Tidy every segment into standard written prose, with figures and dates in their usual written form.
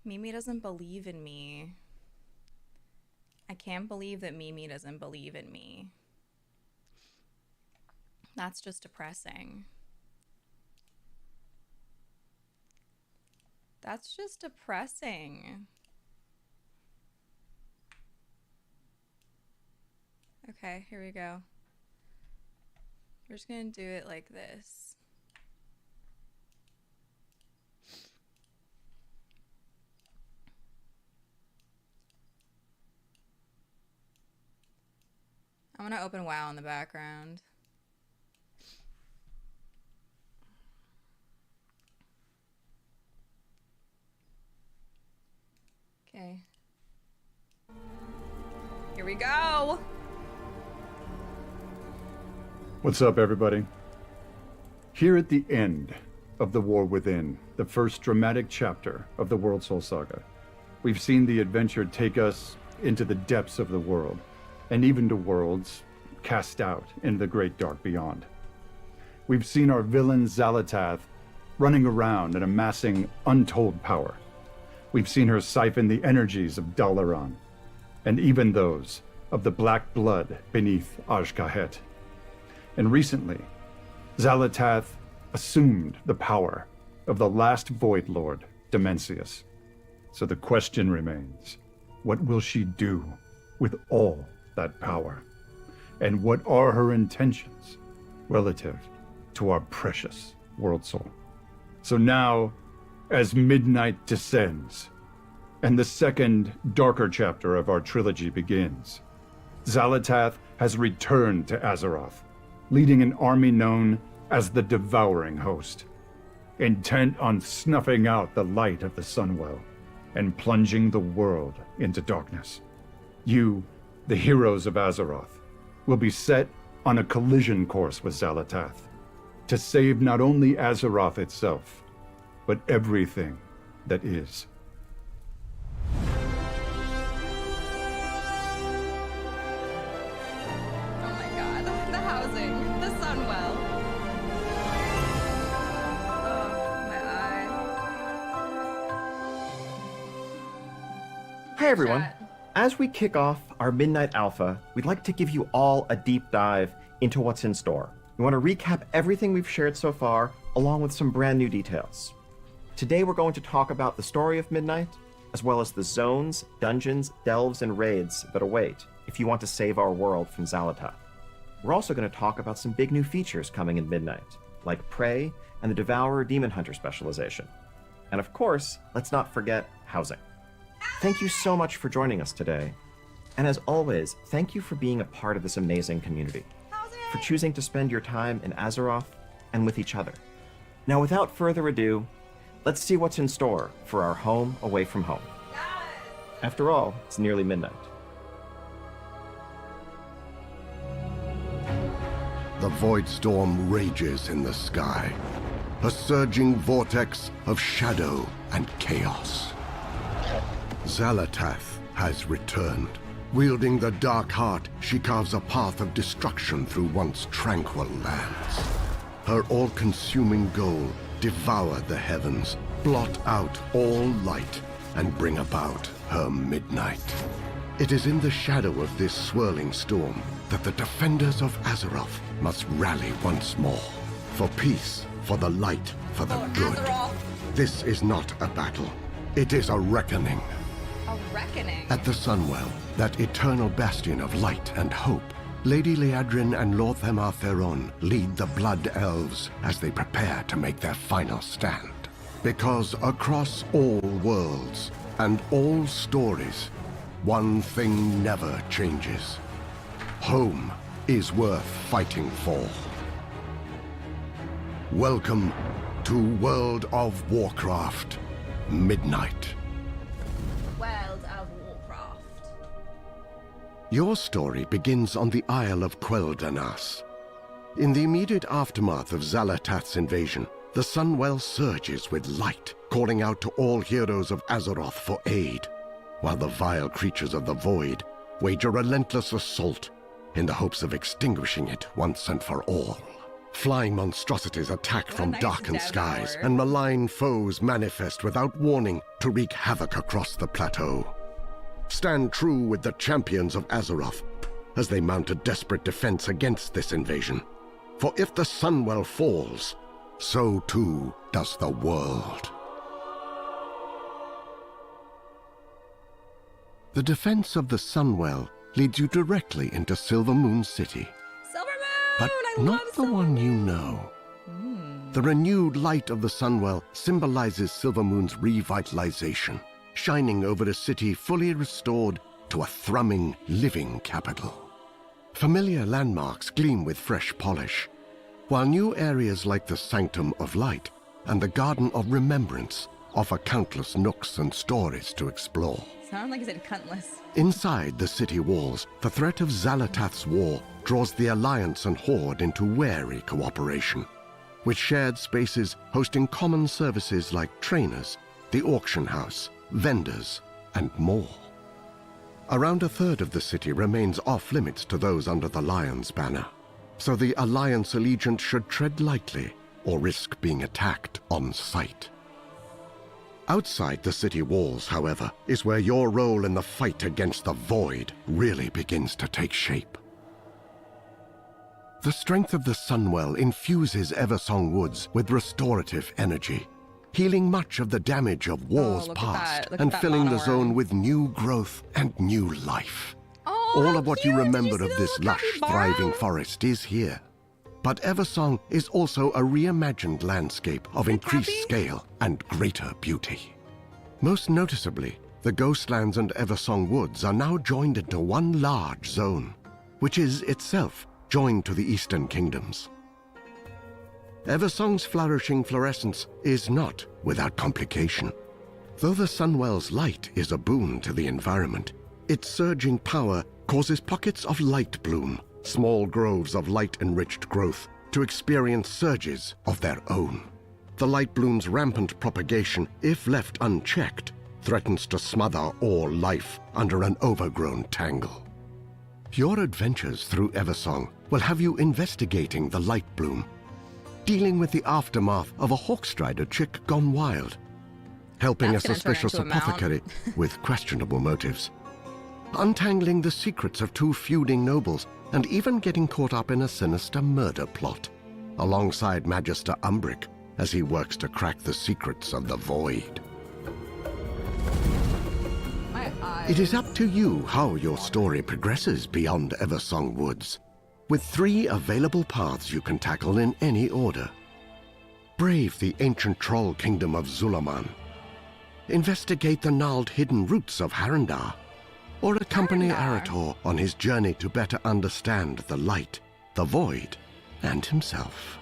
Mimi doesn't believe in me. I can't believe that Mimi doesn't believe in me. That's just depressing. That's just depressing. Okay, here we go. We're just gonna do it like this. I'm gonna open WoW in the background. Okay. Here we go! What's up, everybody? Here at the end of The War Within, the first dramatic chapter of the World Soul Saga, we've seen the adventure take us into the depths of the world, and even to worlds cast out in the great dark beyond. We've seen our villain Xal'atath running around and amassing untold power. We've seen her siphon the energies of Dalaran, and even those of the black blood beneath Azj-Kahet. And recently, Xal'atath assumed the power of the last Void Lord, Dimensius. So the question remains, what will she do with all that power? And what are her intentions relative to our precious World Soul? So now, as midnight descends, and the second, darker chapter of our trilogy begins, Xal'atath has returned to Azeroth, leading an army known as the Devouring Host, intent on snuffing out the light of the Sunwell and plunging the world into darkness. You, the heroes of Azeroth, will be set on a collision course with Xal'atath to save not only Azeroth itself, but everything that is. Oh my god, the housing, the Sunwell. Oh, my eye. Hi everyone. Chat. As we kick off our Midnight Alpha, we'd like to give you all a deep dive into what's in store. We want to recap everything we've shared so far, along with some brand new details. Today we're going to talk about the story of Midnight, as well as the zones, dungeons, delves, and raids that await if you want to save our world from Xal'atath. We're also going to talk about some big new features coming in Midnight, like Prey and the Devourer Demon Hunter specialization. And of course, let's not forget housing. Thank you so much for joining us today. And as always, thank you for being a part of this amazing community, for choosing to spend your time in Azeroth and with each other. Now, without further ado, let's see what's in store for our home away from home. After all, it's nearly midnight. The void storm rages in the sky, a surging vortex of shadow and chaos. Xal'atath has returned. Wielding the dark heart, she carves a path of destruction through once tranquil lands. Her all-consuming goal, devour the heavens, blot out all light, and bring about her midnight. It is in the shadow of this swirling storm that the defenders of Azeroth must rally once more. For peace, for the light, for the good. Azeroth. This is not a battle. It is a reckoning. A reckoning. At the Sunwell, that eternal bastion of light and hope, Lady Liadrin and Lord Themar Theron lead the Blood Elves as they prepare to make their final stand. Because across all worlds and all stories, one thing never changes. Home is worth fighting for. Welcome to World of Warcraft Midnight. World of Warcraft. Your story begins on the Isle of Quel'Danas. In the immediate aftermath of Xal'atath's invasion, the Sunwell surges with light, calling out to all heroes of Azeroth for aid, while the vile creatures of the Void wage a relentless assault in the hopes of extinguishing it once and for all. Flying monstrosities attack What a from nice darkened dev skies, hour. and malign foes manifest without warning to wreak havoc across the plateau. Stand true with the champions of Azeroth as they mount a desperate defense against this invasion. For if the Sunwell falls, so too does the world. The defense of the Sunwell leads you directly into Silvermoon City, Silvermoon! but I not love the one you Silvermoon. know. The renewed light of the Sunwell symbolizes Silvermoon's revitalization, shining over a city fully restored to a thrumming, living capital. Familiar landmarks gleam with fresh polish, while new areas like the Sanctum of Light and the Garden of Remembrance offer countless nooks and stories to explore. Sound like he said cuntless. Inside the city walls, the threat of Xal'atath's war draws the Alliance and Horde into wary cooperation, with shared spaces hosting common services like trainers, the auction house, vendors, and more. Around a third of the city remains off-limits to those under the Lion's banner, so the Alliance allegiant should tread lightly or risk being attacked on sight. Outside the city walls, however, is where your role in the fight against the Void really begins to take shape. The strength of the Sunwell infuses Eversong Woods with restorative energy, healing much of the damage of wars look at past that. Look at and that filling the monoworm. zone with new growth and new life. Oh, All how of what you cute! Did remember see of the this little lush, capybara? thriving forest is here. But Eversong is also a reimagined landscape of increased Cappy? scale and greater beauty. Most noticeably, the Ghostlands and Eversong Woods are now joined into one large zone, which is itself joined to the Eastern Kingdoms. Eversong's flourishing fluorescence is not without complication. Though the Sunwell's light is a boon to the environment, its surging power causes pockets of light bloom, small groves of light-enriched growth, to experience surges of their own. The light bloom's rampant propagation, if left unchecked, threatens to smother all life under an overgrown tangle. Your adventures through Eversong will have you investigating the light bloom, dealing with the aftermath of a Hawkstrider chick gone wild, helping That's a gonna turn suspicious into a mount. apothecary with questionable motives, untangling the secrets of two feuding nobles, and even getting caught up in a sinister murder plot, alongside Magister Umbric as he works to crack the secrets of the Void. My eyes. It is up to you how your story progresses beyond Eversong Woods, with 3 available paths you can tackle in any order. Brave the ancient troll kingdom of Zulaman. Investigate the gnarled hidden roots of Harandar. Or accompany Harandar? Arator on his journey to better understand the light, the void, and himself.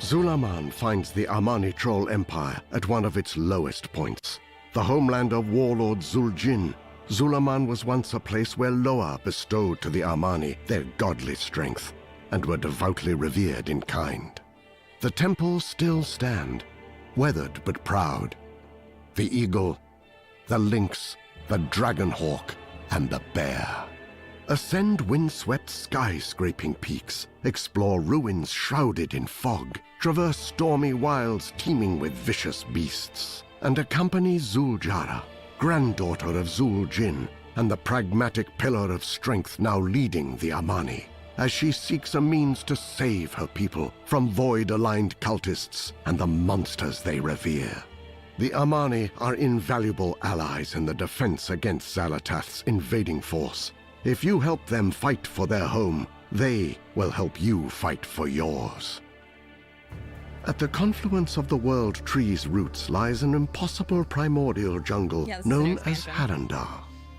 Zulaman finds the Amani Troll Empire at one of its lowest points. The homeland of warlord Zul'jin, Zulaman was once a place where Loa bestowed to the Amani their godly strength, and were devoutly revered in kind. The temples still stand, weathered but proud. The eagle, the lynx, the dragonhawk, and the bear. Ascend wind-swept sky-scraping peaks, explore ruins shrouded in fog, traverse stormy wilds teeming with vicious beasts, and accompany Zuljara, granddaughter of Zul'jin, and the pragmatic pillar of strength now leading the Amani, as she seeks a means to save her people from void-aligned cultists and the monsters they revere. The Amani are invaluable allies in the defense against Xal'atath's invading force. If you help them fight for their home, they will help you fight for yours. At the confluence of the World Tree's roots lies an impossible primordial jungle Yeah, this is an known as expansion. Harandar.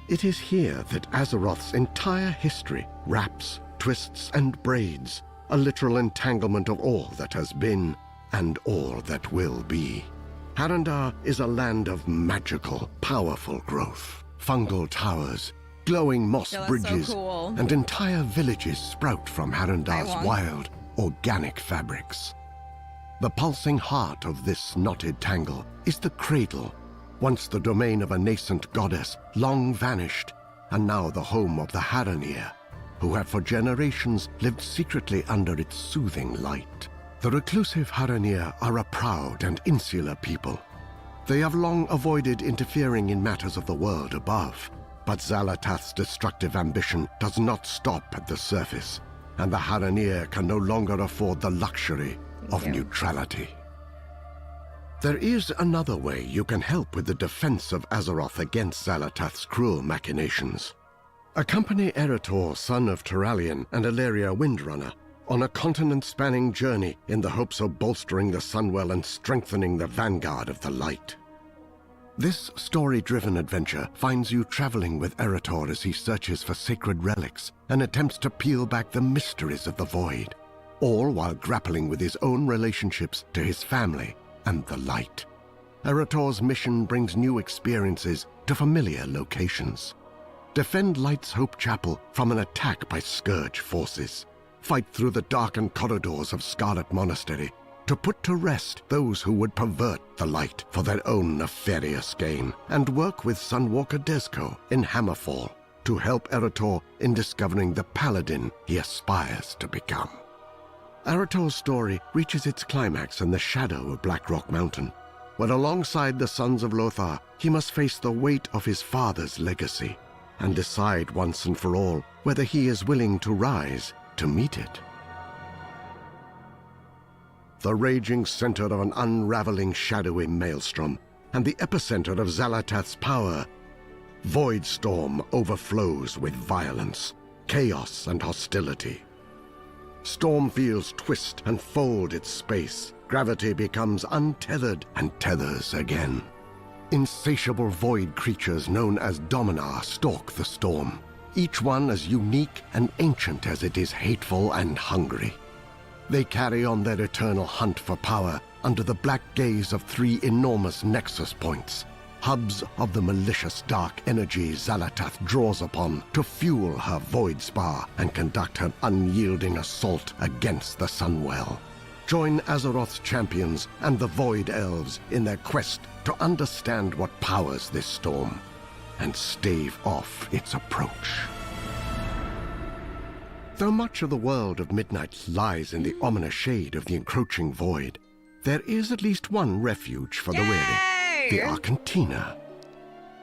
It is here that Azeroth's entire history wraps, twists, and braids, a literal entanglement of all that has been and all that will be. Harandar is a land of magical, powerful growth. Fungal towers, glowing moss Yeah, that's so bridges, cool. and entire villages sprout from Harandar's want- wild, organic fabrics. The pulsing heart of this knotted tangle is the Cradle, once the domain of a nascent goddess, long vanished, and now the home of the Haranir, who have for generations lived secretly under its soothing light. The reclusive Haranir are a proud and insular people. They have long avoided interfering in matters of the world above, but Xal'atath's destructive ambition does not stop at the surface, and the Haranir can no longer afford the luxury of neutrality. There is another way you can help with the defense of Azeroth against Xal'atath's cruel machinations. Accompany Eretor, son of Turalyon and Alleria Windrunner, on a continent-spanning journey in the hopes of bolstering the Sunwell and strengthening the vanguard of the light. This story-driven adventure finds you traveling with Eretor as he searches for sacred relics and attempts to peel back the mysteries of the Void, all while grappling with his own relationships to his family and the light. Eretor's mission brings new experiences to familiar locations. Defend Light's Hope Chapel from an attack by Scourge forces. Fight through the darkened corridors of Scarlet Monastery to put to rest those who would pervert the light for their own nefarious gain, and work with Sunwalker Desco in Hammerfall to help Eretor in discovering the paladin he aspires to become. Eretor's story reaches its climax in the shadow of Blackrock Mountain, where alongside the Sons of Lothar, he must face the weight of his father's legacy and decide once and for all whether he is willing to rise to meet it. The raging center of an unraveling shadowy maelstrom, and the epicenter of Xal'atath's power, Voidstorm overflows with violence, chaos, and hostility. Stormfields twist and fold its space. Gravity becomes untethered and tethers again. Insatiable void creatures known as Dominar stalk the storm, each one as unique and ancient as it is hateful and hungry. They carry on their eternal hunt for power under the black gaze of 3 enormous nexus points, hubs of the malicious dark energy Xal'atath draws upon to fuel her void spar and conduct her unyielding assault against the Sunwell. Join Azeroth's champions and the Void Elves in their quest to understand what powers this storm and stave off its approach. Though much of the world of Midnight lies in the ominous shade of the encroaching void, there is at least one refuge for the weary, the Arcantina.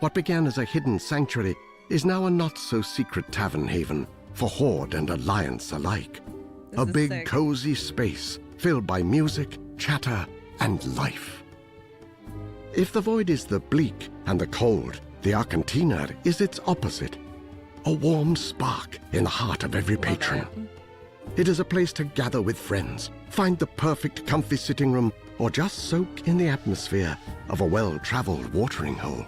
What began as a hidden sanctuary is now a not-so-secret tavern haven for Horde and Alliance alike. A big, cozy space filled by music, chatter, and life. If the void is the bleak and the cold, the Arcantina is its opposite. A warm spark in the heart of every patron. It is a place to gather with friends, find the perfect comfy sitting room, or just soak in the atmosphere of a well-traveled watering hole.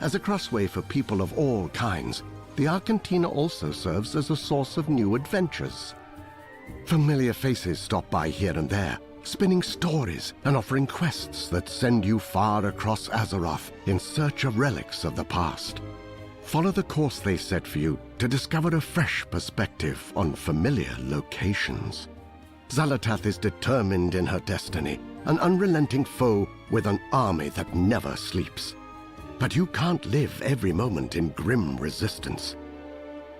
As a crossway for people of all kinds, the Arcantina also serves as a source of new adventures. Familiar faces stop by here and there, spinning stories and offering quests that send you far across Azeroth in search of relics of the past. Follow the course they set for you to discover a fresh perspective on familiar locations. Xal'atath is determined in her destiny, an unrelenting foe with an army that never sleeps. But you can't live every moment in grim resistance.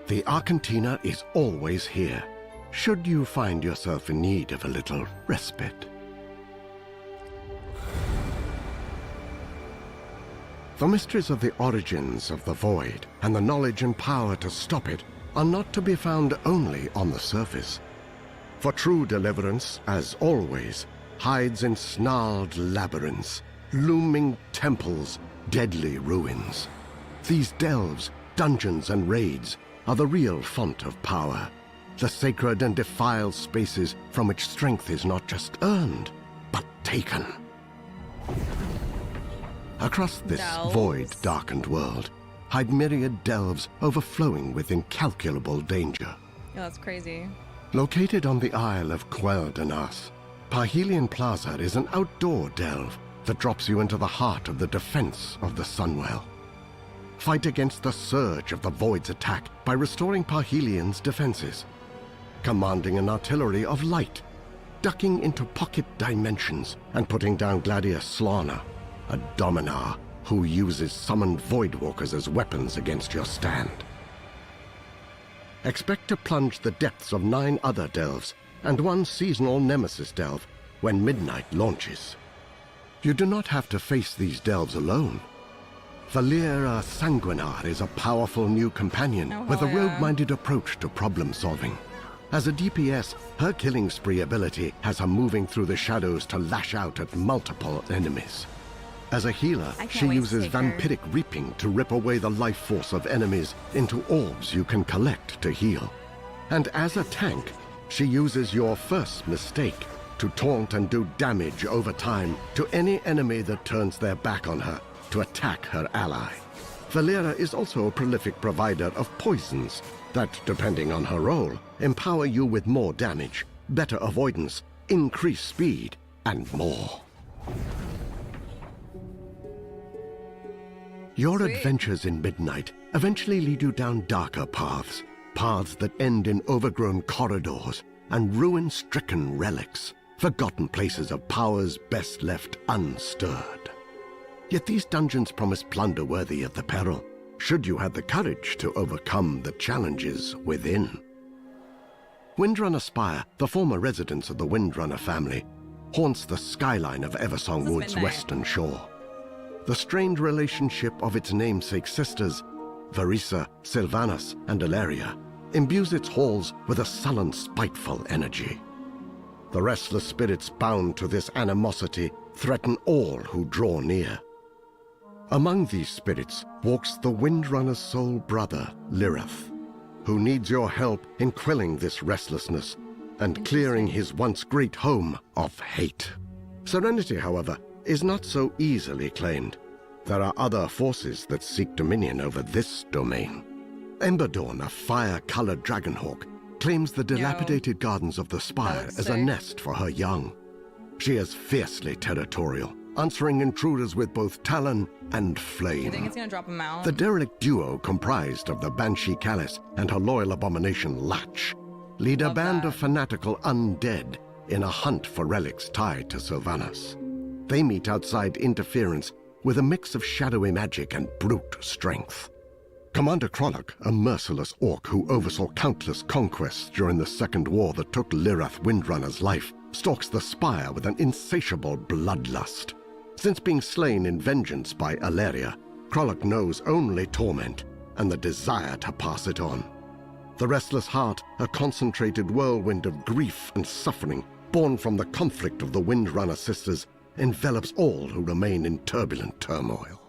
The Arcantina is always here, should you find yourself in need of a little respite. The mysteries of the origins of the Void and the knowledge and power to stop it are not to be found only on the surface. For true deliverance, as always, hides in snarled labyrinths, looming temples, deadly ruins. These delves, dungeons, and raids are the real font of power, the sacred and defiled spaces from which strength is not just earned, but taken. Across this void-darkened world hide myriad delves overflowing with incalculable danger. Yeah, that's crazy. Located on the Isle of Quel'Danas, Parhelion Plaza is an outdoor delve that drops you into the heart of the defense of the Sunwell. Fight against the surge of the Void's attack by restoring Parhelion's defenses, commanding an artillery of light, ducking into pocket dimensions, and putting down Gladius Slana, a Dominar who uses summoned Voidwalkers as weapons against your stand. expect to plunge the depths of 9 other delves and 1 seasonal nemesis delve when Midnight launches. You do not have to face these delves alone. Valeera Sanguinar is a powerful new companion with a rogue-minded approach to problem-solving. As a DPS, her killing spree ability has her moving through the shadows to lash out at multiple enemies. As a healer, she uses vampiric reaping to rip away the life force of enemies into orbs you can collect to heal. And as a tank, she uses your first mistake to taunt and do damage over time to any enemy that turns their back on her to attack her ally. Valeera is also a prolific provider of poisons that, depending on her role, empower you with more damage, better avoidance, increased speed, and more. Your adventures in Midnight eventually lead you down darker paths, paths that end in overgrown corridors and ruin-stricken relics, forgotten places of powers best left unstirred. Yet these dungeons promise plunder worthy of the peril, should you have the courage to overcome the challenges within. Windrunner Spire, the former residence of the Windrunner family, haunts the skyline of Eversong Wood's western shore. The strained relationship of its namesake sisters, Verissa, Sylvanas, and Alleria, imbues its halls with a sullen, spiteful energy. The restless spirits bound to this animosity threaten all who draw near. Among these spirits walks the Windrunner's sole brother, Lirath, who needs your help in quelling this restlessness and clearing his once great home of hate. Serenity, however, is not so easily claimed. There are other forces that seek dominion over this domain. Emberdawn, a fire-colored dragonhawk, claims the dilapidated gardens of the Spire as a nest for her young. She is fiercely territorial, answering intruders with both talon and flame. You think it's gonna drop him out? The derelict duo comprised of the Banshee Callis and her loyal abomination Latch lead a band of fanatical undead in a hunt for relics tied to Sylvanas. They meet outside interference with a mix of shadowy magic and brute strength. Commander Krolok, a merciless orc who oversaw countless conquests during the Second War that took Lirath Windrunner's life, stalks the Spire with an insatiable bloodlust. Since being slain in vengeance by Alleria, Krolok knows only torment and the desire to pass it on. The restless heart, a concentrated whirlwind of grief and suffering, born from the conflict of the Windrunner sisters, envelops all who remain in turbulent turmoil.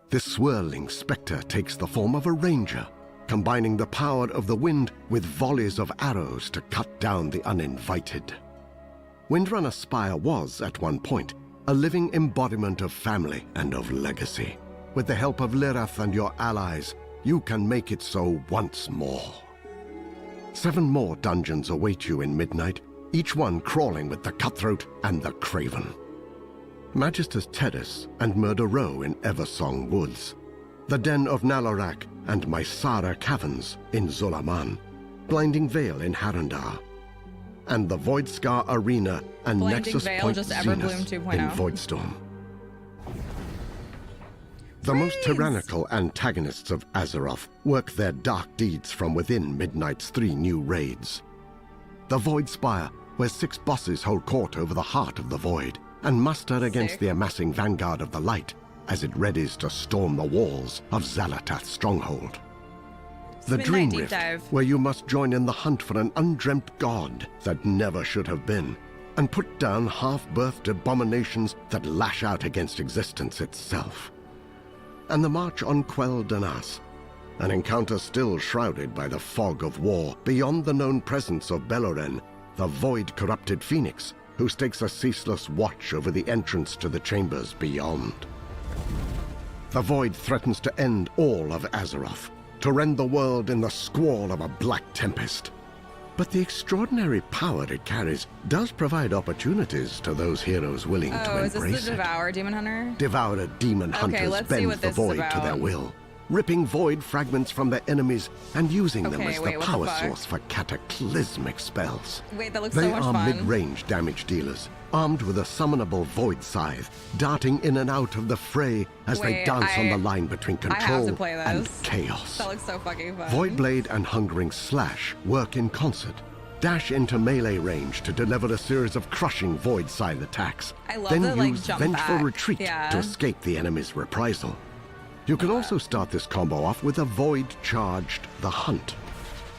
This swirling specter takes the form of a ranger, combining the power of the wind with volleys of arrows to cut down the uninvited. Windrunner Spire was, at one point, a living embodiment of family and of legacy. With the help of Lirath and your allies, you can make it so once more. 7 more dungeons await you in Midnight, each one crawling with the cutthroat and the craven. Magister's Terrace and Murder Row in Eversong Woods, the Den of Nalorak and Mysara Caverns in Zulaman, Blinding Veil in Harandar, and the Voidscar Arena and Blinding Nexus Veil, Point just Zenith Everbloom 2.0. in Voidstorm. The most tyrannical antagonists of Azeroth work their dark deeds from within Midnight's 3 new raids. The Void Spire, where 6 bosses hold court over the heart of the Void, and muster against the amassing vanguard of the light as it readies to storm the walls of Xalatath's stronghold. The Dream Rift, where you must join in the hunt for an undreamt god that never should have been, and put down half-birthed abominations that lash out against existence itself. And the march on Quell Danas, an encounter still shrouded by the fog of war beyond the known presence of Beloren, the void-corrupted phoenix, who stakes a ceaseless watch over the entrance to the chambers beyond. The Void threatens to end all of Azeroth, to rend the world in the squall of a black tempest. But the extraordinary power it carries does provide opportunities to those heroes willing to embrace it. Is this the Devour Demon Hunter? Devoured demon hunters bend the Void to their will. ripping void fragments from their enemies and using them Okay, as wait, the what the power fuck? source for cataclysmic spells. Wait, that looks They so much are fun. mid-range damage dealers, armed with a summonable void scythe, darting in and out of the fray as they Wait, dance on I- the line between I have control to play and this. chaos. That looks so fucking fun. Voidblade and Hungering Slash work in concert. Dash into melee range to deliver a series of crushing void scythe attacks. I love then the, like, use jump Vengeful back. Retreat Yeah. to escape the enemy's reprisal. You can also start this combo off with a void-charged The Hunt.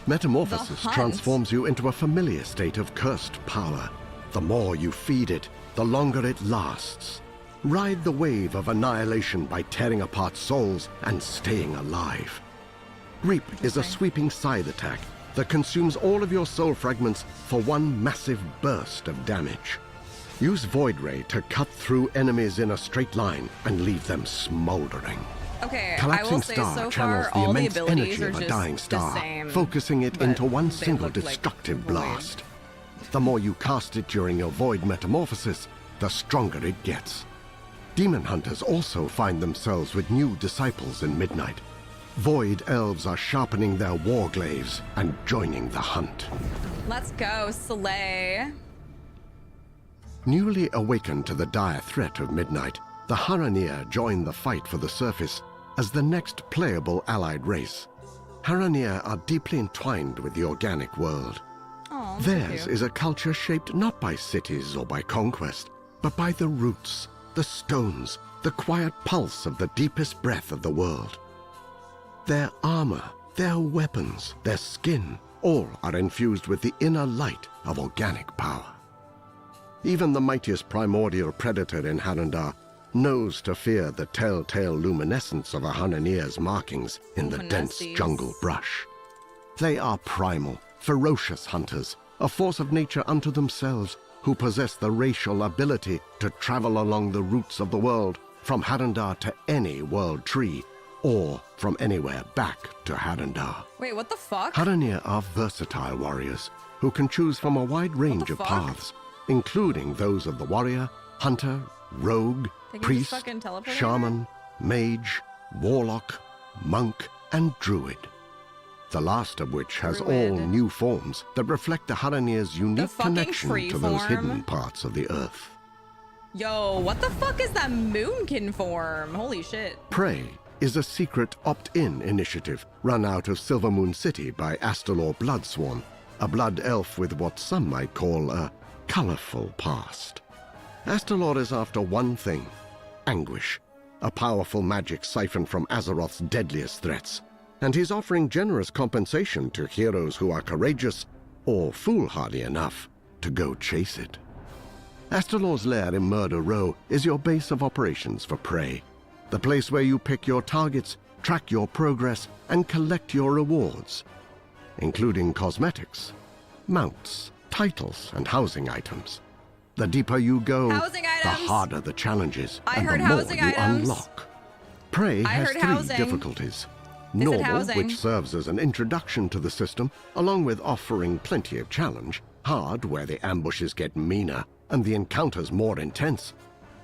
Metamorphosis The Hunt? transforms you into a familiar state of cursed power. The more you feed it, the longer it lasts. Ride the wave of annihilation by tearing apart souls and staying alive. Reap is a sweeping scythe attack that consumes all of your soul fragments for one massive burst of damage. Use Void Ray to cut through enemies in a straight line and leave them smoldering. Okay, I Collapsing will say Star so channels far the all the immense abilities energy are of a just dying the star, same, focusing it but into one they single look like destructive void. blast. The more you cast it during your Void Metamorphosis, the stronger it gets. Demon Hunters also find themselves with new disciples in Midnight. Void Elves are sharpening their warglaives and joining the hunt. Let's go, Slay. Newly awakened to the dire threat of Midnight, the Haranir join the fight for the surface as the next playable allied race. Haranir are deeply entwined with the organic world. Oh, Theirs is a culture shaped not by cities or by conquest, but by the roots, the stones, the quiet pulse of the deepest breath of the world. Their armor, their weapons, their skin, all are infused with the inner light of organic power. Even the mightiest primordial predator in Harandar knows to fear the telltale luminescence of a Haranir's markings in the dense Luminesces. jungle brush. They are primal, ferocious hunters, a force of nature unto themselves, who possess the racial ability to travel along the roots of the world, from Harandar to any world tree, or from anywhere back to Harandar. Wait, what the fuck? Haranir are versatile warriors who can choose from a wide range of fuck? paths, including those of the warrior, hunter, rogue, They can just priest, fucking teleport shaman, mage, warlock, monk, and druid. The last of which has all Druid. new forms that reflect the Haranir's unique fucking connection to those freeform. hidden parts of the earth. Yo, what the fuck is that moonkin form? Holy shit. Prey is a secret opt-in initiative run out of Silvermoon City by Astalor Bloodsworn, a blood elf with what some might call a colorful past. Astalor is after one thing: anguish, a powerful magic siphoned from Azeroth's deadliest threats, and he's offering generous compensation to heroes who are courageous or foolhardy enough to go chase it. Astalor's lair in Murder Row is your base of operations for Prey, the place where you pick your targets, track your progress, and collect your rewards, including cosmetics, mounts, titles, and housing items. The deeper you go, Housing the items. harder the challenges, I and heard the more housing you items. unlock. Prey I has heard 3 housing. difficulties. They said Normal, housing. which serves as an introduction to the system, along with offering plenty of challenge. Hard, where the ambushes get meaner and the encounters more intense.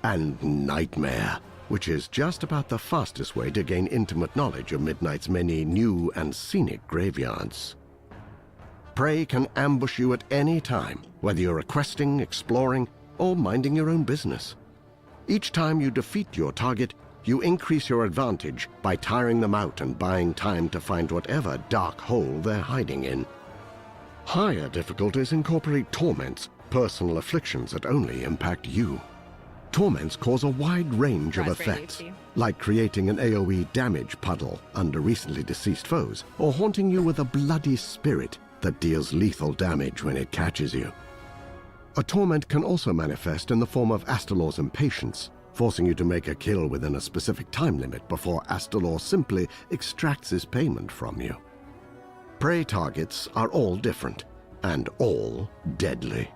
And Nightmare, which is just about the fastest way to gain intimate knowledge of Midnight's many new and scenic graveyards. Prey can ambush you at any time, whether you're questing, exploring, or minding your own business. Each time you defeat your target, you increase your advantage by tiring them out and buying time to find whatever dark hole they're hiding in. Higher difficulties incorporate torments, personal afflictions that only impact you. Torments cause a wide range of Raspberry effects, leaf tea. like creating an AoE damage puddle under recently deceased foes, or haunting you with a bloody spirit that deals lethal damage when it catches you. A torment can also manifest in the form of Astalor's impatience, forcing you to make a kill within a specific time limit before Astalor simply extracts his payment from you. Prey targets are all different, and all deadly.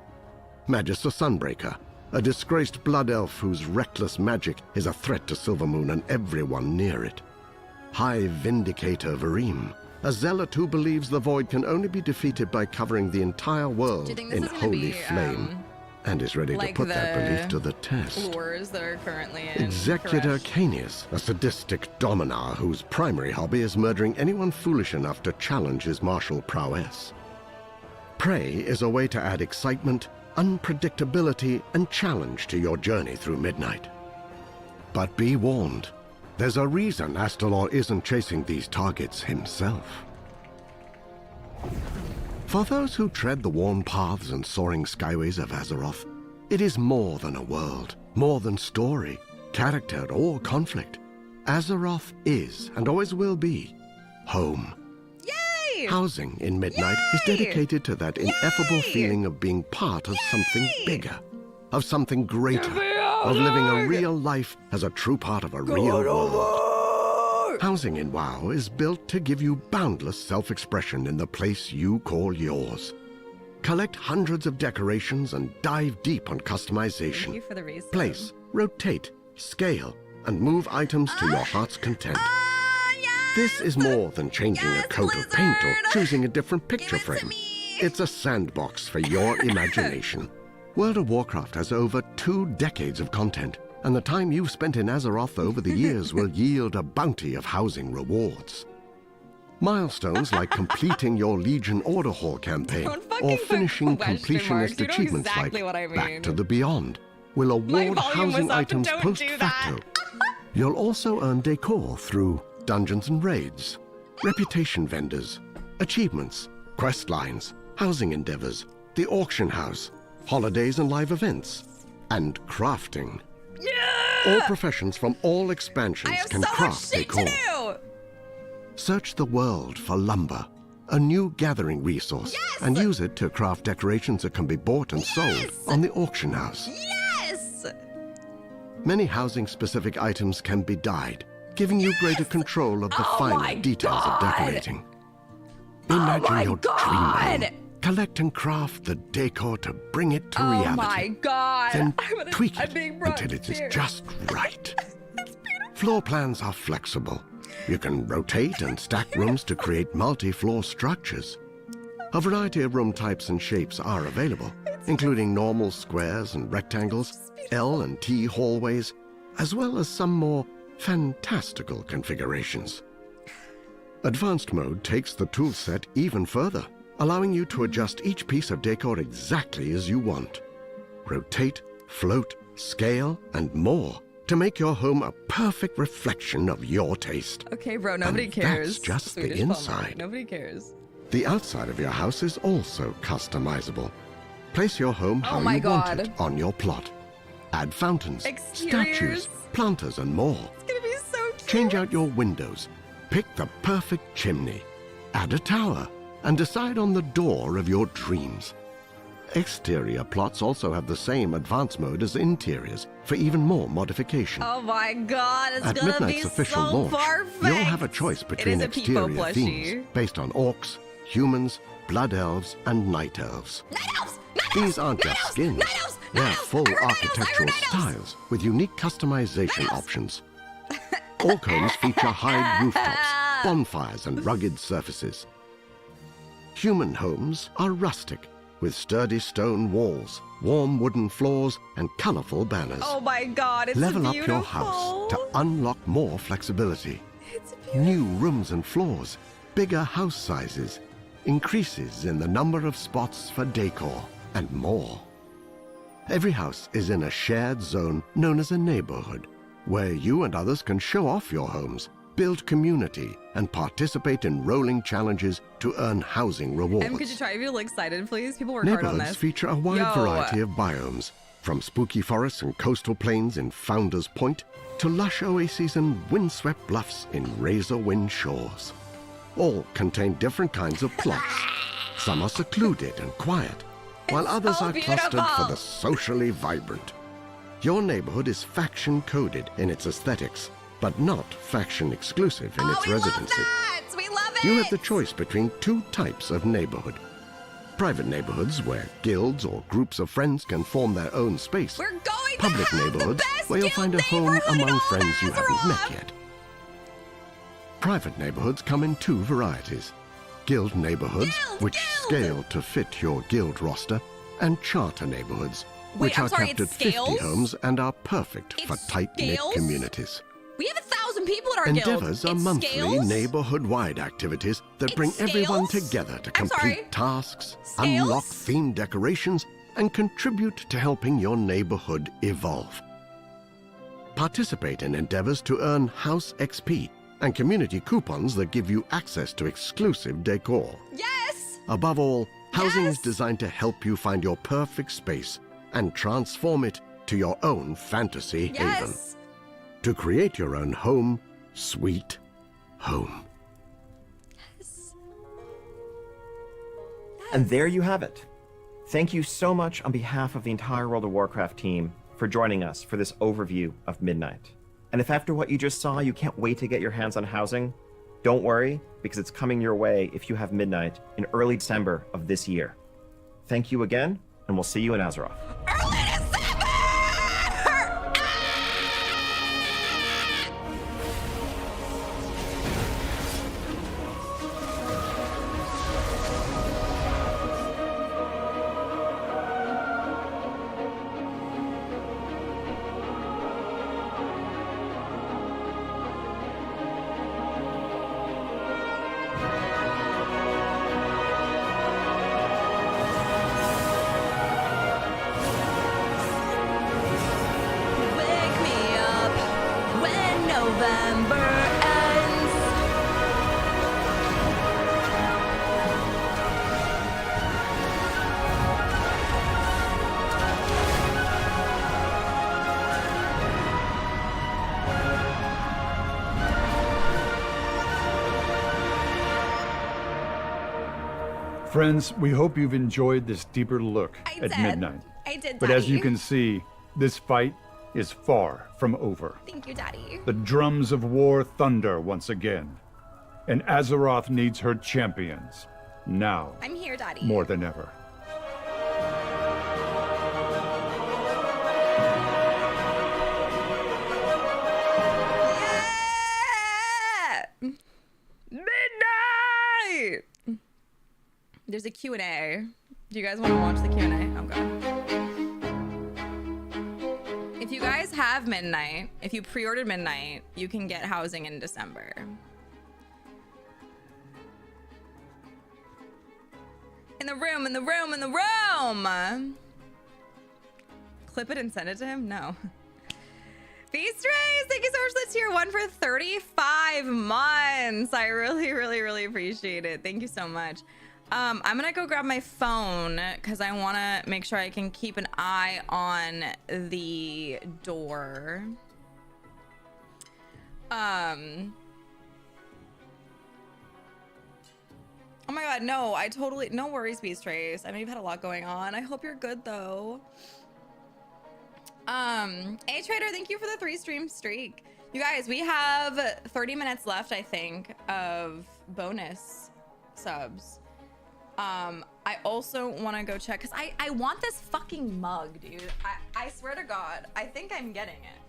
Magister Sunbreaker, a disgraced blood elf whose reckless magic is a threat to Silvermoon and everyone near it. High Vindicator Varim, a zealot who believes the void can only be defeated by covering the entire Do world you think this in is gonna holy be flame. and is ready Like to put that the belief to the test. lures that are currently in Executor Koresh. Canius, a sadistic dominar whose primary hobby is murdering anyone foolish enough to challenge his martial prowess. Prey is a way to add excitement, unpredictability, and challenge to your journey through midnight. But be warned, there's a reason Astalor isn't chasing these targets himself. For those who tread the worn paths and soaring skyways of Azeroth, it is more than a world, more than story, character, or conflict. Azeroth is, and always will be, home. Yay! Housing in Midnight is Yay! dedicated to that ineffable Yay! feeling of being part of something Yay! bigger, of something greater, Give me of living a housing! real life as a true part of a real world. Housing in WoW is built to give you boundless self-expression in the place you call yours. Collect hundreds of decorations and dive deep on Thank you customization. for the reason. Place, rotate, scale, and move items to your heart's content. Yes! This is more than changing Yes, a coat of paint or Blizzard! choosing a different Give picture it to frame. me! It's a sandbox for your imagination. World of Warcraft has over 2 decades of content, and the time you've spent in Azeroth over the years will yield a bounty of housing rewards. Milestones like completing your Legion Order Hall campaign Don't fucking or put finishing question marks. completionist You know achievements exactly like what I mean. Back to the Beyond will award volume was housing up, items don't post do that. facto. You'll also earn decor through dungeons and raids, reputation vendors, achievements, quest lines, housing endeavors, the auction house, holidays and live events, and crafting. Yeah! All professions from all I expansions have can so much craft shit decor. to do! Search the world for lumber, a new gathering resource, Yes! and use it to craft decorations that can be bought and sold Yes! on the auction house. Yes! Many housing-specific items can be dyed, giving you greater control of the Oh my finer details of God! decorating. Imagine my your dream God! home. Collect and craft the decor to bring it to Oh reality. my god! Then I'm tweak I'm it being brought until it is to tears. just right. Floor plans are flexible. You can rotate and stack rooms to create multi-floor structures. A variety of room types and shapes are available, including normal squares and rectangles, L and T hallways, as well as some more fantastical configurations. Advanced mode takes the toolset even further, allowing you to adjust each piece of decor exactly as you want. Rotate, float, scale, and more to make your home a perfect reflection of your taste. Okay, bro, nobody And cares. that's just the Swedish Plumber, inside. Nobody cares. The outside of your house is also customizable. Place your home how my you want God. it on your plot. Add fountains, Exteriors. statues, planters, and more. It's gonna be so cute. Change out your windows. Pick the perfect chimney. Add a tower. And decide on the door of your dreams. Exterior plots also have the same advanced mode as interiors for even more modification. Oh my god, it's At gonna Midnight's be official so launch, perfect. you'll have a choice between it is a Peepo exterior plushie. themes based on orcs, humans, blood elves, and night elves. Night elves! Night These elves! aren't Night just elves! skins. Night elves! They're Night elves! full I heard night elves! I architectural heard night elves! styles with unique customization Night elves! options. All homes feature high rooftops, bonfires, and rugged surfaces. Human homes are rustic, with sturdy stone walls, warm wooden floors, and colorful banners. Oh my god, it's Level up beautiful. your house to unlock more flexibility. It's beautiful. New rooms and floors, bigger house sizes, increases in the number of spots for decor, and more. Every house is in a shared zone known as a neighborhood, where you and others can show off your homes, build community, and participate in rolling challenges to earn housing rewards. Em, could you try to be a little excited, please? People work hard on Neighborhoods this. feature a wide Yo. variety of biomes, from spooky forests and coastal plains in Founders Point to lush oases and windswept bluffs in razor-wind shores. All contain different kinds of plots. Some are secluded and quiet, while others so are clustered for beautiful. the socially vibrant. Your neighborhood is faction-coded in its aesthetics, but not faction-exclusive in its we residency. love that! We love it! You have the choice between 2 types of neighborhood. Private neighborhoods where guilds or groups of friends can form their own space. We're going Public to have neighborhoods the best where you'll guild find a home neighborhood in among all friends you haven't met Azeroth. yet. Private neighborhoods come in 2 varieties. Guild neighborhoods, Guild, which guild. scale to fit your guild roster, and charter neighborhoods, which I'm are sorry, kept it's at 50 scales? homes and are perfect for It's tight-knit scales? communities. We have 1,000 people in our guild. Endeavors are It's monthly scales? neighborhood-wide activities that It's bring everyone scales? together to I'm complete sorry. tasks, Scales? unlock themed decorations, and contribute to helping your neighborhood evolve. Participate in endeavors to earn House XP and community coupons that give you access to exclusive decor. Yes! Above all, housing is Yes! designed to help you find your perfect space and transform it to your own fantasy haven. Yes! To create your own home, sweet home. And there you have it. Thank you so much on behalf of the entire World of Warcraft team for joining us for this overview of Midnight. And if after what you just saw, you can't wait to get your hands on housing, don't worry, because it's coming your way if you have Midnight in early December of this year. Thank you again, and we'll see you in Azeroth. Early December! Wake me up when November ends. Friends, we hope you've enjoyed this deeper look I at did. Midnight. I did, But as you Daddy. can see, this fight is far from over. Thank you, Daddy. The drums of war thunder once again, and Azeroth needs her champions, now I'm here, Daddy. more than ever. Yeah! Midnight! There's a Q&A. Do you guys want to watch the Q&A? Okay. If you guys have Midnight, if you pre-ordered Midnight, you can get housing in December. In the room, in the room, in the room! Clip it and send it to him? No. Beast Race, thank you so much for the tier 1 for 35 months. I really appreciate it. Thank you so much. I'm gonna go grab my phone because I want to make sure I can keep an eye on the door. Oh my god, no, no worries, Beast Race. I know you've had a lot going on. I hope you're good though. A-Trader, thank you for the 3-stream streak. You guys, we have 30 minutes left, I think, of bonus subs. I also want to go check, because I want this fucking mug, dude. I swear to God, I think I'm getting it.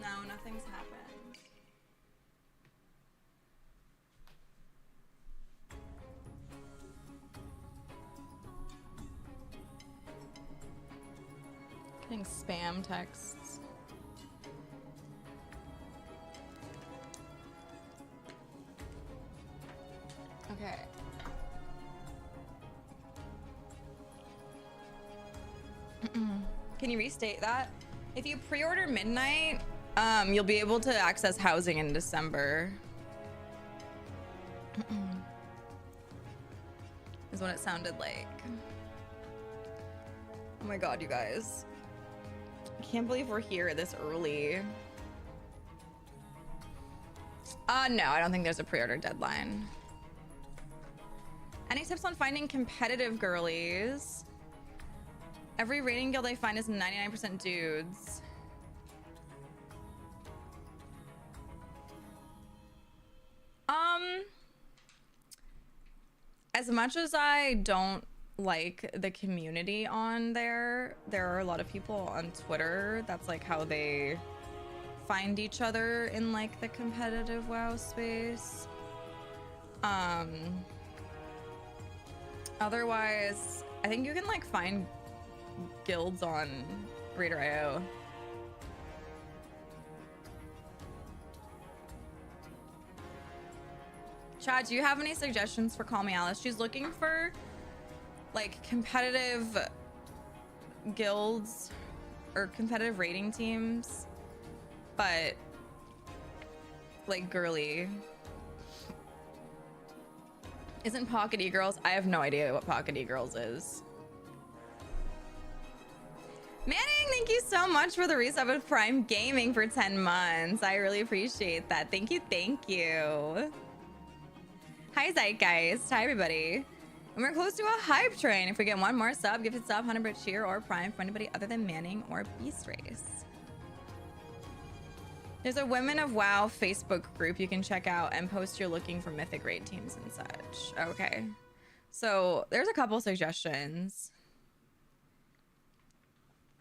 No, nothing's happened. Getting spam texts. Okay. Can you restate that? If you pre-order Midnight, you'll be able to access housing in December. Is what it sounded like. Oh my god, you guys. I can't believe we're here this early. No, I don't think there's a pre-order deadline. Any tips on finding competitive girlies? Every raiding guild I find is 99% dudes. As much as I don't like the community on there are a lot of people on Twitter that's like how they find each other in like the competitive WoW space. Otherwise, I think you can like find guilds on Raider.io. Chad, do you have any suggestions for Call Me Alice? She's looking for like competitive guilds or competitive raiding teams, but like girly. Isn't Pocket E-Girls? I have no idea what Pocket E-Girls is. Manning, thank you so much for the resub of Prime Gaming for 10 months. I really appreciate that. Thank you, thank you. Hi, Zeitgeist. Hi, everybody. And we're close to a hype train. If we get one more sub, give it sub, 100-bit cheer, or Prime for anybody other than Manning or Beast Race. There's a Women of WoW Facebook group you can check out and post you're looking for mythic raid teams and such. Okay. So there's a couple suggestions.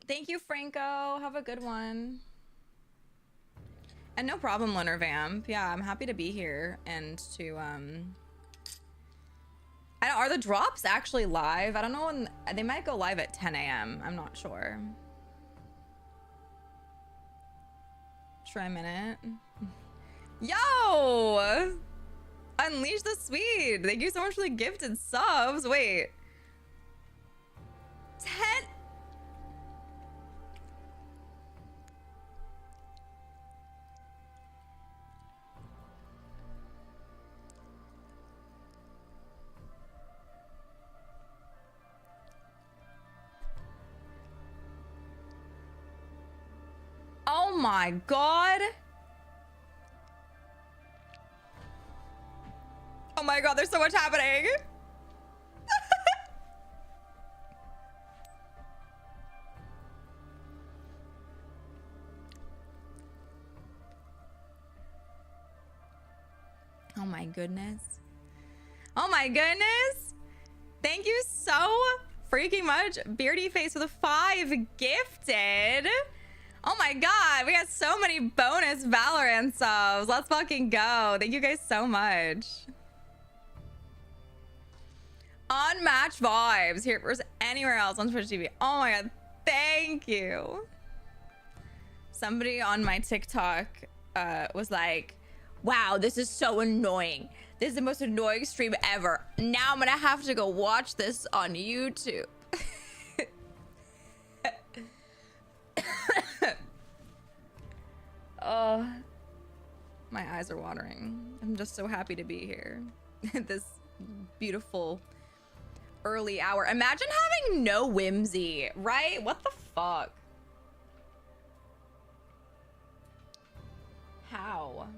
Thank you, Franco. Have a good one. And no problem, Lunar Vamp. Yeah, I'm happy to be here and to are the drops actually live? I don't know when they might go live at 10 a.m. I'm not sure. Try a minute. Yo! Unleash the Swede. Thank you so much for the gifted subs. Wait. 10. Oh my god. Oh my god, there's so much happening. Oh my goodness. Oh my goodness. Thank you so freaking much, Beardy Face, with a 5 gifted. Oh my god, we got so many bonus Valorant subs. Let's fucking go. Thank you guys so much. Unmatched vibes here versus anywhere else on Twitch TV. Oh my god, thank you. Somebody on my TikTok was like, wow, this is so annoying. This is the most annoying stream ever. Now I'm gonna have to go watch this on YouTube. Oh, my eyes are watering. I'm just so happy to be here. This beautiful early hour. Imagine having no whimsy, right? What the fuck? How?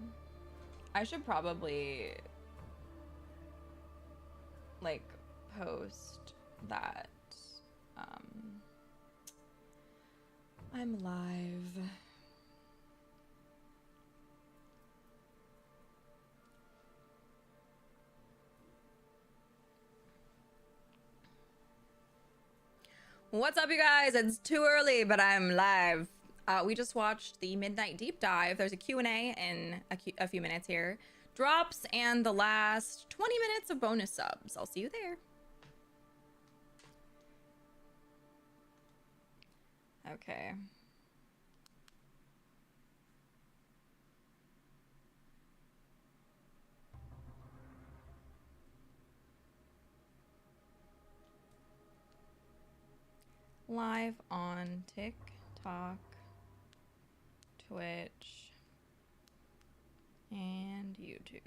I should probably like post that. I'm live. What's up, you guys? It's too early, but I'm live. We just watched the Midnight Deep Dive. There's a Q&A in a few minutes here. Drops and the last 20 minutes of bonus subs. I'll see you there. Okay. Live on TikTok, Twitch, and YouTube.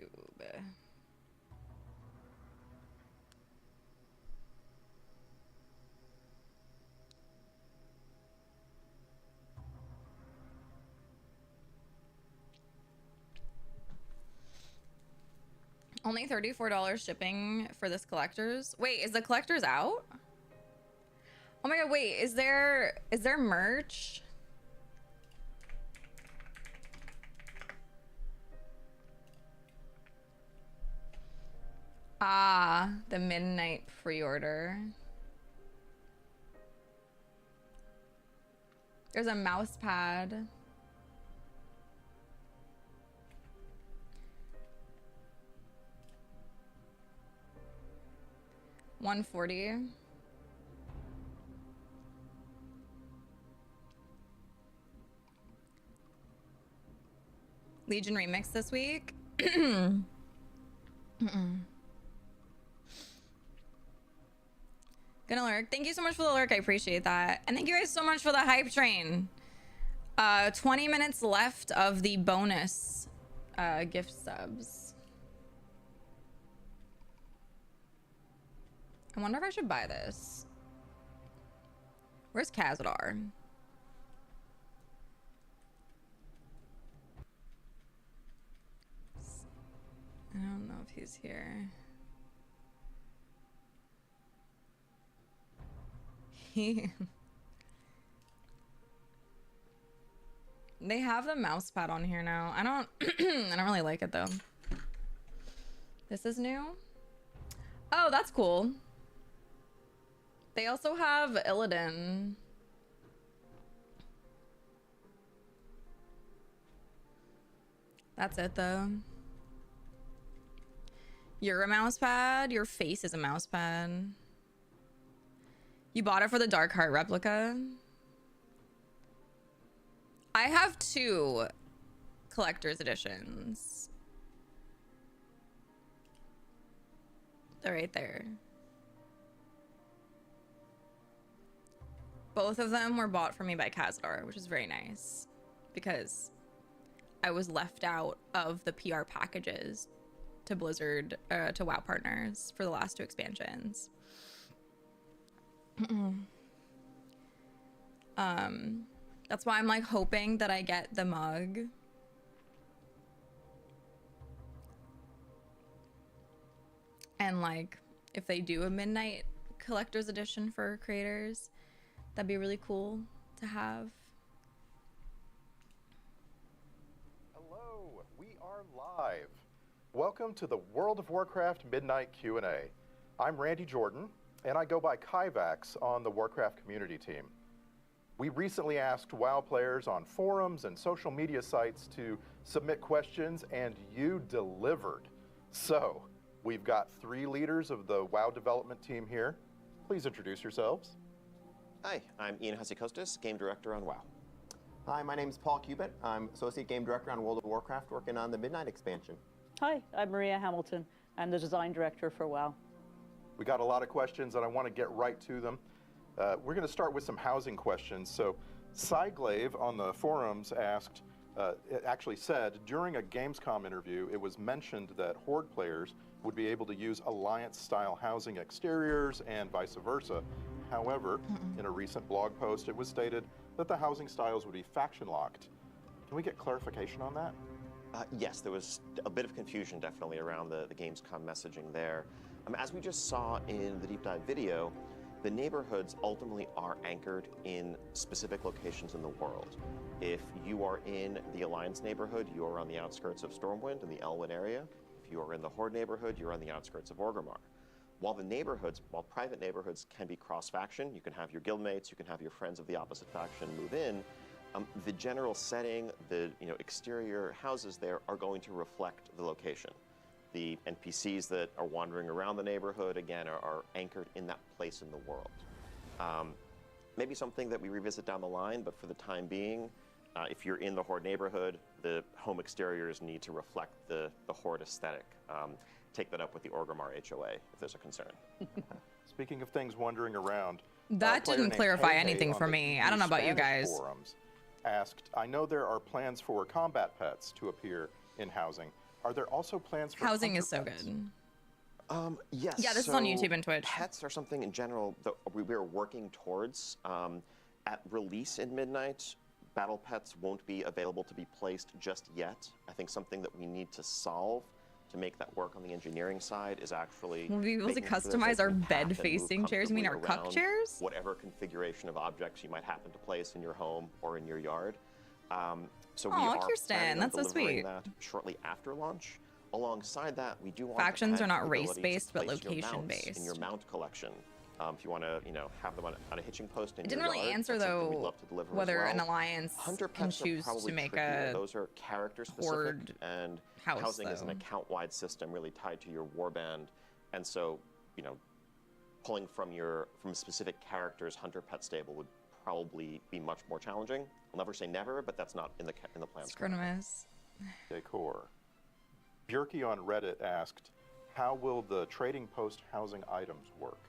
Only $34 shipping for this collector's. Wait, is the collector's out? Oh my god, wait, is there merch? Ah, the midnight pre-order. There's a mouse pad. $140. Legion Remix this week. Gonna lurk. Thank you so much for the lurk. I appreciate that. And thank you guys so much for the hype train. 20 minutes left of the bonus gift subs. I wonder if I should buy this. Where's Khazadar? I don't know if he's here. They have the mouse pad on here now. I don't I don't really like it though. This is new. Oh, that's cool. They also have Illidan. That's it though. You're a mouse pad. Your face is a mouse pad. You bought it for the Dark Heart replica. I have 2 collector's editions. They're right there. Both of them were bought for me by Khazadar, which is very nice because I was left out of the PR packages to Blizzard, to WoW partners for the last 2 expansions. That's why I'm like hoping that I get the mug. And like if they do a midnight collector's edition for creators, that'd be really cool to have. Hello, we are live. Welcome to the World of Warcraft Midnight Q&A. I'm Randy Jordan, and I go by Kyvax on the Warcraft community team. We recently asked WoW players on forums and social media sites to submit questions, and you delivered. So, we've got 3 leaders of the WoW development team here. Please introduce yourselves. Hi, I'm Ian Hasikostas, Game Director on WoW. Hi, my name is Paul Cubitt. I'm Associate Game Director on World of Warcraft, working on the Midnight expansion. Hi, I'm Maria Hamilton. I'm the Design Director for WoW. We got a lot of questions, and I want to get right to them. We're going to start with some housing questions. So, Cyglaive on the forums asked, it actually said, during a Gamescom interview, it was mentioned that Horde players would be able to use Alliance-style housing exteriors and vice versa. However, in a recent blog post, it was stated that the housing styles would be faction-locked. Can we get clarification on that? Yes, there was a bit of confusion definitely around the Gamescom messaging there. As we just saw in the deep dive video, the neighborhoods ultimately are anchored in specific locations in the world. If you are in the Alliance neighborhood, you are on the outskirts of Stormwind in the Elwynn area. If you are in the Horde neighborhood, you're on the outskirts of Orgrimmar. While private neighborhoods can be cross-faction, you can have your guildmates, you can have your friends of the opposite faction move in, the general setting, the exterior houses there are going to reflect the location. The NPCs that are wandering around the neighborhood, again, are anchored in that place in the world. Maybe something that we revisit down the line, but for the time being, if you're in the Horde neighborhood, the home exteriors need to reflect the Horde aesthetic. Take that up with the Orgrimmar HOA if there's a concern. Speaking of things wandering around, That player didn't named clarify Hey anything on for the me. I don't know about you Spanish guys. forums asked, I know there are plans for combat pets to appear in housing. Are there also plans for Housing hunter is so pets? good. Yes. Yeah, this is on YouTube and Twitch. Pets are something in general that we're working towards. At release in Midnight, battle pets won't be available to be placed just yet. I think something that we need to solve to make that work on the engineering side is actually We'll be able to making sure that customize they our can path and move bed-facing chairs. You mean our comfortably cuck around chairs? Whatever configuration of objects you might happen to place in your home or in your yard. So we Aw, are Kirsten, planning on that's so delivering sweet. that shortly after launch. Alongside that, we do want Factions to are add not the ability to race-based, but place your mounts location-based. in your mount collection. If you want to, have them on a hitching post in It your didn't really yard, answer, that's something we'd though, love to deliver as whether an well. alliance Hunter can pets are choose probably to make trickier. a Those are character specific, horde and house, housing is an though. account-wide system really tied to your warband, and so pulling from a specific character's hunter pet stable would probably be much more challenging. I'll never say never, but that's not in the plans. Scronomus. Decor. Bjorky on Reddit asked, how will the trading post housing items work?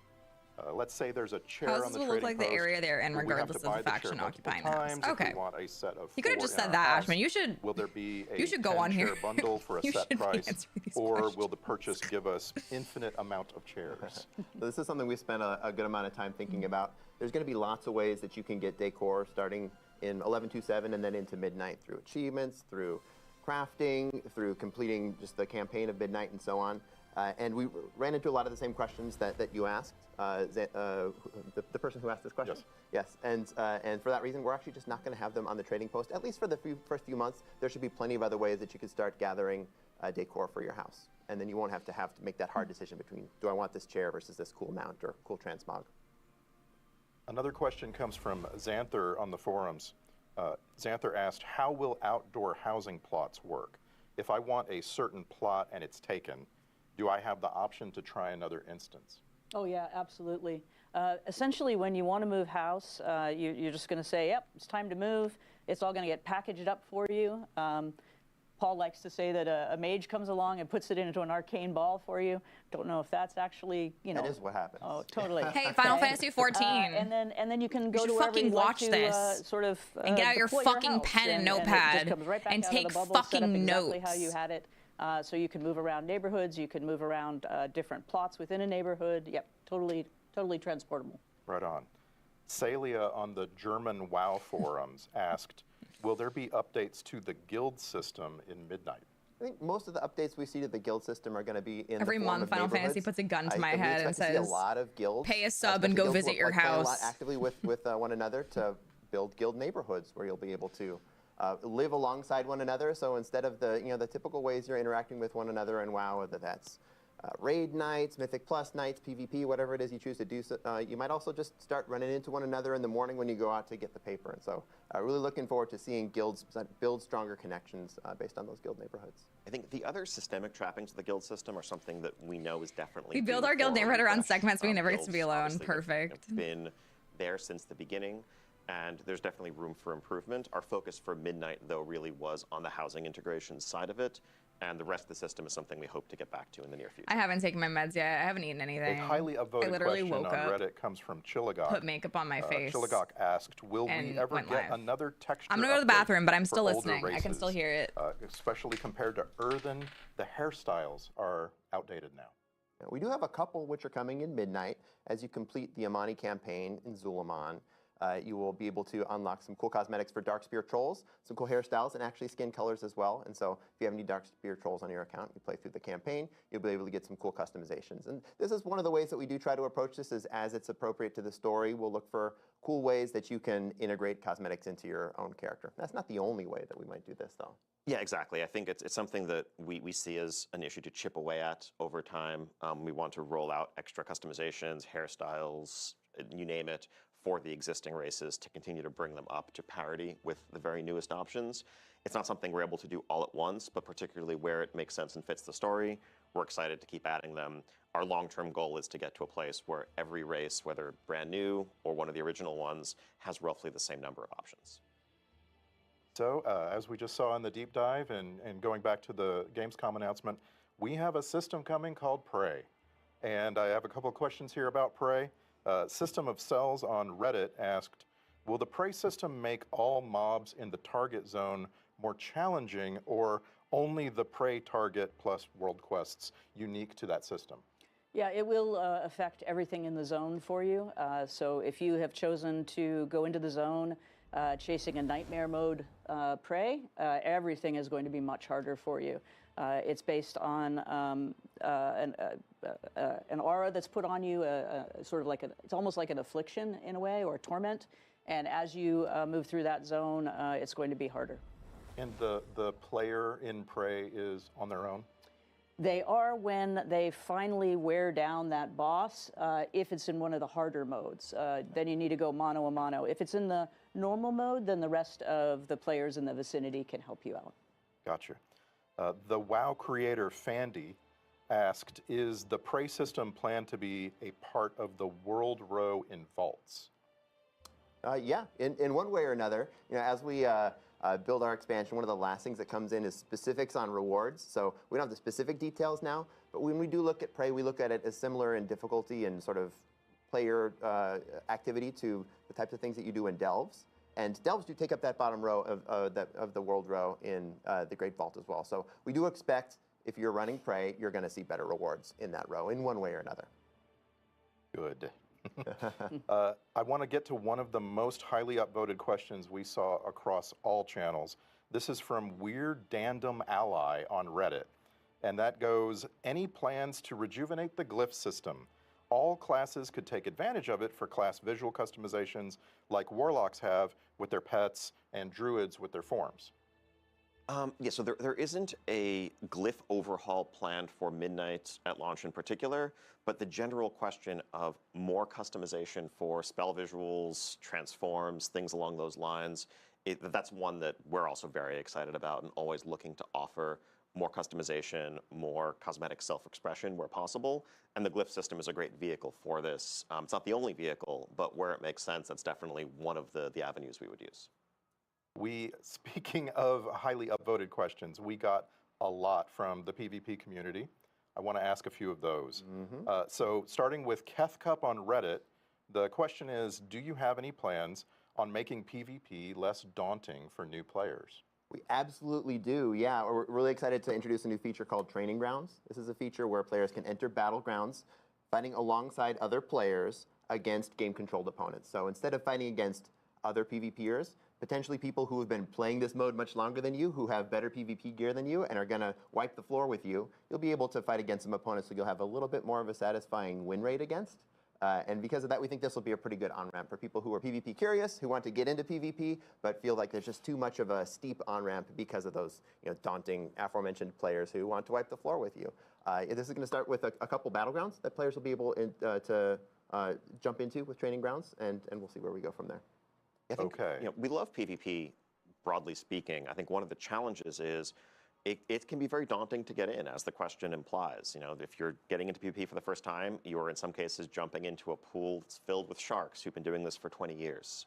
Let's say there's a chair on Houses the will trading look like the post. area they're in, Do we have regardless to of buy the chair faction multiple occupying the house. times if Okay. we want a set of You could have 4 just in said our that, house? Ashman. You should. Will there be a You should go on 10-chair here. bundle for a You set should be price, answering these or will questions. the purchase give us infinite amount of chairs? This is something we spent a good amount of time thinking about. There's going to be lots of ways that you can get decor starting in 11.2.7 and then into Midnight through achievements, through crafting, through completing just the campaign of Midnight and so on. And we ran into a lot of the same questions that you asked, the person who asked this question. Yes. Yes, and for that reason, we're actually just not going to have them on the trading post. At least for the first few months, there should be plenty of other ways that you could start gathering decor for your house. And then you won't have to make that hard decision between, do I want this chair versus this cool mount or cool transmog? Another question comes from Xanther on the forums. Xanther asked, how will outdoor housing plots work? If I want a certain plot and it's taken, do I have the option to try another instance? Oh yeah, absolutely. Essentially, when you want to move house, you're just going to say, yep, it's time to move. It's all going to get packaged up for you. Paul likes to say that a mage comes along and puts it into an arcane ball for you. Don't know if that's actually, That is what happens. Oh, totally. Hey, Final Fantasy 14. And then you can go should to wherever fucking you'd like watch to, this sort of and get out your deploy fucking house. pen and it just notepad comes right back and out of take the bubble, set up fucking exactly how notes. you had it. So you can move around neighborhoods. You can move around different plots within a neighborhood. Yep, totally transportable. Right on. Celia on the German WoW forums asked, will there be updates to the guild system in Midnight? I think most of the updates we see to the guild system are going to be in Every the form month, of Final Fantasy neighborhoods. puts a gun to I my think we head and expect to see says, a lot of guilds, pay a sub especially and go guilds visit who your are playing a lot house. actively with one another to build guild neighborhoods where you'll be able to live alongside one another. So instead of the typical ways you're interacting with one another in WoW, whether that's raid nights, Mythic Plus nights, PvP, whatever it is you choose to do, you might also just start running into one another in the morning when you go out to get the paper. And so really looking forward to seeing guilds build stronger connections based on those guild neighborhoods. I think the other systemic trappings of the guild system are something that we know is definitely. We build due our guild for a neighborhood around refresh. segments, we never get to Guilds be alone. obviously have, Perfect. been there since the beginning, and there's definitely room for improvement. Our focus for Midnight, though, really was on the housing integration side of it, and the rest of the system is something we hope to get back to in the near future. I haven't taken my meds yet. I haven't eaten anything. A highly I upvoted literally question woke on up, Reddit comes from Chilligok. put makeup on my face. Chilligok asked, will we and ever went get live. another texture I'm gonna go to the update bathroom, but I'm still for older listening. I can still races? hear it. Especially compared to Earthen, the hairstyles are outdated now. We do have a couple which are coming in Midnight. As you complete the Amani campaign in Zulaman, you will be able to unlock some cool cosmetics for Darkspear Trolls, some cool hairstyles, and actually skin colors as well. And so if you have any Darkspear Trolls on your account, you play through the campaign, you'll be able to get some cool customizations. And this is one of the ways that we do try to approach this is as it's appropriate to the story, we'll look for cool ways that you can integrate cosmetics into your own character. That's not the only way that we might do this, though. Yeah, exactly. I think it's something that we see as an issue to chip away at over time. We want to roll out extra customizations, hairstyles, you name it, for the existing races to continue to bring them up to parity with the very newest options. It's not something we're able to do all at once, but particularly where it makes sense and fits the story, we're excited to keep adding them. Our long-term goal is to get to a place where every race, whether brand new or one of the original ones, has roughly the same number of options. So, as we just saw in the deep dive and going back to the Gamescom announcement, we have a system coming called Prey. And I have a couple of questions here about Prey. System of Cells on Reddit asked, will the Prey system make all mobs in the target zone more challenging, or only the Prey target plus world quests unique to that system? Yeah, it will affect everything in the zone for you. So if you have chosen to go into the zone chasing a nightmare mode prey, everything is going to be much harder for you. It's based on an aura that's put on you, sort of like it's almost like an affliction in a way, or a torment. And as you move through that zone, it's going to be harder. And the player in Prey is on their own? They are when they finally wear down that boss. If it's in one of the harder modes, then you need to go mano a mano. If it's in the normal mode, then the rest of the players in the vicinity can help you out. Gotcha. The WoW creator Fandy asked, is the prey system planned to be a part of the world row in vaults? Yeah, in one way or another. As we build our expansion, one of the last things that comes in is specifics on rewards. So we don't have the specific details now, but when we do look at Prey, we look at it as similar in difficulty and sort of player activity to the types of things that you do in Delves. And Delves do take up that bottom row of the world row in the Great Vault as well. So we do expect, if you're running Prey, you're going to see better rewards in that row in one way or another. Good. I want to get to one of the most highly upvoted questions we saw across all channels. This is from Weird Dandom Ally on Reddit. And that goes, any plans to rejuvenate the glyph system? All classes could take advantage of it for class visual customizations like warlocks have with their pets and druids with their forms. Yeah, so there isn't a glyph overhaul planned for Midnight at launch in particular, but the general question of more customization for spell visuals, transforms, things along those lines, that's one that we're also very excited about and always looking to offer more customization, more cosmetic self-expression where possible. And the glyph system is a great vehicle for this. It's not the only vehicle, but where it makes sense, that's definitely one of the avenues we would use. Speaking of highly upvoted questions, we got a lot from the PvP community. I want to ask a few of those. So starting with Kethcup on Reddit, the question is, do you have any plans on making PvP less daunting for new players? We absolutely do, yeah. We're really excited to introduce a new feature called Training Grounds. This is a feature where players can enter battlegrounds, fighting alongside other players against game-controlled opponents. So instead of fighting against other PvPers, potentially people who have been playing this mode much longer than you, who have better PvP gear than you, and are going to wipe the floor with you, you'll be able to fight against some opponents who you'll have a little bit more of a satisfying win rate against. And because of that, we think this will be a pretty good on-ramp for people who are PvP curious, who want to get into PvP, but feel like there's just too much of a steep on-ramp because of those daunting aforementioned players who want to wipe the floor with you. This is going to start with a couple battlegrounds that players will be able to jump into with Training Grounds, and we'll see where we go from there. I think, we love PvP, broadly speaking. I think one of the challenges is it can be very daunting to get in, as the question implies. If you're getting into PvP for the first time, you're in some cases jumping into a pool that's filled with sharks who've been doing this for 20 years.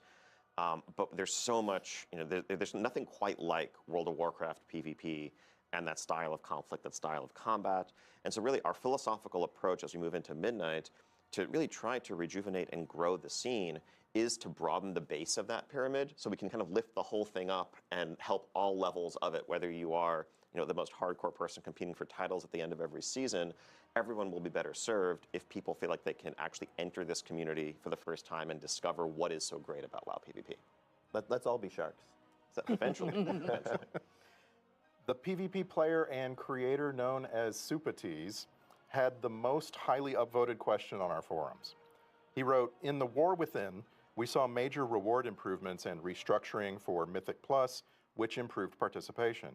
But there's so much, there's nothing quite like World of Warcraft PvP and that style of conflict, that style of combat. And so really our philosophical approach as we move into Midnight to really try to rejuvenate and grow the scene is to broaden the base of that pyramid so we can kind of lift the whole thing up and help all levels of it, whether you are the most hardcore person competing for titles at the end of every season. Everyone will be better served if people feel like they can actually enter this community for the first time and discover what is so great about WoW PvP. Let's all be sharks. So eventually. The PvP player and creator known as Supatees had the most highly upvoted question on our forums. He wrote, in the War Within, we saw major reward improvements and restructuring for Mythic Plus, which improved participation.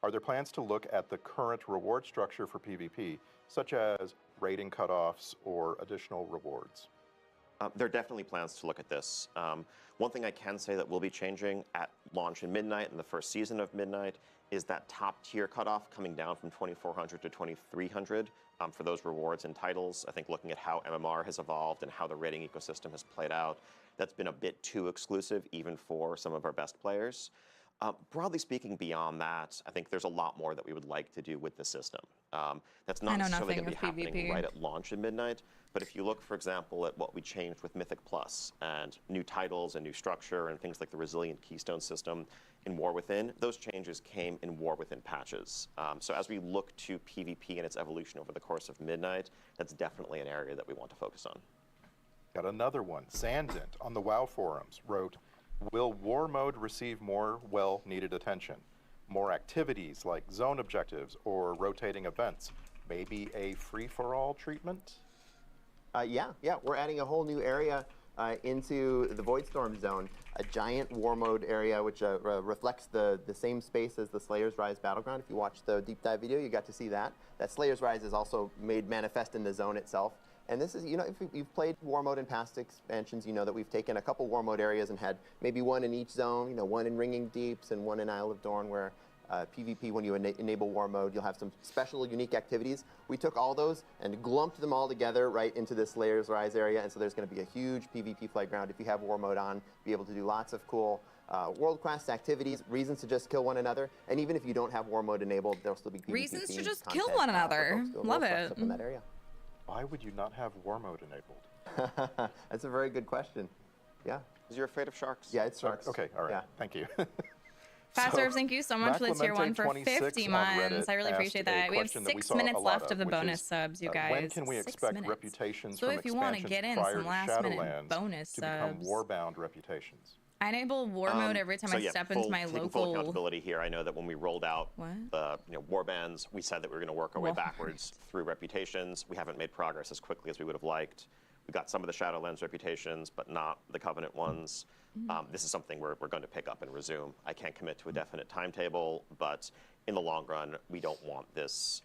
Are there plans to look at the current reward structure for PvP, such as rating cutoffs or additional rewards? There are definitely plans to look at this. One thing I can say that will be changing at launch in Midnight and the first season of Midnight is that top tier cutoff coming down from 2,400 to 2,300 for those rewards and titles. I think looking at how MMR has evolved and how the rating ecosystem has played out, that's been a bit too exclusive even for some of our best players. Broadly speaking, beyond that, I think there's a lot more that we would like to do with the system. That's not necessarily going to be happening right at launch in Midnight, but if you look, for example, at what we changed with Mythic Plus and new titles and new structure and things like the Resilient Keystone system in War Within, those changes came in War Within patches. So as we look to PvP and its evolution over the course of Midnight, that's definitely an area that we want to focus on. Got another one. Sandent on the WoW forums wrote, will War Mode receive more well-needed attention? More activities like zone objectives or rotating events? Maybe a free-for-all treatment? Yeah, we're adding a whole new area into the Voidstorm zone, a giant war mode area which reflects the same space as the Slayer's Rise battleground. If you watched the deep dive video, you got to see that. That Slayer's Rise is also made manifest in the zone itself. And this is, if you've played war mode in past expansions, you know that we've taken a couple war mode areas and had maybe one in each zone, one in Ringing Deeps and one in Isle of Dorn, where PvP, when you enable war mode, you'll have some special, unique activities. We took all those and glumped them all together right into this Slayer's Rise area, and so there's going to be a huge PvP playground if you have war mode on, be able to do lots of cool world-class activities, reasons to just kill one another, and even if you don't have war mode enabled, there'll still be PvP Reasons to themed just content, kill one for another. folks doing Love world-class it. stuff in that area. Why would you not have war mode enabled? That's a very good question. Yeah. Because you're afraid of sharks. Yeah, it's sharks. Okay, all right. Yeah. Thank you. Faster, thank you so much for the tier 1 for 50 months. I really appreciate that. We have 6 minutes left of the bonus subs, you guys. When can we 6 expect minutes. reputations So from if you want to expansions get in prior some to last minute Shadowlands bonus to become subs, warbound reputations? I enable war mode every time So I yeah, step full, into my taking full local. accountability here. I know that when we rolled out What? the warbands, we said that we were going to work our way Well- backwards through reputations. We haven't made progress as quickly as we would have liked. We got some of the Shadowlands reputations, but not the Covenant ones. This is something we're going to pick up and resume. I can't commit to a definite timetable, but in the long run, we don't want this,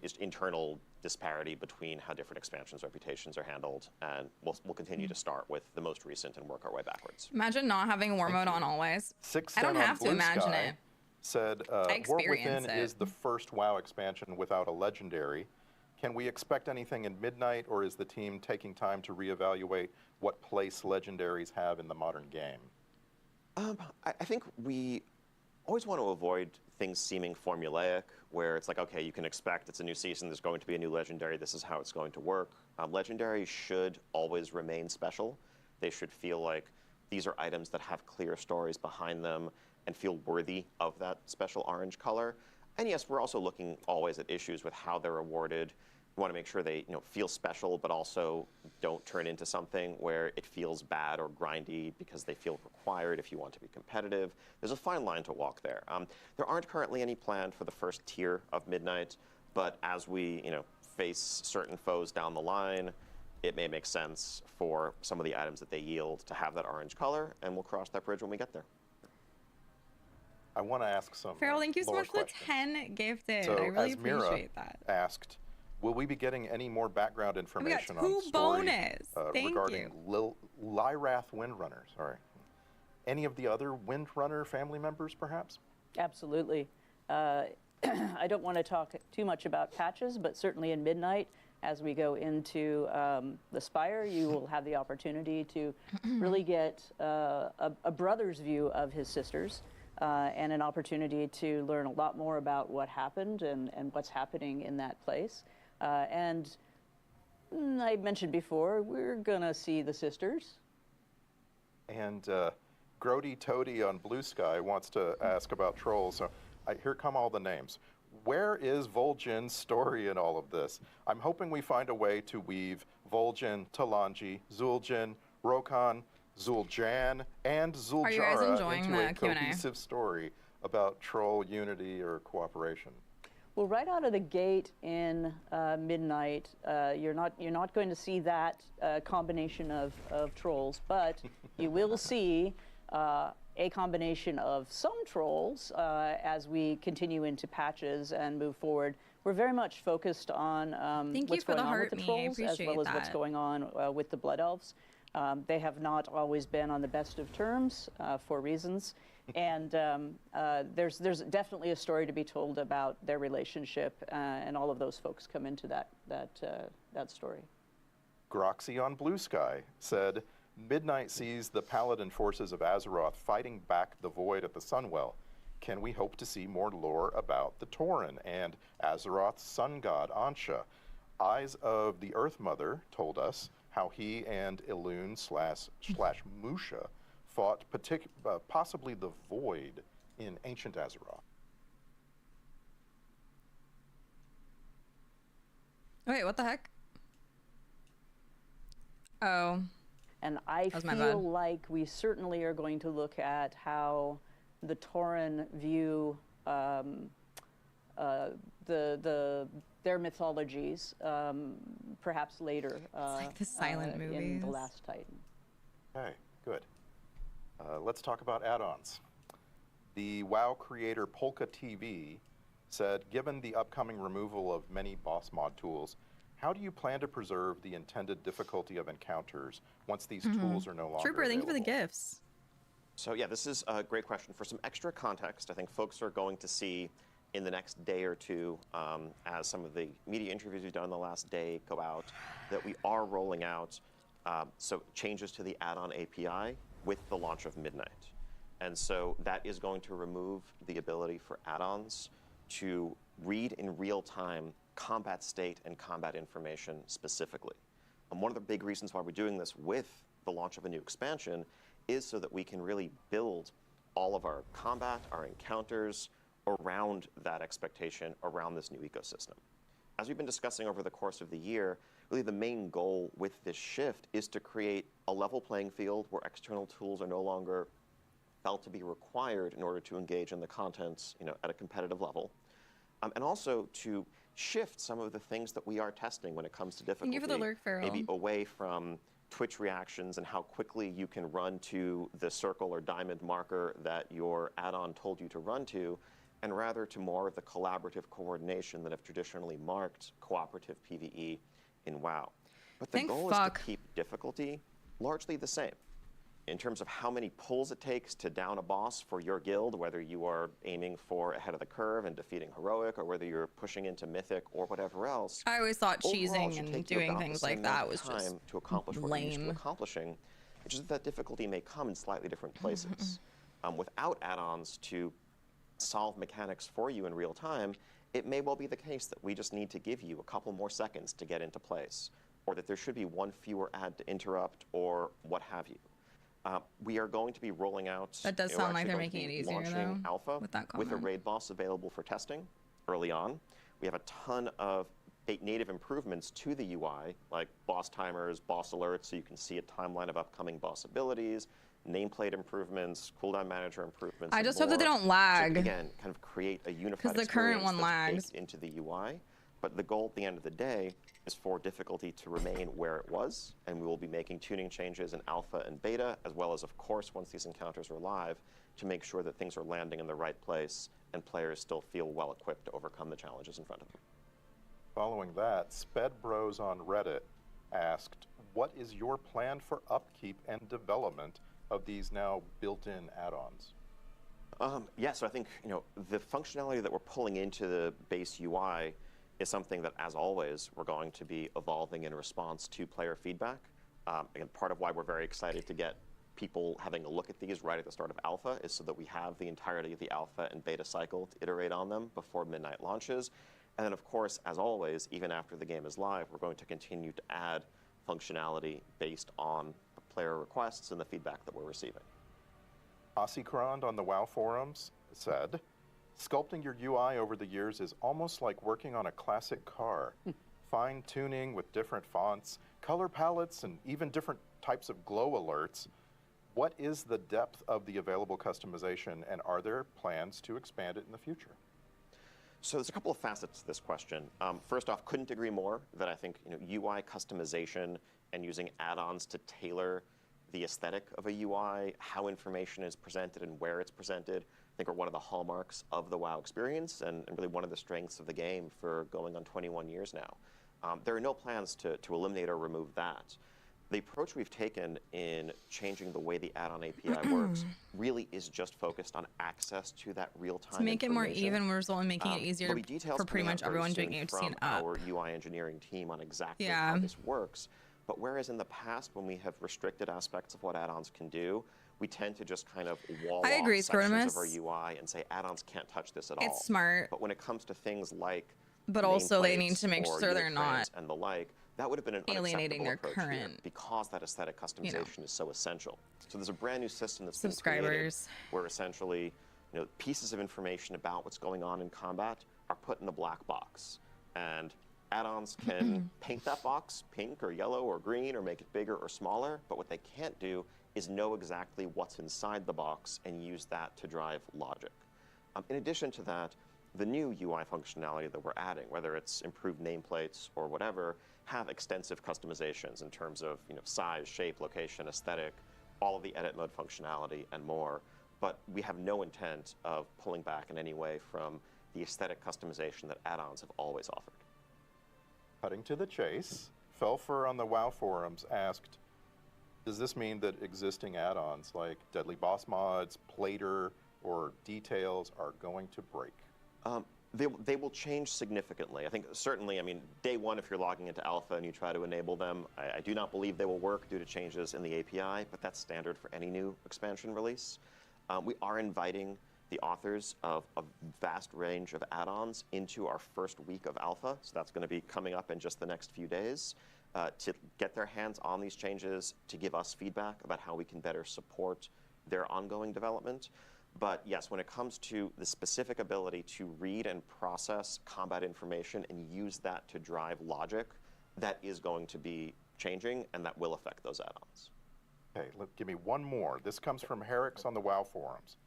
just internal disparity between how different expansions reputations are handled, and we'll continue to start with the most recent and work our way backwards. Imagine not having war mode on always. Six I don't Sen on have to Blue imagine Sky it. Said, I War experience Within it. is the first WoW expansion without a legendary. Can we expect anything in Midnight, or is the team taking time to reevaluate what place legendaries have in the modern game? I think we always want to avoid things seeming formulaic, where it's like, okay, you can expect it's a new season, there's going to be a new legendary, this is how it's going to work. Legendaries should always remain special. They should feel like these are items that have clear stories behind them and feel worthy of that special orange color. And yes, we're also looking always at issues with how they're awarded. We want to make sure they feel special, but also don't turn into something where it feels bad or grindy because they feel required if you want to be competitive. There's a fine line to walk there. There aren't currently any planned for the first tier of Midnight, but as we face certain foes down the line, it may make sense for some of the items that they yield to have that orange color, and we'll cross that bridge when we get there. I want to ask some Farrell, thank you so lore much for the questions. 10 gifted. So I really Asmira appreciate that. asked, will we be getting any more background information two on story bonus. Thank regarding you. Lyrath Windrunner? Sorry. Any of the other Windrunner family members, perhaps? Absolutely. I don't want to talk too much about patches, but certainly in Midnight, as we go into the Spire, you will have the opportunity to really get a brother's view of his sisters. And an opportunity to learn a lot more about what happened and what's happening in that place. And I mentioned before, we're gonna see the sisters. And Grody Toady on Blue Sky wants to ask about trolls. So here come all the names. Where is Vol'jin's story in all of this? I'm hoping we find a way to weave Vol'jin, Talanji, Zul'jin, Rokan, Zul'Jan, and Are you guys Zul'Jara enjoying into the a Q&A? cohesive story about troll unity or cooperation. Well, right out of the gate in Midnight, you're not going to see that combination of trolls, but you will see a combination of some trolls as we continue into patches and move forward. We're very much focused on Thank you what's for the going on heart with the me. I trolls, as well appreciate as what's that. going on with the Blood Elves. They have not always been on the best of terms for reasons. And there's definitely a story to be told about their relationship, and all of those folks come into that story. Groxy on Blue Sky said, Midnight sees the Paladin forces of Azeroth fighting back the Void at the Sunwell. Can we hope to see more lore about the Tauren and Azeroth's sun god Ansha? Eyes of the Earth Mother told us how he and Elune slash Musha fought possibly the Void in ancient Azeroth. Wait, what the heck? Oh. And I was my feel bad. like we certainly are going to look at how the Tauren view their mythologies, perhaps later. like the silent in movies. The Last Titan. Okay, good. Let's talk about add-ons. The WoW creator Polka TV said, given the upcoming removal of many boss mod tools, how do you plan to preserve the intended difficulty of encounters once these tools are no longer Trooper, thank you for the available? gifts. So yeah, this is a great question. For some extra context, I think folks are going to see in the next day or two, as some of the media interviews we've done in the last day go out, that we are rolling out changes to the add-on API with the launch of Midnight. And so that is going to remove the ability for add-ons to read in real time combat state and combat information specifically. And one of the big reasons why we're doing this with the launch of a new expansion is so that we can really build all of our combat, our encounters around that expectation, around this new ecosystem. As we've been discussing over the course of the year, really the main goal with this shift is to create a level playing field where external tools are no longer felt to be required in order to engage in the content, at a competitive level. And also to shift some of the things that we are testing when it comes to difficulty. Thank you for the lurk, Farrell. Maybe away from Twitch reactions and how quickly you can run to the circle or diamond marker that your add-on told you to run to, and rather to more of the collaborative coordination that have traditionally marked cooperative PvE in WoW. But the goal is to keep difficulty largely the same. In terms of how many pulls it takes to down a boss for your guild, whether you are aiming for ahead of the curve and defeating heroic, or whether you're pushing into mythic or whatever else. I always thought overall, cheesing it should and take you doing about the things same like amount that of was just time to accomplish what you're used to lame. accomplishing. It's just that difficulty may come in slightly different places. Without add-ons to solve mechanics for you in real time, it may well be the case that we just need to give you a couple more seconds to get into place, or that there should be one fewer ad to interrupt, or what have you. We are going to be rolling out. That does sound like they're making it easier, launching though, alpha with that with a comment. raid boss available for testing early on. We have a ton of native improvements to the UI, like boss timers, boss alerts, so you can see a timeline of upcoming boss abilities, nameplate improvements, cooldown manager improvements. I and just hope that they more don't lag. To, again, kind of create a unified 'Cause the current experience one that's lags. baked into the UI. But the goal at the end of the day is for difficulty to remain where it was, and we will be making tuning changes in alpha and beta, as well as, of course, once these encounters are live, to make sure that things are landing in the right place and players still feel well equipped to overcome the challenges in front of them. Following that, Sped Bros on Reddit asked, what is your plan for upkeep and development of these now built-in add-ons? Yeah, so I think the functionality that we're pulling into the base UI is something that, as always, we're going to be evolving in response to player feedback. Again, part of why we're very excited to get people having a look at these right at the start of alpha is so that we have the entirety of the alpha and beta cycle to iterate on them before Midnight launches. And then, of course, as always, even after the game is live, we're going to continue to add functionality based on the player requests and the feedback that we're receiving. Ossicrond on the WoW forums said, sculpting your UI over the years is almost like working on a classic car. Fine-tuning with different fonts, color palettes, and even different types of glow alerts. What is the depth of the available customization, and are there plans to expand it in the future? So there's a couple of facets to this question. First off, couldn't agree more that I think UI customization and using add-ons to tailor the aesthetic of a UI, how information is presented and where it's presented, I think are one of the hallmarks of the WoW experience and really one of the strengths of the game for going on 21 years now. There are no plans to eliminate or remove that. The approach we've taken in changing the way the add-on API works really is just focused on access to that real-time To make it more information. even, we're result in making it easier There'll be details for pretty coming out much very everyone soon doing HC from and up. our UI engineering team on exactly Yeah. how this works. But whereas in the past, when we have restricted aspects of what add-ons can do, we tend to just kind of wall I agree, off sections of our Squirtimus. UI and say add-ons can't touch this at all. It's smart. But when it comes to things like But also they nameplates need to make or sure they're unit frames not and the like, that would have been an alienating unacceptable their approach here current, because that aesthetic customization is so essential. So there's a brand new system that's been subscribers. created where essentially pieces of information about what's going on in combat are put in a black box. And add-ons can paint that box pink or yellow or green or make it bigger or smaller, but what they can't do is know exactly what's inside the box and use that to drive logic. In addition to that, the new UI functionality that we're adding, whether it's improved nameplates or whatever, have extensive customizations in terms of size, shape, location, aesthetic, all of the edit mode functionality, and more. But we have no intent of pulling back in any way from the aesthetic customization that add-ons have always offered. Cutting to the chase, Felfer on the WoW forums asked, does this mean that existing add-ons like Deadly Boss Mods, Plater, or Details are going to break? They will change significantly. I think certainly, day one, if you're logging into alpha and you try to enable them, I do not believe they will work due to changes in the API, but that's standard for any new expansion release. We are inviting the authors of a vast range of add-ons into our first week of alpha, so that's going to be coming up in just the next few days, to get their hands on these changes, to give us feedback about how we can better support their ongoing development. But yes, when it comes to the specific ability to read and process combat information and use that to drive logic, that is going to be changing, and that will affect those add-ons. Okay, give me one more. This comes from Herrix on the WoW forums.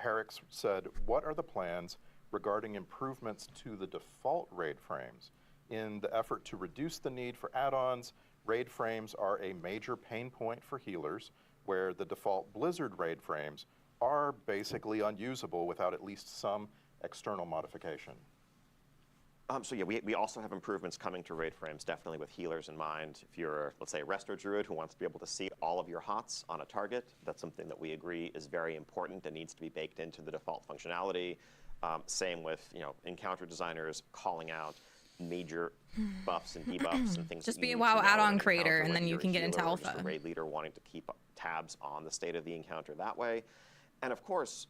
Herrix said, what are the plans regarding improvements to the default raid frames? In the effort to reduce the need for add-ons, raid frames are a major pain point for healers, where the default Blizzard raid frames are basically unusable without at least some external modification. So yeah, we also have improvements coming to raid frames, definitely with healers in mind. If you're, let's say, a Resto Druid who wants to be able to see all of your HOTS on a target, that's something that we agree is very important and needs to be baked into the default functionality. Same with encounter designers calling out major buffs and debuffs and things. Just that you be a need WoW to know add-on in an creator, encounter, and then whether you you're can a get into healer or just alpha. a raid leader wanting to keep tabs on the state of the encounter that way. And of course,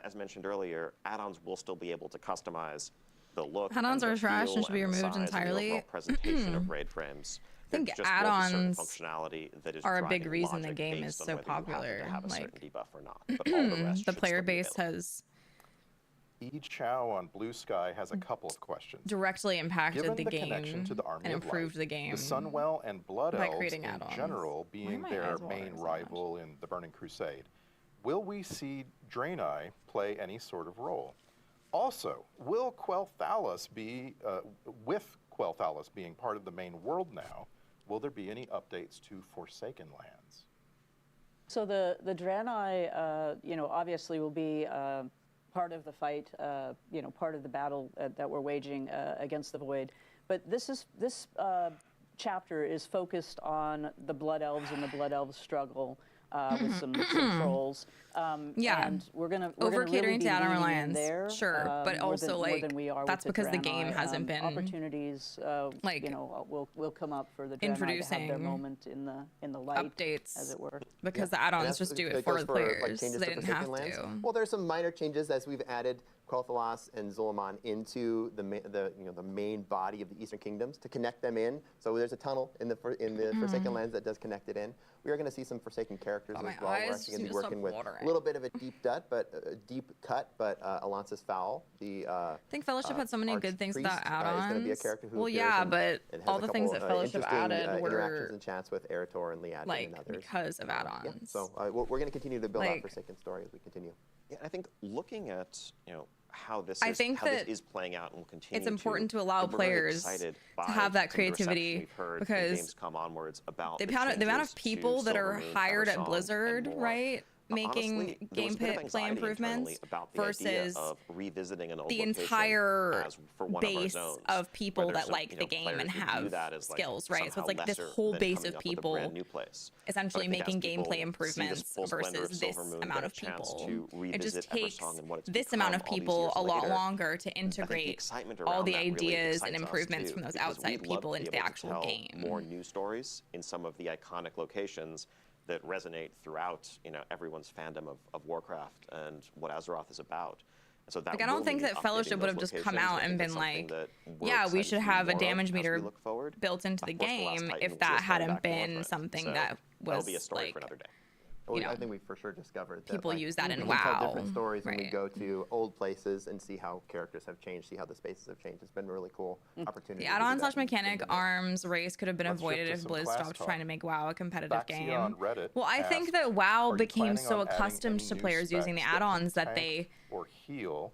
as mentioned earlier, add-ons will still be able to customize the look. Add-ons and are the trash feel and should be and the removed size and the entirely. overall presentation of raid frames. I think There just will be certain add-ons functionality that is are a big driving reason the logic game based is on so whether you happen to popular. have a Like, certain debuff or not. But all the rest the should player still be base available. has E. Chow on Blue Sky has a couple of questions. directly impacted Given the the game connection to the Army and of improved Light, the game. the Sunwell and Blood by Elves creating in add-ons. general Why being are my their eyes watering main so rival in the Burning Crusade, will we see Draenei play any sort of role? Also, will Quel'Thalas be, with Quel'Thalas being part of the main world now, will there be any updates to Forsaken Lands? So the Draenei, obviously will be part of the fight, part of the battle that we're waging against the Void. But this chapter is focused on the Blood Elves and the Blood Elves struggle with some trolls. Yeah. And we're gonna Over really catering be to add-on leaning in reliance, there, sure, but more also, more like, than we are that's with because the Draenei. game hasn't been, opportunities. like, will come up for the Draenei to have introducing their moment in the light, updates as it were. because the And add-ons that's- just do it it for goes the like, players. changes They to didn't Forsaken have Lands. to. Well, there's some minor changes as we've added Quel'Thalas and Zul'Aman into the main body of the Eastern Kingdoms to connect them in. So there's a tunnel in the Forsaken Lands that does connect it in. We are going to see some Forsaken characters Oh, as my well. We're eyes actually going seem to be to stop working with watering. a little bit of a deep cut, but Alonsis Fowl, the I think Fellowship had so many good things Archpriest, about add-ons. is going to be a character who well, appears yeah, and- but and has all a the things that couple, Fellowship interesting, added interactions were and chats with Eritor and Liadrin like and others. because of add-ons. Yeah, so we're going to continue to build out Like- Forsaken story as we continue. Yeah, I think looking at how this I think how this that is playing out and will continue. it's important to allow I'm really players excited to by have that some of the reception creativity, we've heard because from Gamescom onwards about the the amount of changes people to that are Silvermoon, hired at Eversong, Blizzard, and more. right, making Honestly, there was a bit of gameplay anxiety improvements internally about the idea versus of revisiting an old the location entire as for one of our base zones, of people where there's that like the game players and who view have that as, like, skills, right? So somehow it's like this lesser whole than base coming of up with a people brand new place. essentially But I think as making people gameplay see improvements this full splendor versus of this Silvermoon, amount get of a chance people. to It just revisit takes Eversong and what it's this amount of become all these people years a lot later. longer to I think the integrate excitement all around the that really ideas and excites us improvements too, from those because outside we'd love people to be into the able to actual tell game. more new stories in some of the iconic locations that resonate throughout, everyone's fandom of Warcraft and what Azeroth is about. And so that Like, I don't will think mean that Fellowship updating would have those just come locations. out I and think that's been something like, that we're yeah, we excited should to see have a more of damage as we meter look forward. built into the Of course, the last game Titan if was that just coming hadn't back from been Warframe, something so that that'll was be a story like for another day. you know, I think we for sure discovered that people use that in we can tell WoW, different stories when we right. go to old places and see how characters have changed, see how the spaces have changed. It's been a really cool opportunity. The to do add-on that slash mechanic in the- arms race could have been Let's shift avoided to if some Blizz class stopped talk. trying to make WoW a competitive Baxia game. on Reddit Well, I think asked, that WoW "Are you became planning so on adding accustomed any to new players using the specs that can add-ons that tank they or heal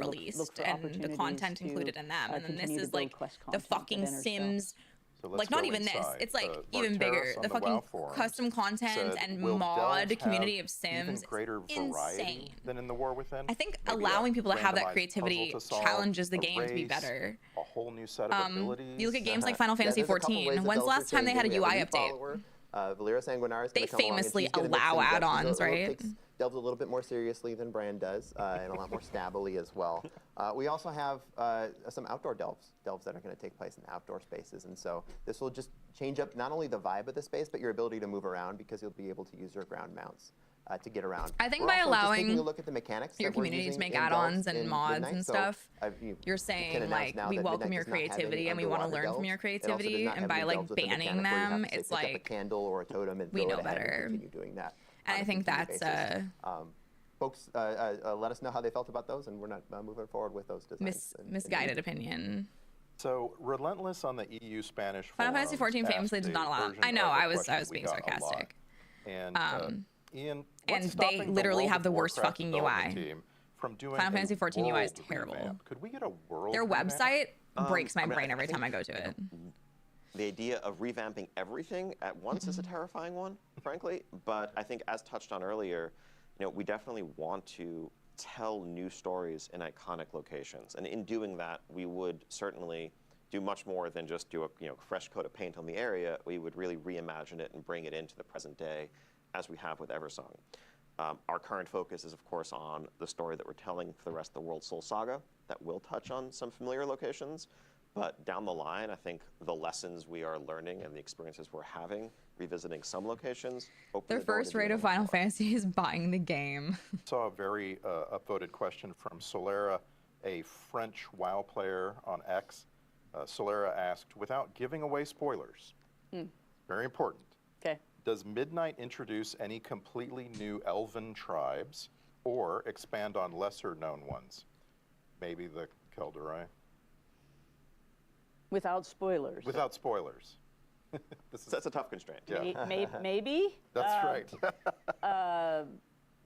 look released for and the opportunities content to, included in them, and then continue this to is build like quest the content fucking within ourselves. Sims. So let's Like not go even this. inside. It's like The even bigger. Marteris on The the fucking WoW forums custom content said, and "Will mod Delve community have of Sims. even greater variety Insane. than in the War Within? I think Maybe allowing a people to have that randomized creativity puzzle to solve, challenges the a game to be race, better. A whole new set of abilities. You look at games like Uh-huh. Final Fantasy Yeah, there's a couple ways XIV. that When's the Delves are last time they had a changing. We have UI new update? follower, Valera Sanguinaris is They gonna come along, and famously she's gonna mix allow things up. She's add-ons, a little right? delves a little bit more seriously than Bran does, and a lot more stabbily as well. We also have some outdoor delves that are going to take place in outdoor spaces, and so this will just change up not only the vibe of the space, but your ability to move around because you'll be able to use your ground mounts to get around. I think We're by also just allowing taking a look at the mechanics your that we're community to using make in add-ons delves and in mods Midnight. and So, stuff, you you're can saying announce like now we that welcome Midnight your does not have any creativity and we want to underwater learn from your delves. It also does creativity, not and have by any like delves with the banning mechanic where you have them, to, say, it's pick up a like candle or a totem and we throw know it ahead better. and continue doing that. And on I a think continued that's basis. Folks, let us know how they felt about those, and we're not moving forward with those designs. misguided opinion. So Relentless on the EU Spanish Final Fantasy forums 14 famously asked did not a allow. version I know, of a I was question we being got a lot. sarcastic. And Ian, And what's they stopping the literally World have of the worst Warcraft fucking development UI. team from doing Final a Fantasy 14 UI is world terrible. revamp? Could we get a world Their revamp? website breaks my I mean, brain I every think time I go to it. The idea of revamping everything at once is a terrifying one, frankly. But I think, as touched on earlier, we definitely want to tell new stories in iconic locations, and in doing that, we would certainly do much more than just do a fresh coat of paint on the area. We would really reimagine it and bring it into the present day, as we have with Eversong. Our current focus is, of course, on the story that we're telling for the rest of the World Soul Saga. That will touch on some familiar locations. But down the line, I think the lessons we are learning and the experiences we're having, revisiting some locations, Their first rate of Final Fantasy is buying the game. Saw a very upvoted question from Solera, a French WoW player on X. Solera asked, without giving away spoilers, very important, Okay. does Midnight introduce any completely new elven tribes or expand on lesser known ones? Maybe the Kel'Durai? Without spoilers. Without spoilers. That's a tough constraint. Yeah. Maybe. That's right.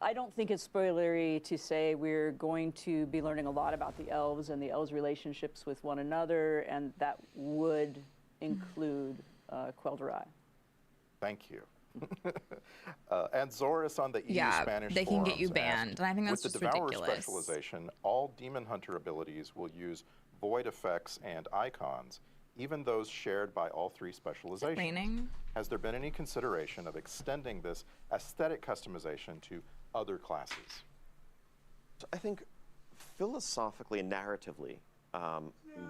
I don't think it's spoilery to say we're going to be learning a lot about the elves and the elves' relationships with one another, and that would include Quel'Durai. Thank you. And Zoris on the EU Yeah, Spanish they can get forums you banned, asked, and I think that's with just the Devourer ridiculous. specialization, all Demon Hunter abilities will use void effects and icons, even those shared by all three specializations. Raining? Has there been any consideration of extending this aesthetic customization to other classes? So I think philosophically and narratively,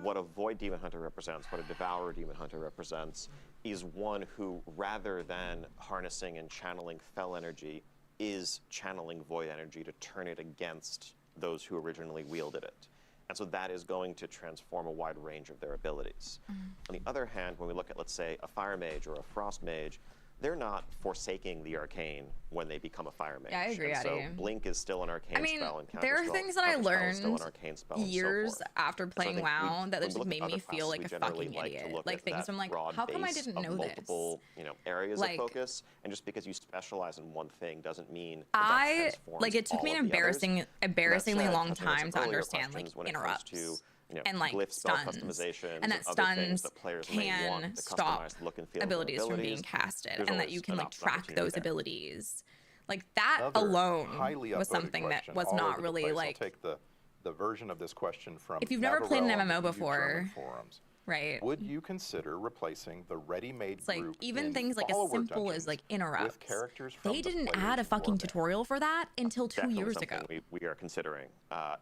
what a Void Demon Hunter represents, what a Devourer Demon Hunter represents, is one who, rather than harnessing and channeling Fel energy, is channeling Void energy to turn it against those who originally wielded it. And so that is going to transform a wide range of their abilities. On the other hand, when we look at, let's say, a Fire Mage or a Frost Mage, they're not forsaking the arcane when they become a Fire Mage. Yeah, I agree, And so Addy. Blink is still an arcane I mean, spell, and there are Counterspell- things that I Counterspell is still learned an arcane spell, and so years forth. after So I playing think WoW when that we just look at made other me feel classes, like we a generally fucking like to idiot. look Like at things that I'm like, broad how come I base didn't of know this? multiple, areas Like- of focus, and just because you specialize in one thing doesn't mean that transforms like it took me all an of the others. embarrassingly That said, long touching on time some to earlier understand like questions when it comes interrupts to, and like glyph spell stuns, customizations and that other things stuns that players may want can to stop customize the look and feel of their abilities from being abilities. casted, There's and that always you can an like track opportunity those there. abilities. Like that Another alone highly was upvoted something that question was all not over the really place. like I'll take the version of this question from If you've never played an Navarro on the MMO EU German before, forums. right. Would you consider replacing the ready-made It's like group even in things like as follower simple as dungeons like interrupts. with characters from They the didn't player's add a fucking warband? tutorial for that until 2 Definitely years something ago. we are considering.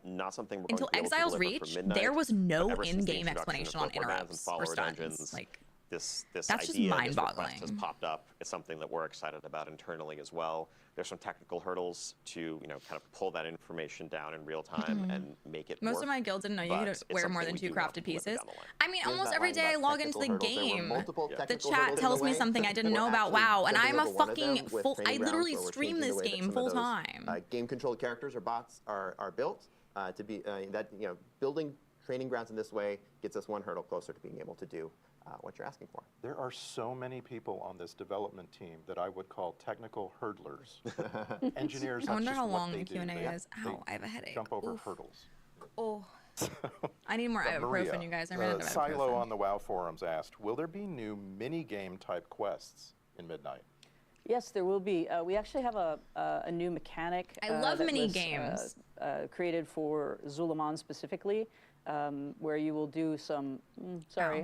Not something we're Until going to be Exiles able to deliver Reach, for Midnight, there was but no ever since the in-game introduction explanation of on Bloodborne Lands and interrupts or follower stuns. dungeons, Like this that's just idea, this request mind-boggling. has popped up. It's something that we're excited about internally as well. There's some technical hurdles to kind of pull that information down in real time and make it Most work. of my guilds didn't know you but could it's wear more something than we 2 do want to crafted deliver pieces. down the line. I mean, Here's almost that every line day I about log into the technical hurdles. There were game. multiple The technical chat hurdles in tells the me way. something I didn't We're know about actually WoW, and jumping I'm a over one of them fucking with full. training I grounds literally where we're stream changing the this way that game some of full those, time. Game-controlled characters or bots are built to be building training grounds in this way gets us one hurdle closer to being able to do what you're asking for. There are so many people on this development team that I would call technical hurdlers. Engineers, I wonder that's how just what long they the do. Q&A They- is. they Ow, I have a headache. Jump over Oof. hurdles. Oh, I need more Maria, ibuprofen, you guys. I ran out of Silo ibuprofen. on the WoW forums asked, will there be new mini-game type quests in Midnight? Yes, there will be. We actually have a new mechanic. I love that mini was, games. created for Zulaman specifically, where you will do some,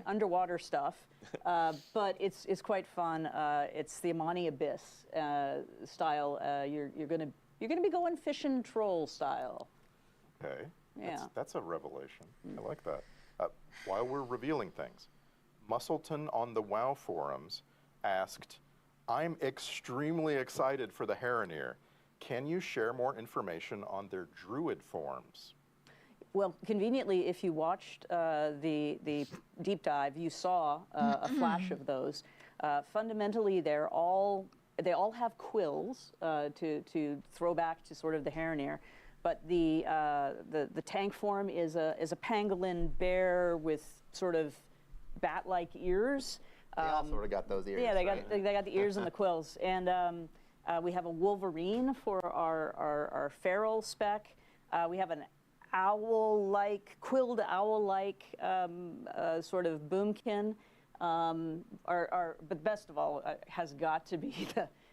underwater stuff. But it's quite fun. It's the Amani Abyss style. You're going to You're going to be going fishing troll style. Okay. Yeah. That's a revelation. I like that. While we're revealing things, Musselton on the WoW forums asked, I'm extremely excited for the Harenir. Can you share more information on their druid forms? Well, conveniently, if you watched the deep dive, you saw a flash of those. Fundamentally, they all have quills to throw back to sort of the Harenir, but the tank form is a pangolin bear with sort of bat-like ears. They all sort of got those ears. Yeah, they right? got the ears and the quills, and we have a wolverine for our feral spec. We have an owl-like, quilled owl-like sort of boomkin. But best of all has got to be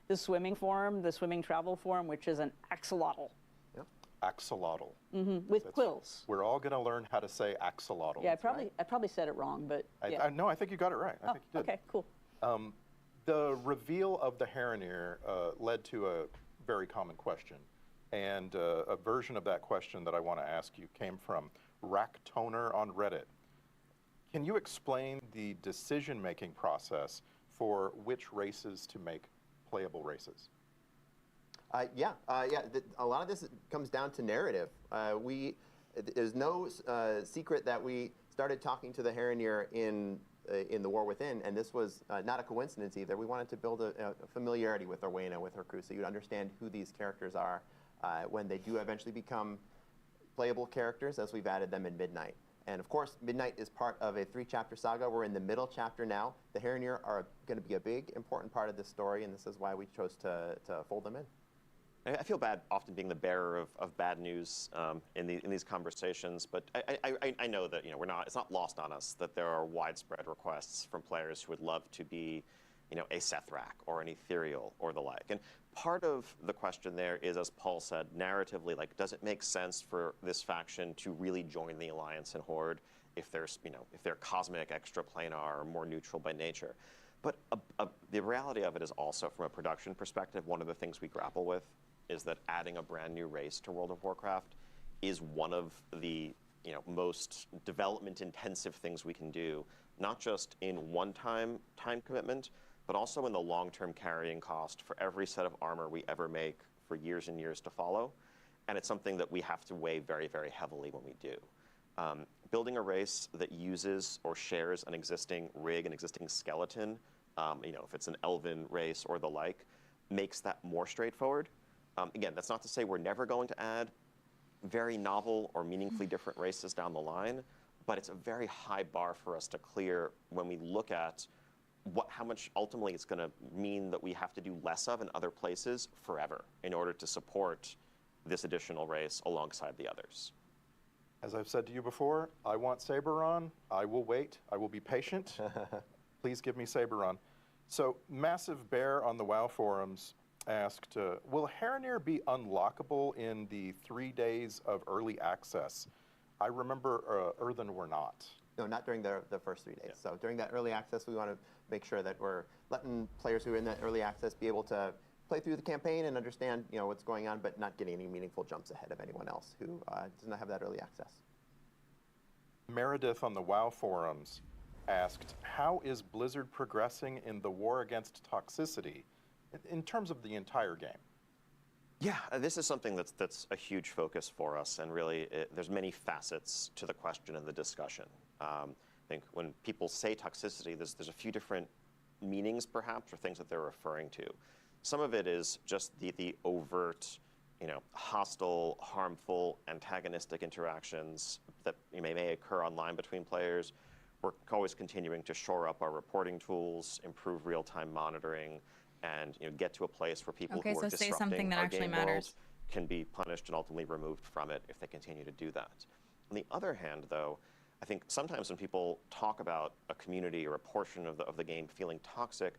the swimming form, the swimming travel form, which is an axolotl. Axolotl. With quills. We're all going to learn how to say axolotl. Yeah, I probably said it wrong, but yeah. No, I think you got it right. I think you did. Okay, cool. The reveal of the Harenir led to a very common question. And a version of that question that I want to ask you came from Racktoner on Reddit. Can you explain the decision-making process for which races to make playable races? Yeah. A lot of this comes down to narrative. There's no secret that we started talking to the Harenir in the War Within, and this was not a coincidence either. We wanted to build a familiarity with Orwena, with her crew, so you'd understand who these characters are when they do eventually become playable characters, as we've added them in Midnight. And of course, Midnight is part of a 3-chapter saga. We're in the middle chapter now. The Harenir are going to be a big, important part of this story, and this is why we chose to fold them in. I feel bad often being the bearer of bad news in these conversations, but I know that it's not lost on us that there are widespread requests from players who would love to be a Sethrak or an Ethereal or the like. And part of the question there is, as Paul said, narratively, like, does it make sense for this faction to really join the Alliance and Horde if there's, if they're cosmic, extraplanar, or more neutral by nature? But the reality of it is also, from a production perspective, one of the things we grapple with is that adding a brand new race to World of Warcraft is one of the most development-intensive things we can do, not just in one-time time commitment, but also in the long-term carrying cost for every set of armor we ever make for years and years to follow. And it's something that we have to weigh very, very heavily when we do. Building a race that uses or shares an existing rig, an existing skeleton, if it's an elven race or the like, makes that more straightforward. Again, that's not to say we're never going to add very novel or meaningfully different races down the line, but it's a very high bar for us to clear when we look at how much ultimately it's going to mean that we have to do less of in other places forever in order to support this additional race alongside the others. As I've said to you before, I want Saberon. I will wait. I will be patient. Please give me Saberon. So, Massive Bear on the WoW forums asked, will Harenir be unlockable in the 3 days of early access? I remember Earthen were not. No, not during the first 3 days. Yeah. So during that early access, we want to make sure that we're letting players who are in that early access be able to play through the campaign and understand what's going on, but not getting any meaningful jumps ahead of anyone else who does not have that early access. Meredith on the WoW forums asked, how is Blizzard progressing in the war against toxicity in terms of the entire game? Yeah, this is something that's a huge focus for us, and really there's many facets to the question and the discussion. I think when people say toxicity, there's a few different meanings perhaps, or things that they're referring to. Some of it is just the overt, hostile, harmful, antagonistic interactions that may occur online between players. We're always continuing to shore up our reporting tools, improve real-time monitoring, and get to a place where people who are disrupting our game world can be punished and ultimately removed from it if they continue to do that. On the other hand, though, I think sometimes when people talk about a community or a portion of the game feeling toxic,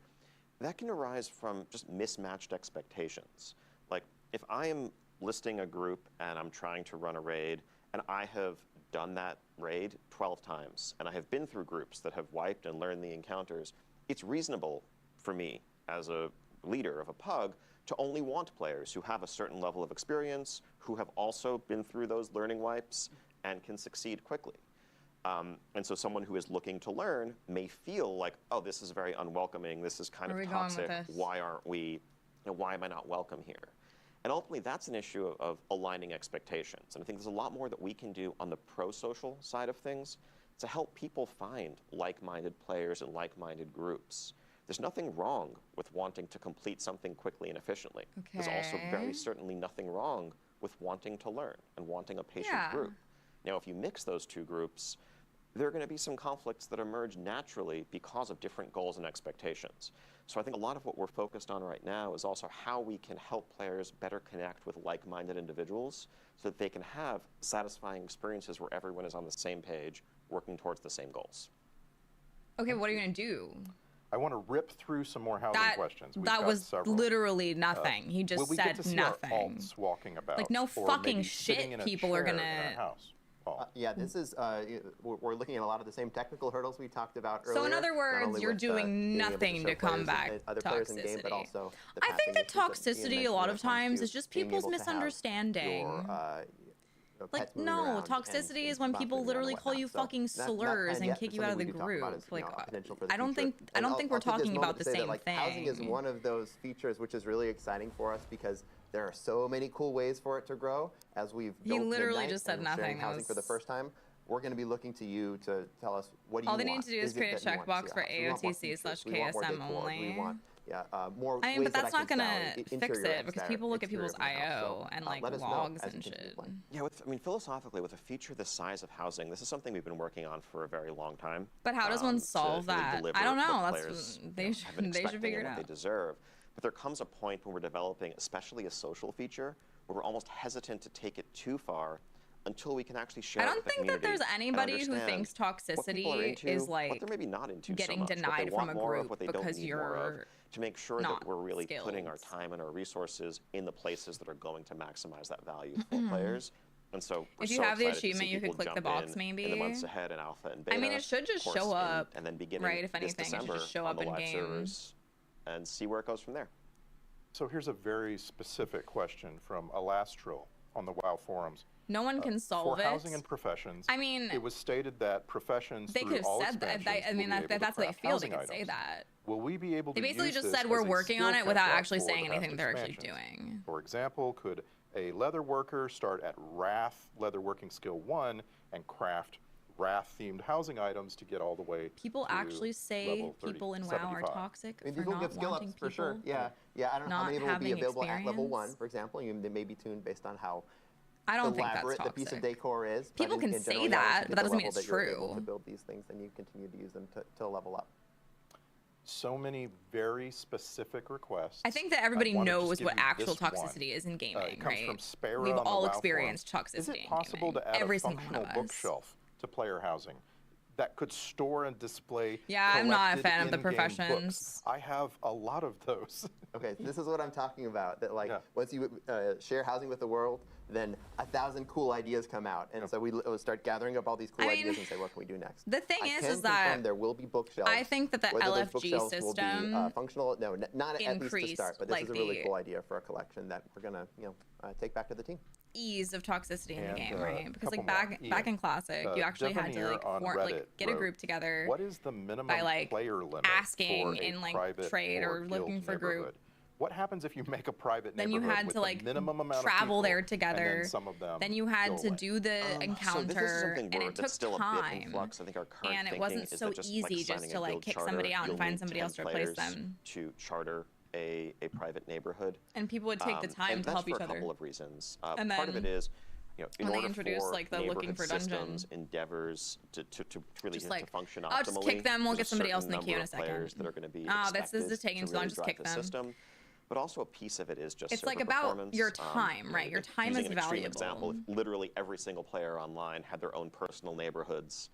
that can arise from just mismatched expectations. Like, if I am listing a group and I'm trying to run a raid, and I have done that raid 12 times, and I have been through groups that have wiped and learned the encounters, it's reasonable for me as a leader of a pug to only want players who have a certain level of experience, who have also been through those learning wipes and can succeed quickly. And so someone who is looking to learn may feel like, oh, this is very unwelcoming, this is kind Where are of we going with toxic, this? why aren't we, why am I not welcome here? And ultimately, that's an issue of aligning expectations. And I think there's a lot more that we can do on the pro-social side of things to help people find like-minded players and like-minded groups. There's nothing wrong with wanting to complete something quickly and efficiently. There's also Okay. very certainly nothing wrong with wanting to learn and wanting a patient Yeah. group. Now, if you mix those two groups, there are going to be some conflicts that emerge naturally because of different goals and expectations. So I think a lot of what we're focused on right now is also how we can help players better connect with like-minded individuals so that they can have satisfying experiences where everyone is on the same page, working towards the same goals. Okay, what are you gonna do? I want to rip through some more housing questions. We've That got was several. literally nothing. He just Will we get said to see nothing. our alts walking about? Like, no or fucking maybe sitting shit in a people are chair gonna- in a house? Paul. Yeah, this is, we're looking at a lot of the same technical hurdles we talked about earlier. So in other not words, only you're with, doing being able nothing show to players combat and other players in game, but toxicity. also the I think passing the issues that Ian toxicity a mentioned lot when of it comes times to is just being people's able to have misunderstanding. your, Like, pets moving no, around toxicity and is when bopping people around literally and call you whatnot. So fucking not slurs planned and yet, kick but you out of something the we do talk about group. as, Like, potential for the I don't future. think we're I'll take this talking moment about to the say that, same like, housing is thing. one of those features which is really exciting for us because there are so many cool ways for it to grow. As we've He built literally Midnight just said and we're sharing nothing. That housing for the was- first time, we're going to be looking to you to tell us what do you All they want. need to do is it create a that you want to checkbox see for house? We want more AOTC features. slash We want more KSM decor. only. We want more I mean, ways but that's that I not can gonna style fix interior it and because exterior- people look at exterior people's of my house. So, IO and let like us know logs as and it continues shit. to play. Yeah, I mean, philosophically, with a feature this size of housing, this is something we've been working on for a very long time. But how does one to solve really that? deliver I don't know. what That's players, they have been should expecting figure and it what out. they deserve. But there comes a point when we're developing, especially a social feature, where we're almost hesitant to take it too far until we can actually share I it don't with the think that community there's and anybody who understand thinks what people are toxicity into, is what like they're maybe not into so getting much, what they denied want from a more of, group what they don't because need more of, you're to make sure not that we're really putting our skilled. time and our resources in the places that are going to maximize that value for players. And so we're If you so have the excited to see achievement, you could people click the jump box in maybe. in the months ahead in alpha and beta. I mean, it should just of course, show up, and then beginning right? If this anything, it should December just show on up the in live game. servers and see where it goes from there. So here's a very specific question from Alastril on the WoW forums. No one can solve For it. housing and professions, I mean, it was stated that professions they through could have all said that. expansions I mean, will be able to that's what they craft feel. They housing could say items. that. Will we be able They to basically use just this said as we're a working on skill it without checklist actually for saying the anything past they're actually expansions? doing. For example, could a leather worker start at Wrath Leatherworking Skill 1 and craft Wrath-themed housing items to get all the way People to actually say level people in WoW are 75? toxic I mean, for these will not give skill wanting ups people. for sure. Yeah, I don't know how not many will be having available at level 1, experience. for example. They may be tuned based on how I don't think that's elaborate the piece of toxic. decor is. but People can in say general, yeah, that, once you but get that the doesn't mean level it's that you're able true. to build these things, then you continue to use them to level up. So many very specific requests. I think that everybody wanna just knows give what you actual this one. toxicity is in gaming, It comes right? from Spara We've on the all WoW experienced forums. toxicity Is it in possible gaming. to add Every a single one functional of us. bookshelf to player housing that could store and display Yeah, I'm not a collected fan of the in-game professions. books? I have a lot of those. Okay, so this is what I'm talking about. That like Yeah. once you share housing with the world, then 1,000 cool ideas come out, and so we'll start gathering up all these cool I mean, ideas and say, what can we do next? the thing I is can that confirm there will be bookshelves. I think that the Whether those LFG bookshelves will be system functional. No, not at least to increased, start. But this like, is a really the cool idea for a collection that we're gonna take back to the team. ease of toxicity in the And, game, right? Because couple like more. back Ian, in Classic, you actually had to Devanir like on like Reddit get a wrote, group together What is the minimum by like player limit asking for a in like private trade or guild looking for neighborhood? group. What happens if you make a private Then you neighborhood had with to the like minimum amount travel of people, there and together. then some of them Then you had go to away? do the So this is encounter, something and where it took that's still a bit in time. flux. I think our current And it thinking wasn't is so that just easy just signing to a like guild kick charter, somebody out and you'll find need somebody 10 else to replace players them. to charter a private neighborhood. And people would take the time and to help that's each for a other. couple of reasons. And Part of then it is, in when they order introduced, for like, the looking neighborhood for dungeon, systems, endeavors to really just to like, function optimally, I'll just kick them, we'll there's get a somebody else in certain the queue in a number of players second. that are going to be Oh, this is expected just taking to too long, really just drive kick the them. system. But also a piece of it is just It's like server about performance. your time, right? Your time using is an extreme valuable. example, if literally every single player online had their own personal neighborhoods,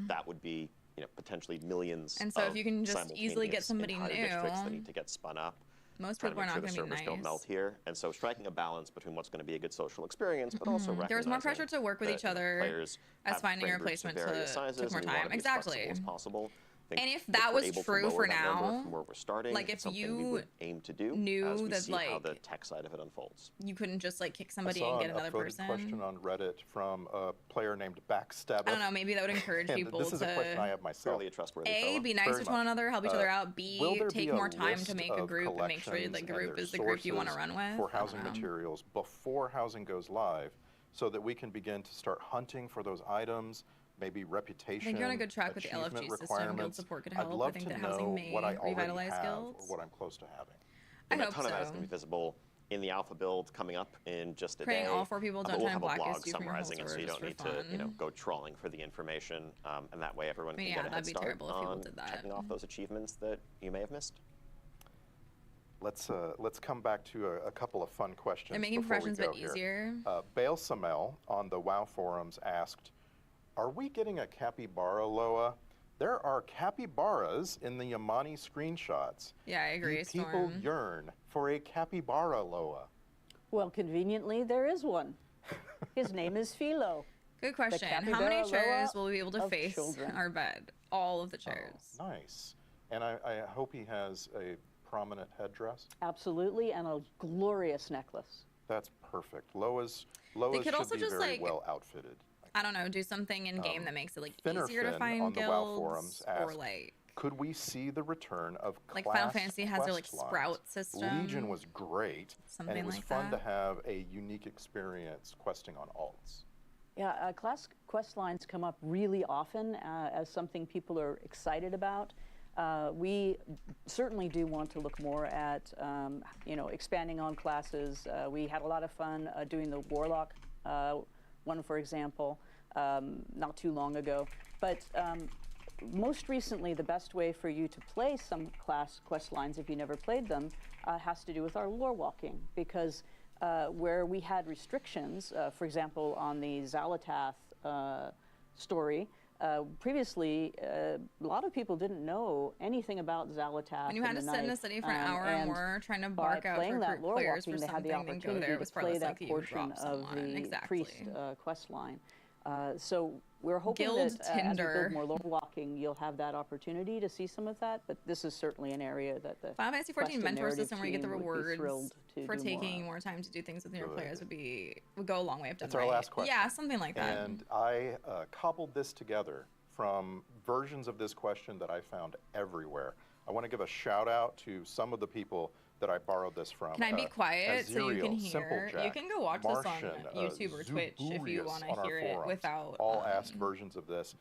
that would be potentially millions. And so if of you can just easily get simultaneous somebody entire districts that new, need to get spun up. most Trying to people are make not sure going the to be servers don't nice. melt here, and so striking a balance between what's going to be a good social experience, but also There was more recognizing pressure to work with that, each other players as have finding a friend groups of replacement various took sizes, more and we want time. to be as flexible Exactly. as possible. think And if we're that was able to true lower for that number now, from where we're starting, like, it's if something we you would aim to do knew as we that, see how the like, tech side of it unfolds. you couldn't just like kick I somebody saw and get an another upvoted person. question on Reddit from a player named Backstab. I don't know. Maybe that would encourage And people this is a question I to have myself. Fairly a trustworthy A, fellow. be nice Very to one much. another, help each other out. Will B, there take be a more time to list make a of group and make sure collections the and group their is the group you want to sources run with. for I housing don't know. materials before housing goes live, so that we can begin to start hunting for those items, maybe reputation. I think you're on a good track with the achievement LFG system. Guild requirements. support could I'd help. I love think to that housing know may what I already revitalize have guilds. or what I'm close to having. I And a hope ton of that is so. going to be visible in the alpha build coming up in just a Praying day. all 4 people But don't we'll try and have a blog blacklist you from your whole summarizing it, so server you just don't for need to, fun. go trawling for the information, and that way everyone I mean, can yeah, get a head that'd be start terrible if people on did that. checking off those achievements that you may have missed. Let's come back to a couple of fun questions. They're making before we progressions a go bit here. easier. Bale Samel on the WoW forums asked, "Are we getting a capybara, Loa? There are capybaras in the Yamani screenshots. Yeah, I agree, Do people Storm. yearn for a capybara, Loa?" Well, conveniently, there is one. His name is Philo. Good question. How capybara many Loa chairs will we be able to of face children. our bed? All of the chairs. Oh, nice. And I hope he has a prominent headdress. Absolutely, and a glorious necklace. That's perfect. Loa's could should also be just, very like, well outfitted. I don't know, do something in game that makes it like Finnerfin easier to find on the WoW guilds, forums or asked, like Could we see the return of Like class Final Fantasy has their, like, quest lines? sprout system. Legion was great, and Something it was like fun that. to have a unique experience questing on alts. Yeah, class quest lines come up really often as something people are excited about. We certainly do want to look more at, expanding on classes. We had a lot of fun doing the Warlock one, for example, not too long ago. But most recently, the best way for you to play some class quest lines, if you never played them, has to do with our lore walking, because where we had restrictions, for example, on the Xalatath story, previously, a lot of people didn't know anything about Xalatath. when you had and to the sit in a Knight, city for an hour and more trying to by bark out playing for that group lore players walking, for they had the something, then go opportunity there, it was to far play less that likely you would portion drop of someone. the Exactly. priest quest line. So we're hoping Guild that as we Tinder. build more lore walking, you'll have that opportunity to see some of that. But this is certainly an area that the Final Fantasy quest 14 and mentor narrative system where you get the team would be rewards thrilled to for do taking more more time to do things with your Good. players would go a long way if done It's our right. last question. Yeah, something like that. And I cobbled this together from versions of this question that I found everywhere. I want to give a shout out to some of the people that I borrowed this from. Can I be quiet so you can Aziriel, hear? Simplejack, You can go watch this on Martian, YouTube or Twitch if you Zuburius want on to our hear it forums without all asked versions of this.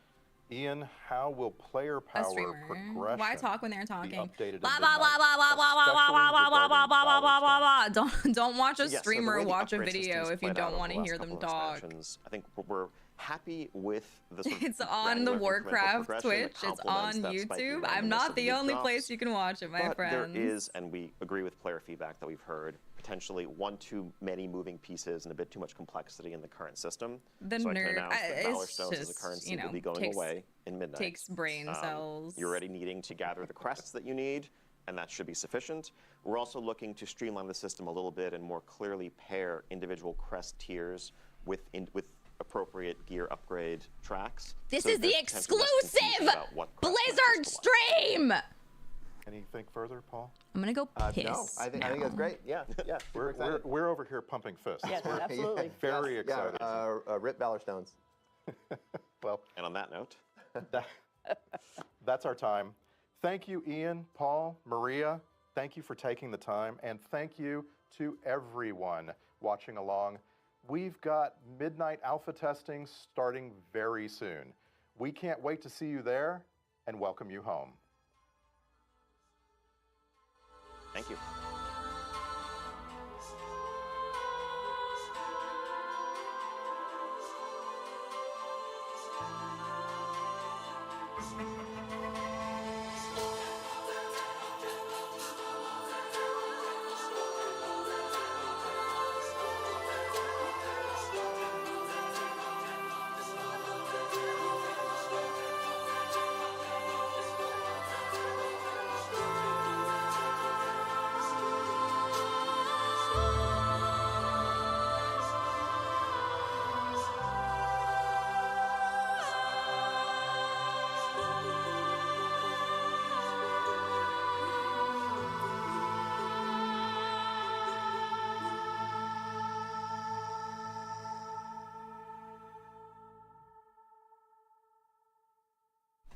Ian, how will player a power streamer. progression Why talk when they're be talking? updated Blah in blah blah Midnight, blah blah blah blah especially blah blah blah blah regarding blah blah blah Valor's blah. Don't watch a Yes, so the streamer way the watch a upgrade video system's if you played out don't over want the to last hear couple them of talk. expansions, I think we're happy with the sort of It's on granular the incremental Warcraft progression that Twitch. It's on complements that spiky YouTube. randomness I'm of not the new only drops. place you can watch it, my But friends. there is, and we agree with player feedback that we've heard, potentially one too many moving pieces and a bit too much complexity in the current system. The so I can nerd- announce that it's Valor Stones as a just, currency you know, will be going takes- away in Midnight. takes brain cells. You're already needing to gather the crests that you need, and that should be sufficient. We're also looking to streamline the system a little bit and more clearly pair individual crest tiers with appropriate gear upgrade tracks. This so is the there's potentially less confusion exclusive about what crest Blizzard matters to what. stream. Anything further, Paul? I'm gonna go piss. No, I think that's now. great. Yeah, yeah. super excited. We're over here pumping fists. Yes, absolutely. Very Yes, excited. Yeah, rip Valor Stones. Well, And on that note, that's our time. Thank you, Ian, Paul, Maria. Thank you for taking the time. And thank you to everyone watching along. We've got Midnight Alpha testing starting very soon. We can't wait to see you there and welcome you home. thank you.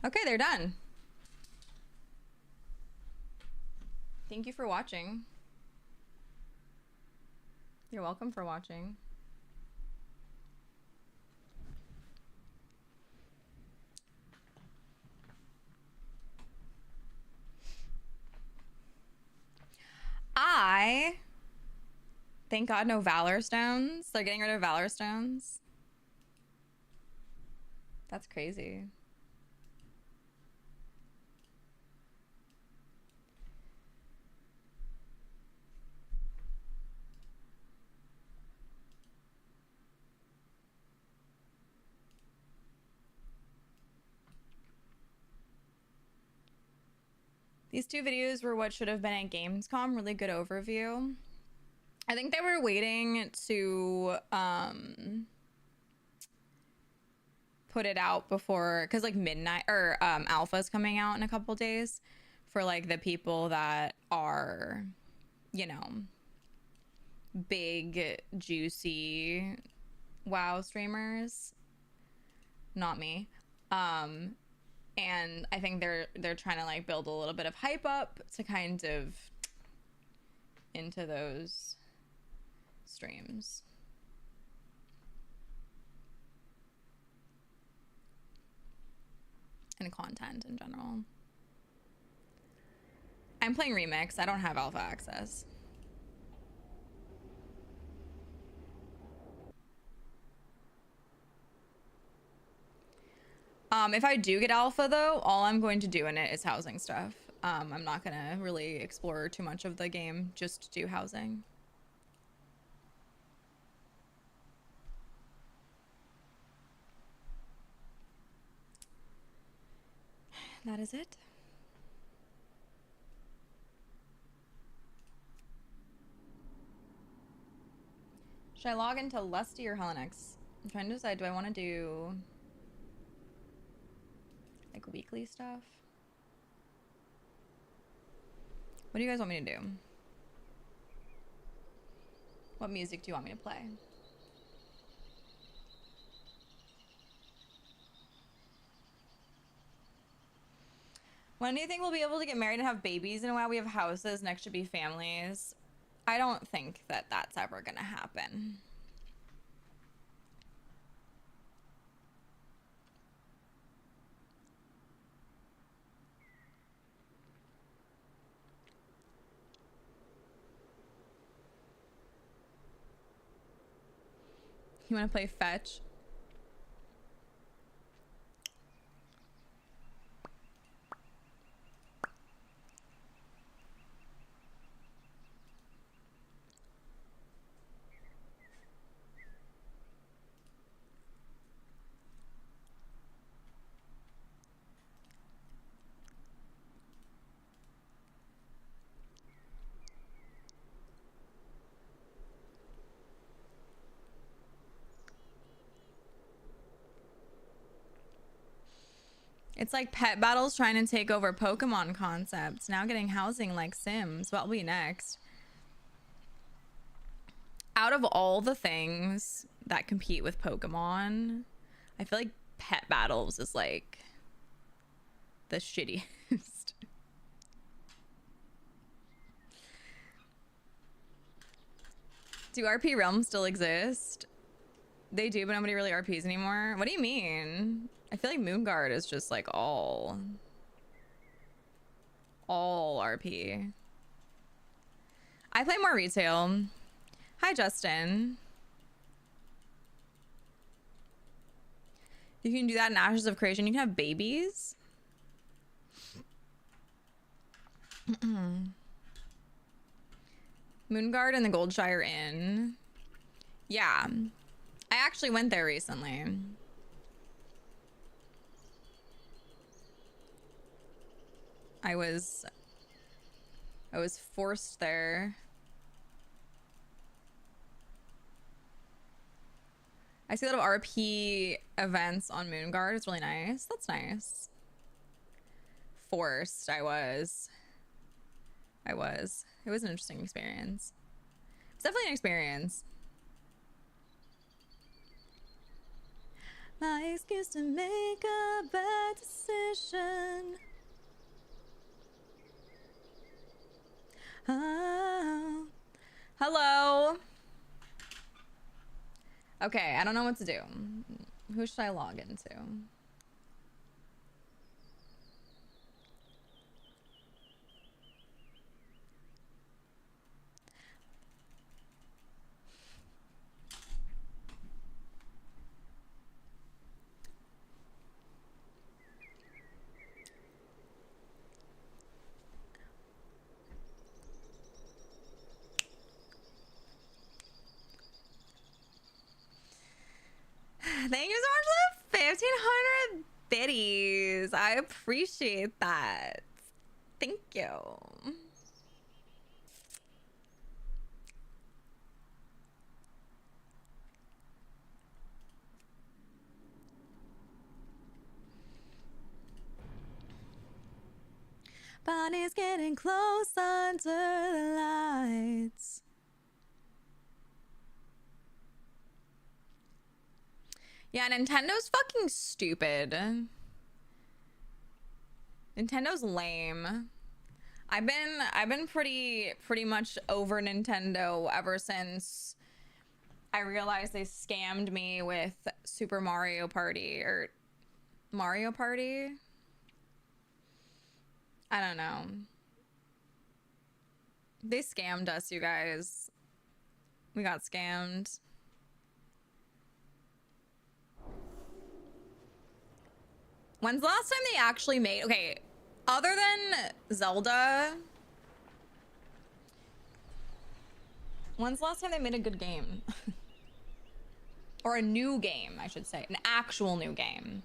Okay, they're done. Thank you for watching. You're welcome for watching. Thank God no Valor Stones. They're getting rid of Valor Stones. That's crazy. These two videos were what should have been at Gamescom. Really good overview. I think they were waiting to put it out before, because like midnight or alpha's coming out in a couple days for like the people that are, you know, big juicy WoW streamers. Not me. And I think they're trying to like build a little bit of hype up to kind of into those streams. And content in general. I'm playing Remix. I don't have alpha access. If I do get alpha though, all I'm going to do in it is housing stuff. I'm not gonna really explore too much of the game, just do housing. That is it. Should I log into Lusty or Hellenix? I'm trying to decide, do I want to do like weekly stuff? What do you guys want me to do? What music do you want me to play? When do you think we'll be able to get married and have babies? And while we have houses next to be families, I don't think that that's ever gonna happen. You want to play fetch? It's like pet battles trying to take over Pokemon concepts. Now getting housing like Sims. What'll be next? Out of all the things that compete with Pokemon, I feel like pet battles is like the shittiest. Do RP realms still exist? They do, but nobody really RPs anymore. What do you mean? I feel like Moonguard is just like all RP. I play more retail. Hi, Justin. You can do that in Ashes of Creation. You can have babies. Moonguard and the Goldshire Inn. Yeah. I actually went there recently. I was forced there. I see a lot of RP events on Moonguard. It's really nice. That's nice. Forced, I was. It was an interesting experience. It's definitely an experience. My excuse to make a bad decision. Oh. Hello. Okay, I don't know what to do. Who should I log into? Thank you so much for the 1,500 biddies. I appreciate that. Thank you. Bonnie's getting close under the lights. Yeah, Nintendo's fucking stupid. Nintendo lame. I've been pretty much over Nintendo ever since I realized they scammed me with Super Mario Party or Mario Party. I don't know. They scammed us, you guys. We got scammed. When's the last time they actually made... Okay, other than Zelda... When's the last time they made a good game? Or a new game, I should say. An actual new game.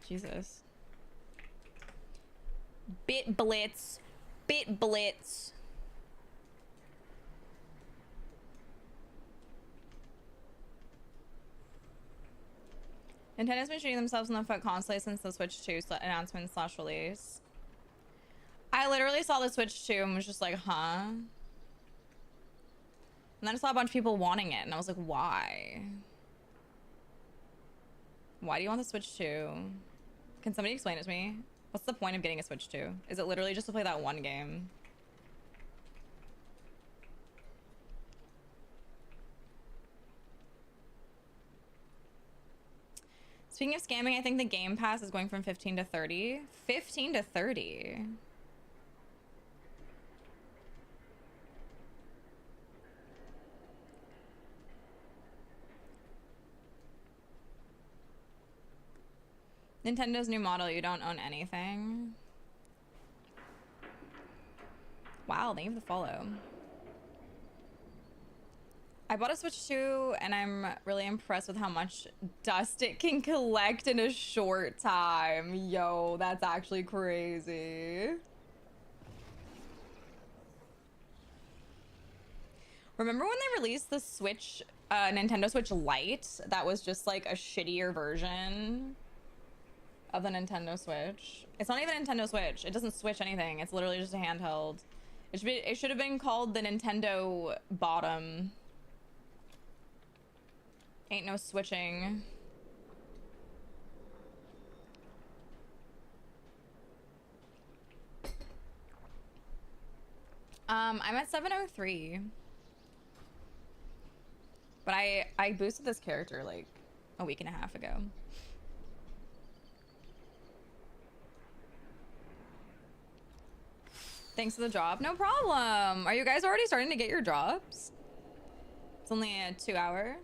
Jesus. Bit Blitz. Bit Blitz. Nintendo's been shooting themselves in the foot constantly since the Switch 2 announcement / release. I literally saw the Switch 2 and was just like, huh? And then I saw a bunch of people wanting it and I was like, why? Why do you want the Switch 2? Can somebody explain it to me? What's the point of getting a Switch 2? Is it literally just to play that one game? Speaking of scamming, I think the Game Pass is going from 15 to 30. 15 to 30. Nintendo's new model, you don't own anything. Wow, thank you for the follow. I bought a Switch 2 and I'm really impressed with how much dust it can collect in a short time. Yo, that's actually crazy. Remember when they released the Switch, Nintendo Switch Lite? That was just like a shittier version of the Nintendo Switch. It's not even a Nintendo Switch. It doesn't switch anything. It's literally just a handheld. It should have been called the Nintendo Bottom. Ain't no switching. I'm at 703. But I boosted this character like a week and a half ago. Thanks for the drop. No problem. Are you guys already starting to get your drops? It's only a 2 hour.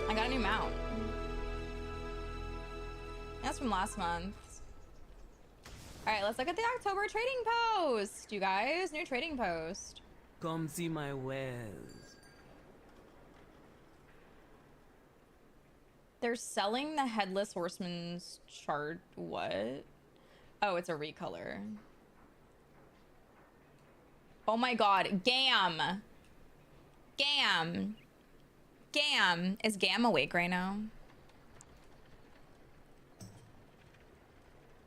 I got a new mount. That's from last month. All right, let's look at the October trading post, you guys. New trading post. Come see my wares. They're selling the Headless Horseman's chart. What? Oh, it's a recolor. Oh my god. Gam. Gam. Gam. Is Gam awake right now?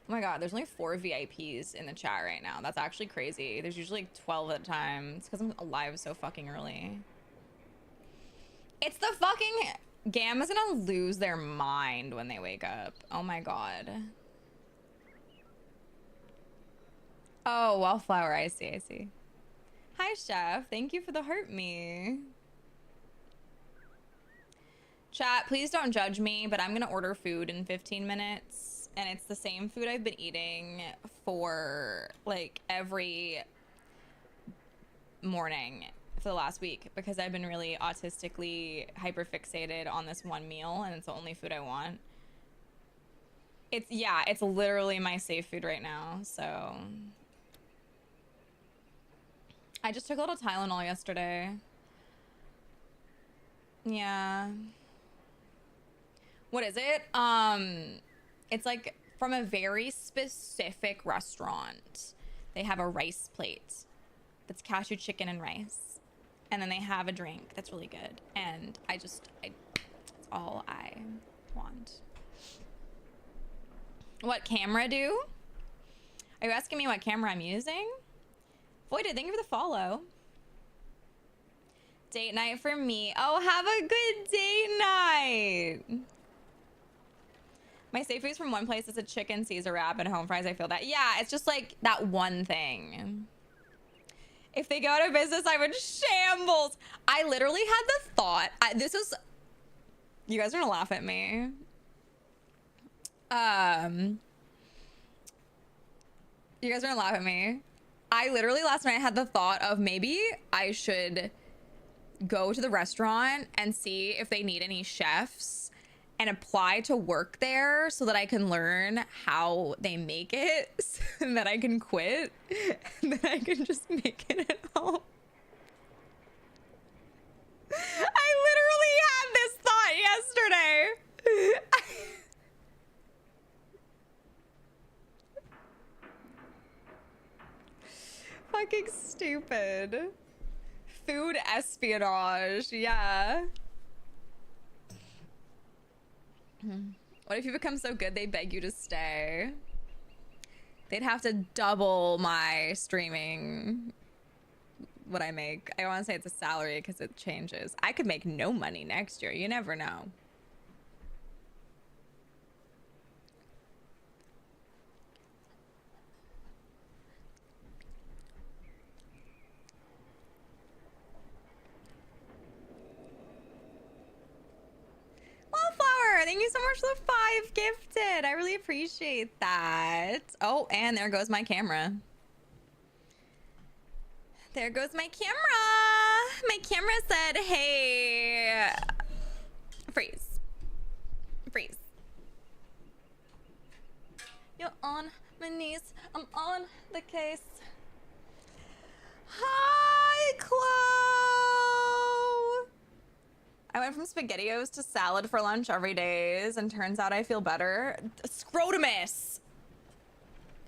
Oh my god, there's only 4 VIPs in the chat right now. That's actually crazy. There's usually like 12 at a time. It's because I'm alive so fucking early. It's the fucking... Gam is gonna lose their mind when they wake up. Oh my god. Oh, Wallflower. I see, I see. Hi, Chef. Thank you for the heart me. Chat, please don't judge me, but I'm gonna order food in 15 minutes. And it's the same food I've been eating for like every morning for the last week because I've been really autistically hyperfixated on this one meal and it's the only food I want. It's, yeah, it's literally my safe food right now, so. I just took a little Tylenol yesterday. Yeah. What is it? It's like from a very specific restaurant. They have a rice plate that's cashew chicken and rice. And then they have a drink that's really good. And that's all I want. What camera do? Are you asking me what camera I'm using? Voided, thank you for the follow. Date night for me. Oh, have a good date night. My safe food's from one place. It's a chicken Caesar wrap and home fries. I feel that. Yeah, it's just like that one thing. If they go out of business, I would shambles. I literally had the thought. You guys are gonna laugh at me. You guys are gonna laugh at me. I literally last night had the thought of maybe I should go to the restaurant and see if they need any chefs and apply to work there so that I can learn how they make it and that I can quit and then I can just make it at home. I literally had this thought yesterday. Fucking stupid. Food espionage, yeah. What if you become so good they beg you to stay? They'd have to double my streaming, what I make. I don't want to say it's a salary because it changes. I could make no money next year. You never know. Wallflower, thank you so much for the 5 gifted. I really appreciate that. Oh, and there goes my camera. There goes my camera. My camera said, hey, freeze. Freeze. You're on my knees. I'm on the case. Hi, Chloe. I went from SpaghettiOs to salad for lunch every day, and turns out I feel better. Scrotumus!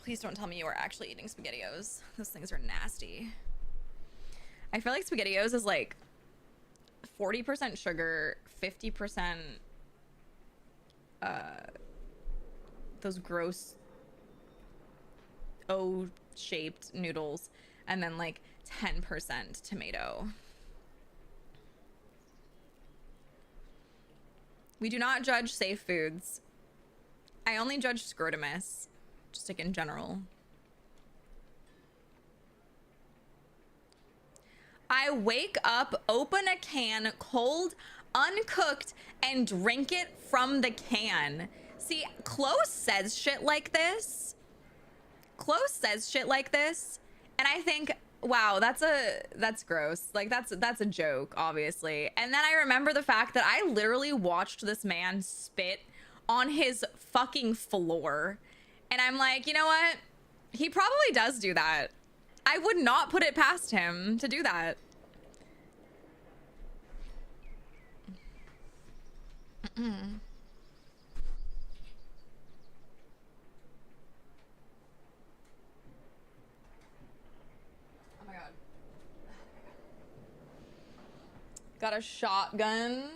Please don't tell me you are actually eating SpaghettiOs. Those things are nasty. I feel like SpaghettiOs is like 40% sugar, 50% those gross O-shaped noodles, and then like 10% tomato. We do not judge safe foods. I only judge Scrotumus, just like in general. I wake up, open a can, cold, uncooked, and drink it from the can. See, Close says shit like this. Close says shit like this, and I think, wow, that's gross. Like that's a joke, obviously. And then I remember the fact that I literally watched this man spit on his fucking floor, and I'm like, you know what? He probably does do that. I would not put it past him to do that. Oh my god. Got a shotgun.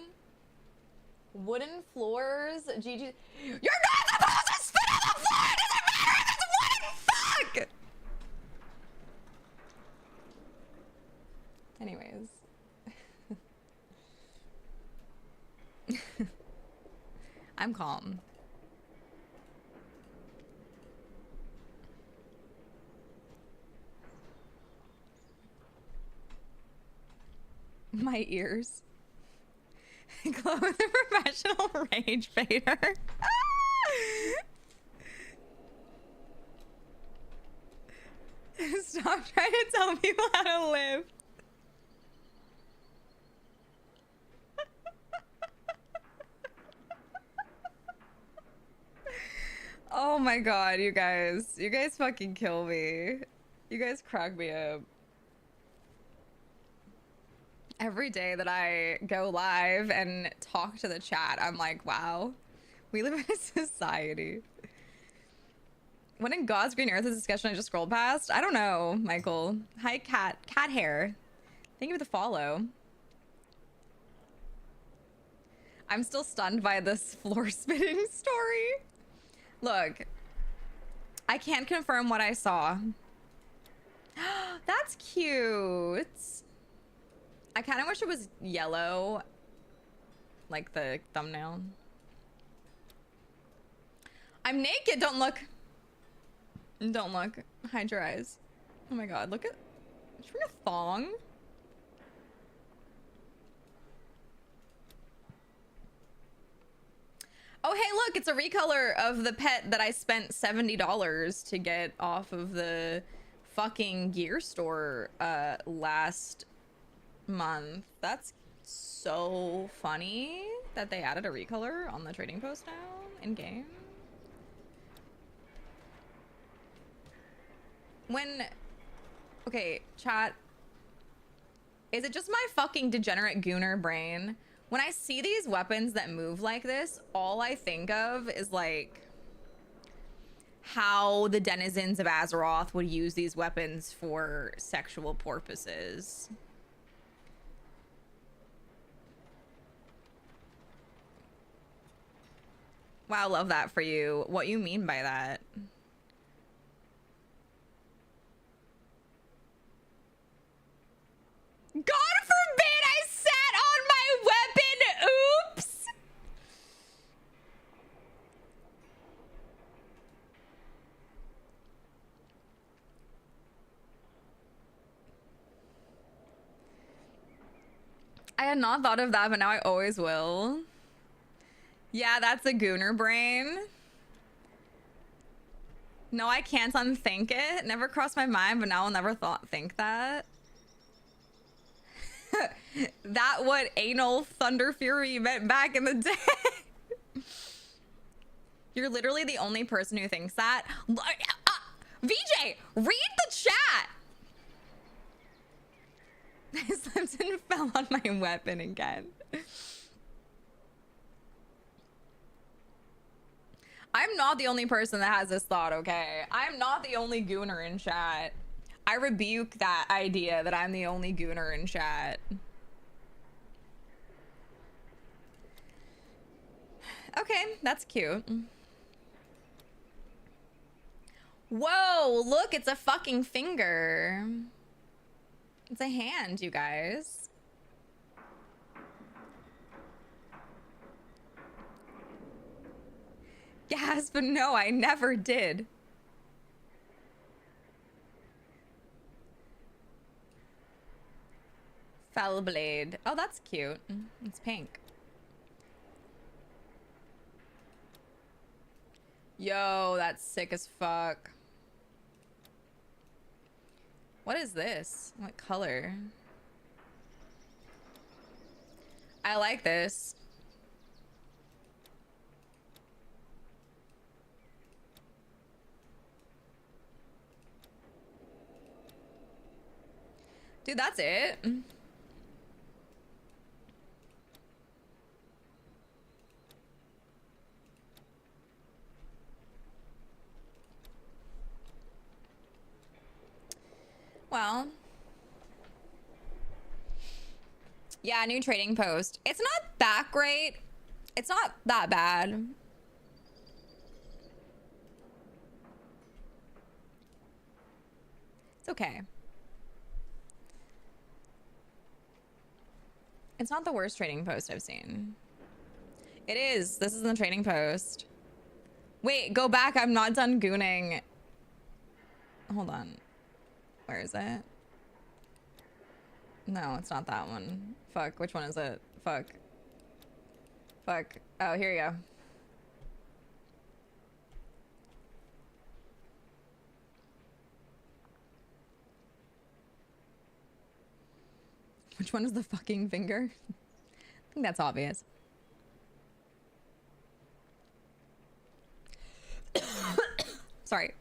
Wooden floors. GG. You're not supposed to spit on the floor! It doesn't matter if it's wooden! Fuck! Anyways. I'm calm. My ears. Glow with a professional rage baiter. Stop trying to tell people how to live. Oh my god, you guys. You guys fucking kill me. You guys crack me up. Every day that I go live and talk to the chat, I'm like, wow, we live in a society. What in God's green earth is this discussion I just scrolled past? I don't know, Michael. Hi, cat hair. Thank you for the follow. I'm still stunned by this floor spitting story. Look, I can't confirm what I saw. That's cute. I kind of wish it was yellow, like the thumbnail. I'm naked. Don't look. Don't look. Hide your eyes. Oh my god, look at. She's wearing a thong. Oh, hey, look, it's a recolor of the pet that I spent $70 to get off of the fucking gear store last month. That's so funny that they added a recolor on the trading post now in game. Okay, chat, is it just my fucking degenerate gooner brain? When I see these weapons that move like this, all I think of is like how the denizens of Azeroth would use these weapons for sexual purposes. Wow, love that for you. What you mean by that? God forbid I sat on my weapon! Oops! I had not thought of that, but now I always will. Yeah, that's a gooner brain. No, I can't unthink it. Never crossed my mind, but now I'll never think that. That what anal Thunder Fury meant back in the day. You're literally the only person who thinks that. VJ, read the chat. I slipped and fell on my weapon again. I'm not the only person that has this thought, okay? I'm not the only gooner in chat. I rebuke that idea that I'm the only gooner in chat. Okay, that's cute. Whoa, look, it's a fucking finger. It's a hand, you guys. Yes, but no, I never did. Fell blade. Oh, that's cute. It's pink. Yo, that's sick as fuck. What is this? What color? I like this. Dude, that's it. Well. Yeah, new trading post. It's not that great. It's not that bad. It's okay. It's not the worst trading post I've seen. It is. This is the trading post. Wait, go back. I'm not done gooning. Hold on. Where is it? No, it's not that one. Fuck, which one is it? Fuck. Fuck. Oh, here you go. Which one is the fucking finger? I think that's obvious. Sorry.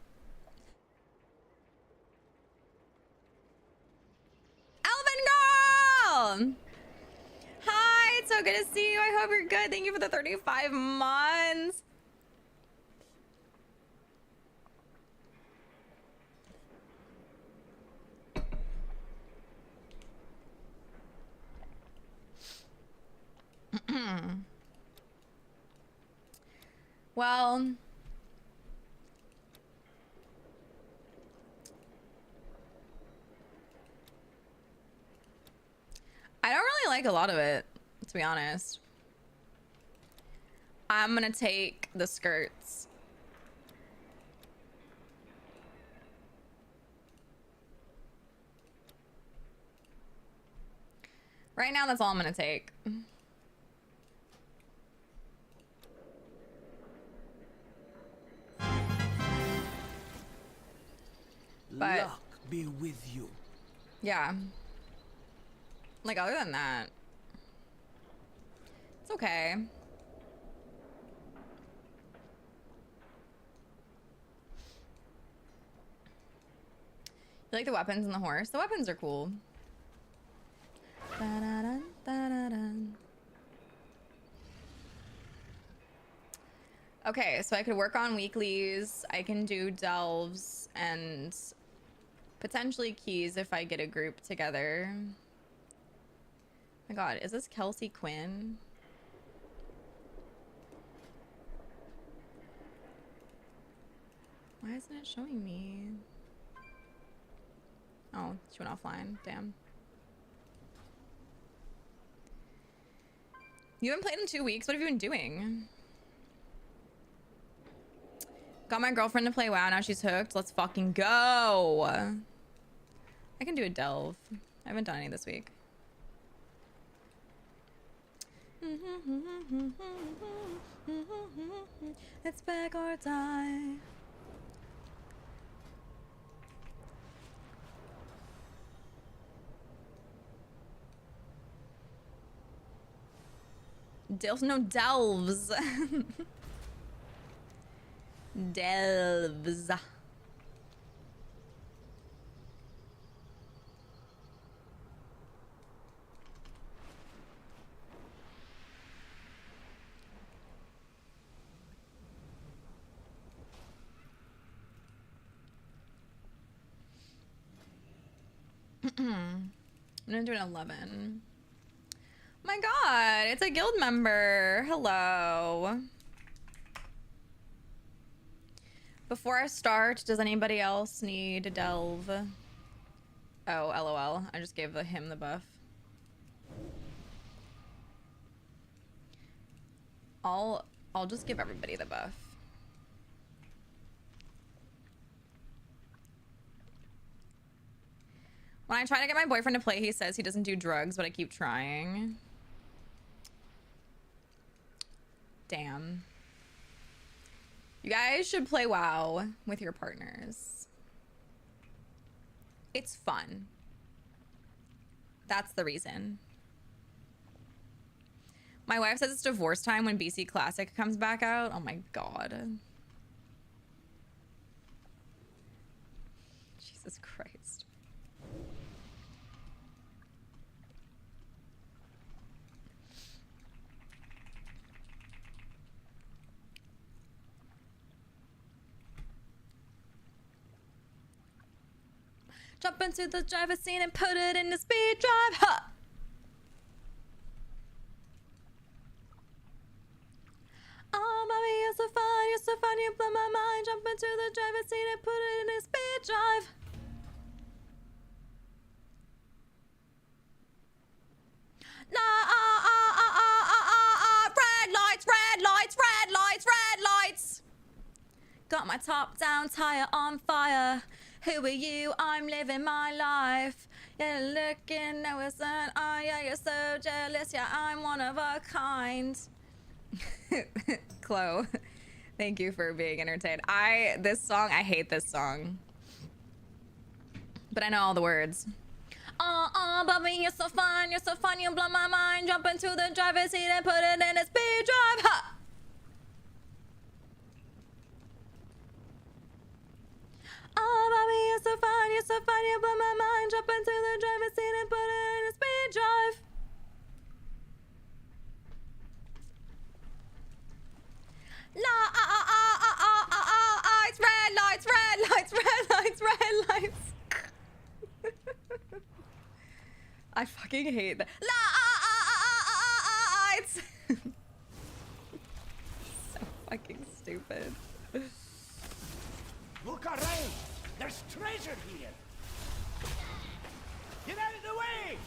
Elven Girl! Hi, it's so good to see you. I hope you're good. Thank you for the 35 months. Well, I don't really like a lot of it, to be honest. I'm gonna take the skirts. Right now, that's all I'm gonna take. But Luck be with you. yeah, like other than that, it's okay. You like the weapons and the horse? The weapons are cool. Da-da-dun, da-da-dun. Okay, so I could work on weeklies. I can do delves and potentially keys if I get a group together. Oh my god, is this Kelsey Quinn? Why isn't it showing me? Oh, she went offline. Damn. You haven't played in 2 weeks? What have you been doing? Got my girlfriend to play WoW. Now she's hooked. Let's fucking go. I can do a delve. I haven't done any this week. It's back or die. No, delves. Delves. I'm gonna do an 11. My god, it's a guild member. Hello. Before I start, does anybody else need a delve? Oh, LOL. I just gave him the buff. I'll just give everybody the buff. When I try to get my boyfriend to play, he says he doesn't do drugs, but I keep trying. Damn. You guys should play WoW with your partners. It's fun. That's the reason. My wife says it's divorce time when BC Classic comes back out. Oh my god. Jesus Christ. Jump into the driver's seat and put it in the speed drive. Huh. Oh, mommy, you're so fun, you blow my mind. Jump into the driver's seat and put it in a speed drive. Red lights, red lights, red lights, red lights. Got my top down, tire on fire. Who are you? I'm living my life. Yeah, looking, no, it's an oh yeah, you're so jealous. Yeah, I'm one of a kind. Chloe, thank you for being entertained. This song, I hate this song, but I know all the words. Bubby, you're so fun, you blow my mind. Jump into the driver's seat and put it in a speed drive. Ha! Bobby, you're so fun, you blow my mind. Jump into the driver's seat and put it in a speed drive. It's red lights, red lights, red lights, red lights. I fucking hate that. Lights. So fucking stupid. Look around! There's treasure here! Get out of the way!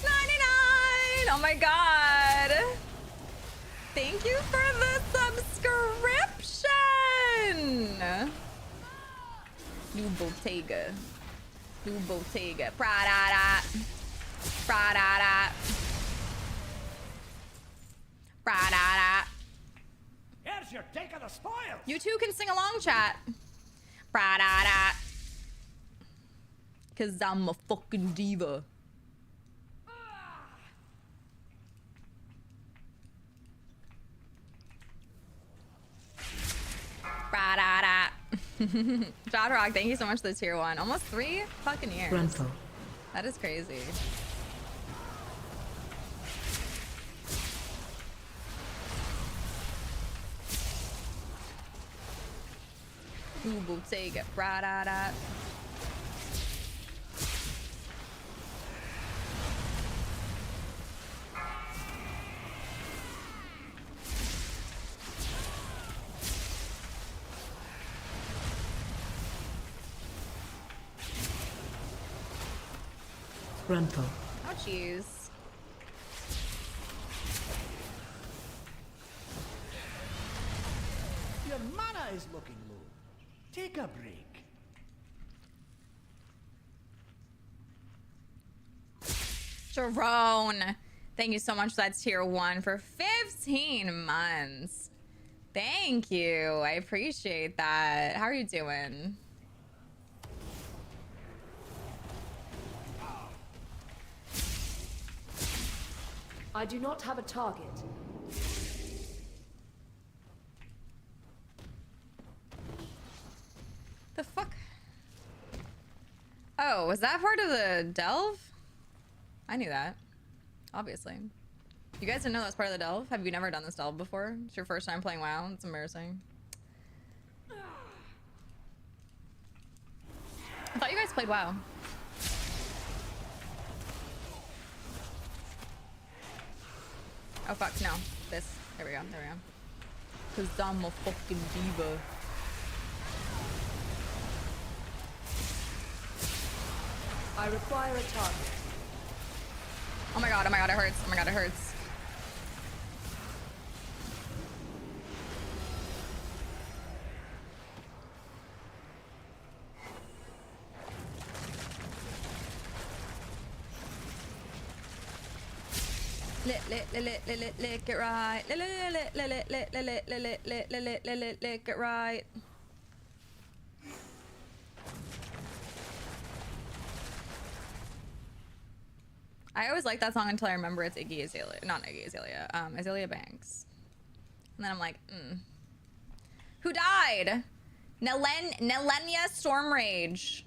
99! Oh my god! Thank you for the subscription! New Bottega. New Bottega. Pra-da-da. Pra-da-da. Pra-da-da. Here's your take of the spoils! You two can sing along, chat. Pra-da-da. Cause I'm a fucking diva. Pra-da-da. Jodrock, thank you so much for the tier 1. Almost 3 fucking years. Grunfo. That is crazy. Ooh, Bottega. Pra-da-da. Grunfo. Oh, jeez. Your mana is looking low. Take a break. Jerome, thank you so much for that tier 1 for 15 months. Thank you. I appreciate that. How are you doing? I do not have a target. The fuck? Oh, was that part of the delve? I knew that. Obviously. You guys didn't know that was part of the delve? Have you never done this delve before? It's your first time playing WoW? It's embarrassing. I thought you guys played WoW. Oh fuck, no. This. There we go, there we go. Cause I'm a fucking diva. I require a target. Oh my god, it hurts. Oh my god, it hurts. Lick it right. Lick it right. I always like that song until I remember it's Iggy Azalea. Not Iggy Azalea. Azalea Banks. And then I'm like, Who died? Nelenia Stormrage.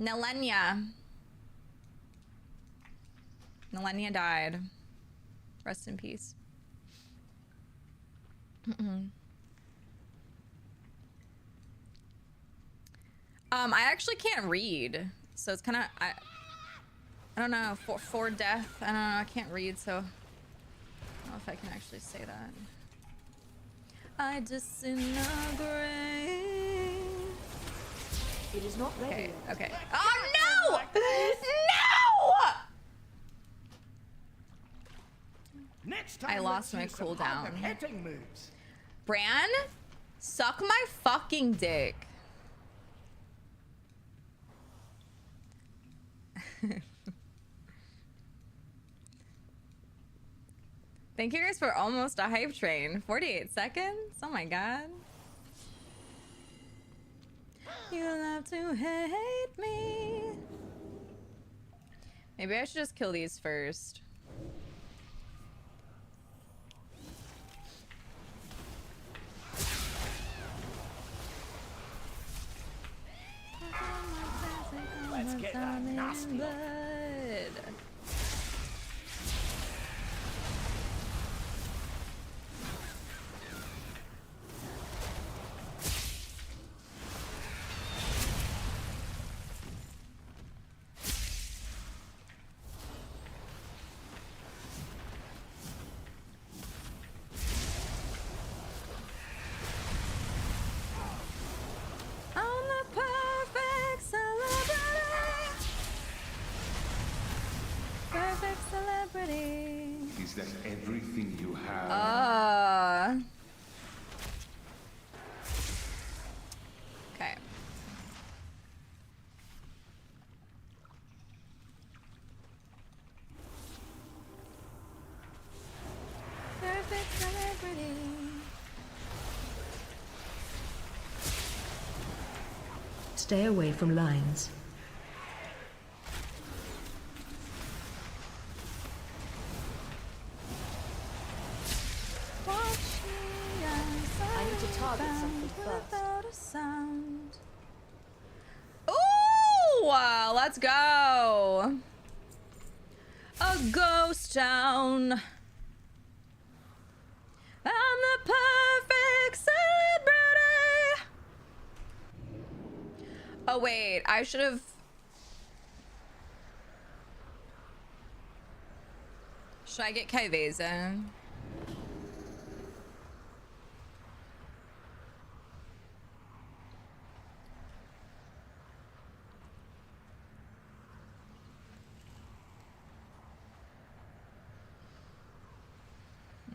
Nelenia died. Rest in peace. I actually can't read, so it's kind of I don't know. For death, I don't know. I can't read, so I don't know if I can actually say that. I disintegrate. It is not ready. Okay. yet. Okay. Oh no! No! Next I time, lost my let's see some cooldown. hard-hitting moves. Bran, suck my fucking dick. Thank you guys for almost a hype train. 48 seconds? Oh my god. You love to hate me. Maybe I should just kill these first. Let's get that nasty. Blood. I'm the perfect celebrity. Perfect celebrity. Is that everything you have? Okay. Perfect celebrity. Stay away from lines. I need to target something first. Without a sound. Ooh, let's go. A ghost town. I'm the perfect celebrity. Oh wait, I should have. Should I get Kaiveza?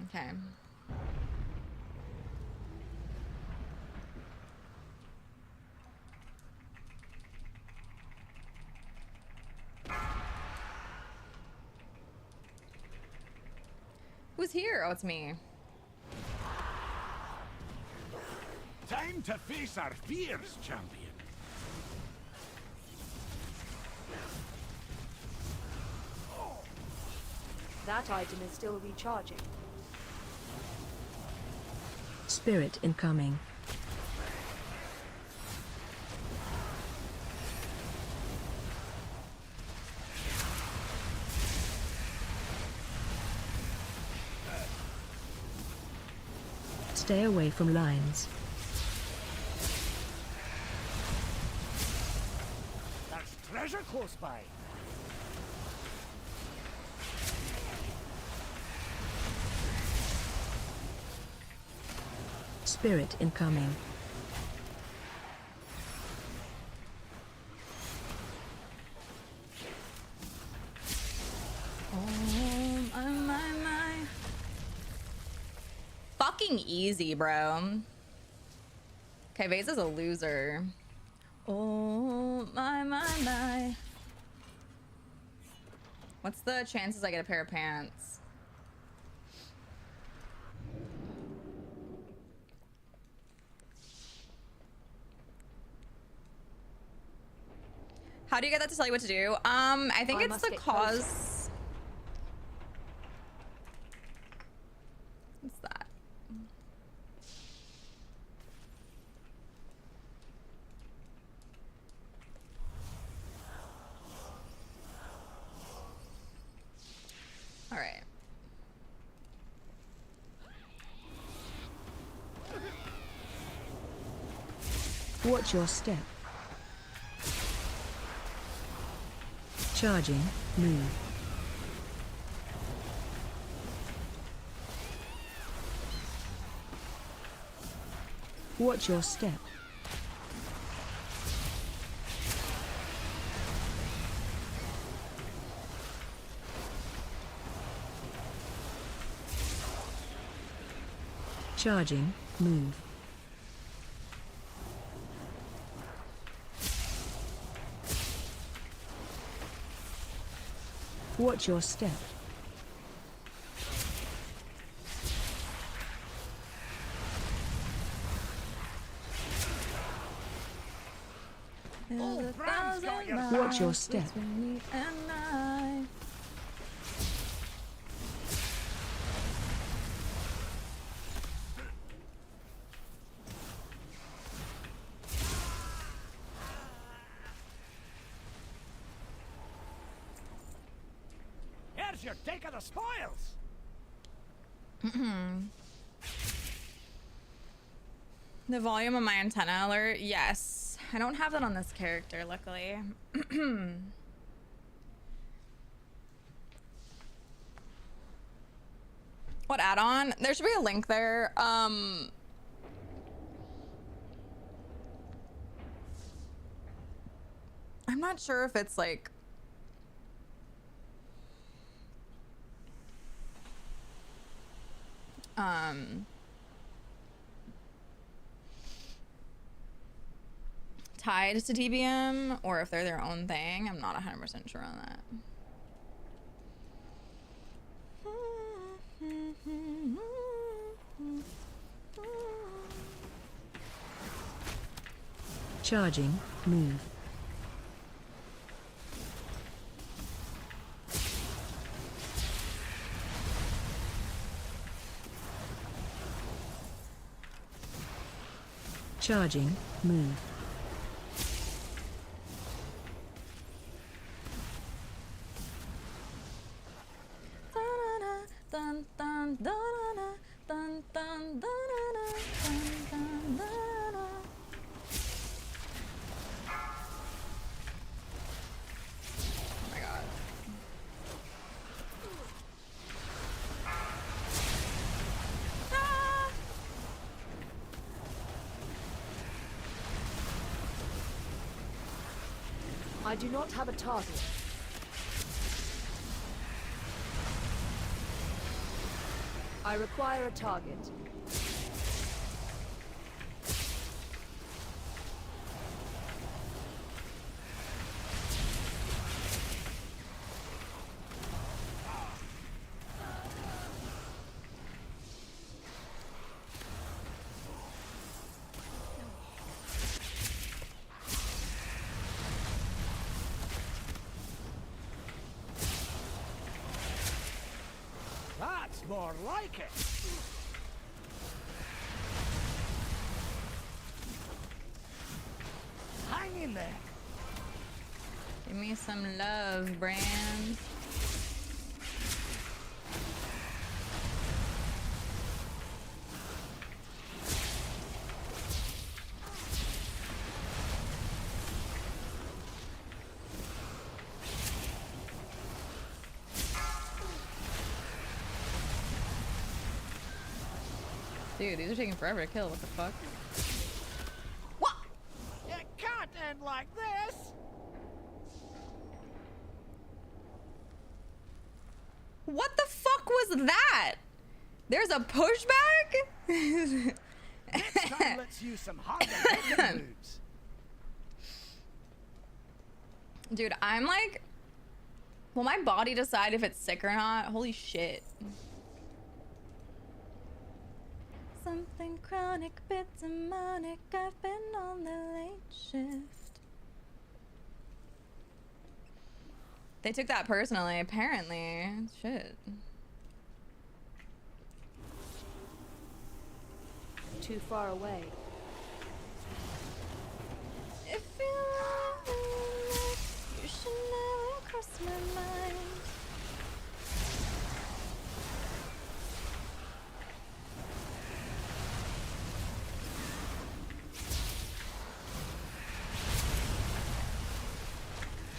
Okay. Who's here? Oh, it's me. Time to face our fears, champion. That item is still recharging. Spirit incoming. Stay away from lines. There's treasure close by. Spirit incoming. Oh my. Fucking easy, bro. Okay, Veza's a loser. Oh my. What's the chances I get a pair of pants? How do you get that to tell you what to do? I think it's the cause. What's that? All right. Watch your step. Charging. Move. Watch your step. Charging. Move. Watch your step. Watch your step. Here's your take of the spoils. The volume of my antenna alert? Yes. I don't have that on this character, luckily. What add-on? There should be a link there. I'm not sure if it's like tied to TBM or if they're their own thing. I'm not 100% sure on that. Charging. Move. Charging. Move. Dun, dun, dun, dun, dun, dun, dun, dun, dun, dun. Oh my god. Ah! I do not have a target. I require a target. That's more like it. Hang in there. Give me some love, Brand. Dude, these are taking forever to kill. What the fuck? What? It can't end like this. What the fuck was that? There's a pushback? Next time, let's use some hard moves. Dude, I'm like, will my body decide if it's sick or not? Holy shit. Something chronic, bit demonic. I've been on the late shift. They took that personally, apparently. Shit. Too far away. If you should never cross my mind.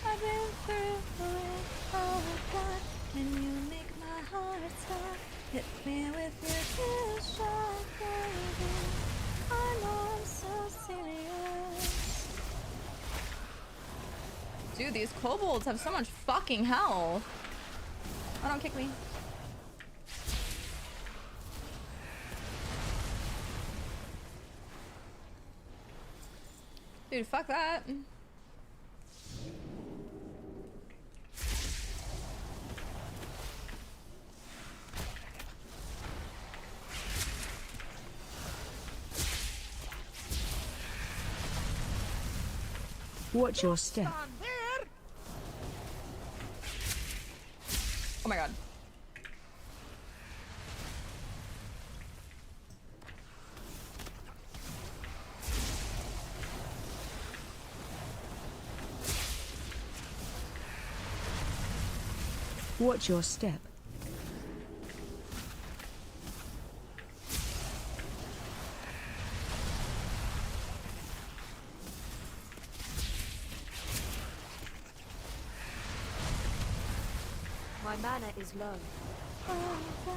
I've been through star. Hit me with your kiss shot, baby. I know I'm so serious. Dude, these kobolds have so much fucking health. Oh, don't kick me. Dude, fuck that. Watch your step. Oh my god. Watch your step. My mana is low. Oh, God,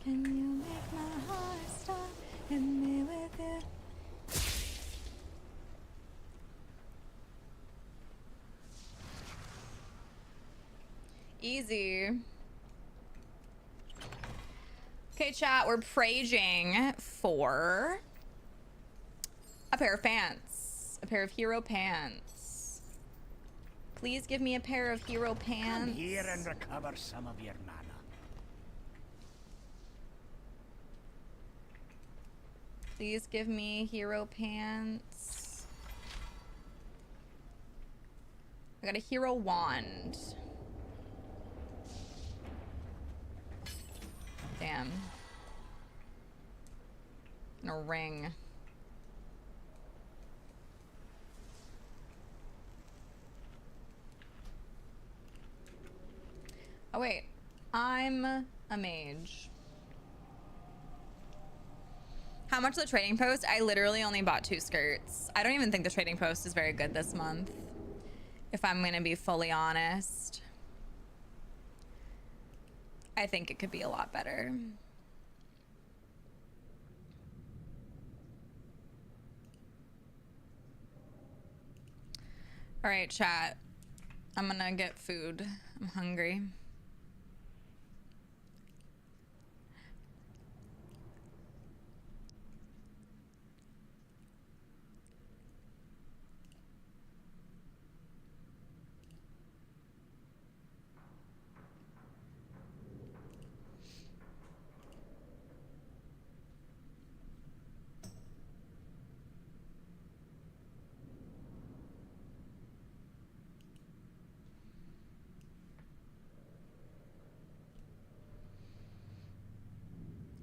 can you make my heart stop? Hit me with it. Easy. Okay, chat, we're praging for a pair of pants. A pair of hero pants. Please give me a pair of hero pants. Come here and recover some of your mana. Please give me hero pants. I got a hero wand. Damn. And a ring. Oh wait, I'm a mage. How much the trading post? I literally only bought 2 skirts. I don't even think the trading post is very good this month, if I'm gonna be fully honest. I think it could be a lot better. All right, chat. I'm gonna get food. I'm hungry.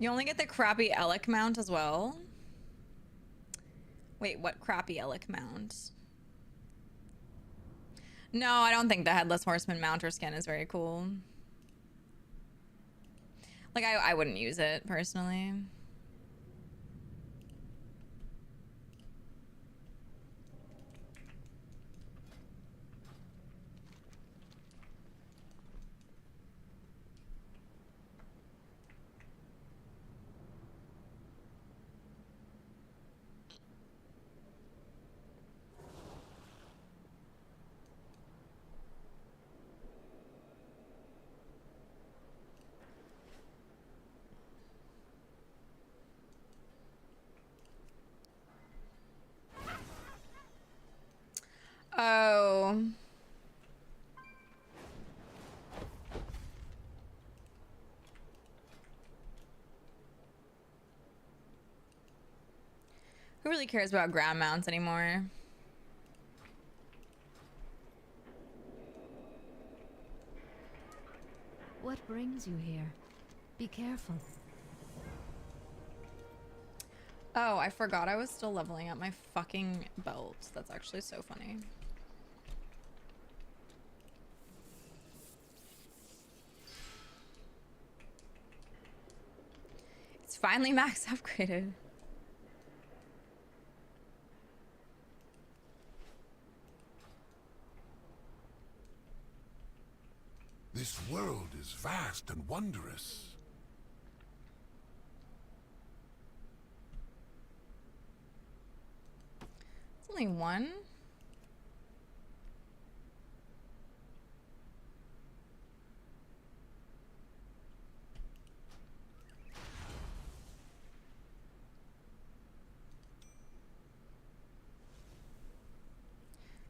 You only get the crappy Elec mount as well? Wait, what crappy Elec mount? No, I don't think the Headless Horseman mount or skin is very cool. Like, I wouldn't use it, personally. Oh. Who really cares about ground mounts anymore? What brings you here? Be careful. Oh, I forgot I was still leveling up my fucking belt. That's actually so funny. It's finally max upgraded. This world is vast and wondrous. only one?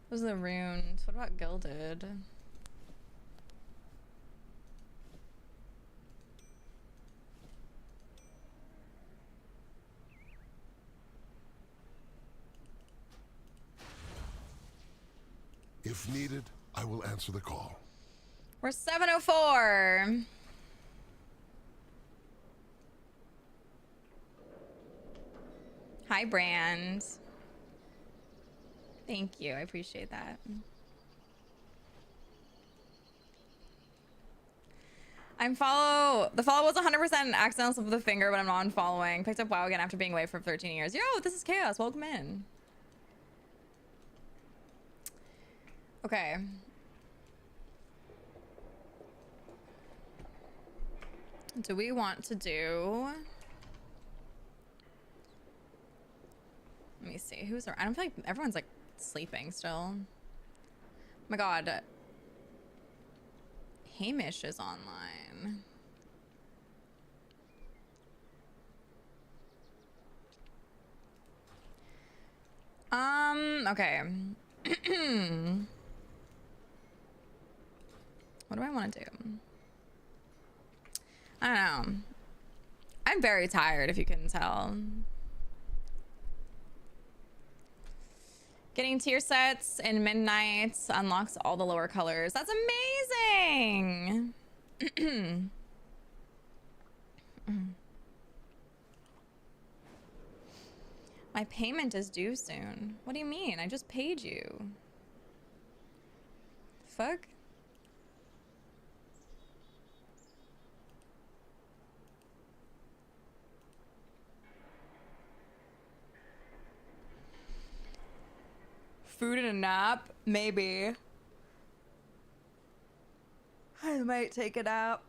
Those are the runes. What about gilded? If needed, I will answer the call. We're 7:04. Hi, Brand. Thank you. I appreciate that. The follow was 100% accidental slip of the finger, but I'm not unfollowing. Picked up WoW again after being away for 13 years. Yo, this is Chaos. Welcome in. Okay. Do we want to do... Let me see. Who's around? I don't feel like everyone's like sleeping still. Oh my god. Hamish is online. Okay. What do I want to do? I don't know. I'm very tired, if you couldn't tell. Getting tier sets in Midnight unlocks all the lower colors. That's amazing! My payment is due soon. What do you mean? I just paid you. Fuck? Food and a nap? Maybe. I might take a nap.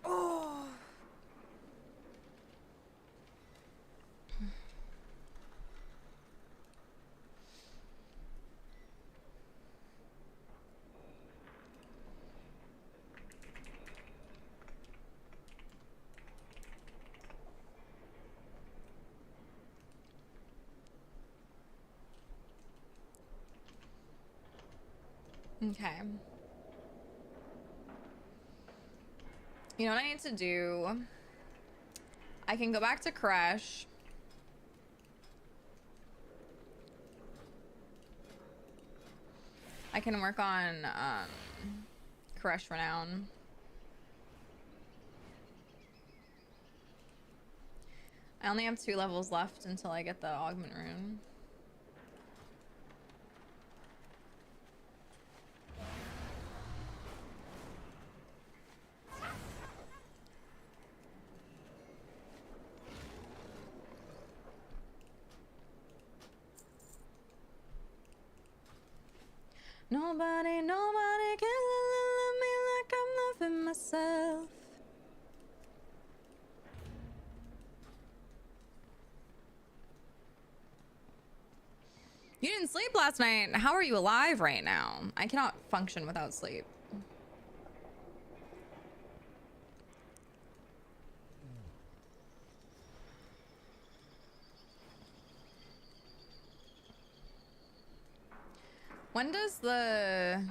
Oh. Okay. You know what I need to do? I can go back to Crash. I can work on Crash Renown. I only have 2 levels left until I get the Augment Rune. Nobody can love me like I'm loving myself. You didn't sleep last night. How are you alive right now? I cannot function without sleep. When does the...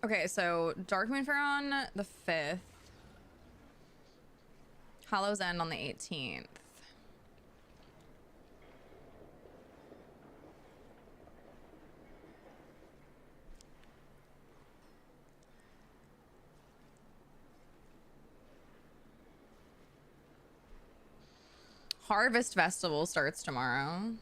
Okay, so Dark Moon Fair on the 5th. Hollow's End on the 18th. Harvest Festival starts tomorrow.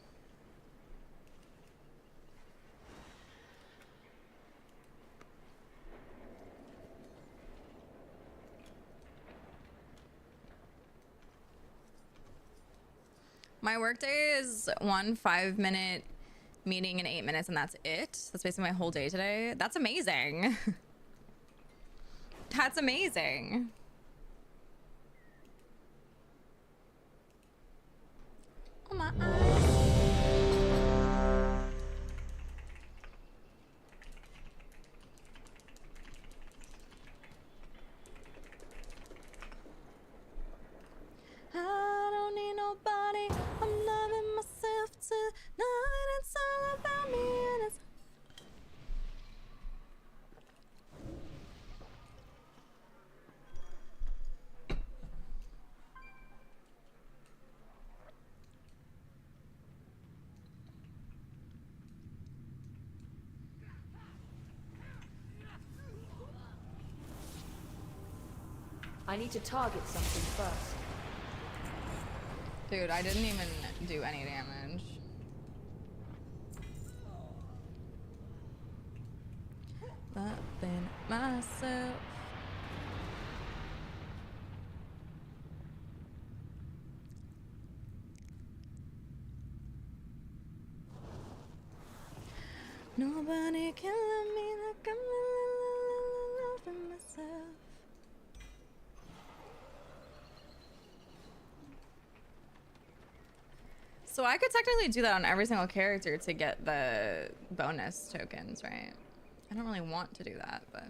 My workday is 1 5-minute meeting in 8 minutes, and that's it. That's basically my whole day today. That's amazing. That's amazing. Oh my eyes. I don't need nobody. I'm loving myself tonight. It's all about me and it's I need to target something first. Dude, I didn't even do any damage. Loving myself. Nobody can love me like I'm loving myself. So I could technically do that on every single character to get the bonus tokens, right? I don't really want to do that, but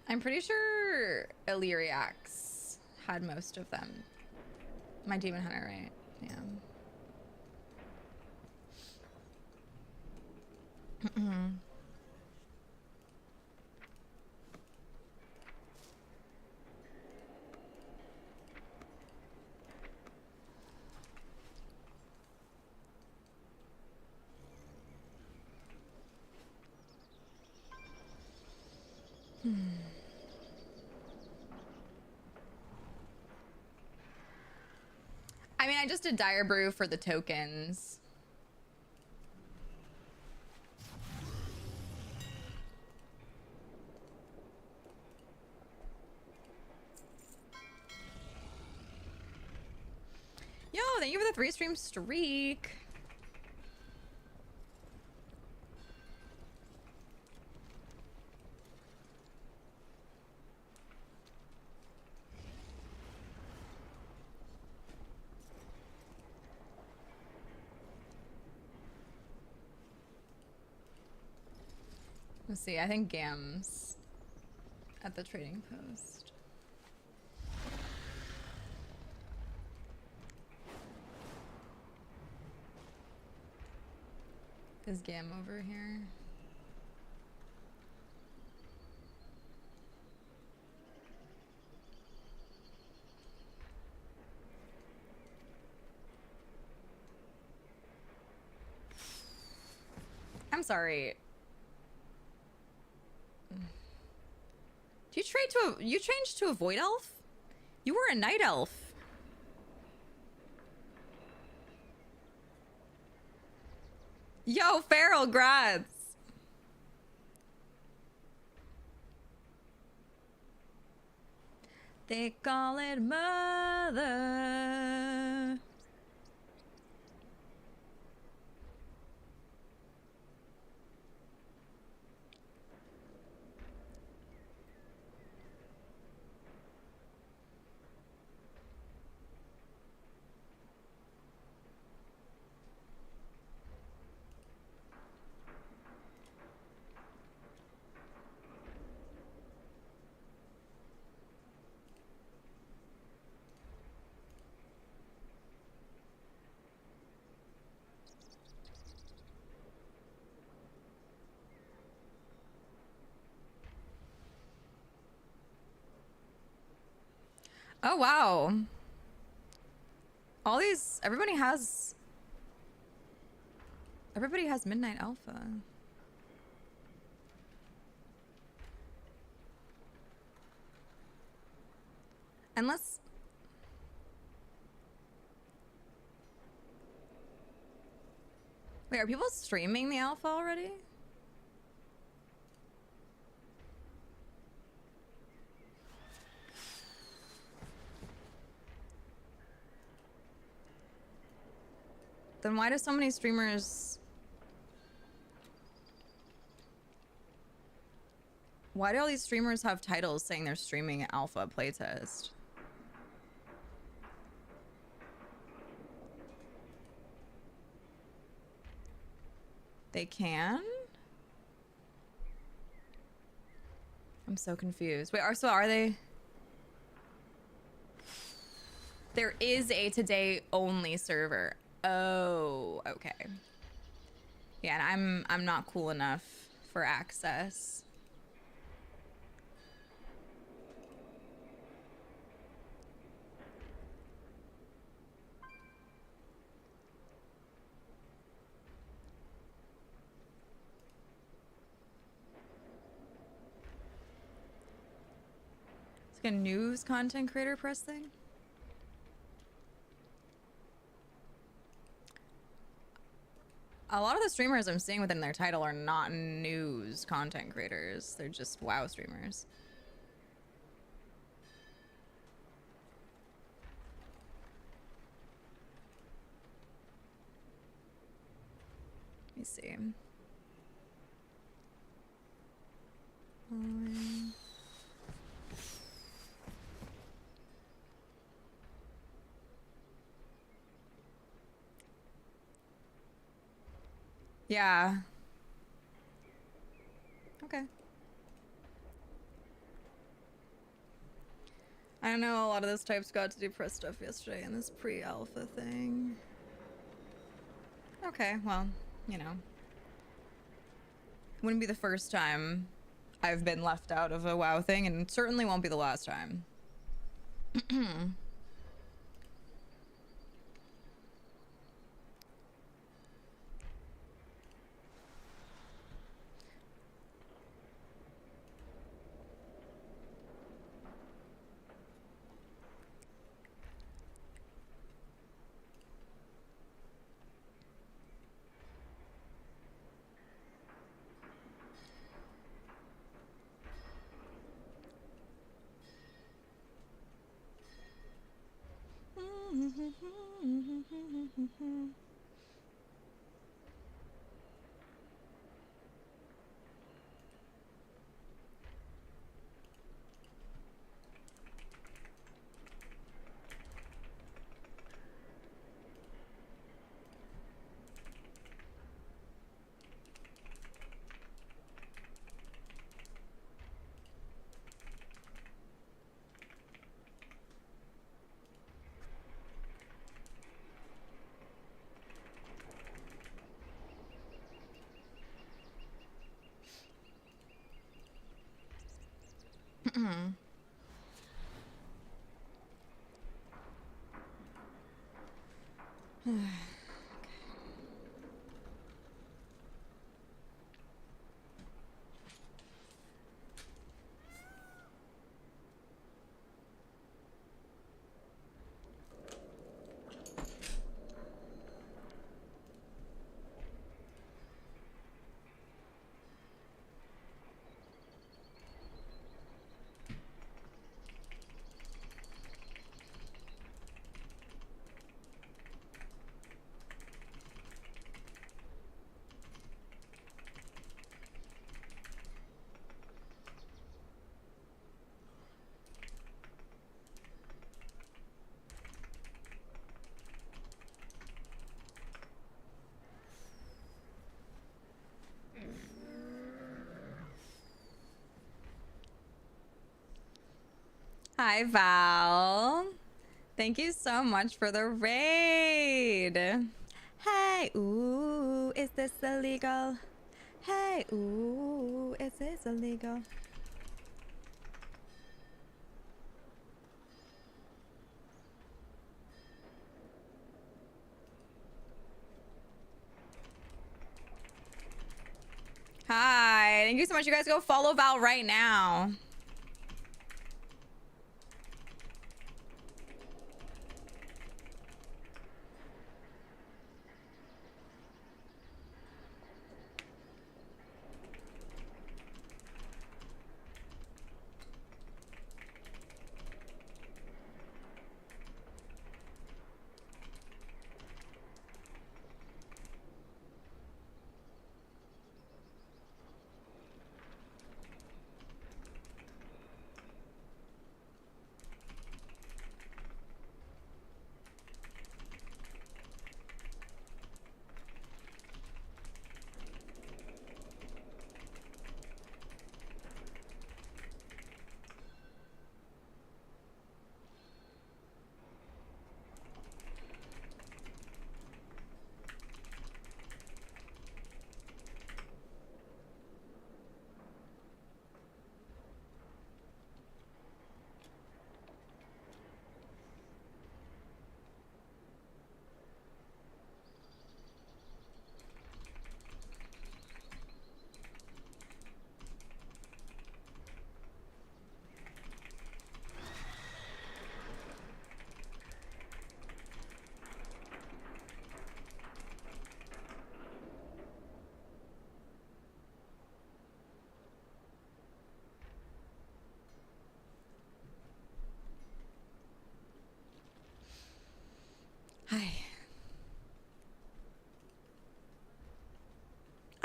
I'm pretty sure Illyriax had most of them. My Demon Hunter, right? Yeah. I mean, I just did Dire Brew for the tokens. Yo, thank you for the 3-stream streak. Let's see, I think Gam's at the trading post. Is Gam over here? I'm sorry. You changed to a void elf? You were a night elf. Yo, Feral grads. They call it mother. Oh, wow. All these, everybody has Midnight Alpha. Unless... Wait, are people streaming the alpha already? Then why do so many streamers... Why do all these streamers have titles saying they're streaming alpha playtest? They can? I'm so confused. Wait, so are they? There is a today only server. Oh, okay. Yeah, and I'm not cool enough for access. It's like a news content creator press thing. A lot of the streamers I'm seeing within their title are not news content creators. They're just WoW streamers. Let me see. Yeah. Okay. I don't know, a lot of those types got to do press stuff yesterday in this pre-alpha thing. Okay, well, you know. Wouldn't be the first time I've been left out of a WoW thing, and it certainly won't be the last time. Hi, Val. Thank you so much for the raid. Hey, ooh, is this illegal? Hey, ooh, is this illegal? Hi, thank you so much. You guys go follow Val right now.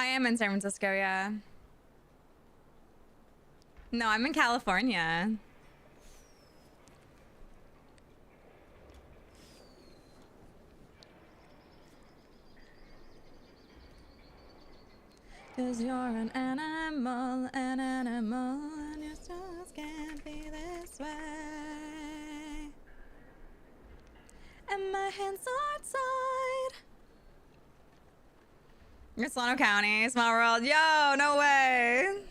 am in San Francisco, yeah. No, I'm in California. Cause you're an animal, and your stars can't be this way. And my hands are tied. You're Solano County, small world. Yo, no way.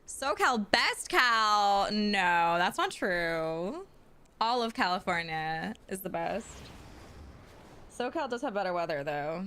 SoCal, best Cal. No, that's not true. All of California is the best. SoCal does have better weather, though.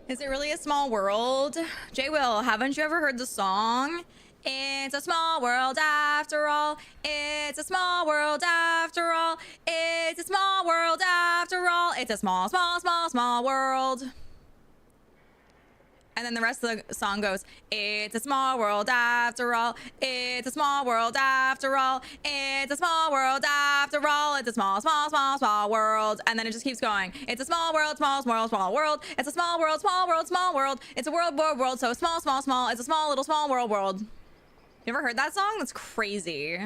Is it really a small world? Jay Will, haven't you ever heard the song? It's a small world after all. It's a small world after all. It's a small world after all. It's a small, small, small, small world. And then the rest of the song goes, it's a small world after all. It's a small world after all. It's a small world after all. It's a small, small, small, small world. And then it just keeps going. It's a small world, small, small, small world. It's a small world, small world, small world. It's a world, world, world. So small, small, small. It's a small, little, small world, world. You ever heard that song? That's crazy.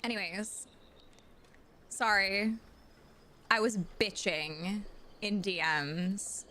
Anyways. Sorry. I was bitching in DMs.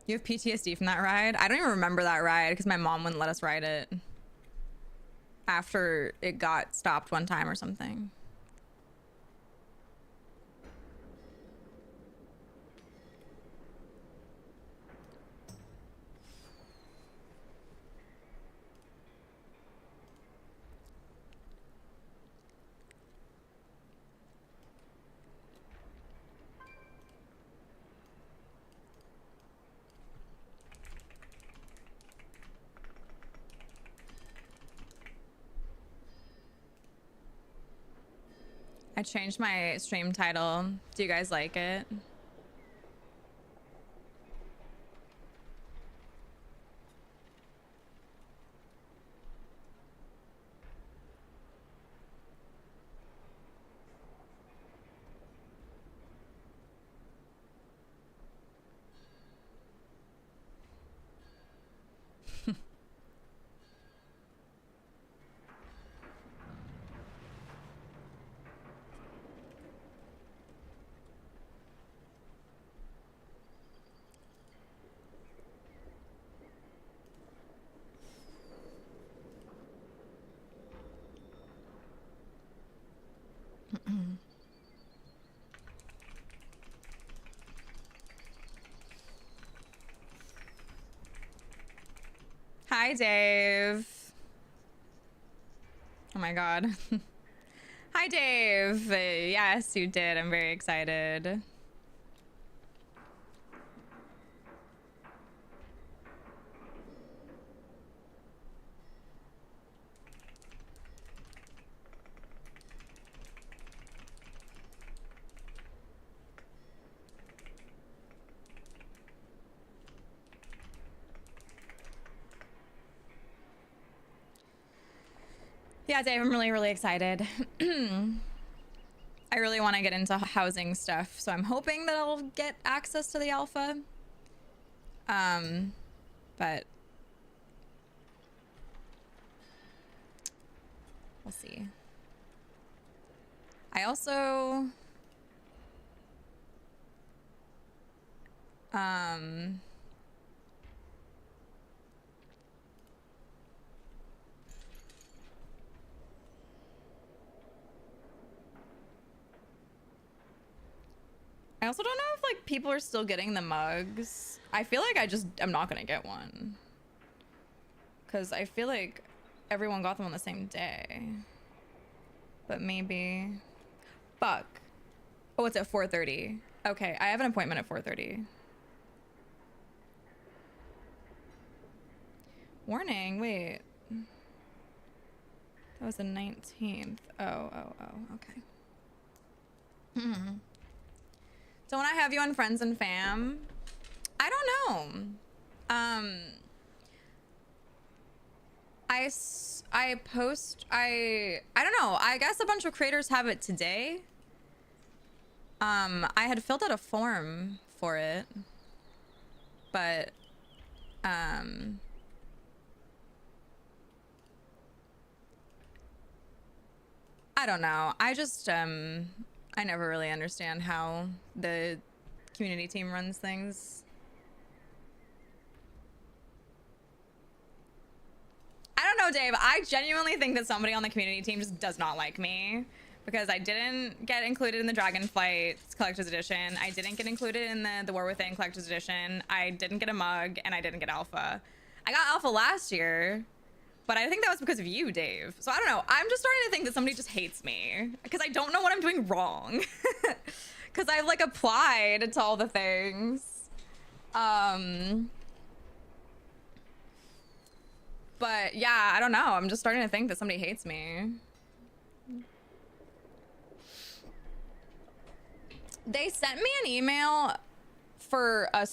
You have PTSD from that ride? I don't even remember that ride because my mom wouldn't let us ride it. after it got stopped one time or something. I changed my stream title. Do you guys like it? Hi, Dave. Oh my god. Hi, Dave. Yes, you did. I'm very excited. Yeah, Dave, I'm really, really excited. I really want to get into housing stuff, so I'm hoping that I'll get access to the alpha. But we'll see. I also I also don't know if like people are still getting the mugs. I feel like I'm not gonna get one. Cause I feel like everyone got them on the same day. But maybe. Fuck. Oh, it's at 4:30. Okay, I have an appointment at 4:30. Warning, wait. That was the 19th. Oh, okay. Don't I have you on Friends and Fam? I don't know. I don't know. I guess a bunch of creators have it today. I had filled out a form for it, but I don't know. I just I never really understand how the community team runs things. I don't know, Dave. I genuinely think that somebody on the community team just does not like me because I didn't get included in the Dragonflight Collector's Edition. I didn't get included in the War Within Collector's Edition. I didn't get a mug, and I didn't get Alpha. I got Alpha last year, but I think that was because of you, Dave. So I don't know. I'm just starting to think that somebody just hates me because I don't know what I'm doing wrong. Because I've like applied to all the things. But yeah, I don't know. I'm just starting to think that somebody hates me. They sent me an email for a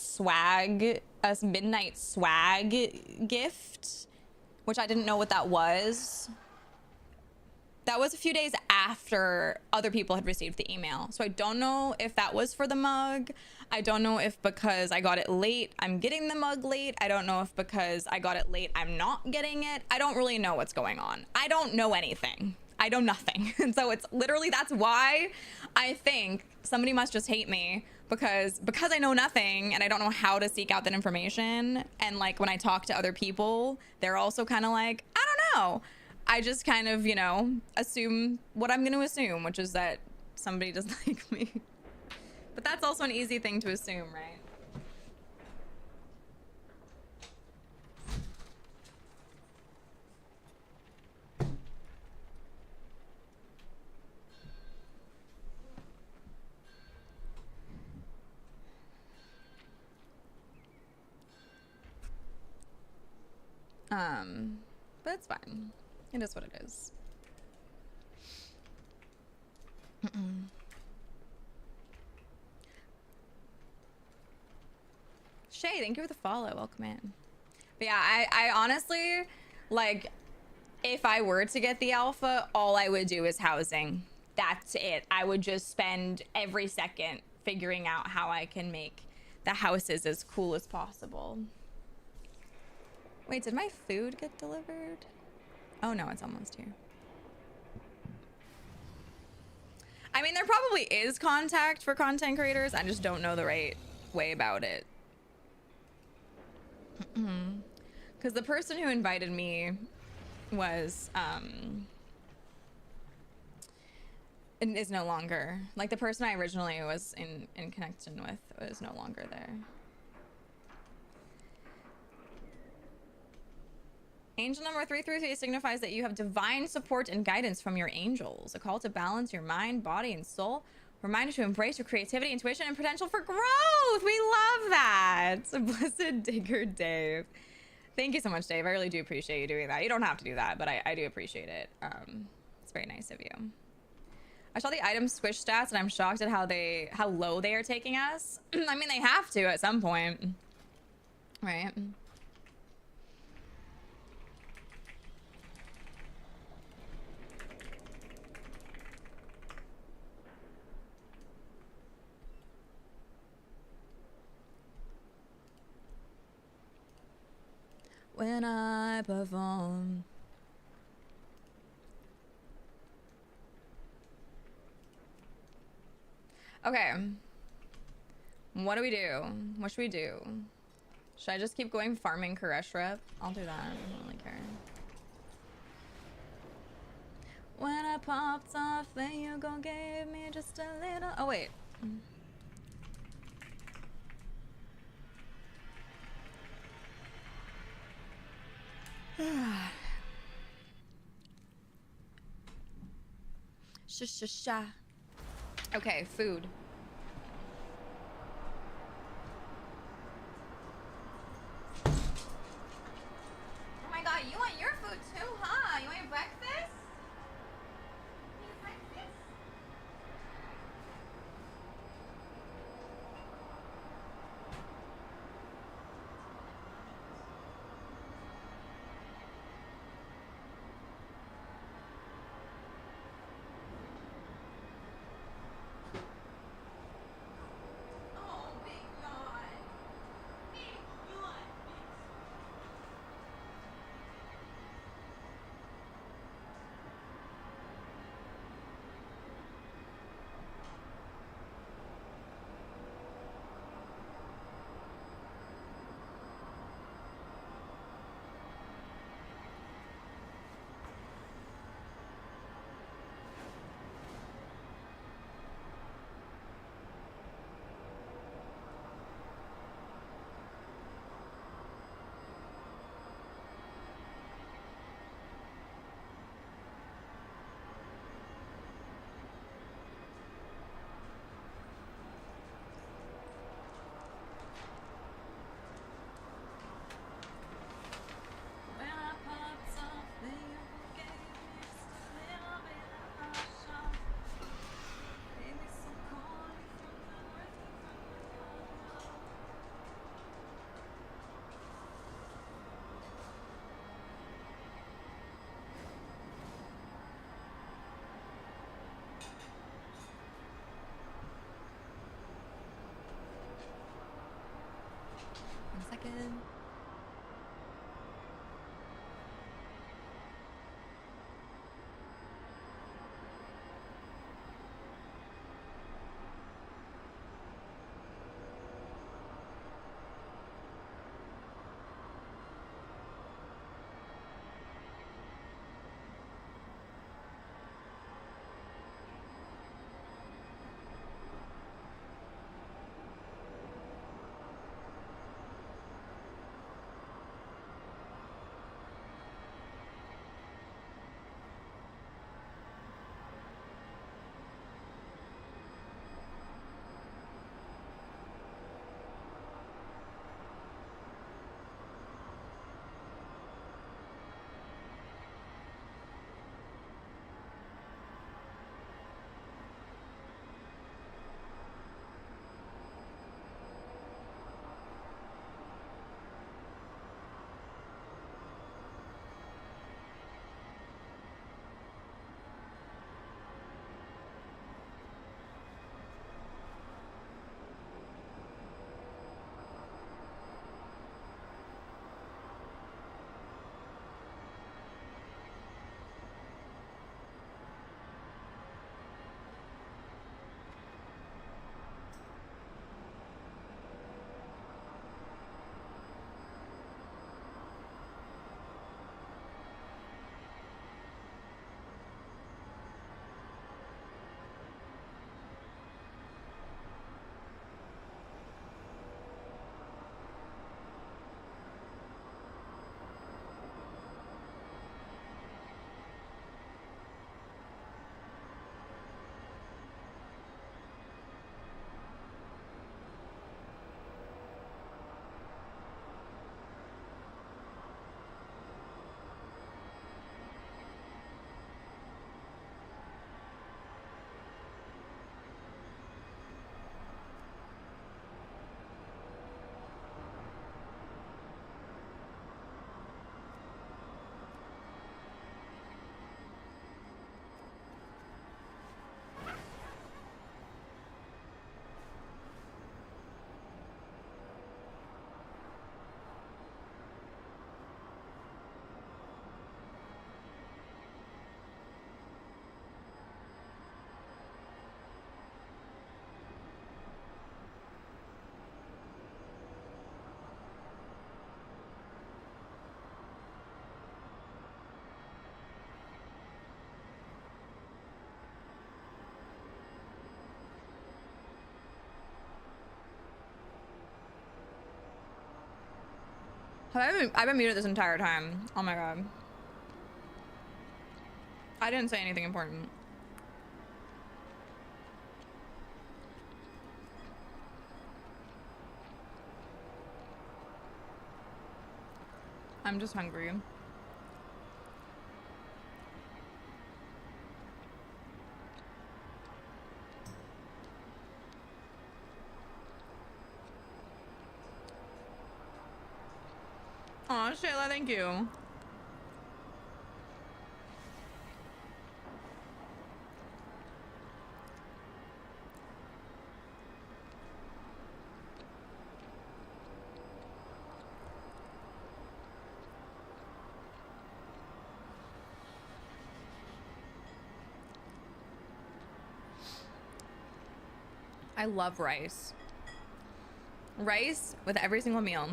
midnight swag gift, which I didn't know what that was. That was a few days after other people had received the email. So I don't know if that was for the mug. I don't know if because I got it late, I'm getting the mug late. I don't know if because I got it late, I'm not getting it. I don't really know what's going on. I don't know anything. I know nothing. And so it's literally, that's why I think somebody must just hate me because I know nothing and I don't know how to seek out that information. And like when I talk to other people, they're also kind of like, I don't know. I just kind of, you know, assume what I'm going to assume, which is that somebody doesn't like me. But that's also an easy thing to assume, right? But it's fine. It is what it is. Shay, thank you for the follow. Welcome in. But yeah, I honestly, like, if I were to get the alpha, all I would do is housing. That's it. I would just spend every second figuring out how I can make the houses as cool as possible. Wait, did my food get delivered? Oh no, it's almost here. I mean, there probably is contact for content creators. I just don't know the right way about it. Because the person who invited me was, and is no longer, like the person I originally was in connection with is no longer there. Angel number 333 signifies that you have divine support and guidance from your angels. A call to balance your mind, body, and soul. Reminder to embrace your creativity, intuition, and potential for growth. We love that. Blessed Digger Dave. Thank you so much, Dave. I really do appreciate you doing that. You don't have to do that, but I do appreciate it. It's very nice of you. I saw the item squish stats, and I'm shocked at how low they are taking us. I mean, they have to at some point, right? When I perform. Okay. What do we do? What should we do? Should I just keep going farming Koresh rep? I'll do that. I don't really care. When I popped off, then you gon' give me just a little. Oh, wait. Sha. Okay, food. Oh my god, you want your food too, huh? You want breakfast? You want breakfast? One second. I've been muted this entire time. Oh my god. I didn't say anything important. I'm just hungry. Aw, Shayla, thank you. I love rice. Rice with every single meal.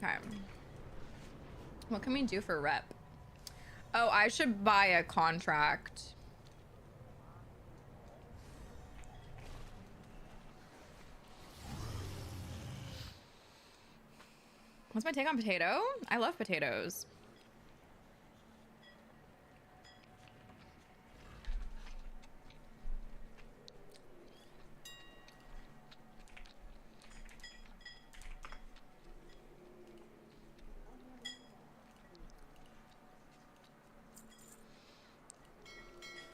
Okay. What can we do for rep? Oh, I should buy a contract. What's my take on potato? I love potatoes.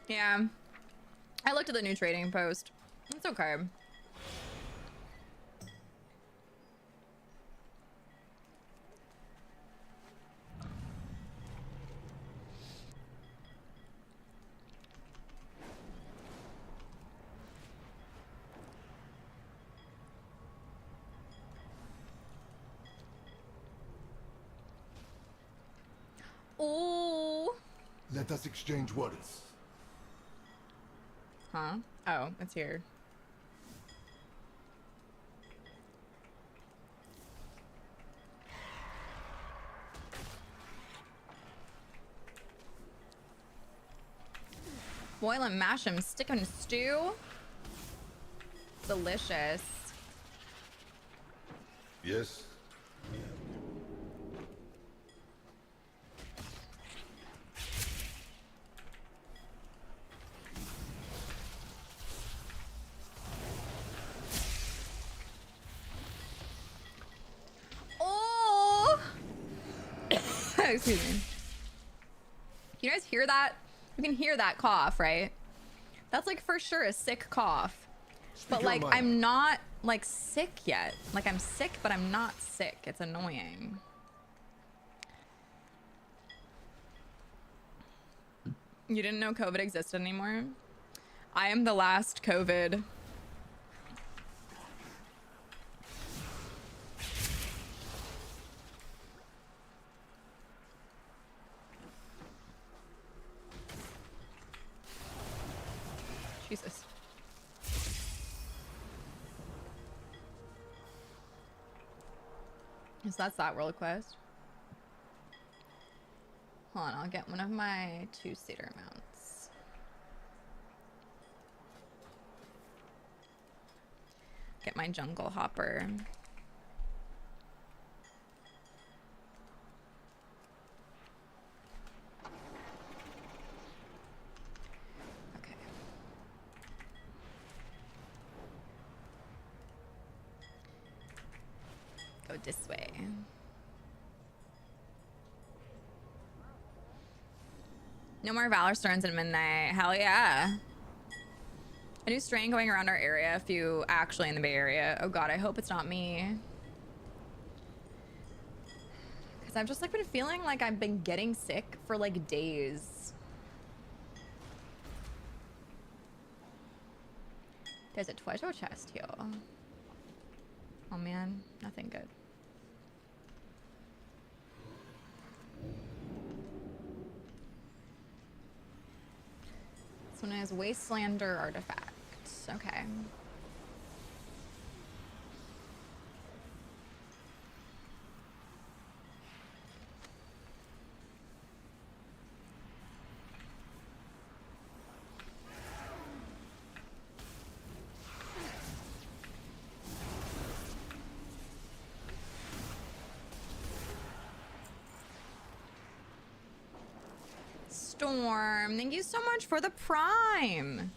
Yeah. I looked at the new trading post. It's okay. Ooh. Let us exchange words. Huh? Oh, it's here. Boil and mash them, stick them in stew. Delicious. Yes. Oh! Excuse me. Can you guys hear that? You can hear that cough, right? That's like for sure a sick cough. But like I'm not like sick yet. Like I'm sick, but I'm not sick. It's annoying. You didn't know COVID existed anymore? I am the last COVID. Jesus. So that's that world quest. Hold on, I'll get one of my 2-seater mounts. Get my jungle hopper. Okay. Go this way. No more Valor Storms at midnight. Hell yeah. A new strain going around our area. A few actually in the Bay Area. Oh god, I hope it's not me. Because I've just like been feeling like I've been getting sick for like days. There's a treasure chest here. Oh man, nothing good. This one is Wastelander Artifacts. Okay. Storm. Thank you so much for the Prime.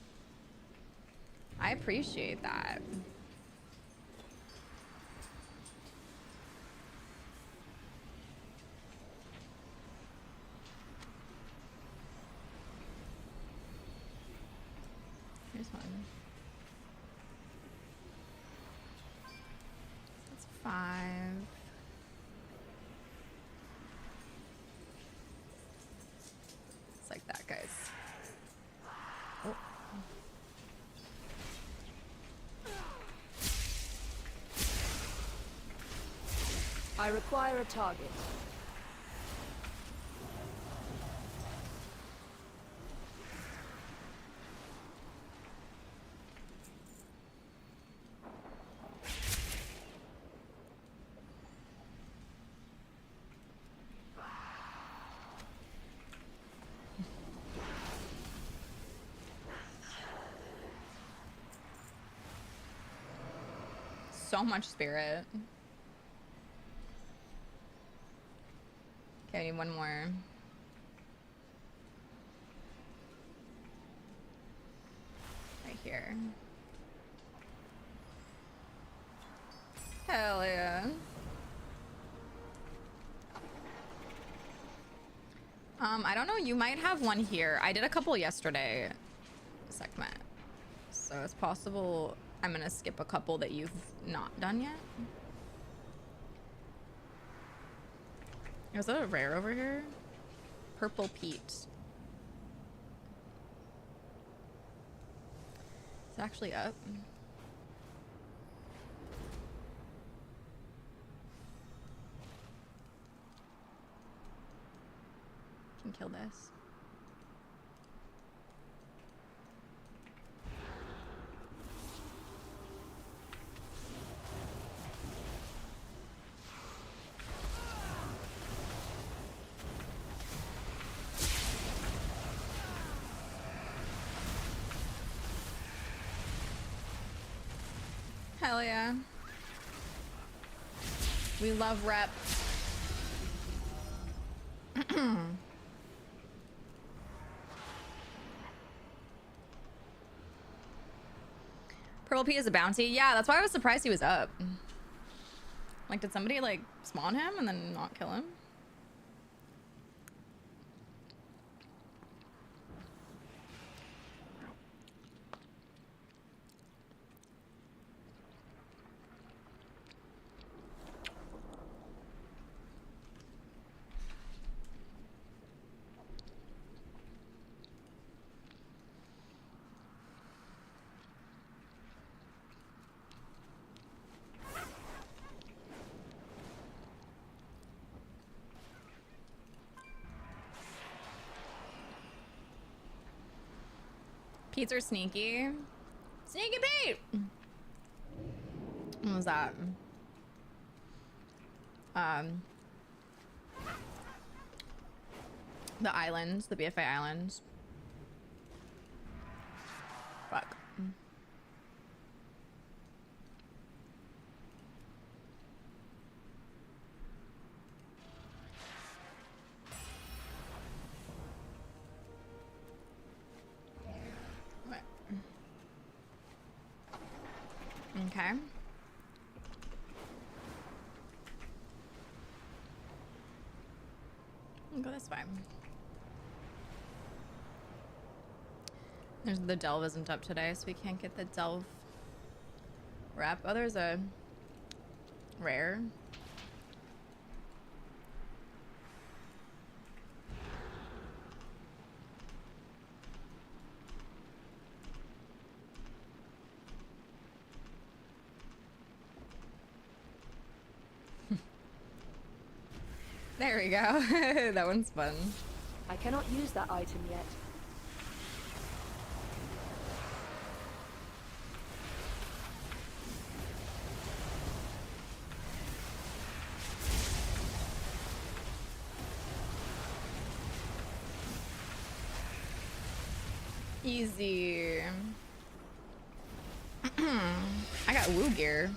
I appreciate that. Here's one. That's 5. It's like that, guys. Oh. I require a target. So much spirit. Okay, I need one more. Right here. Hell yeah. I don't know, you might have one here. I did a couple yesterday, segment. So it's possible I'm gonna skip a couple that you've not done yet. Is that a rare over here? Purple Pete. It's actually up. Can kill this. Hell yeah. We love rep. Purple Pea is a bounty? Yeah, that's why I was surprised he was up. Like, did somebody, like, spawn him and then not kill him? Pete's are sneaky. Sneaky Pete! What was that? The islands, the BFA islands. Fuck. Okay. I'll go this way. There's the delve isn't up today, so we can't get the delve wrap. Oh, there's a rare. There we go. That one's fun. I cannot use that item yet. Easy. I got woo gear.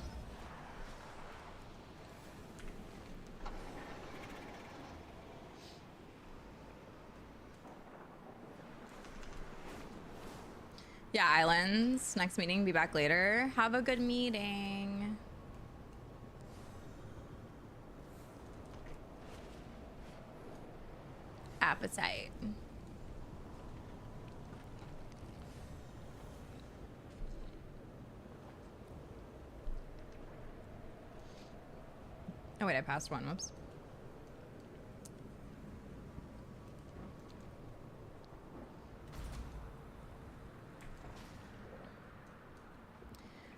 Yeah, islands. Next meeting, be back later. Have a good meeting. Appetite. Oh wait, I passed one. Whoops.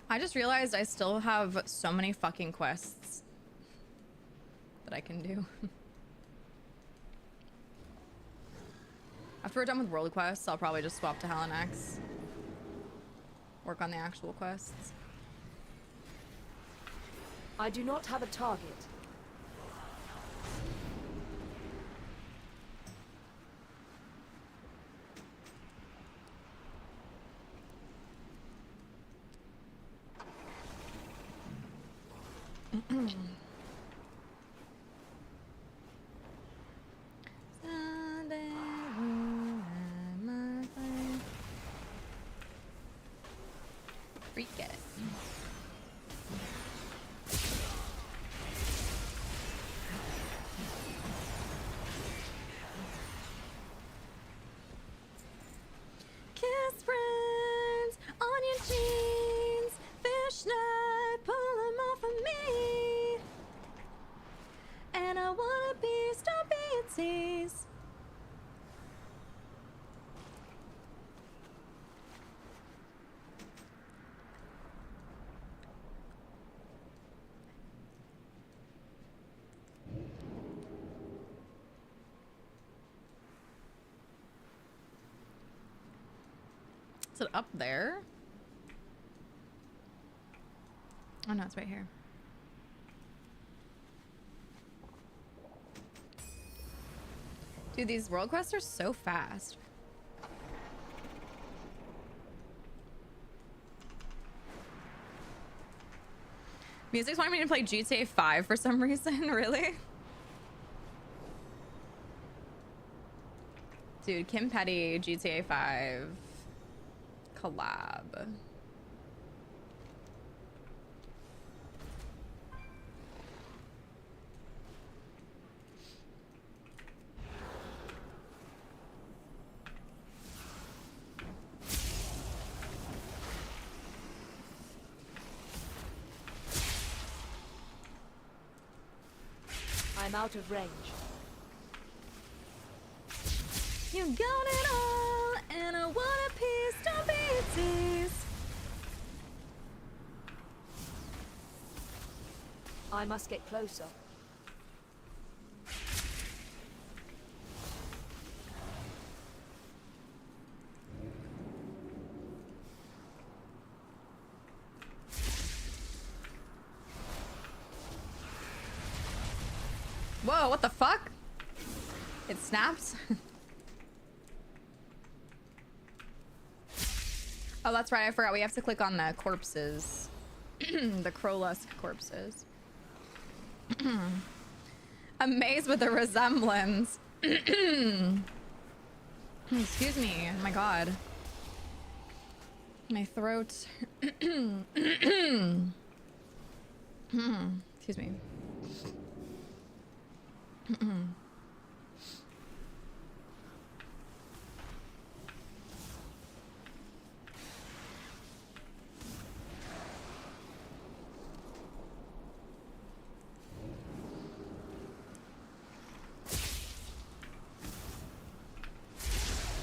I just realized I still have so many fucking quests that I can do. After we're done with world quests, I'll probably just swap to Helenex. Work on the actual quests. I do not have a target. Freak it. Kiss friends on your jeans, fishnet, pull them off of me. And I wanna be stupid. Is it up there? Oh no, it's right here. Dude, these world quests are so fast. Music's wanting me to play GTA 5 for some reason, really? Dude, Kim Petty, GTA 5 collab. I'm out of range. You got it all, and I want a piece, don't be teased. I must get closer. Whoa, what the fuck? It snapped? Oh, that's right. I forgot. We have to click on the corpses. The Crowlusk corpses. Amazed with the resemblance. Excuse me. Oh my god. My throat. Excuse me.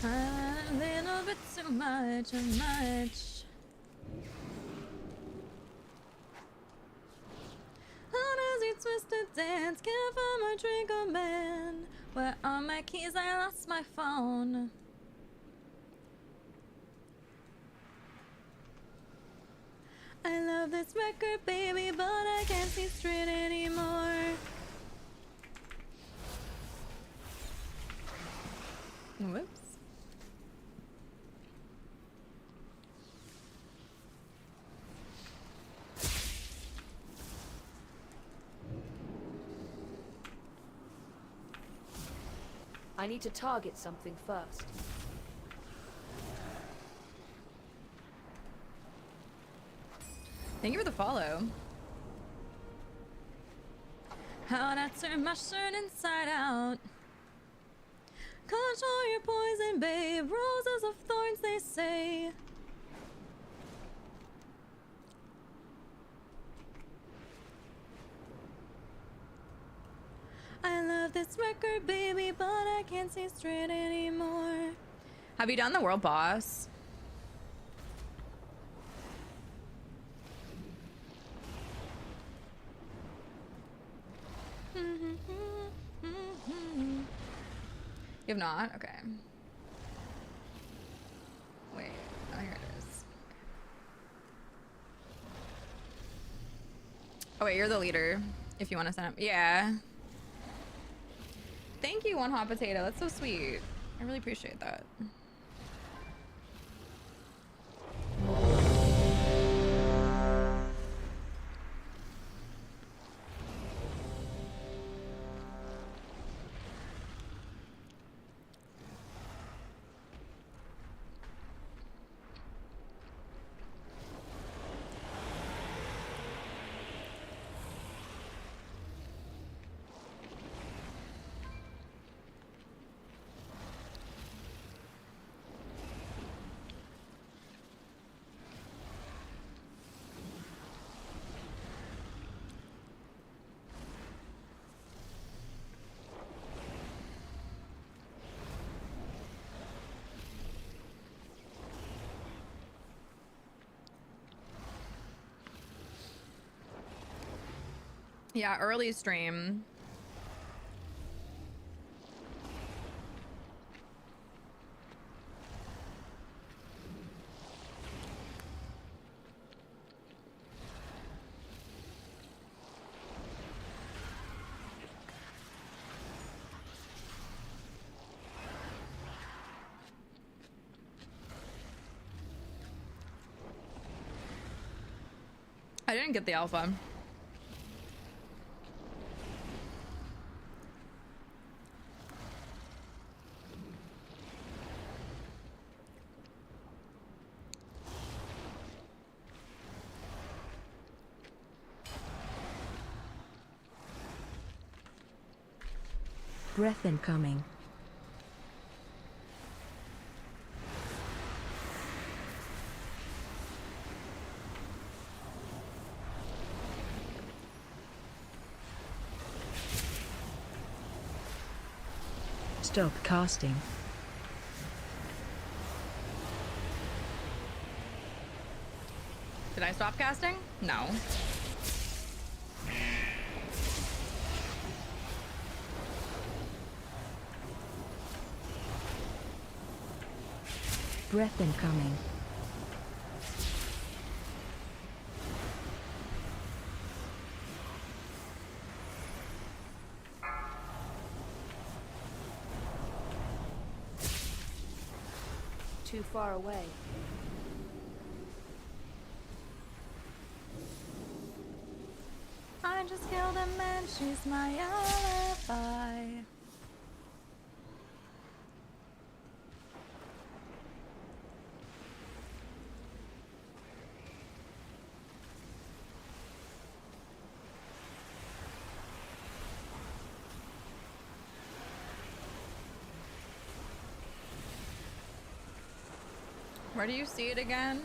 A little bit too much, How does he twist a dance? Can't find my drink, oh man. Where are my keys? I lost my phone. I love this record, baby, but I can't see straight anymore. Whoops. I need to target something first. Thank you for the follow. How'd I turn my shirt inside out? Control your poison, babe. Roses of thorns, they say. I love this record, baby, but I can't see straight anymore. Have you done the world boss? You have not? Okay. Wait. Oh, here it is. Oh, wait, you're the leader. If you want to sign up. Yeah. Thank you, One Hot Potato. That's so sweet. I really appreciate that. Yeah, early stream. I didn't get the alpha. Breath incoming. Stop casting. Did I stop casting? No. Breath incoming. Too far away. I just killed a man, she's my alibi. Where do you see it again?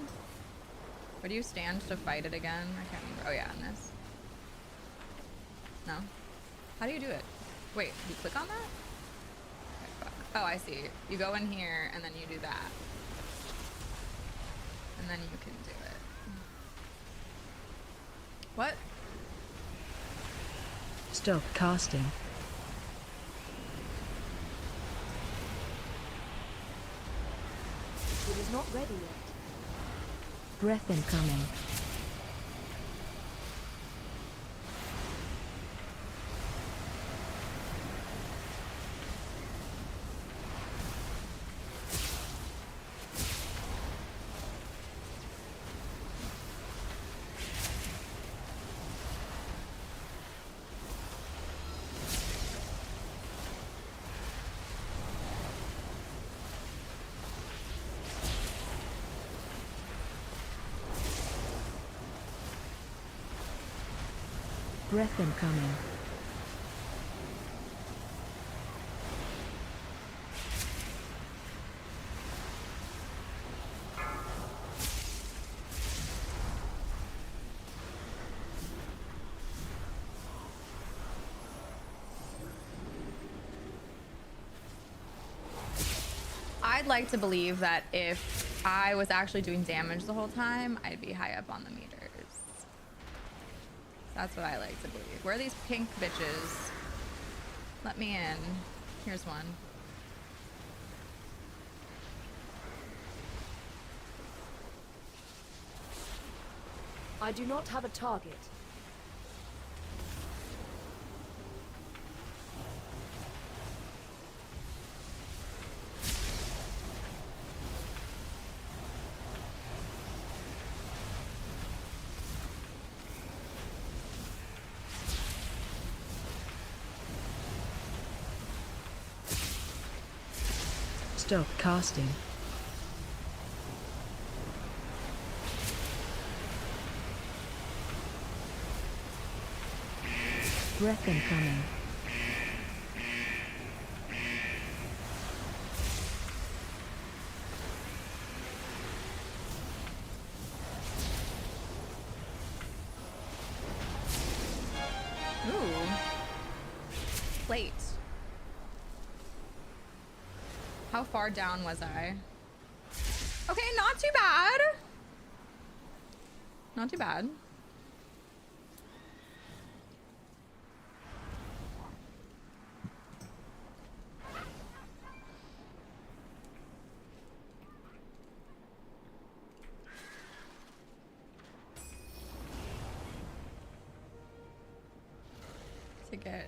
Where do you stand to fight it again? I can't remember. Oh yeah, in this. No? How do you do it? Wait, you click on that? Okay, fuck. Oh, I see. You go in here and then you do that. And then you can do it. What? Stop casting. It is not ready yet. Breath incoming. Breath incoming. I'd like to believe that if I was actually doing damage the whole time, I'd be high up on the meters. That's what I like to believe. Where are these pink bitches? Let me in. Here's one. I do not have a target. Stop casting. Breath incoming. Ooh. Plate. How far down was I? Okay, not too bad. Not too bad. To get,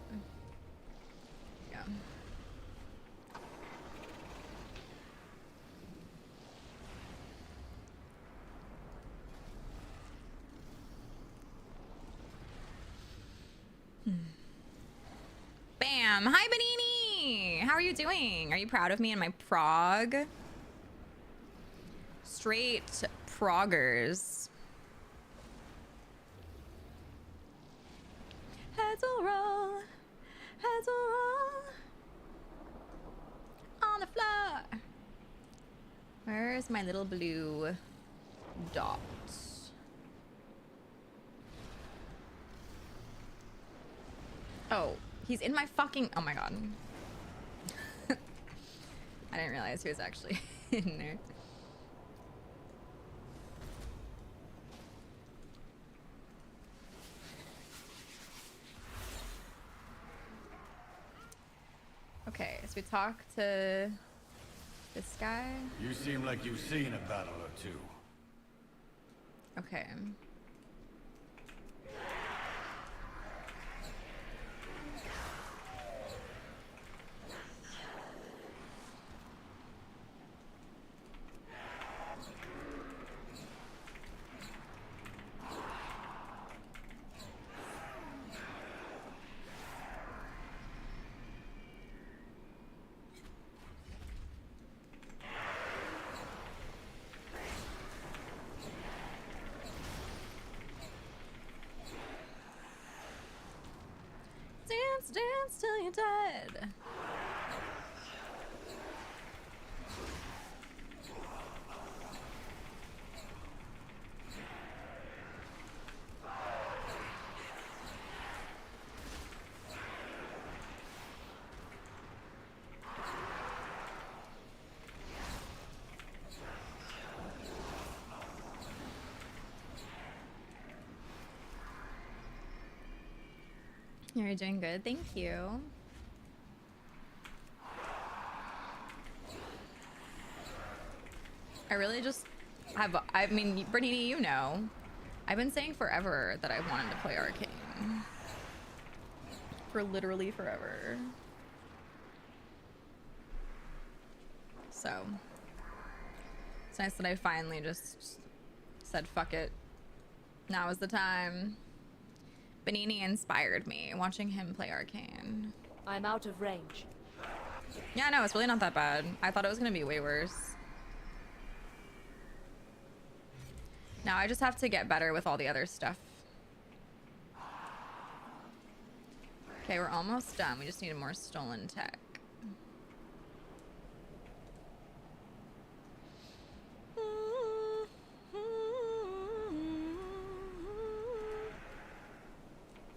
yeah. Bam! Hi, Benini! How are you doing? Are you proud of me and my prog? Straight proggers. Heads will roll. Heads will roll. On the floor. Where's my little blue dot? Oh, he's in my fucking... Oh my god. I didn't realize he was actually in there. Okay, so we talk to this guy. You seem like you've seen a battle or two. Okay. Dance, dance till you're dead. You're doing good, thank you. I really just have, I mean, Brittany, you know, I've been saying forever that I wanted to play Arcane. For literally forever. So, it's nice that I finally just said, fuck it. Now is the time. Benini inspired me, watching him play Arcane. I'm out of range. Yeah, no, it's really not that bad. I thought it was gonna be way worse. Now I just have to get better with all the other stuff. Okay, we're almost done. We just need more stolen tech.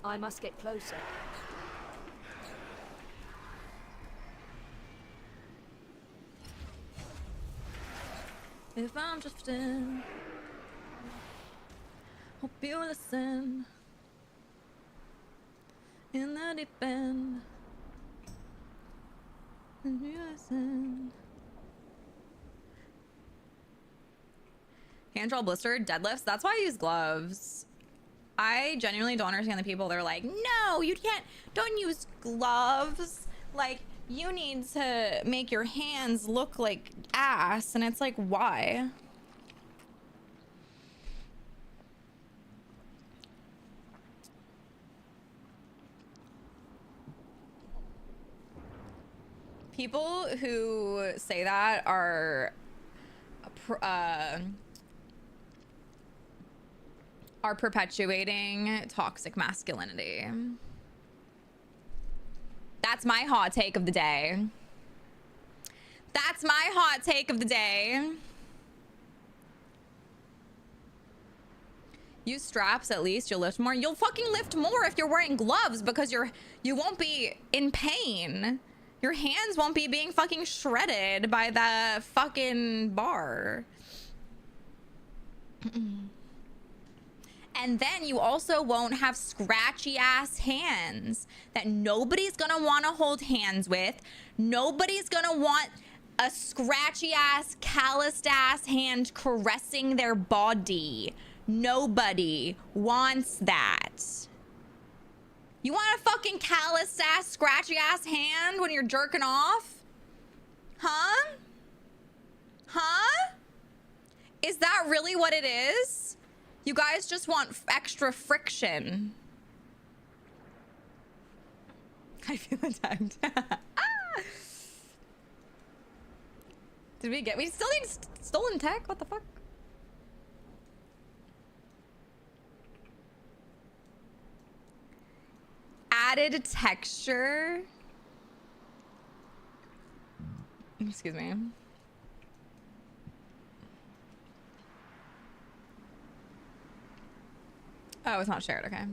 I must get closer. If I'm drifting, hope you listen. In the deep end, and you listen. Hands all blistered, deadlifts. That's why I use gloves. I genuinely don't understand the people that are like, no, you can't, don't use gloves. Like, you need to make your hands look like ass. And it's like, why? People who say that are perpetuating toxic masculinity. That's my hot take of the day. That's my hot take of the day. Use straps at least, you'll lift more. You'll fucking lift more if you're wearing gloves because you won't be in pain. Your hands won't be being fucking shredded by the fucking bar. And then you also won't have scratchy ass hands that nobody's gonna want to hold hands with. Nobody's gonna want a scratchy ass, calloused ass hand caressing their body. Nobody wants that. You want a fucking calloused ass, scratchy ass hand when you're jerking off? Huh? Huh? Is that really what it is? You guys just want extra friction. I feel attacked. Did we still need stolen tech? What the fuck? Added texture. Excuse me. Oh, it's not shared. Okay.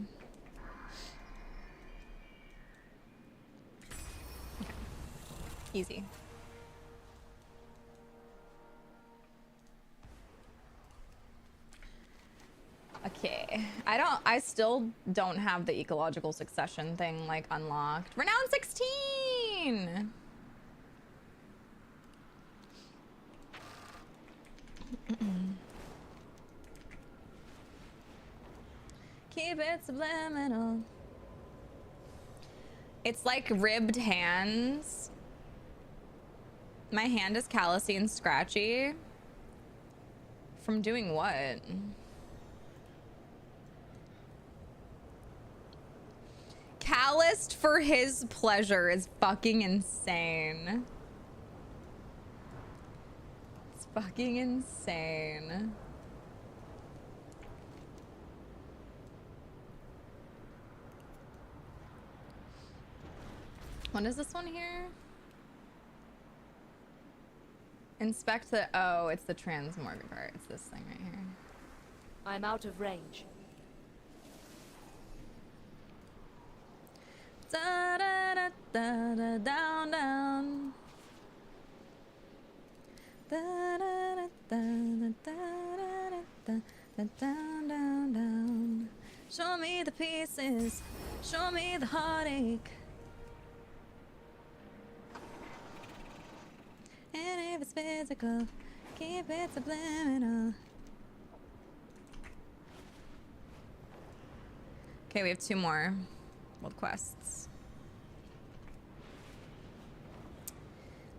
Easy. Okay. I still don't have the ecological succession thing like unlocked. Renown 16! Keep it subliminal. It's like ribbed hands. My hand is callousy and scratchy. From doing what? Calloused for his pleasure is fucking insane. It's fucking insane. What is this one here? Inspect the, oh, it's the transmorg part. It's this thing right here. I'm out of range. Da da da da da down down. Da da da da da da da da down down down. Show me the pieces. Show me the heartache. And if it's physical, keep it subliminal. Okay, we have 2 more world quests.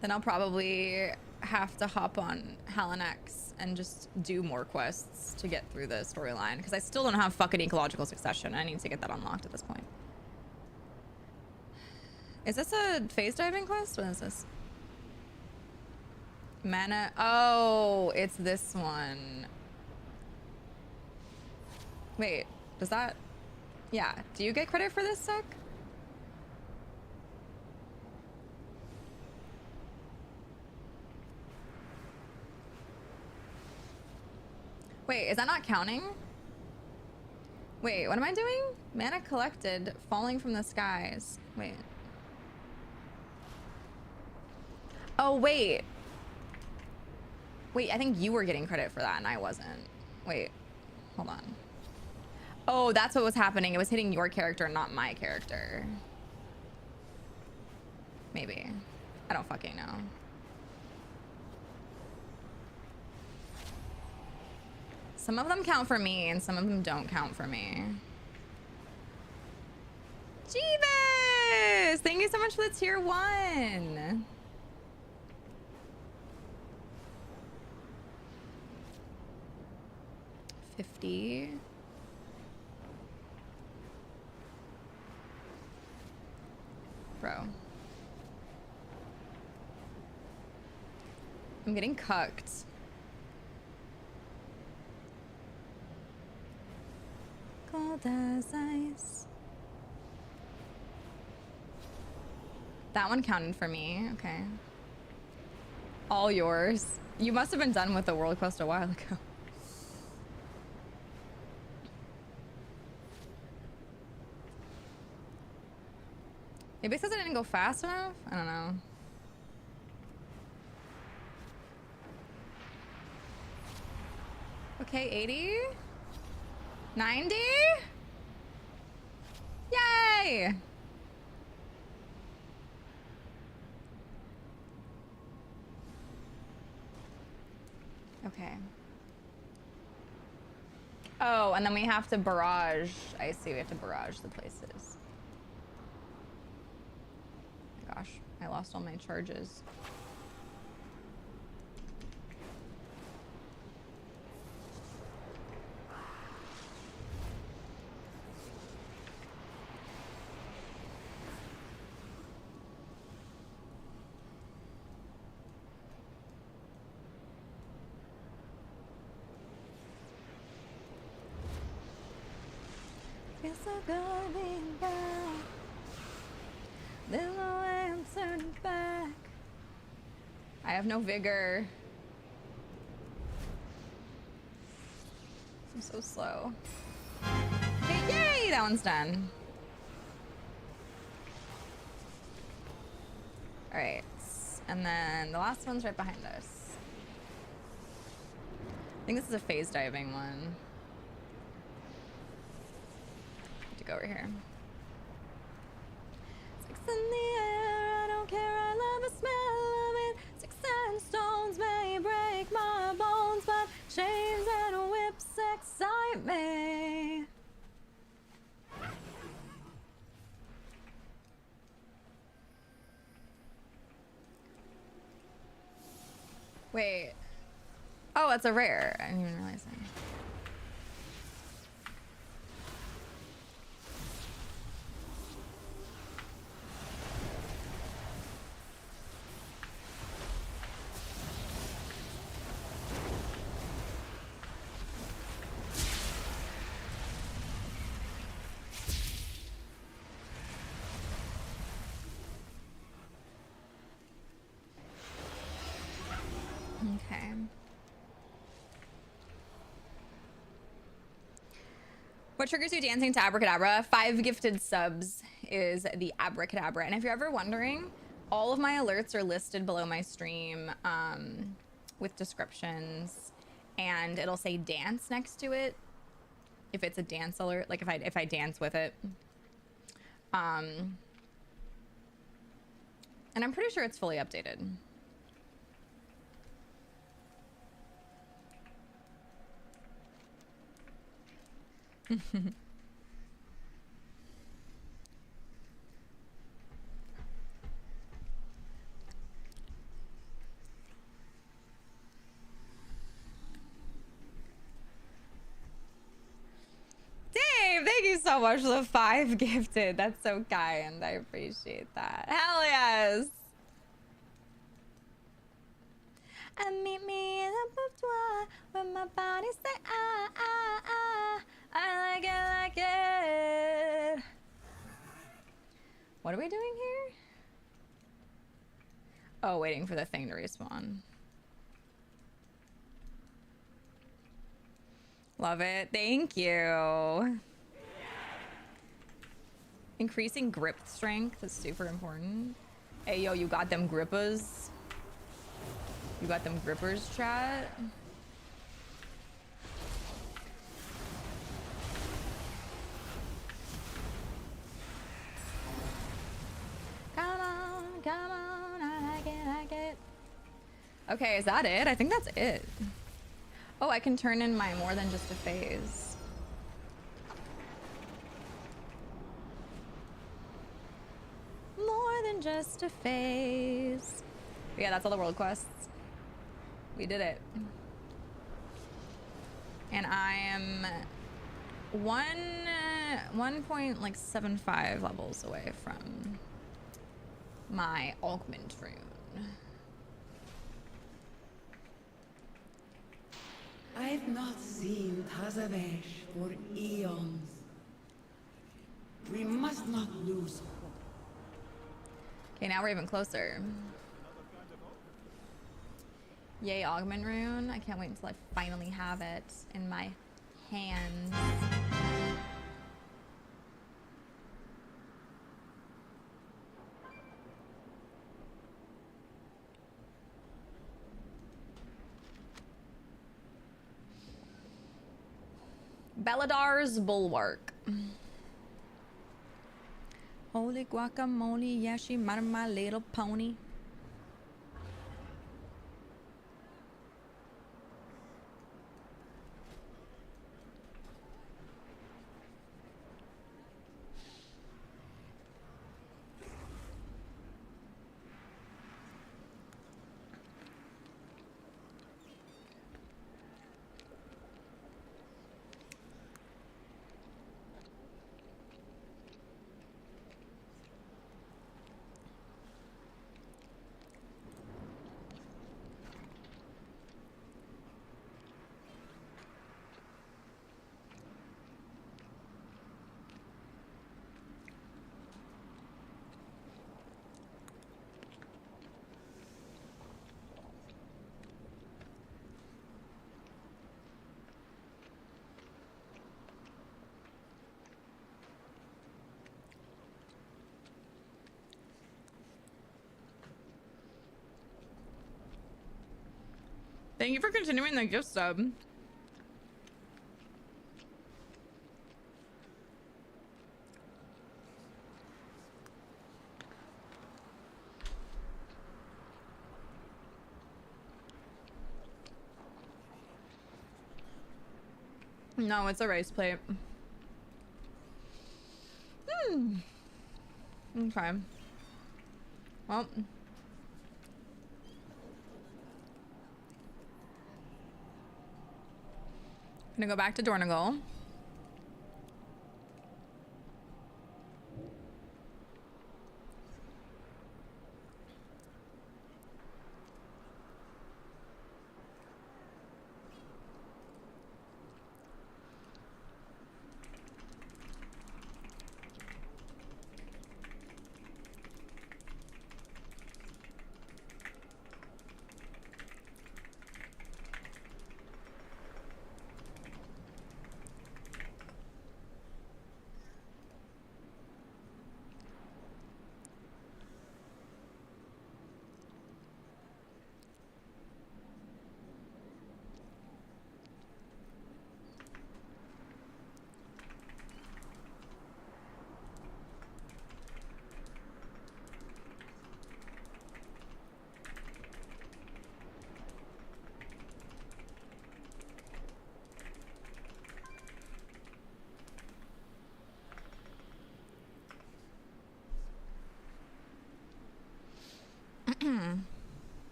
Then I'll probably have to hop on Halanex and just do more quests to get through the storyline because I still don't have fucking ecological succession. I need to get that unlocked at this point. Is this a phase diving quest? What is this? Mana. Oh, it's this one. Wait, does that? Yeah. Do you get credit for this, Sec? Wait, is that not counting? Wait, what am I doing? Mana collected, falling from the skies. Wait. Oh, wait. Wait, I think you were getting credit for that and I wasn't. Wait, hold on. Oh, that's what was happening. It was hitting your character, not my character. Maybe. I don't fucking know. Some of them count for me and some of them don't count for me. Jeeves! Thank you so much for the tier 1. $50. Bro. I'm getting cucked. Cold as ice. That one counted for me. Okay. All yours. You must have been done with the world quest a while ago. Maybe it's because I didn't go fast enough? I don't know. Okay, 80? 90? Yay! Okay. Oh, and then we have to barrage. I see, we have to barrage the places. Gosh, I lost all my charges. Feels so good being back. There's no way I'm turning back. I have no vigor. I'm so slow. Okay, yay! That one's done. Alright. And then the last one's right behind us. I think this is a phase diving one. To go over here. Six in the air, I don't care, I love the smell of it. Sticks and stones may break my bones, but chains and whips excite me. Wait. Oh, it's a rare. I didn't even realize that. Okay. What triggers you dancing to Abracadabra? 5 gifted subs is the Abracadabra. And if you're ever wondering, all of my alerts are listed below my stream with descriptions, and it'll say dance next to it if it's a dance alert, like if I dance with it. And I'm pretty sure it's fully updated. Dave, thank you so much for the 5 gifted. That's so kind. I appreciate that. Hell yes. And meet me in the boudoir where my body say ah ah ah. I like it. What are we doing here? Oh, waiting for the thing to respawn. Love it. Thank you. Increasing grip strength is super important. Hey, yo, you got them grippers? You got them grippers, chat? Come on, I like it. Okay, is that it? I think that's it. Oh, I can turn in my more than just a phase. More than just a phase. But yeah, that's all the world quests. We did it. And I am 1.75 levels away from my augment rune. I've not seen Tazavesh for eons. We must not lose hope. Okay, now we're even closer. Yay, augment rune. I can't wait until I finally have it in my hands. Beladar's Bulwark. Holy guacamole, yeah, she married my little pony. Thank you for continuing the gift sub. No, it's a rice plate. Okay. Well. Gonna go back to Dornogal.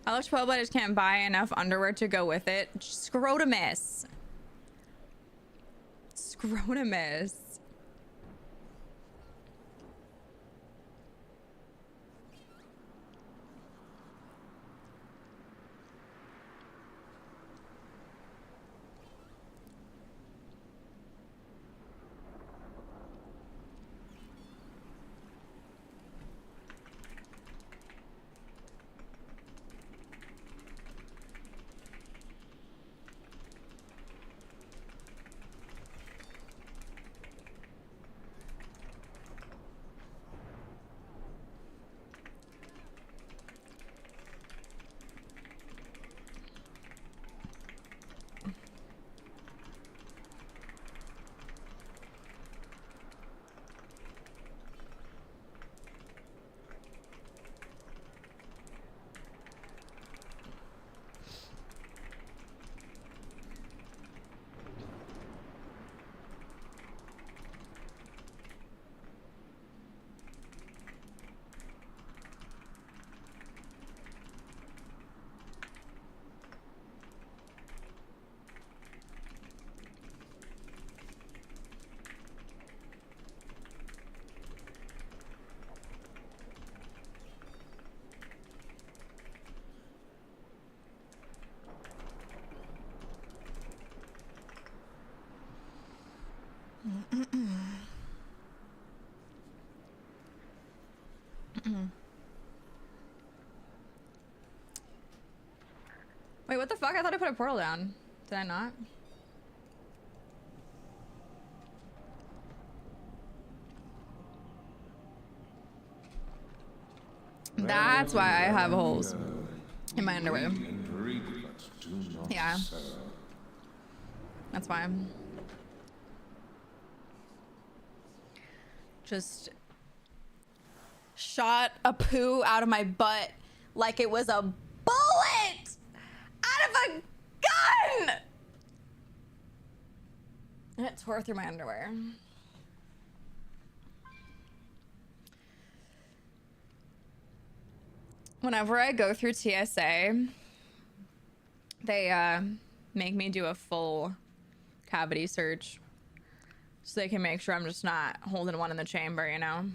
I looked Chipotle, I just can't buy enough underwear to go with it. Scrotumus. Scrotumus. Wait, what the fuck? I thought I put a portal down. Did I not? That's why I have holes in my underwear. Yeah. That's why. Just shot a poo out of my butt like it was a bullet out of a gun! And it tore through my underwear. Whenever I go through TSA, they make me do a full cavity search so they can make sure I'm just not holding one in the chamber, you know?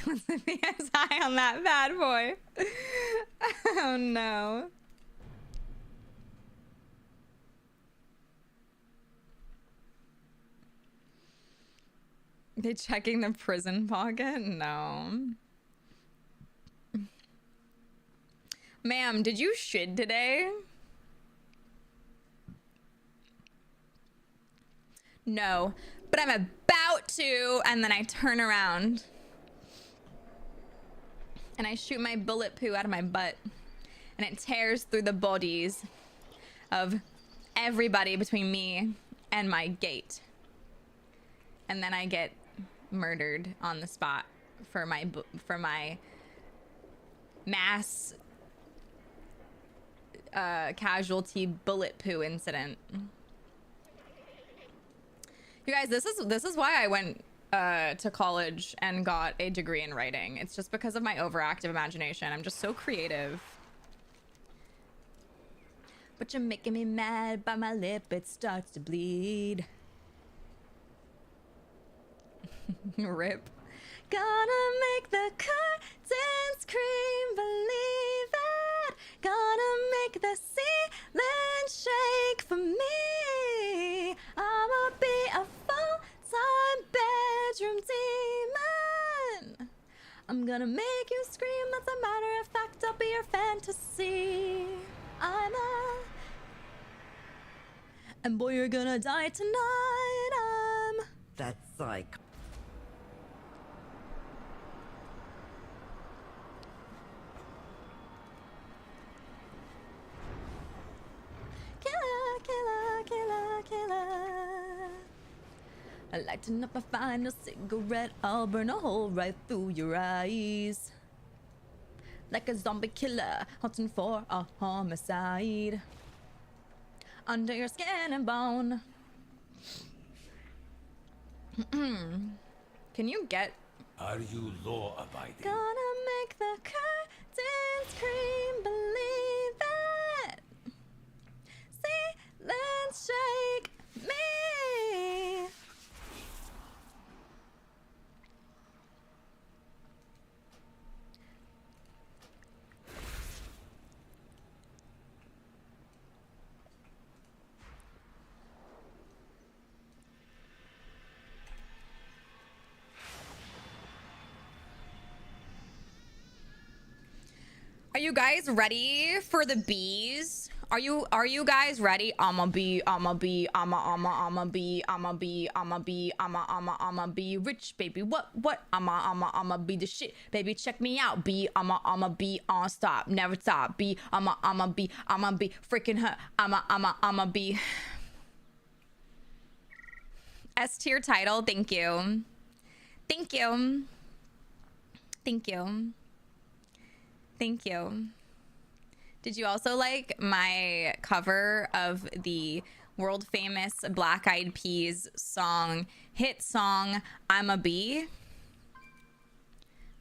What's the PSI on that bad boy? Oh no. They checking the prison pocket? No. Ma'am, did you shit today? No, but I'm about to, and then I turn around. And I shoot my bullet poo out of my butt. And it tears through the bodies of everybody between me and my gate. And then I get murdered on the spot for my mass casualty bullet poo incident. You guys, this is why I went to college and got a degree in writing. It's just because of my overactive imagination. I'm just so creative. But you're making me mad. By my lip it starts to bleed. Rip. Gonna make the curtains scream, believe it. Gonna make the ceiling shake for me. I'ma be a full-time bedroom demon. I'm gonna make you scream, as a matter of fact, I'll be your fantasy. And boy, you're gonna die tonight. That's like. Killer, killer, killer, killer. I lighten up a final cigarette. I'll burn a hole right through your eyes. Like a zombie killer hunting for a homicide. Under your skin and bone. Can you get... Are you law-abiding? Gonna make the curtains scream, believe it. See, let's shake me. Are you guys ready for the bees? Are you guys ready? I'ma be rich, baby. What? I'ma be the shit, baby. Check me out. I'ma be on stop, never stop. I'ma be freaking her. I'ma be S tier title. Thank you. Thank you. Thank you. Thank you. Did you also like my cover of the world famous Black Eyed Peas hit song, I'm a Bee?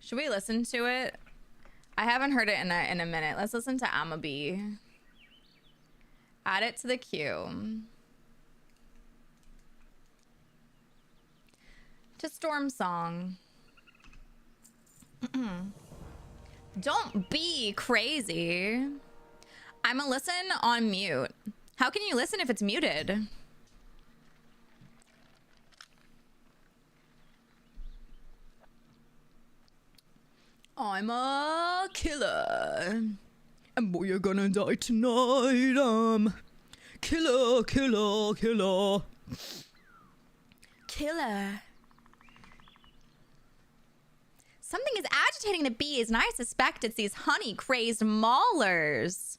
Should we listen to it? I haven't heard it in a minute. Let's listen to I'm a Bee. Add it to the queue. To Storm Song. Don't be crazy. I'ma listen on mute. How can you listen if it's muted? I'm a killer. And boy, you're gonna die tonight. Killer, killer, killer. Killer. Something is agitating the bees, and I suspect it's these honey-crazed maulers.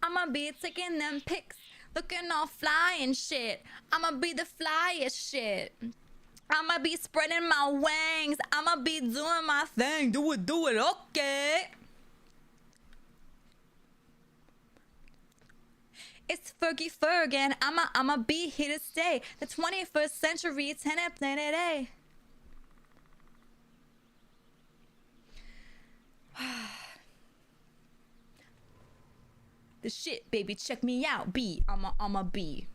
I'ma be taking them pics, looking all fly and shit. I'ma be the flyest shit. I'ma be spreading my wings. I'ma be doing my thing. Do it, okay. It's Fergie Fergan. I'ma be here to stay. The 21st century, tenant planet A. The shit, baby, check me out. B, I'm a B.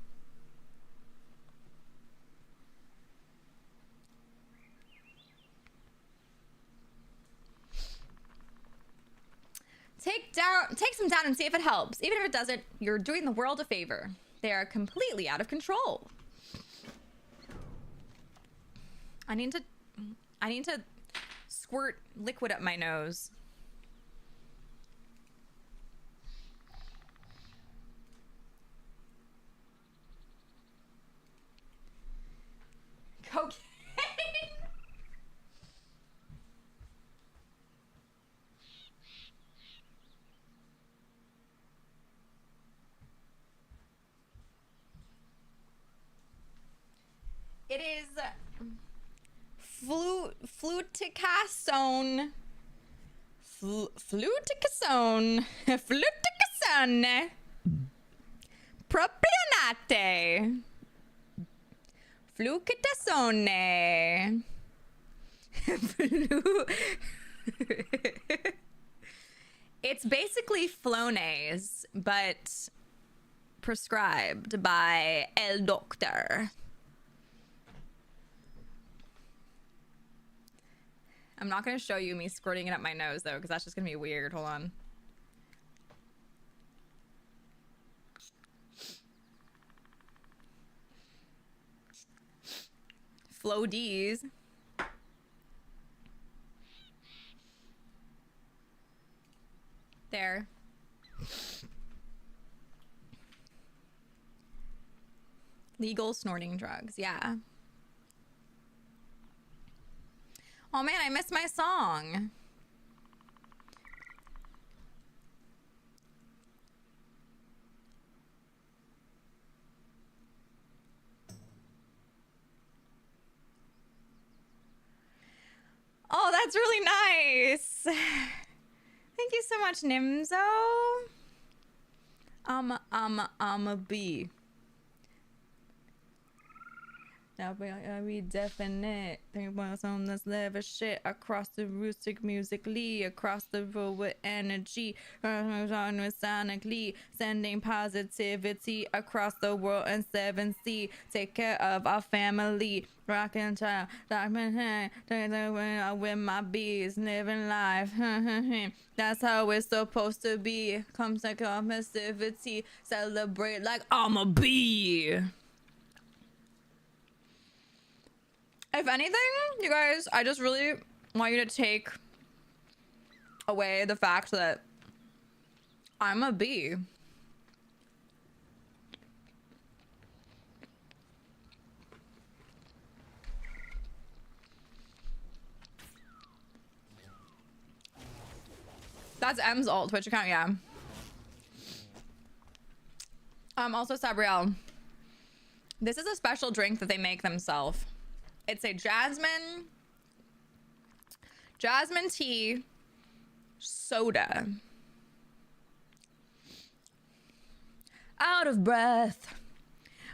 Take some down and see if it helps. Even if it doesn't, you're doing the world a favor. They are completely out of control. I need to squirt liquid up my nose. Cocaine. It is fluticasone. Fluticasone. Fluticasone. Propionate. Fluticasone. It's basically Flonase, but prescribed by El Doctor. I'm not going to show you me squirting it up my nose, though, because that's just going to be weird. Hold on. Flo D's. There. Legal snorting drugs, yeah. Oh man, I missed my song. Oh, that's really nice. Thank you so much, Nimzo. I'm a B. Now be definite. Think about something that's never shit. Across the rustic musically, across the road with energy, sonically, sending positivity across the world and 7C. Take care of our family. Rockin' child, with my bees, living life. That's how it's supposed to be. Come take our festivity, celebrate like I'm a bee. If anything, you guys, I just really want you to take away the fact that I'm a bee. That's M's alt Twitch account, yeah. Also, Sabriel, this is a special drink that they make themselves. It's a jasmine tea soda. Out of breath,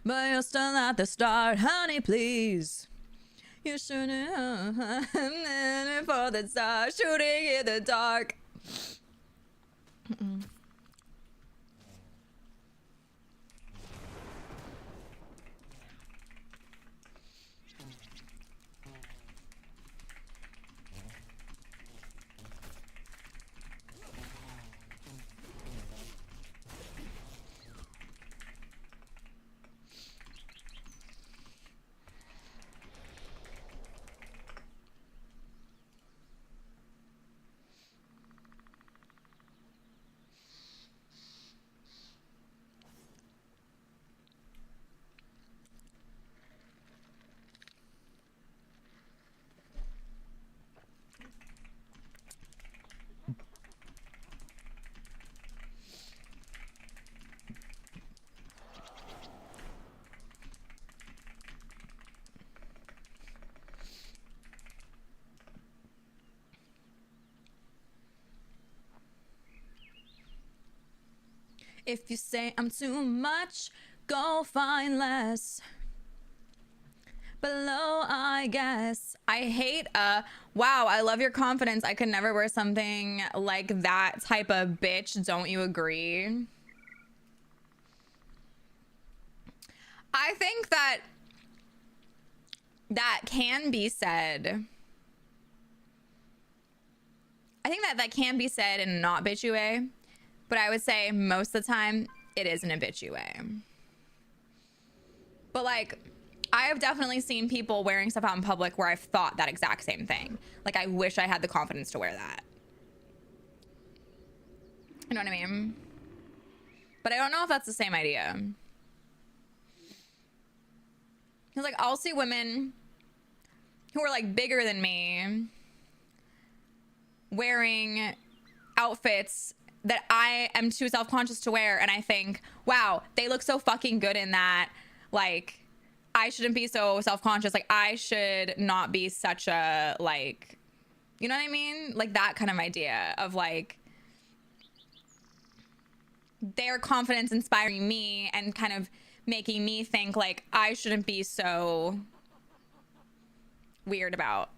but you're still at the start, honey, please. You shouldn't for the start, shooting in the dark. If you say I'm too much, go find less. Below, I guess. I hate wow, I love your confidence. I could never wear something like that type of bitch. Don't you agree? I think that can be said. I think that can be said in a not bitchy way. But I would say most of the time, it is in a bitchy way. But like, I have definitely seen people wearing stuff out in public where I've thought that exact same thing. Like, I wish I had the confidence to wear that. You know what I mean? But I don't know if that's the same idea. Because like, I'll see women who are like bigger than me wearing outfits that I am too self-conscious to wear, and I think, wow, they look so fucking good in that. Like, I shouldn't be so self-conscious. Like, I should not be such a, like, you know what I mean? Like, that kind of idea of, like, their confidence inspiring me and kind of making me think, like, I shouldn't be so weird about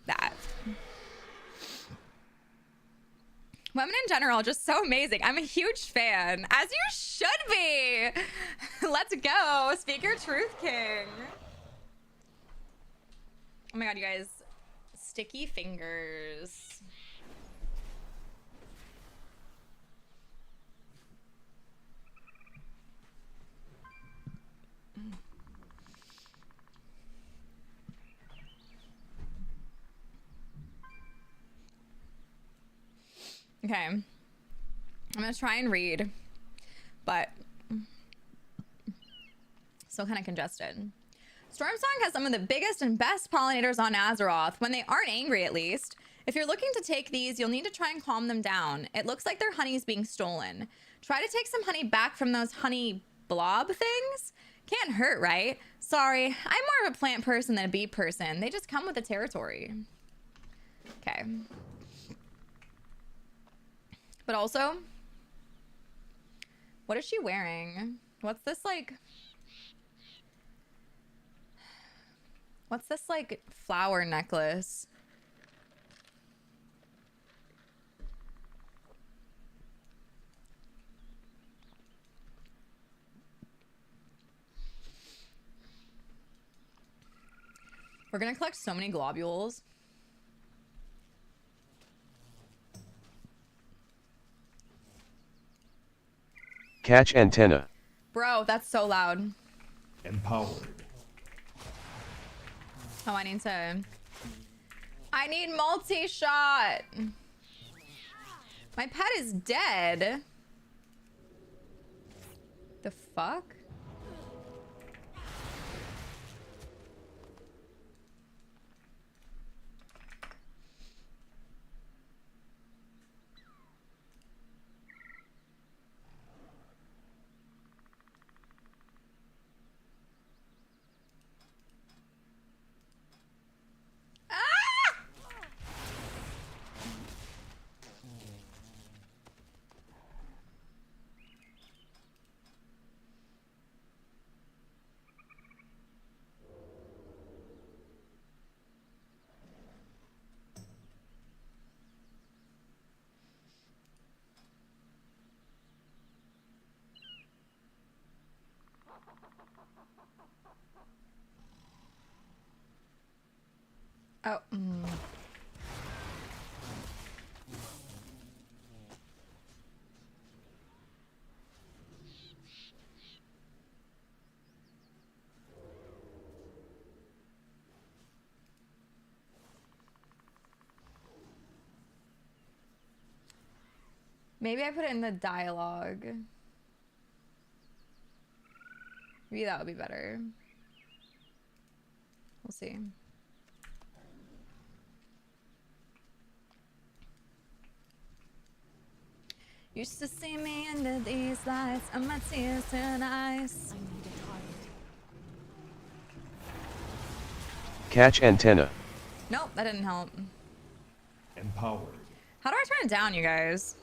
that. Women in general, just so amazing. I'm a huge fan, as you should be. Let's go. Speak your truth, King. Oh my God, you guys. Sticky fingers. Okay, I'm gonna try and read, but still kind of congested. Stormsong has some of the biggest and best pollinators on Azeroth, when they aren't angry at least. If you're looking to take these, you'll need to try and calm them down. It looks like their honey's being stolen. Try to take some honey back from those honey blob things. Can't hurt, right? Sorry, I'm more of a plant person than a bee person. They just come with the territory. Okay. But also, what is she wearing? What's this like flower necklace? We're gonna collect so many globules. Catch antenna. Bro, that's so loud. Empowered. Oh, I need multi-shot. My pet is dead. The fuck? Oh. Maybe I put it in the dialogue. Maybe that would be better. We'll see. Used to see me under these lights, and my tears turn ice. I need a target. Catch antenna. Nope, that didn't help. Empowered. How do I turn it down, you guys?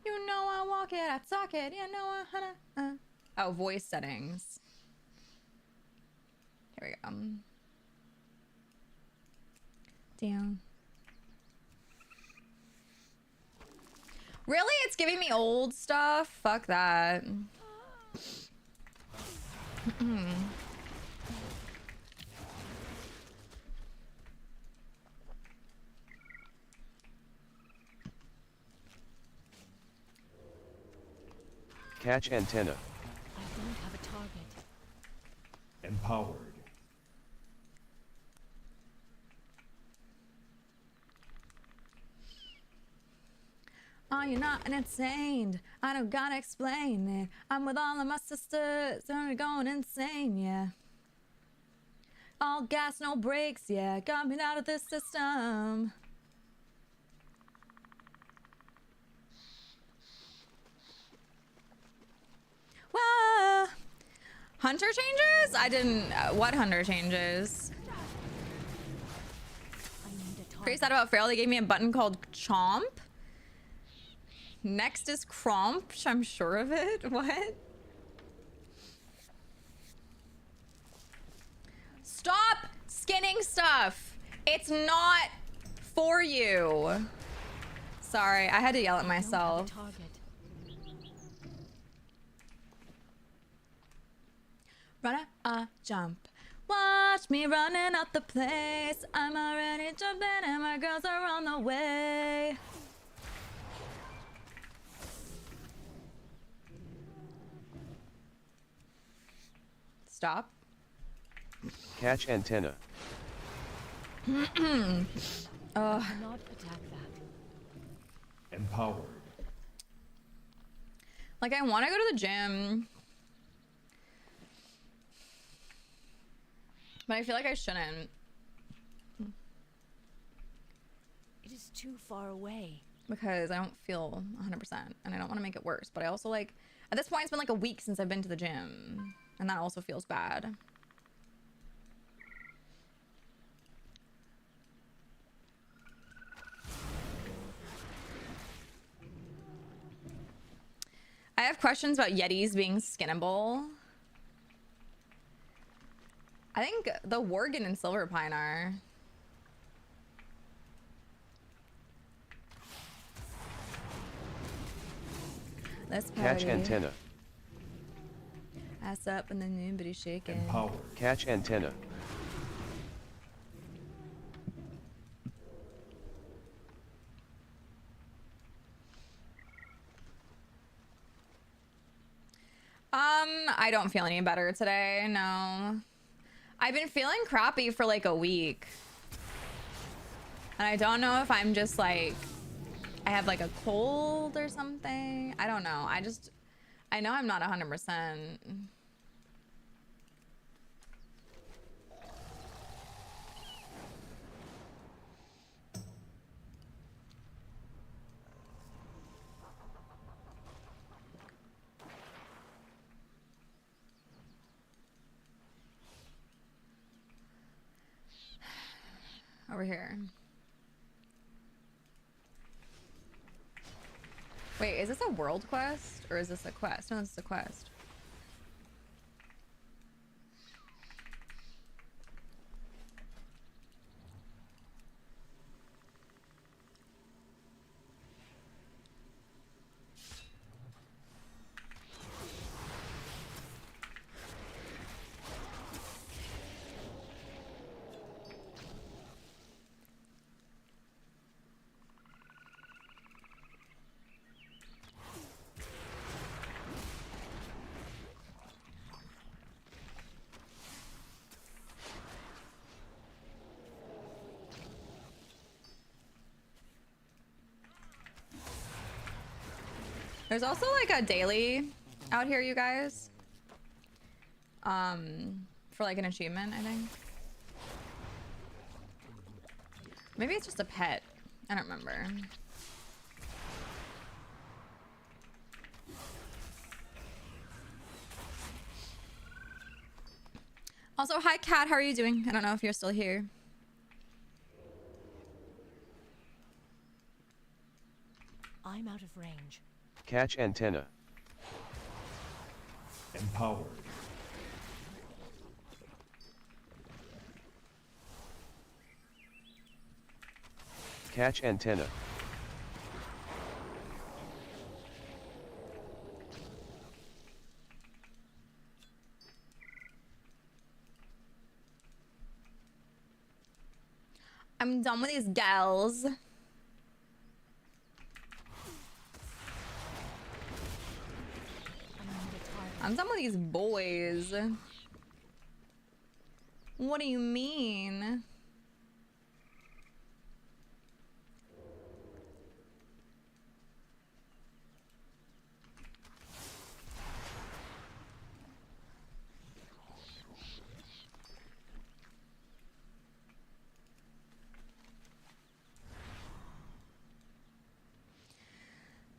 You know I walk it, I talk it, you know I Oh, voice settings. Here we go. Damn. Really? It's giving me old stuff? Fuck that. Catch antenna. I don't have a target. Empowered. Oh, you're not an insane. I don't gotta explain it. I'm with all of my sisters, and we're going insane, yeah. All gas, no brakes, yeah. Got me out of this system. Whoa. Hunter changes? I didn't. What hunter changes? Pretty sad about Feral. They gave me a button called Chomp. Next is Cromp. I'm sure of it. What? Stop skinning stuff. It's not for you. Sorry, I had to yell at myself. Run a jump. Watch me running out the place. I'm already jumping and my girls are on the way. Stop. Catch antenna. Cannot attack that. Empowered. Like, I want to go to the gym, but I feel like I shouldn't. It is too far away. Because I don't feel 100% and I don't want to make it worse. But I also, like, at this point, it's been like a week since I've been to the gym. And that also feels bad. I have questions about Yetis being skinnable. I think the Worgen and Silverpine are. Let's party. Catch antenna. Ass up and then nobody shaking. Empowered. Catch antenna. I don't feel any better today, no. I've been feeling crappy for like a week. And I don't know if I'm just like, I have like a cold or something. I don't know. I know I'm not 100%. Over here. Wait, is this a world quest or is this a quest? No, this is a quest. There's also like a daily out here, you guys. For like an achievement, I think. Maybe it's just a pet. I don't remember. Also, hi Kat, how are you doing? I don't know if you're still here. I'm out of range. Catch antenna. Empowered. Catch antenna. I'm done with these gals. I'm done with these boys. What do you mean?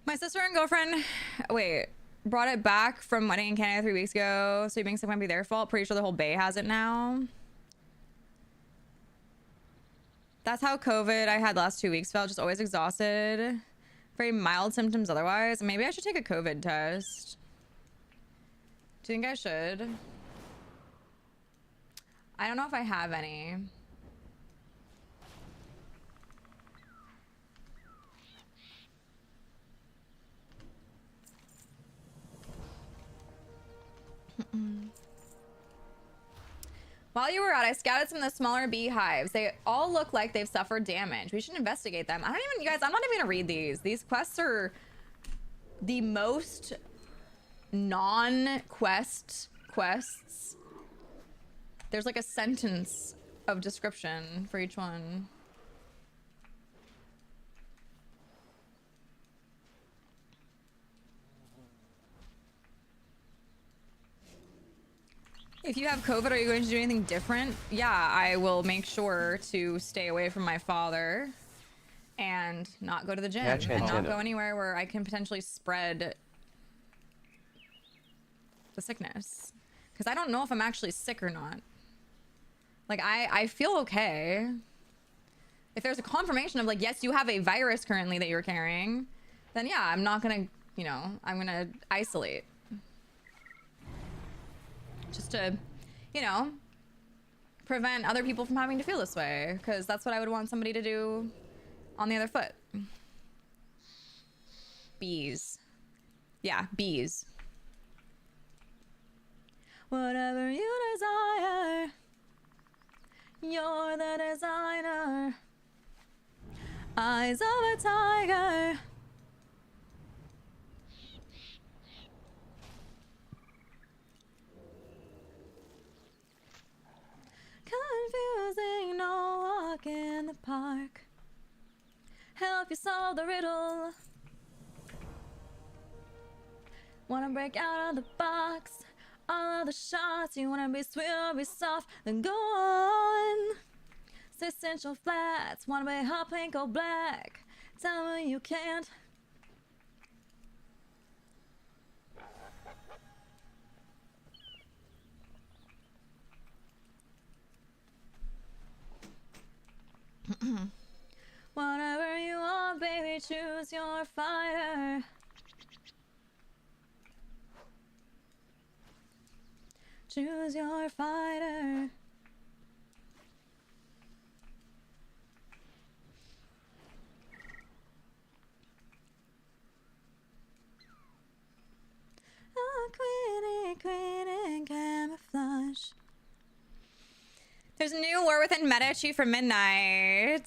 My sister and girlfriend, wait, brought it back from wedding in Canada 3 weeks ago. So you being sick might be their fault. Pretty sure the whole bay has it now. That's how COVID I had last 2 weeks felt. Just always exhausted. Very mild symptoms otherwise. Maybe I should take a COVID test. Do you think I should? I don't know if I have any. While you were out, I scouted some of the smaller beehives. They all look like they've suffered damage. We should investigate them. I don't even, you guys, I'm not even gonna read these. These quests are the most non-quest quests. There's like a sentence of description for each one. If you have COVID, are you going to do anything different? Yeah, I will make sure to stay away from my father and not go to the gym and not go anywhere where I can potentially spread the sickness. Because I don't know if I'm actually sick or not. Like, I feel okay. If there's a confirmation of like, yes, you have a virus currently that you're carrying, then yeah, I'm not gonna, you know, I'm gonna isolate. Just to, you know, prevent other people from having to feel this way. Because that's what I would want somebody to do on the other foot. Bees. Yeah, bees. Whatever you desire, you're the designer. Eyes of a tiger. Confusing, no walk in the park. Help you solve the riddle. Wanna break out of the box. All of the shots, you wanna be sweet or be soft, then go on. Essential flats, wanna be hot pink or black. Tell me you can't. Whatever you want, baby, choose your fighter. Choose your fighter. Oh, queen in camouflage. There's a new War Within meta achieve for Midnight.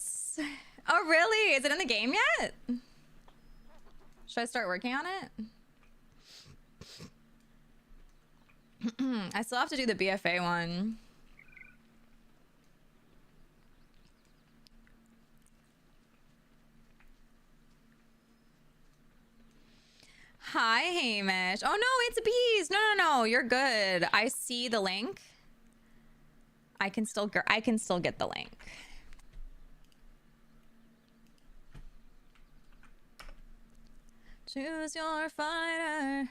Oh, really? Is it in the game yet? Should I start working on it? I still have to do the BFA one. Hi, Hamish. Oh no, it's a bees. No, you're good. I see the link. I can still get the link. Choose your fighter.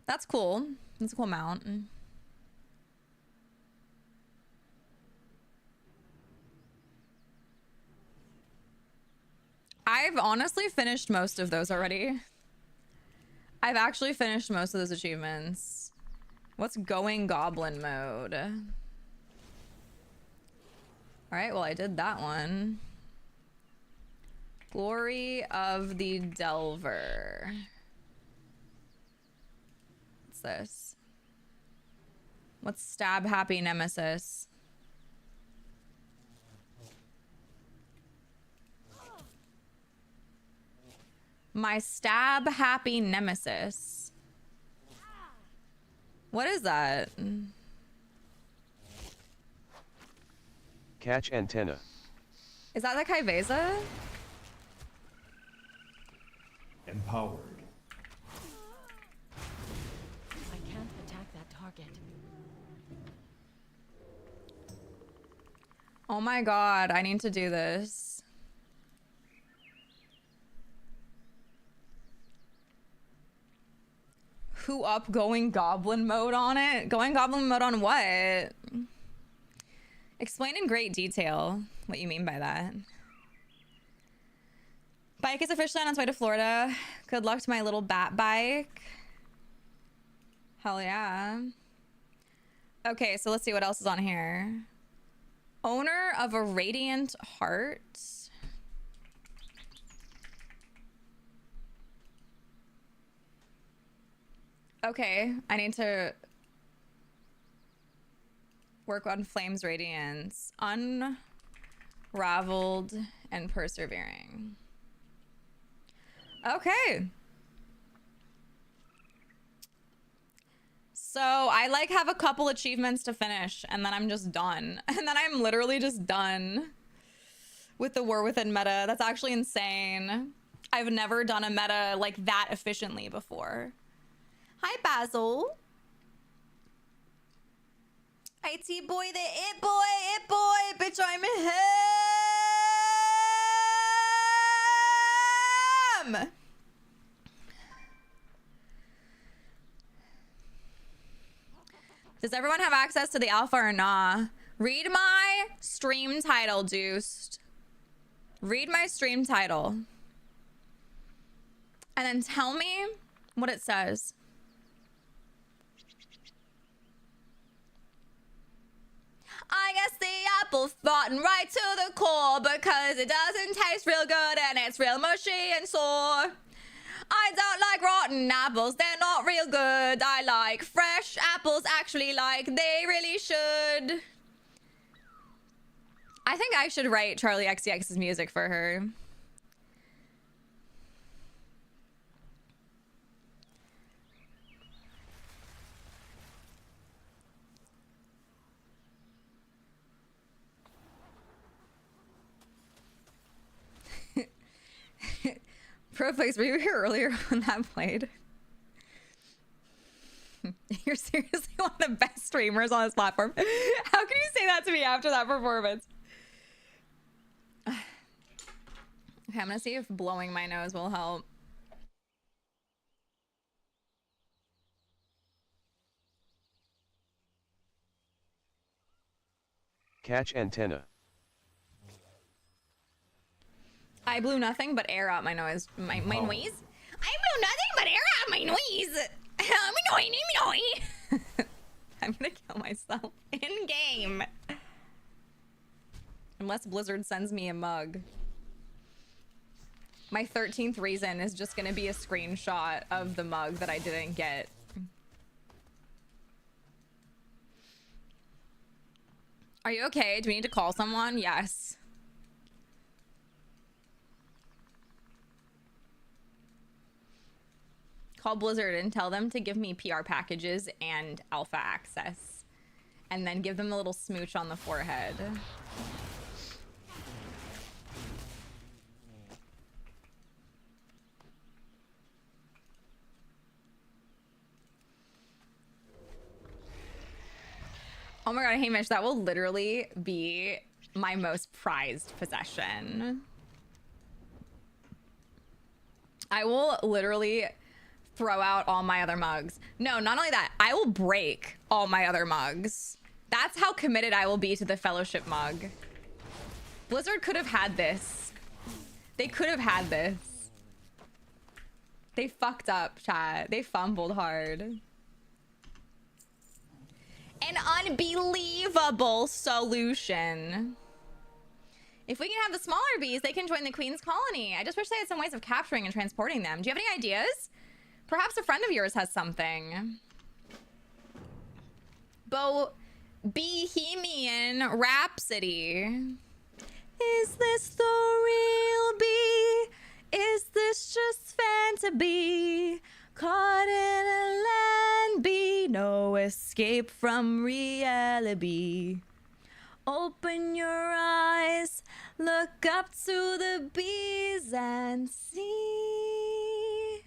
That's cool. That's a cool mount. I've honestly finished most of those already. I've actually finished most of those achievements. What's going goblin mode? All right, well, I did that one. Glory of the Delver. What's this? What's Stab Happy Nemesis? My Stab Happy Nemesis. What is that? Catch antenna. Is that the Kaiveza? Empowered. I can't attack that target. Oh my god, I need to do this. Who up going goblin mode on it? Going goblin mode on what? Explain in great detail what you mean by that. Bike is officially on its way to Florida. Good luck to my little bat bike. Hell yeah. Okay, so let's see what else is on here. Owner of a Radiant Heart. Okay, I need to work on Flame's Radiance. Unraveled and persevering. Okay. So I like have a couple achievements to finish and then I'm just done. And then I'm literally just done with the War Within meta. That's actually insane. I've never done a meta like that efficiently before. Hi, Basil. IT boy, the it boy, bitch, I'm him. Does everyone have access to the alpha or nah? Read my stream title, Deuced. Read my stream title. And then tell me what it says. I guess the apple's rotten right to the core because it doesn't taste real good and it's real mushy and sore. I don't like rotten apples, they're not real good. I like fresh apples actually like they really should. I think I should write Charlie XCX's music for her. Proflex, were you here earlier when that played? You're seriously one of the best streamers on this platform. How can you say that to me after that performance? Okay, I'm gonna see if blowing my nose will help. Catch antenna. I blew nothing but air out my nose. My noise? I blew nothing but air out my noise. I'm gonna kill myself in game. Unless Blizzard sends me a mug. My 13th reason is just gonna be a screenshot of the mug that I didn't get. Are you okay? Do we need to call someone? Yes. Call Blizzard and tell them to give me PR packages and alpha access. And then give them a little smooch on the forehead. Oh my god, Hamish, that will literally be my most prized possession. I will literally throw out all my other mugs. No, not only that, I will break all my other mugs. That's how committed I will be to the Fellowship mug. Blizzard could have had this. They could have had this. They fucked up, chat. They fumbled hard. An unbelievable solution. If we can have the smaller bees, they can join the Queen's colony. I just wish they had some ways of capturing and transporting them. Do you have any ideas? Perhaps a friend of yours has something. Bohemian Rhapsody. Is this the real bee? Is this just fantasy? Caught in a land bee, no escape from reality. Open your eyes, look up to the bees and see.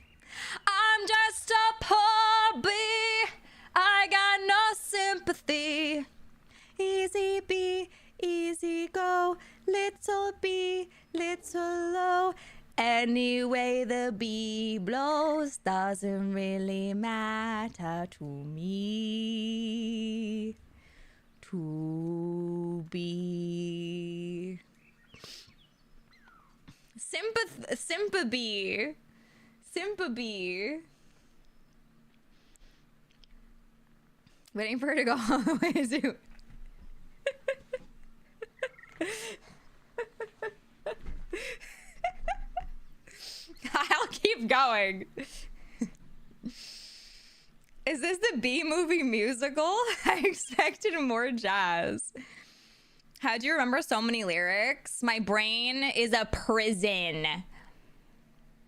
I'm just a poor bee, I got no sympathy. Easy bee, easy go, little bee, little low. Anyway the bee blows doesn't really matter to me. To be sympathy. Waiting for her to go all the way to I'll keep going. Is this the Bee Movie musical? I expected more jazz. How do you remember so many lyrics? My brain is a prison.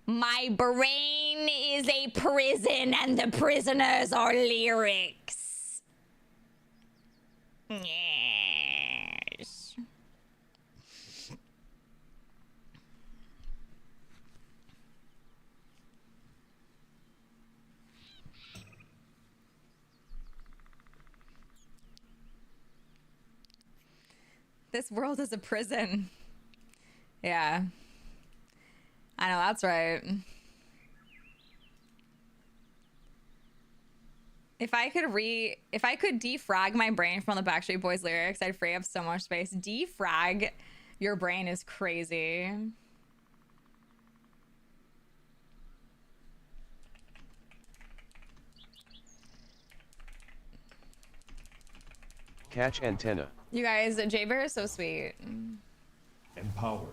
My brain is a prison and the prisoners are lyrics. Yes. This world is a prison. Yeah. I know, that's right. If I could defrag my brain from the Backstreet Boys lyrics, I'd free up so much space. Defrag your brain is crazy. Catch antenna. You guys, Jaybear is so sweet. Empowered.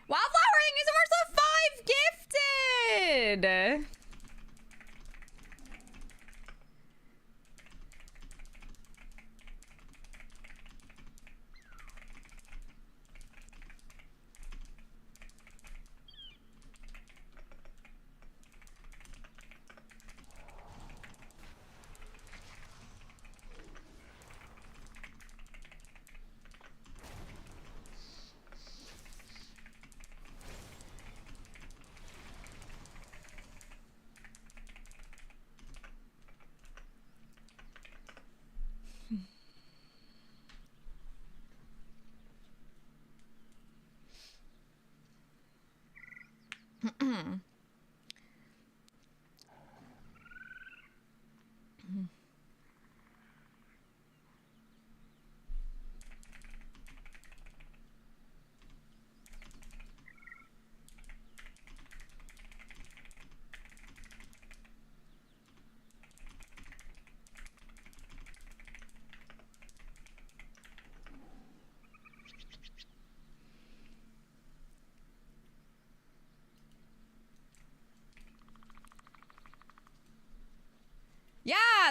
Wildflower, thank you so much for the 5 gifted.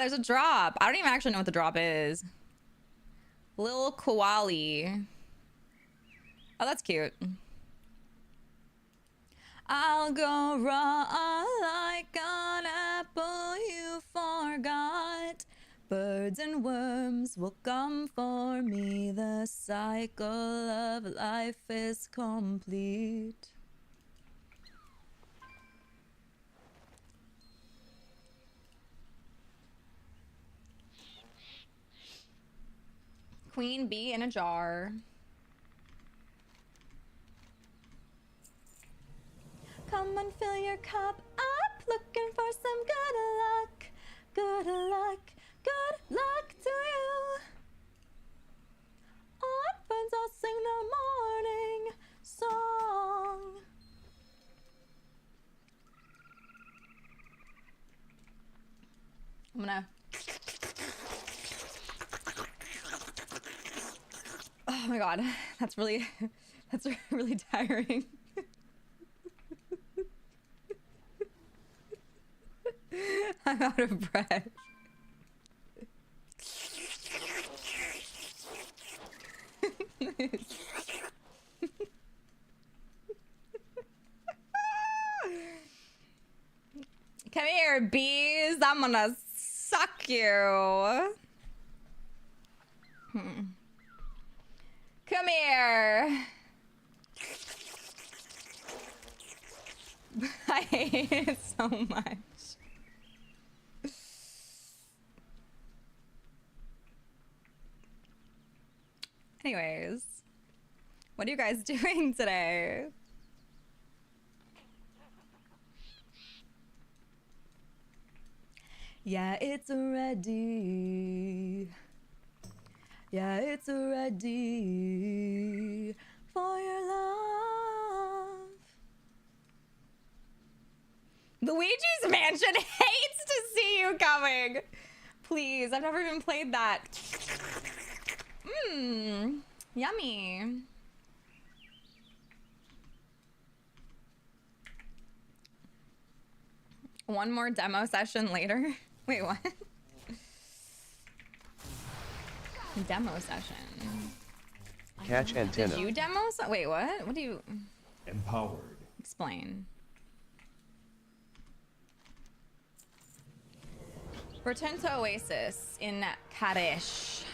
there's a drop. I don't even actually know what the drop is. Lil Koali. Oh, that's cute. I'll go raw like an apple you forgot. Birds and worms will come for me. The cycle of life is complete. Queen bee in a jar. Come and fill your cup up, looking for some good luck. Good luck, good luck to you. All birds all sing the morning song. I'm gonna... Oh my god, that's really tiring. I'm out of breath. Come here, bees. I'm gonna suck you. Come here. I hate it so much. Anyways, what are you guys doing today? Yeah, it's ready. Yeah, it's ready for your love. Luigi's Mansion hates to see you coming. Please, I've never even played that. Mmm, yummy. One more demo session later. Wait, what? Demo session. Catch antenna. Did you demo? Wait, what? What do you? Empowered. Explain. Return to Oasis in Kadesh.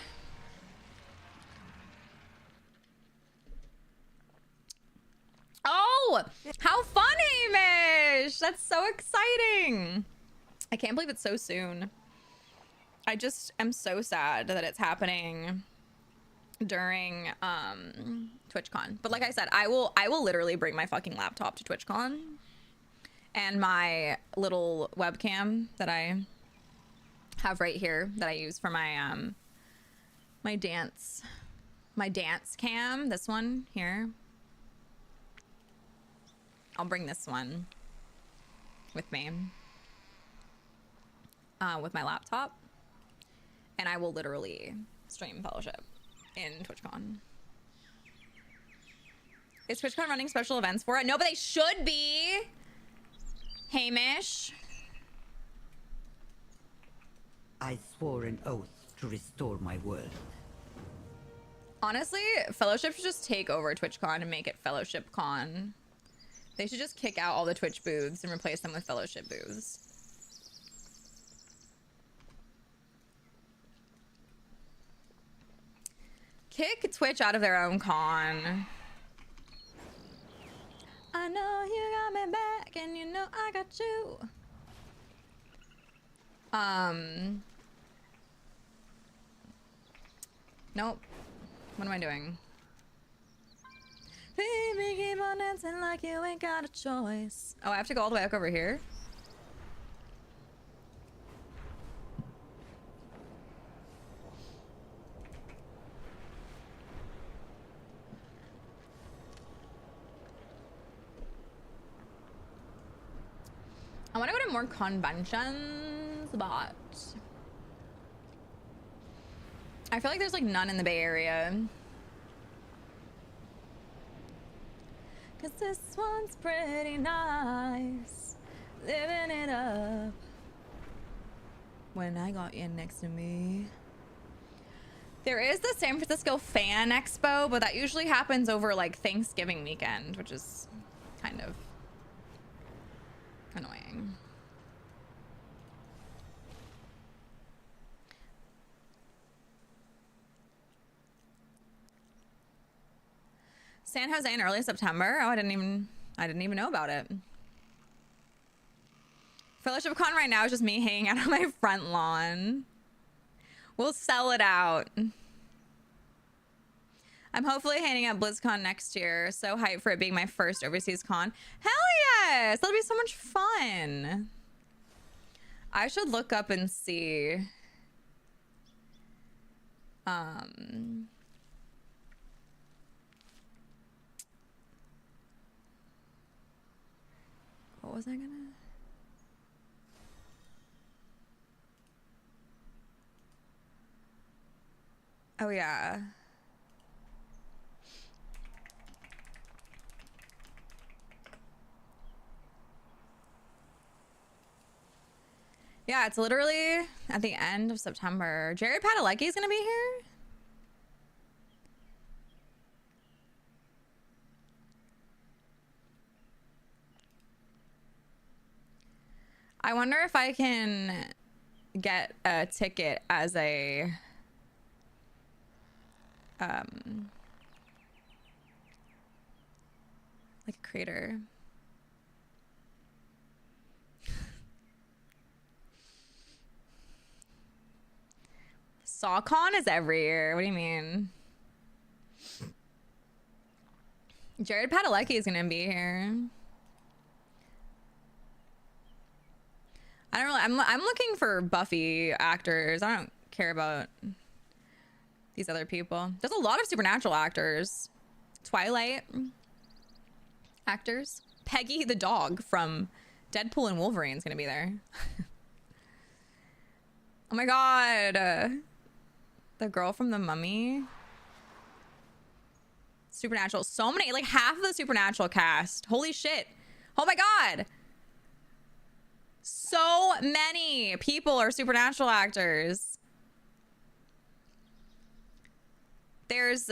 Oh, how fun, Hamish! That's so exciting. I can't believe it's so soon. I just am so sad that it's happening during TwitchCon. But like I said, I will literally bring my fucking laptop to TwitchCon and my little webcam that I have right here that I use for my my dance cam, this one here. I'll bring this one with me with my laptop, and I will literally stream Fellowship in TwitchCon. Is TwitchCon running special events for it? No, but they should be. Hamish. I swore an oath to restore my word. Honestly, Fellowship should just take over TwitchCon and make it Fellowship Con. They should just kick out all the Twitch booths and replace them with Fellowship booths. Kick Twitch out of their own con. I know you got me back and you know I got you. Nope. What am I doing? Baby, keep on dancing like you ain't got a choice. Oh, I have to go all the way back over here? I want to go to more conventions, but I feel like there's like none in the Bay Area. Cause this one's pretty nice, living it up. when I got you next to me. There is the San Francisco Fan Expo, but that usually happens over like Thanksgiving weekend, which is kind of annoying. San Jose in early September. Oh, I didn't even know about it. Fellowship Con right now is just me hanging out on my front lawn. We'll sell it out. I'm hopefully handing out BlizzCon next year. So hyped for it being my first overseas con. Hell yes! That'll be so much fun. I should look up and see. What was I gonna? Oh yeah. Yeah, it's literally at the end of September. Jared Padalecki is gonna be here. I wonder if I can get a ticket as a like a creator. SawCon is every year. What do you mean? Jared Padalecki is gonna be here. I don't really. I'm looking for Buffy actors. I don't care about these other people. There's a lot of Supernatural actors. Twilight actors. Peggy the dog from Deadpool and Wolverine is gonna be there. Oh my god. The girl from The Mummy. Supernatural. So many, like half of the Supernatural cast. Holy shit. Oh my god. So many people are Supernatural actors. There's,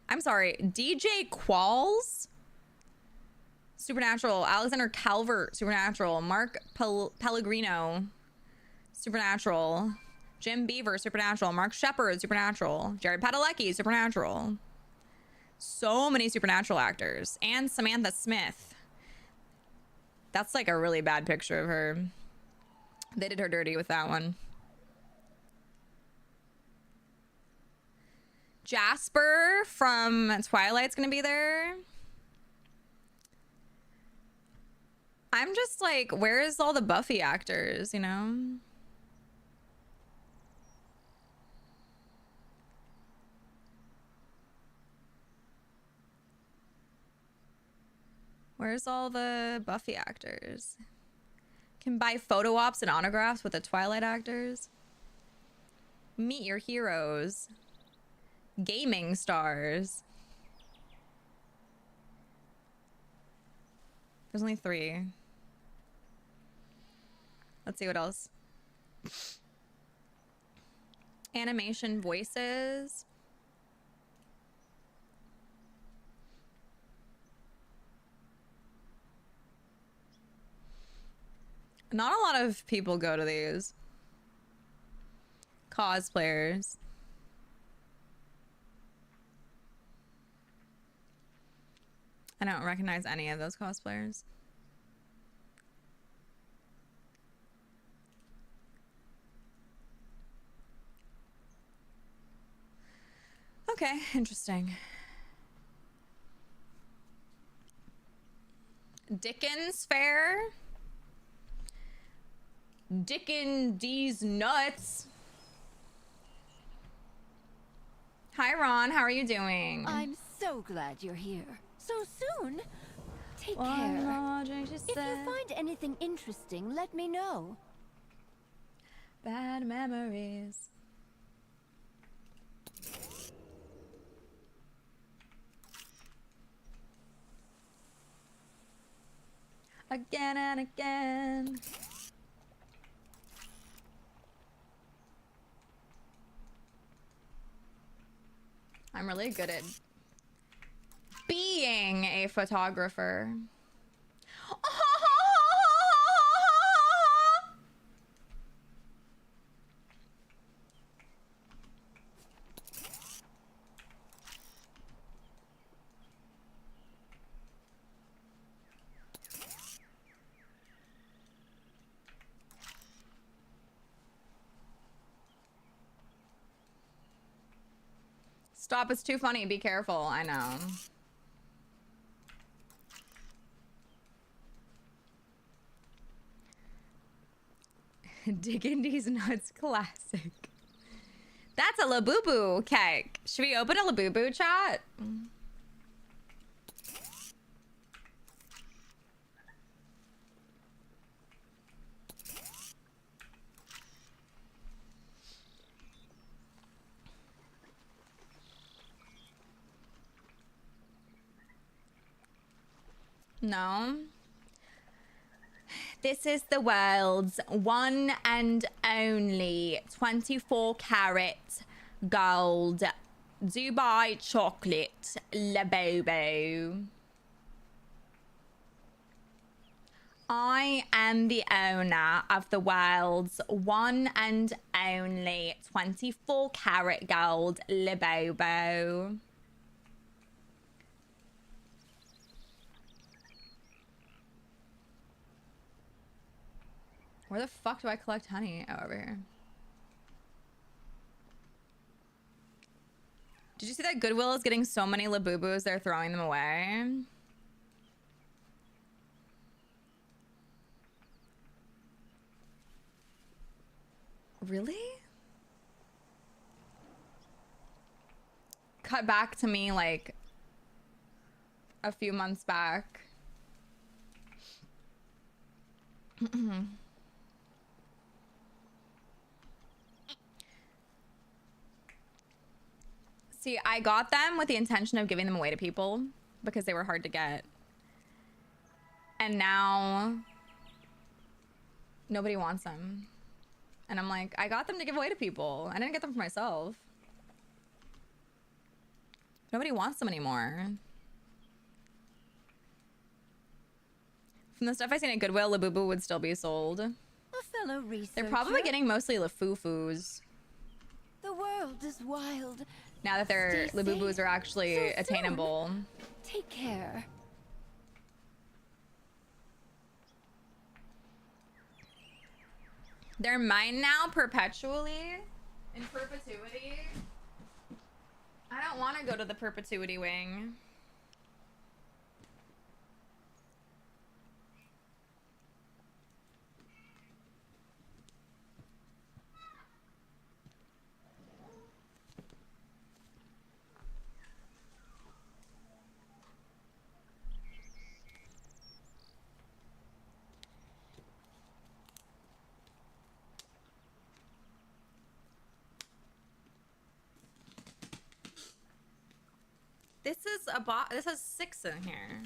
I'm sorry, DJ Qualls, Supernatural. Alexander Calvert, Supernatural. Mark Pellegrino, Supernatural. Jim Beaver, Supernatural. Mark Shepard, Supernatural. Jared Padalecki, Supernatural. So many Supernatural actors. And Samantha Smith. That's like a really bad picture of her. They did her dirty with that one. Jasper from Twilight's gonna be there. I'm just like, where is all the Buffy actors, you know? Where's all the Buffy actors? Can buy photo ops and autographs with the Twilight actors. Meet your heroes. Gaming stars. There's only 3. Let's see what else. Animation voices. Not a lot of people go to these. Cosplayers. I don't recognize any of those cosplayers. Okay, interesting. Dickens Fair. Dickin' D's nuts. Hi Ron, how are you doing? I'm so glad you're here. So soon? Take One care. more drink, she If you said. find anything interesting, let me know. Bad memories. Again and again. I'm really good at being a photographer. Stop, it's too funny. Be careful. I know. Digging these nuts classic. That's a Labubu cake. Should we open a Labubu chat? No. This is the world's one and only 24 karat gold Dubai chocolate Labubu. I am the owner of the world's one and only 24 karat gold Labubu. Where the fuck do I collect honey? Oh, over here. Did you see that Goodwill is getting so many Labubus, they're throwing them away? Really? Cut back to me like a few months back. See, I got them with the intention of giving them away to people because they were hard to get. And now nobody wants them. And I'm like, I got them to give away to people. I didn't get them for myself. Nobody wants them anymore. From the stuff I seen at Goodwill, Labubu would still be sold. A fellow researcher. They're probably getting mostly Lafufus. The world is wild. Now that their Stay Labubus safe. are actually So attainable. soon. Take care. They're mine now perpetually. In perpetuity. I don't want to go to the perpetuity wing. This is a this has 6 in here.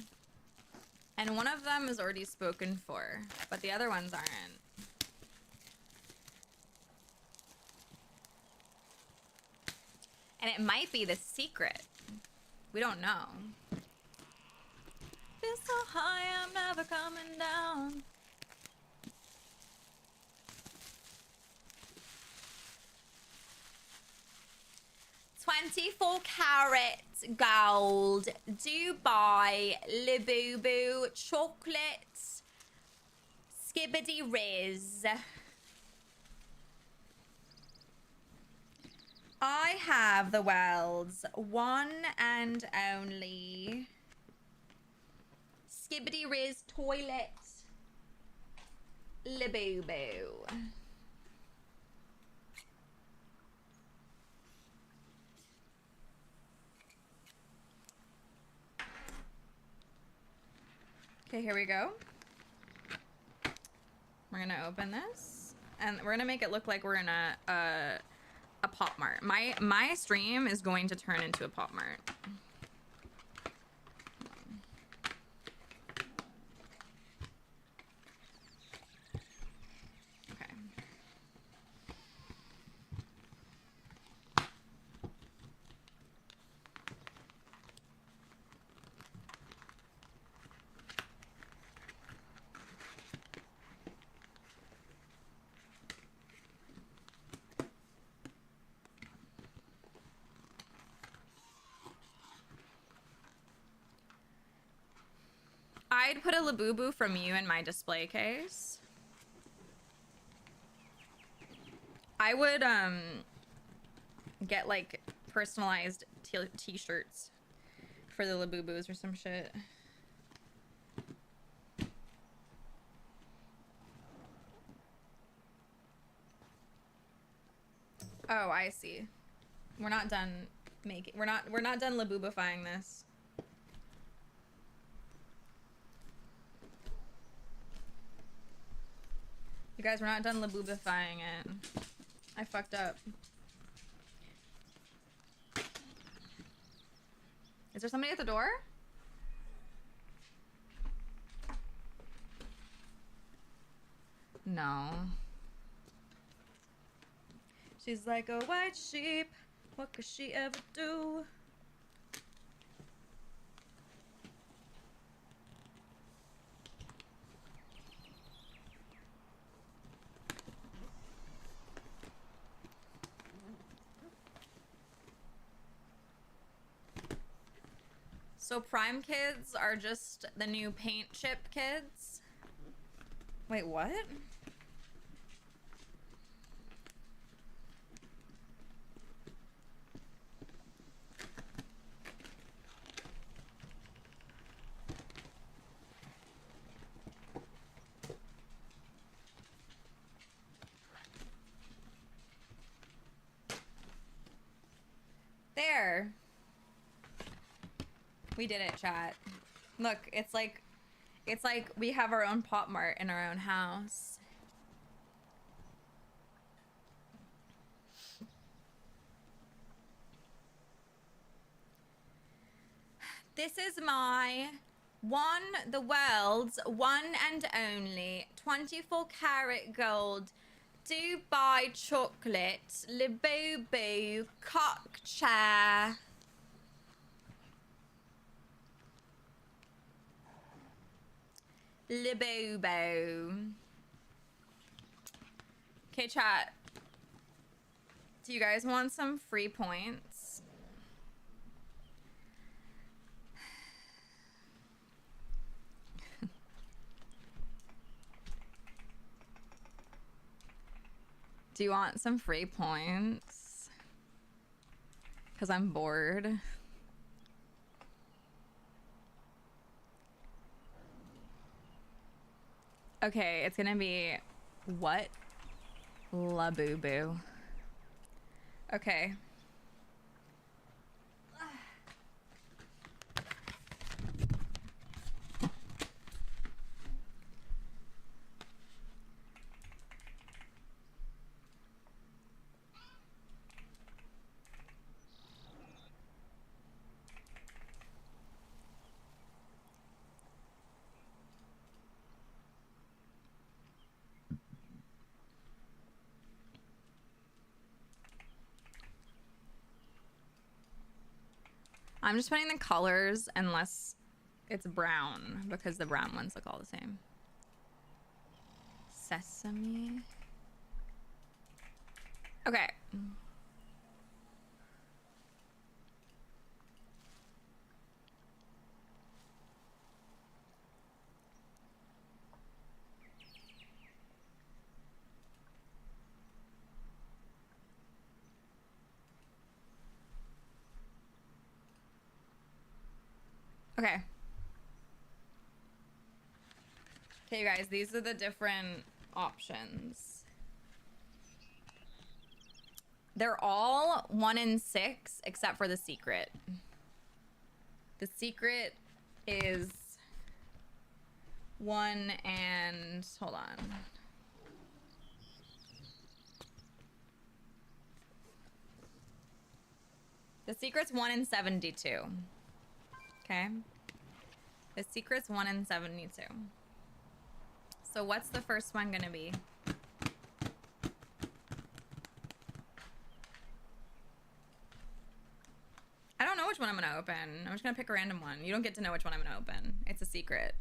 And one of them is already spoken for, but the other ones aren't. And it might be the secret. We don't know. Feel so high, I'm never coming down. $24 karat gold Dubai Labubu chocolate Skibbity Riz. I have the world's one and only Skibbity Riz toilet Labubu. Okay, here we go. We're gonna open this, and we're gonna make it look like we're in a Pop Mart. My stream is going to turn into a Pop Mart. Okay. I'd put a Labubu from you in my display case. I would get like personalized t-shirts for the Labubus or some shit. Oh, I see. We're not done making. We're not done Labubifying this. You guys, we're not done Labubifying it. I fucked up. Is there somebody at the door? No. She's like a white sheep. What could she ever do? So Prime kids are just the new paint chip kids? Wait, what? There. We did it, chat. Look, it's like we have our own Pop Mart in our own house. This is my the world's one and only 24 karat gold Dubai chocolate Labubu cock chair. Labubu. Okay, chat. Do you guys want some free points? Do you want some free points? Because I'm bored. Okay, it's gonna be what? Labubu. Okay. I'm just putting the colors unless it's brown, because the brown ones look all the same. Sesame. Okay. Okay. Okay, you guys, these are the different options. They're all 1 in 6 except for the secret. The secret is 1 and hold on. The secret's 1 in 72. Okay. The secret's 1 in 72. So what's the first one gonna be? I don't know which one I'm gonna open. I'm just gonna pick a random one. You don't get to know which one I'm gonna open. It's a secret.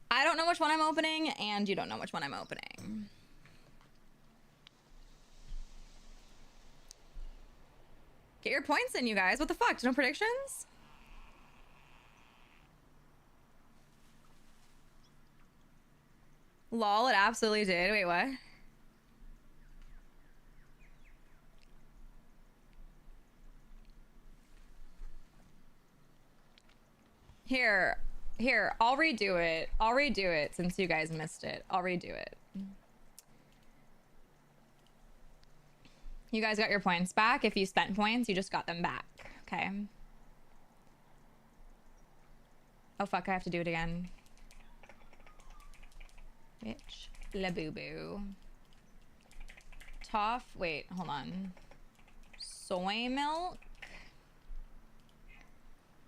I don't know which one I'm opening, and you don't know which one I'm opening. Get your points in, you guys. What the fuck? No predictions? Lol, it absolutely did. Wait, what? Here, I'll redo it. I'll redo it since you guys missed it. I'll redo it. You guys got your points back. If you spent points, you just got them back. Okay. Oh fuck, I have to do it again. Bitch. Labubu. Toff. Wait, hold on. Soy milk.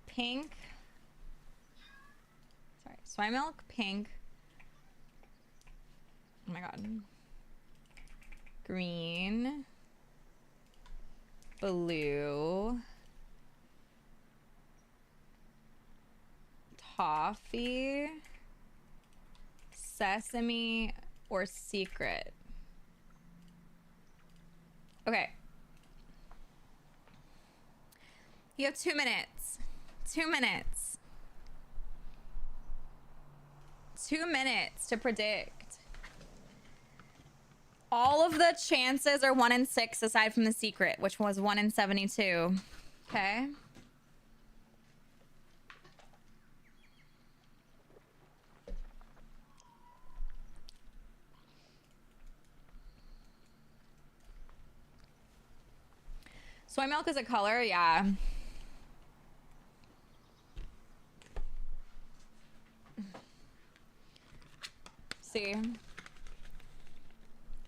Pink. Sorry. Soy milk, pink. Oh my god. Green. Blue. Toffee. Sesame or secret. Okay. You have 2 minutes. 2 minutes. 2 minutes to predict. All of the chances are 1 in 6 aside from the secret, which was 1 in 72. Okay. Soy milk is a color, yeah. See.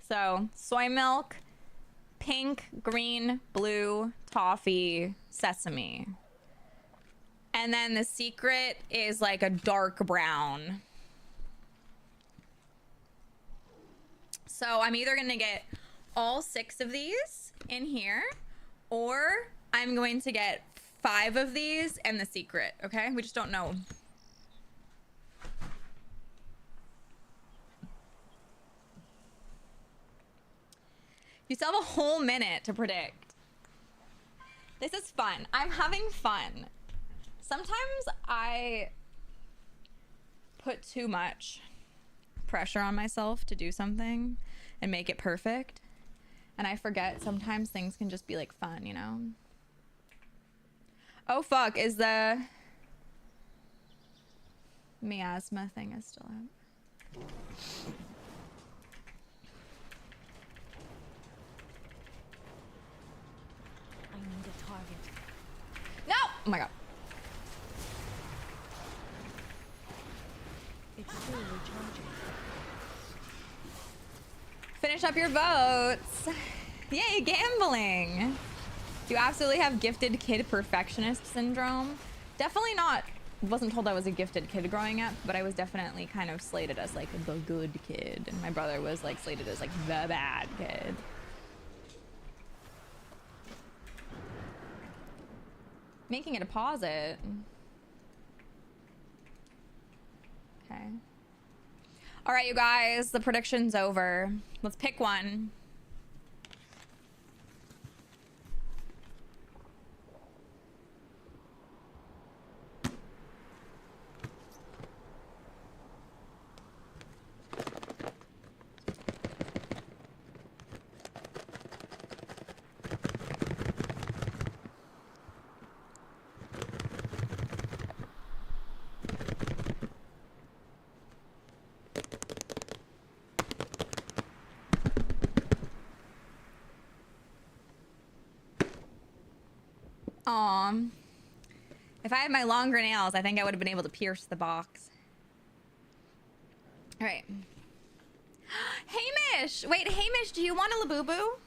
So, soy milk, pink, green, blue, toffee, sesame. And then the secret is like a dark brown. So I'm either gonna get all 6 of these in here, or I'm going to get 5 of these and the secret, okay? We just don't know. You still have a whole minute to predict. This is fun. I'm having fun. Sometimes I put too much pressure on myself to do something and make it perfect. And I forget sometimes things can just be like fun, you know? Oh fuck, is the miasma thing is still up? I need a target. No! Oh my god. It's still recharging. Finish up your votes. Yay, gambling. Do you absolutely have gifted kid perfectionist syndrome? Definitely not. Wasn't told I was a gifted kid growing up, but I was definitely kind of slated as like the good kid. And my brother was like slated as like the bad kid. Making a deposit. Okay. All right, you guys, the prediction's over. Let's pick one. Aw. If I had my longer nails, I think I would have been able to pierce the box. All right. Hamish! Wait, Hamish, do you want a Labubu?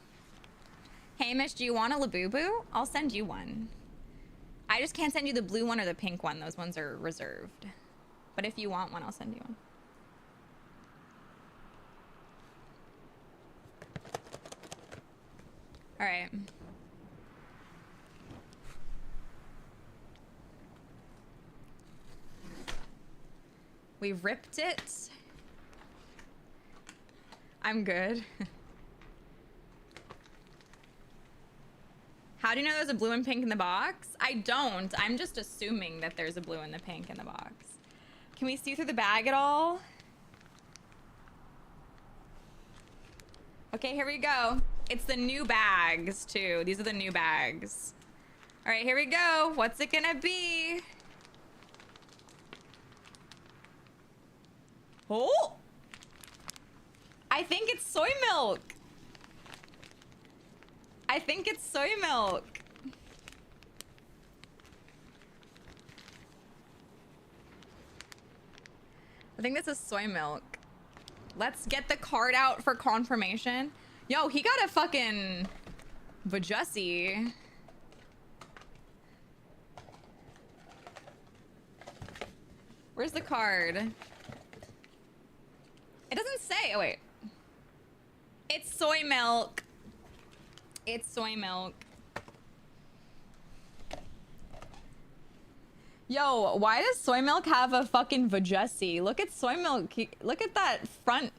Hamish, do you want a Labubu? I'll send you one. I just can't send you the blue one or the pink one. Those ones are reserved. But if you want one, I'll send you one. All right. We ripped it. I'm good. How do you know there's a blue and pink in the box? I don't. I'm just assuming that there's a blue and the pink in the box. Can we see through the bag at all? Okay, here we go. It's the new bags, too. These are the new bags. All right, here we go. What's it gonna be? Oh! I think it's soy milk. I think it's soy milk. I think this is soy milk. Let's get the card out for confirmation. Yo, he got a fucking Vajussi. Where's the card? It doesn't say. Oh, wait. It's soy milk. It's soy milk. Yo, why does soy milk have a fucking Vajussi? Look at soy milk. Look at that front.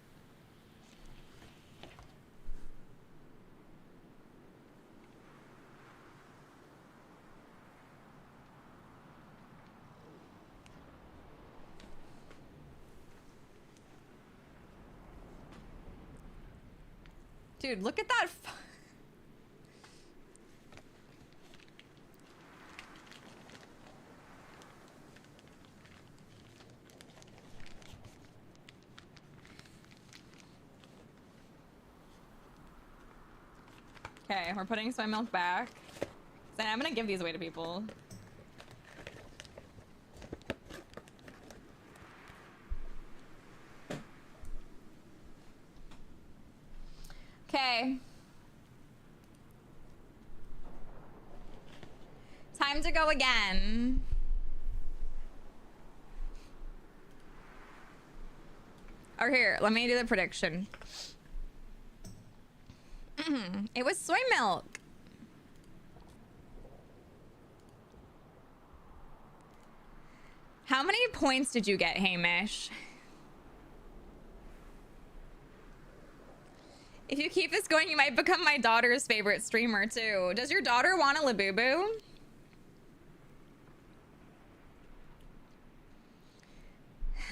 Dude, look at that. Okay, we're putting soy milk back. So I'm gonna give these away to people. Okay. Time to go again. Or here, let me do the prediction. It was soy milk. How many points did you get, Hamish? If you keep this going, you might become my daughter's favorite streamer too. Does your daughter want a Labubu?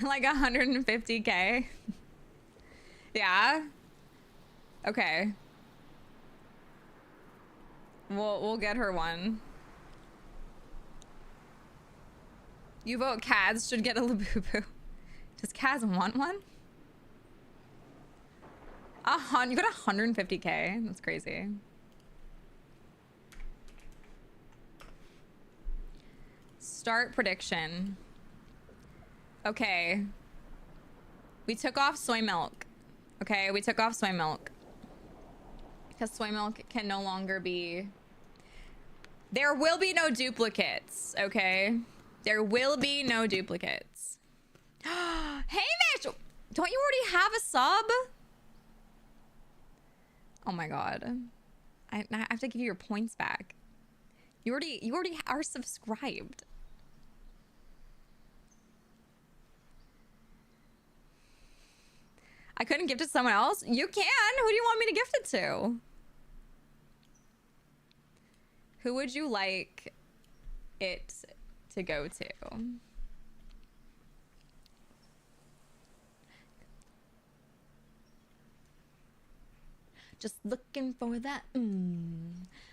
Like 150K? Yeah? Okay. We'll get her one. You vote Kaz should get a Labubu. Does Kaz want one? You got 150K. That's crazy. Start prediction. Okay. We took off soy milk. Okay, we took off soy milk. Because soy milk can no longer be... There will be no duplicates, okay? There will be no duplicates. Hamish! Don't you already have a sub? Oh my god. I have to give you your points back. You already are subscribed. I couldn't gift it to someone else? You can! Who do you want me to gift it to? Who would you like it to go to? Just looking for that.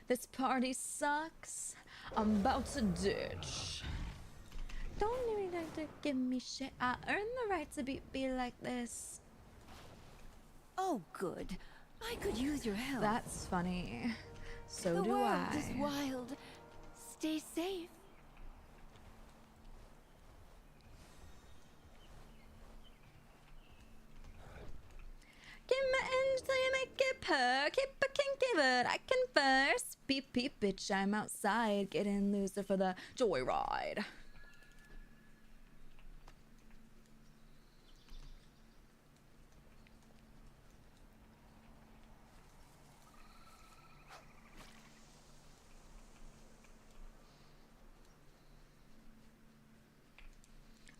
This party sucks. I'm about to ditch. Don't even have to give me shit. I earned the right to be like this. Oh, good. I could use your help. That's funny. So the do world I. is wild. Stay safe. Give my inch till you make it purr. Keep a kinky, but I can first. Beep, beep, bitch, I'm outside. Getting looser for the joyride.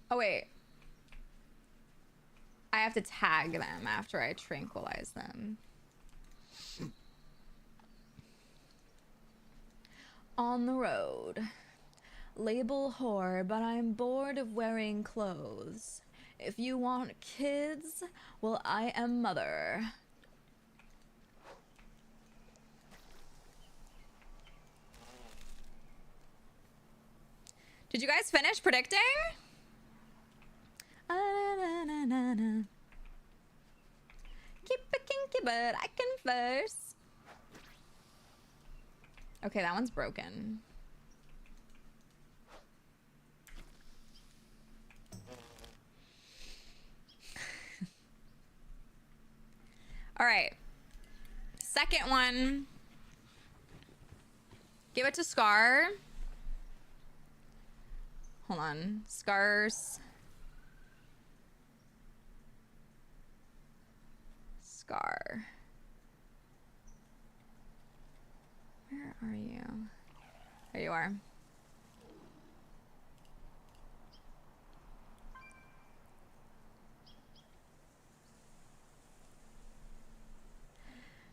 Oh, wait. I have to tag them after I tranquilize them. On the road. Label whore, but I'm bored of wearing clothes. If you want kids, well, I am mother. Did you guys finish predicting? Keep it kinky, but I can first. Okay, that one's broken. All right. Second one. Give it to Scar. Hold on. Scar. Where are you? There you are.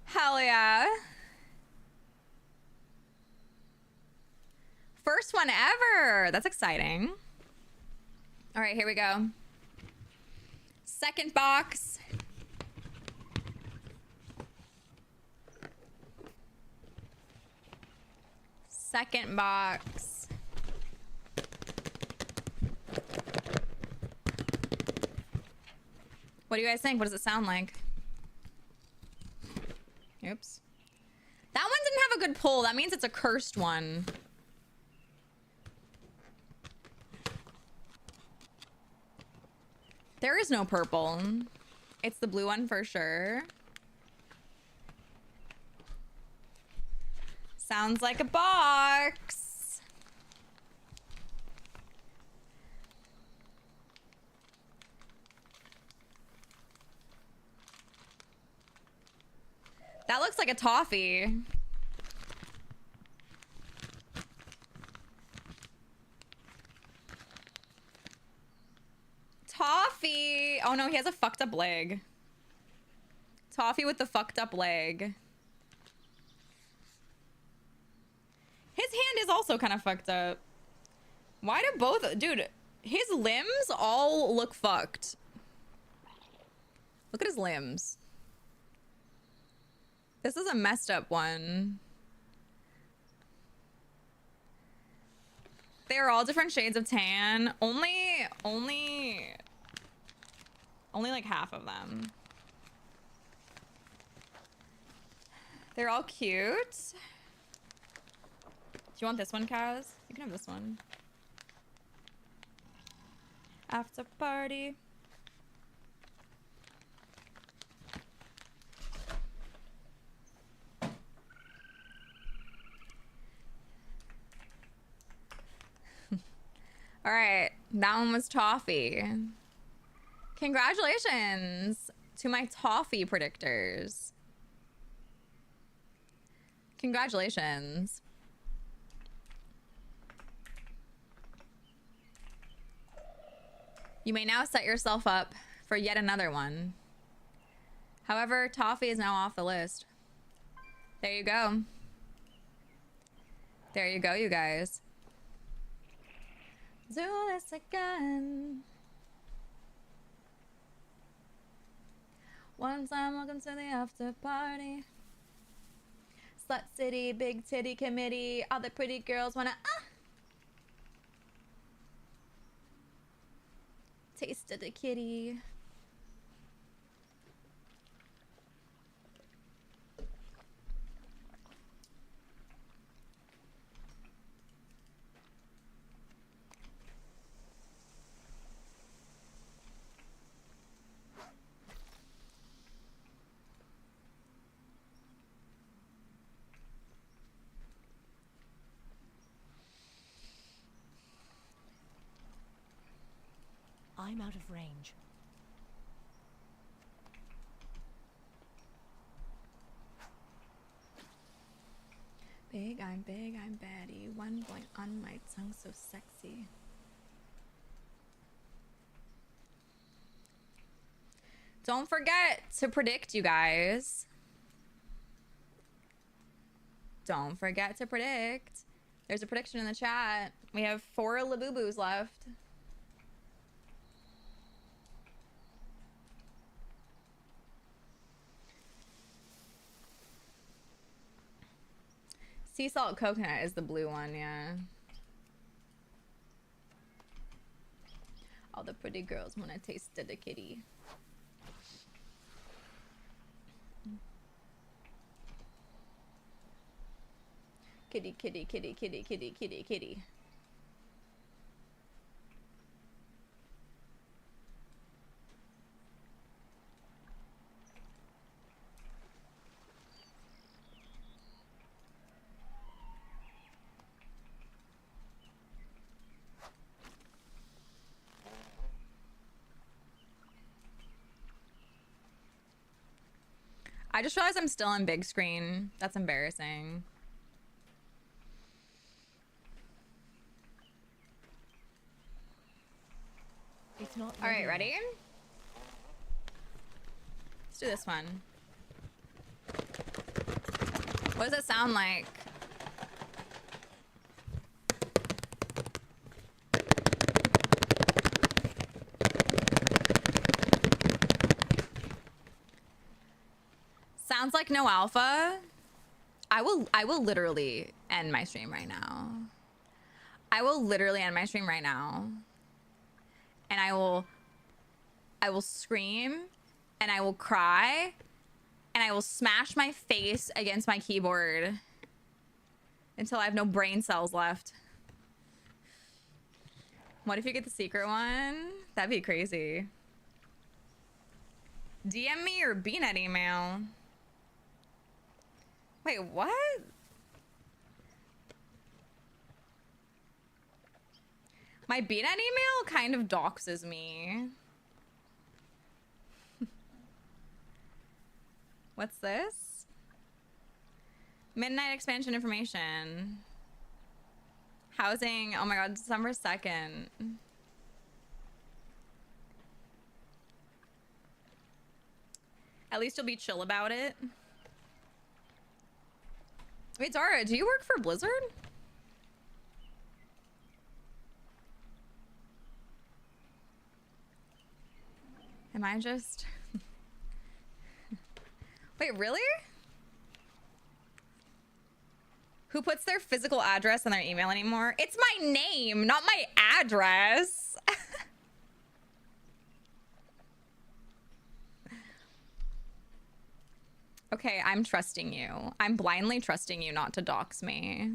Hell yeah. First one ever. That's exciting. All right, here we go. Second box. Second box. What do you guys think? What does it sound like? Oops. That one didn't have a good pull. That means it's a cursed one. There is no purple. It's the blue one for sure. Sounds like a box. That looks like a toffee. Toffee. Oh no, he has a fucked up leg. Toffee with the fucked up leg. His hand is also kind of fucked up. Why do both... Dude, his limbs all look fucked. Look at his limbs. This is a messed up one. They are all different shades of tan. Only like half of them. They're all cute. Do you want this one, Kaz? You can have this one. After party. All right, that one was toffee. Congratulations to my toffee predictors. Congratulations. You may now set yourself up for yet another one. However, toffee is now off the list. There you go. There you go, you guys. Do this again. One time, welcome to the after party. Slut City, big titty committee. All the pretty girls wanna taste of the kitty. I'm out of range. Big, I'm baddie. 1 point on my tongue, so sexy. Don't forget to predict, you guys. Don't forget to predict. There's a prediction in the chat. We have 4 Labubus left. Sea salt coconut is the blue one, yeah. All the pretty girls wanna taste the kitty. Kitty, kitty, kitty, kitty, kitty, kitty, kitty. I just realized I'm still on big screen. That's embarrassing. It's not. All right, ready? Let's do this one. What does it sound like? Sounds like no alpha. I will literally end my stream right now. I will literally end my stream right now. And I will scream and I will cry and I will smash my face against my keyboard until I have no brain cells left. What if you get the secret one? That'd be crazy. DM me your BNet email. Wait, what? My BNet email kind of doxes me. What's this? Midnight expansion information. Housing, oh my god, December 2nd. At least you'll be chill about it. Wait, Zara, do you work for Blizzard? Am I just... Wait, really? Who puts their physical address on their email anymore? It's my name, not my address. Okay, I'm trusting you. I'm blindly trusting you not to dox me.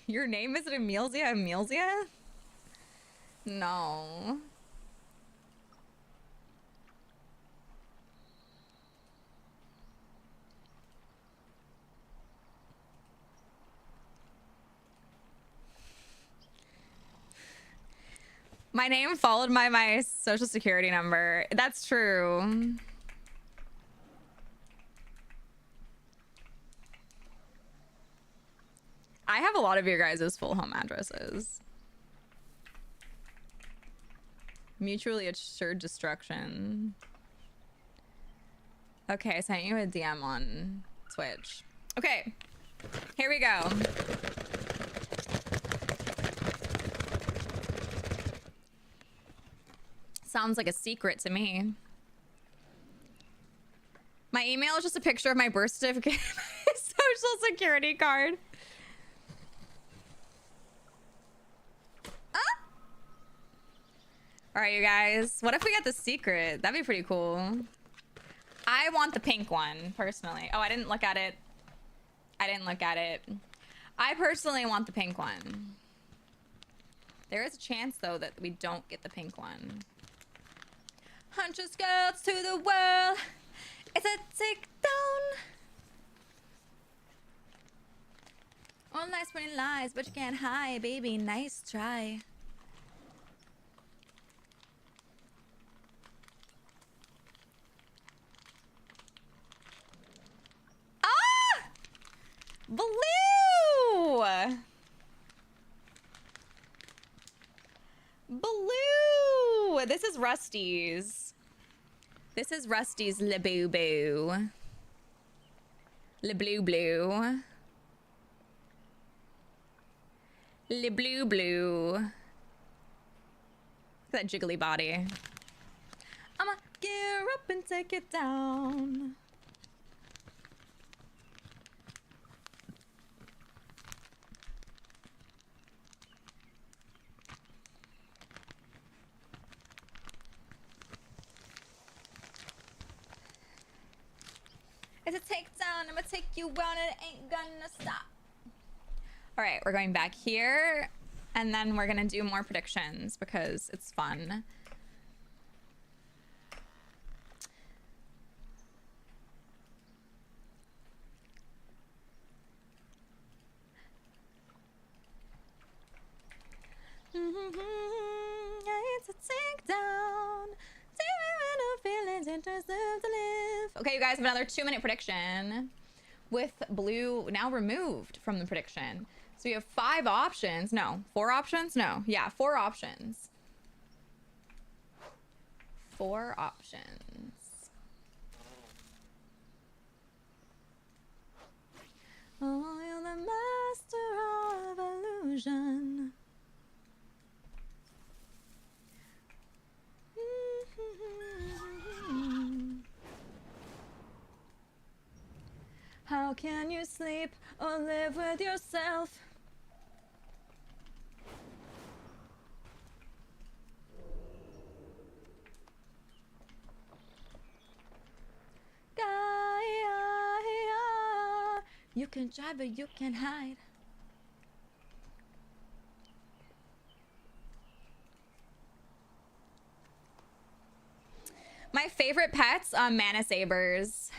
Your name is Emilzia Emilzia? No. My name followed by my social security number. That's true. I have a lot of your guys' full home addresses. Mutually assured destruction. Okay, I sent you a DM on Twitch. Okay, here we go. Sounds like a secret to me. My email is just a picture of my birth certificate and my social security card. All right, you guys. What if we got the secret? That'd be pretty cool. I want the pink one, personally. Oh, I didn't look at it. I didn't look at it. I personally want the pink one. There is a chance, though, that we don't get the pink one. Huntress girls to the world. It's a tick down. All nice pretty lies, but you can't hide, baby. Nice try. Ah! Blue! Blue! This is Rusty's. This is Rusty's Le Boo Boo. Le Blue Blue. Le Blue Blue. Look at that jiggly body. I'ma gear up and take it down. I'ma take you on, it ain't gonna stop. All right, we're going back here, and then we're gonna do more predictions because it's fun. It's a take down. Okay, you guys have another 2-minute prediction with blue now removed from the prediction. So we have 5 options. No, 4 options? No. Yeah, 4 options. 4 options. Oh, you're the master of illusion. How can you sleep or live with yourself? Gaia, you can try but you can hide. My favorite pets, mana sabers.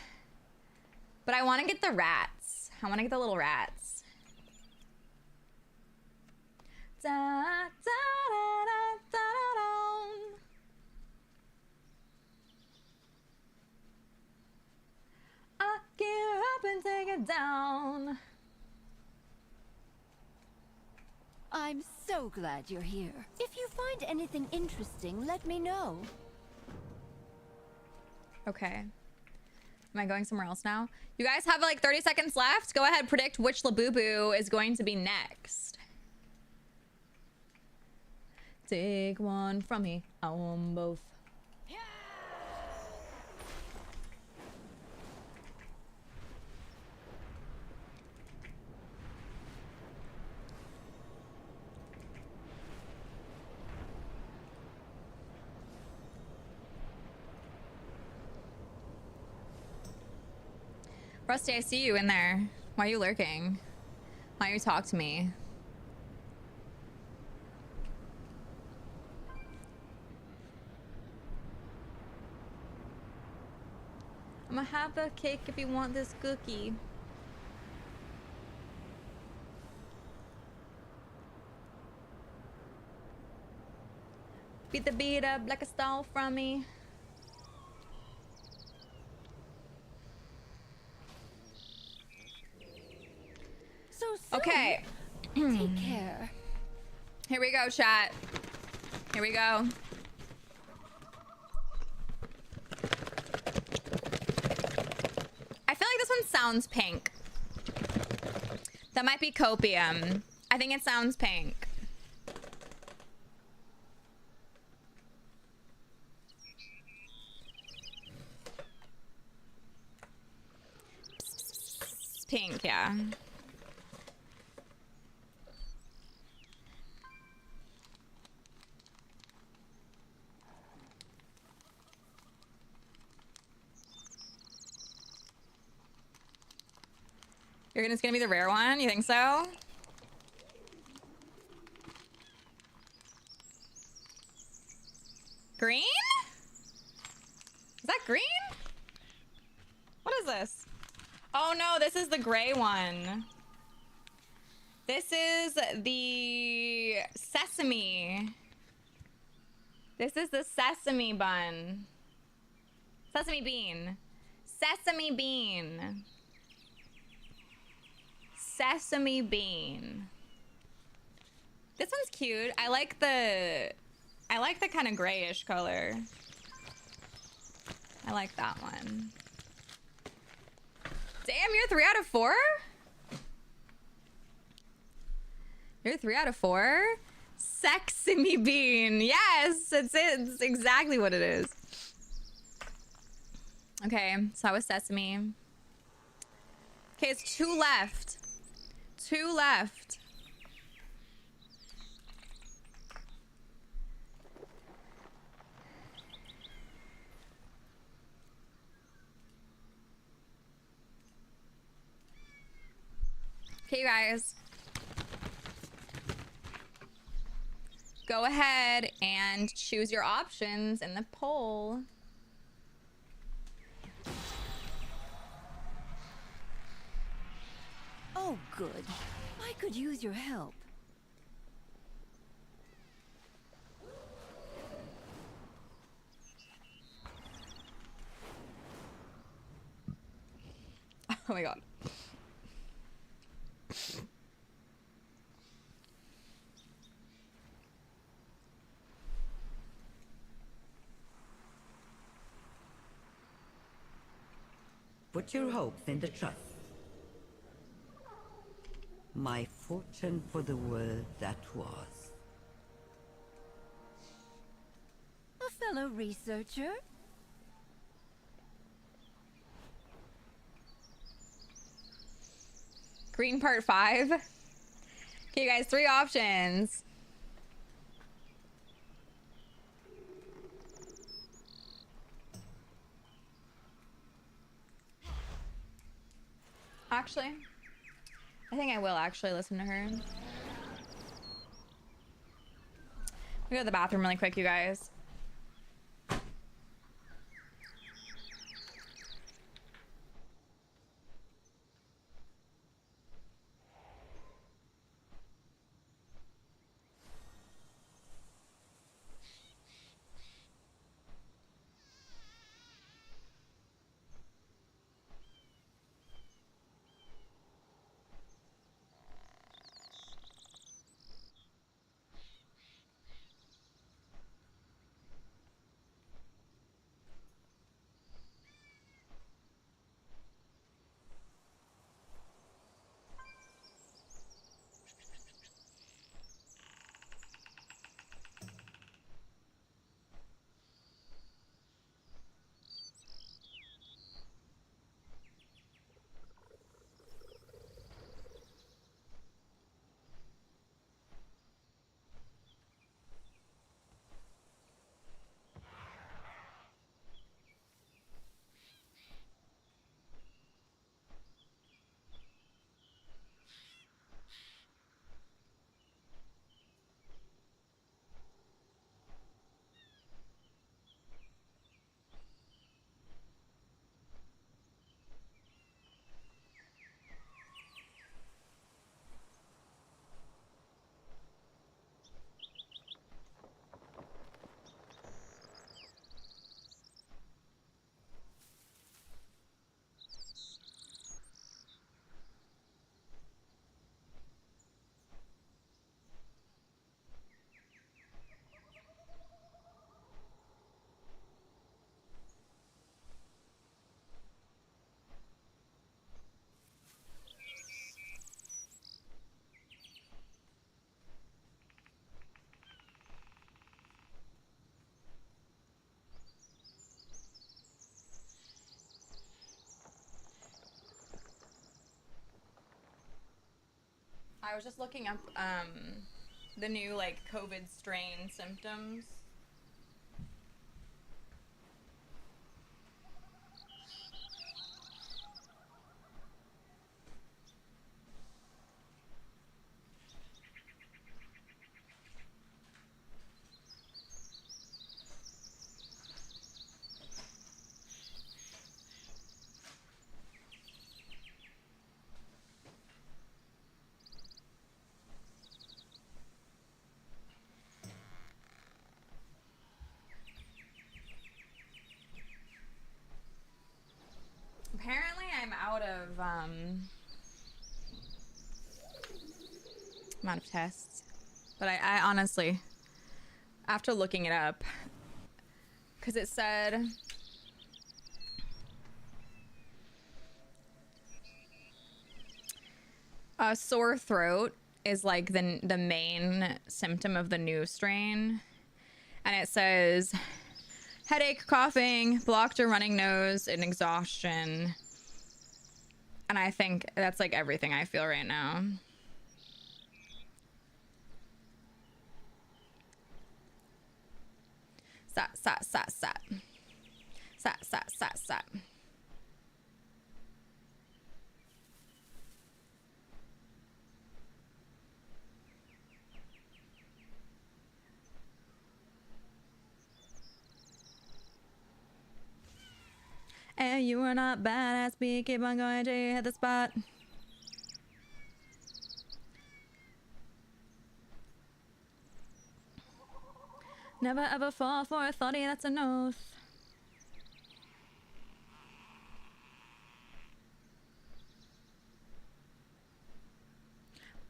But I want to get the rats. I want to get the little rats. Da, da, da, da, da, da. I'll get her up and take it down. I'm so glad you're here. If you find anything interesting, let me know. Okay. Am I going somewhere else now? You guys have like 30 seconds left. Go ahead, predict which Labubu is going to be next. Take one from me. I want both. Rusty, I see you in there. Why are you lurking? Why don't you talk to me? I'm gonna have a cake if you want this cookie. Beat the beat up like a stall from me. So soon. Okay. Take care. Here we go, chat. Here we go. I feel like this one sounds pink. That might be copium. I think it sounds pink. Pink, yeah. It's gonna be the rare one? You think so? Green? Is that green? What is this? Oh no, this is the gray one. This is the sesame. This is the sesame bun. Sesame bean. Sesame bean. Sesame bean. This one's cute. I like the kind of grayish color. I like that one. Damn, you're 3 out of 4? You're 3 out of 4? Sesame bean. Yes, it's exactly what it is. Okay, so that was sesame. Okay, it's 2 left. 2 left. Okay, you guys. Go ahead and choose your options in the poll. Oh, good. I could use your help. Oh my god. Put your hopes in the trust. My fortune for the world that was. A fellow researcher? Green part 5. Okay, you guys, 3 options. Actually, I think I will actually listen to her. I'll go to the bathroom really quick, you guys. I was just looking up the new like COVID strain symptoms. Apparently I'm out of tests, but I honestly, after looking it up, because it said a sore throat is like the main symptom of the new strain, and it says headache, coughing, blocked or running nose, and exhaustion. And I think that's like everything I feel right now. Sat, sat, sat, sat. Sat, sat, sat, sat. And you are not badass, we keep on going till you hit the spot. Never ever fall for a thoughty, that's an oath.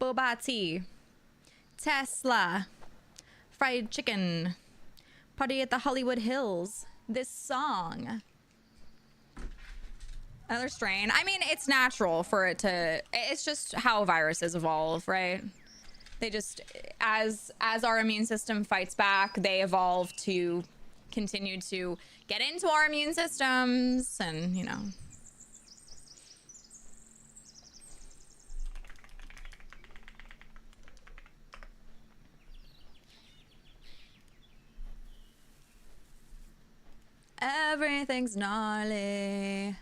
Boba tea. Tesla. Fried chicken. Party at the Hollywood Hills. This song. Another strain. I mean, it's natural for it to... It's just how viruses evolve, right? They just... As our immune system fights back, they evolve to continue to get into our immune systems and, you know... Everything's gnarly.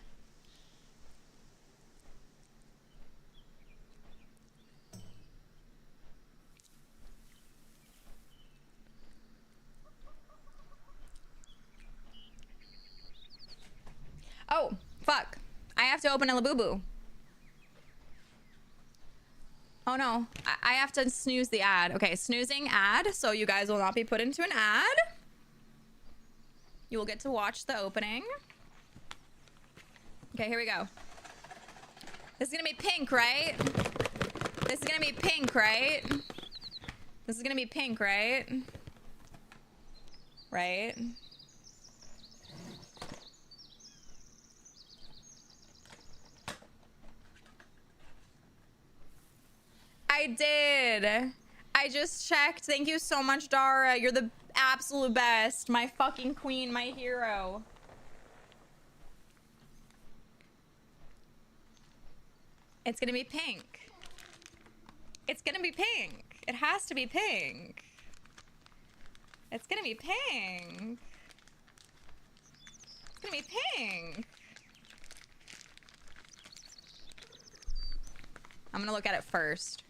Oh, fuck. I have to open a Labubu. Oh no, I have to snooze the ad. Okay, snoozing ad, so you guys will not be put into an ad. You will get to watch the opening. Okay, here we go. This is gonna be pink, right? This is gonna be pink, right? This is gonna be pink, right? Right? I did. I just checked. Thank you so much, Dara. You're the absolute best. My fucking queen, my hero. It's gonna be pink. It's gonna be pink. It has to be pink. It's gonna be pink. It's gonna be pink. I'm gonna look at it first.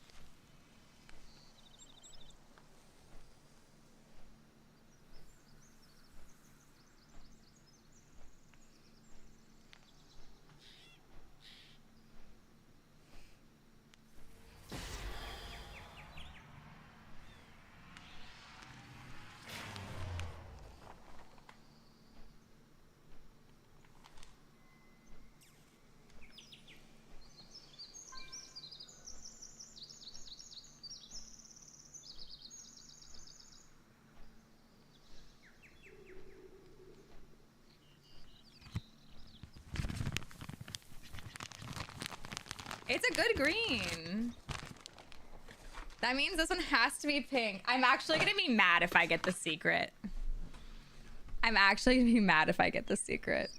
It's a good green. That means this one has to be pink. I'm actually gonna be mad if I get the secret. I'm actually gonna be mad if I get the secret.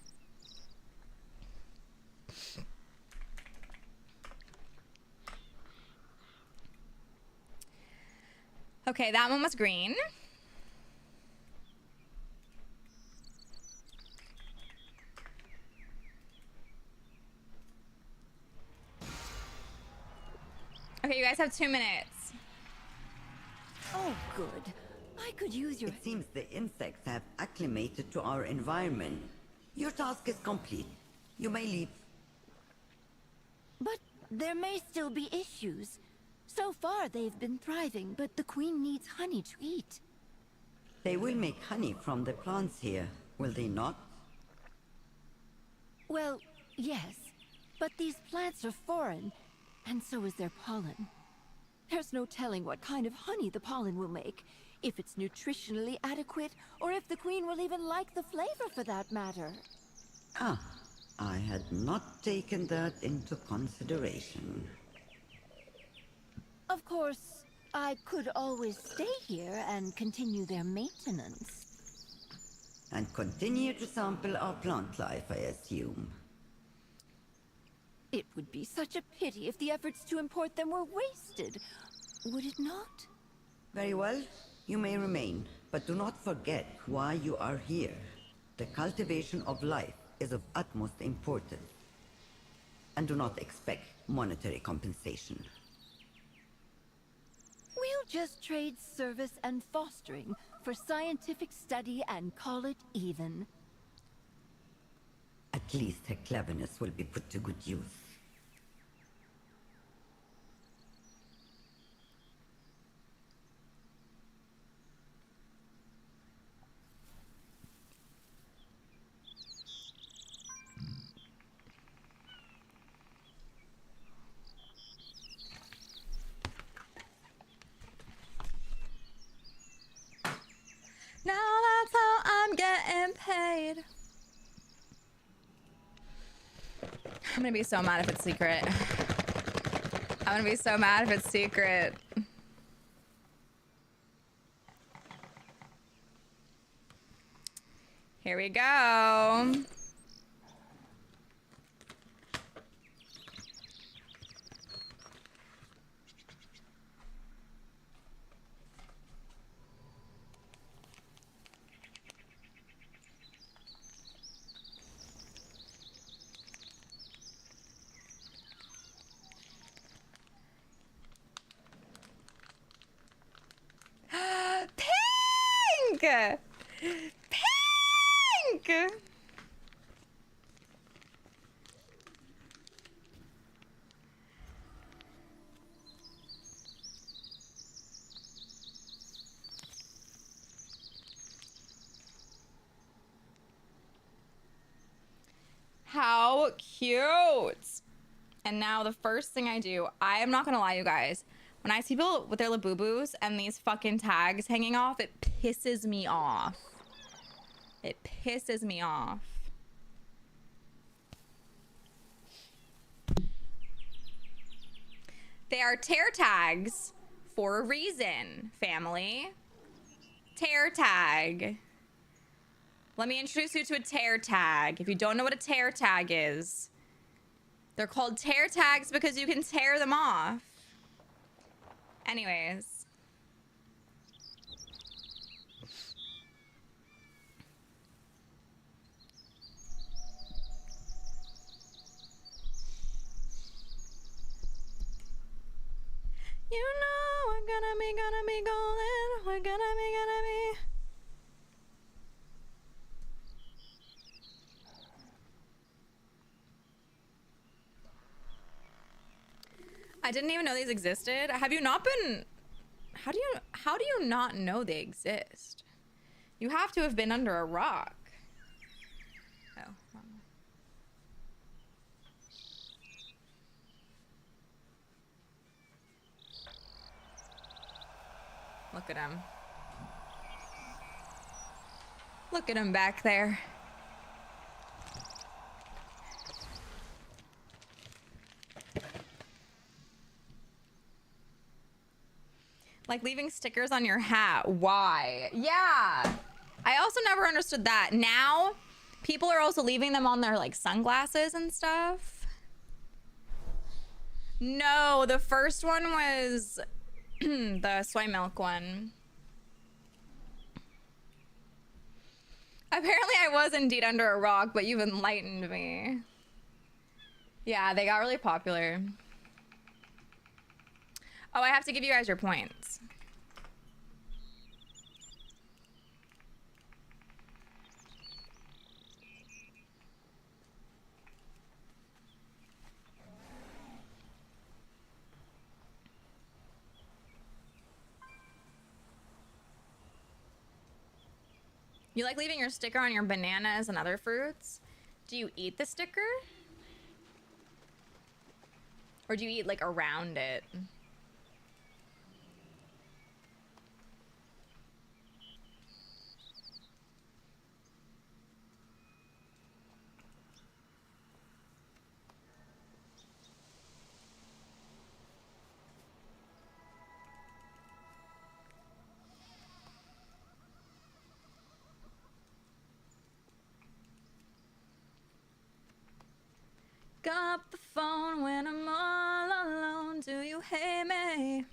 Okay, that one was green. Okay, you guys have 2 minutes. Oh, good. I could use your... It seems the insects have acclimated to our environment. Your task is complete. You may leave. But there may still be issues. So far, they've been thriving, but the queen needs honey to eat. They will make honey from the plants here, will they not? Well, yes. But these plants are foreign, and so is their pollen. There's no telling what kind of honey the pollen will make, if it's nutritionally adequate, or if the queen will even like the flavor for that matter. Ah, I had not taken that into consideration. Of course, I could always stay here and continue their maintenance. And continue to sample our plant life, I assume. It would be such a pity if the efforts to import them were wasted, would it not? Very well, you may remain, but do not forget why you are here. The cultivation of life is of utmost importance. And do not expect monetary compensation. We'll just trade service and fostering for scientific study and call it even. At least her cleverness will be put to good use. Now that's how I'm getting paid. I'm gonna be so mad if it's secret. I'm gonna be so mad if it's secret. Here we go. Pink! Pink! How cute! And now the first thing I do, I am not gonna lie, you guys. When I see people with their Labubus and these fucking tags hanging off, it pisses me off. It pisses me off. They are tear tags for a reason, family. Tear tag. Let me introduce you to a tear tag. If you don't know what a tear tag is, they're called tear tags because you can tear them off. Anyways. You know we're gonna be golden. We're gonna be. I didn't even know these existed. Have you not been... How do you not know they exist? You have to have been under a rock. Oh, wrong one. Look at him. Look at him back there. Like leaving stickers on your hat. Why? Yeah. I also never understood that. Now, people are also leaving them on their like sunglasses and stuff. No, the first one was the soy milk one. Apparently I was indeed under a rock, but you've enlightened me. Yeah, they got really popular. Oh, I have to give you guys your points. You like leaving your sticker on your bananas and other fruits? Do you eat the sticker? Or do you eat like around it? Up the phone when I'm all alone. Do you hate me?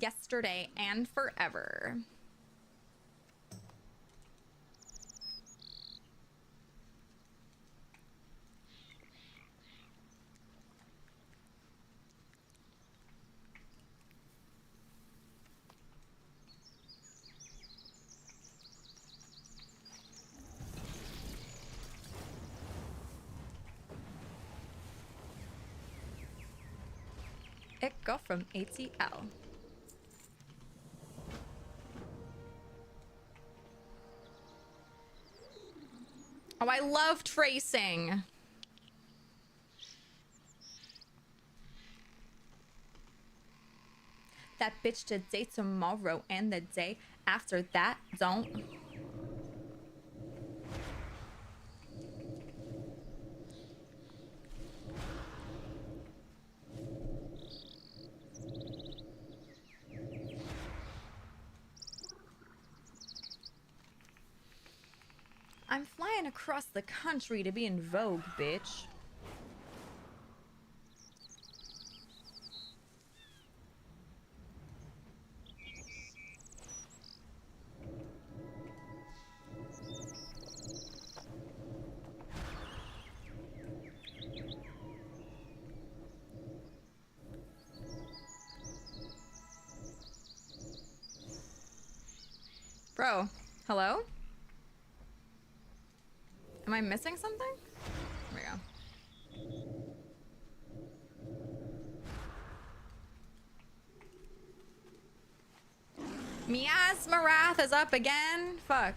yesterday and forever. It got from ATL. Oh, I love tracing. That bitch today, tomorrow, and the day after that, don't. I'm flying across the country to be in vogue, bitch. Bro, hello? Am I missing something? There we go. Mias Marath is up again? Fuck.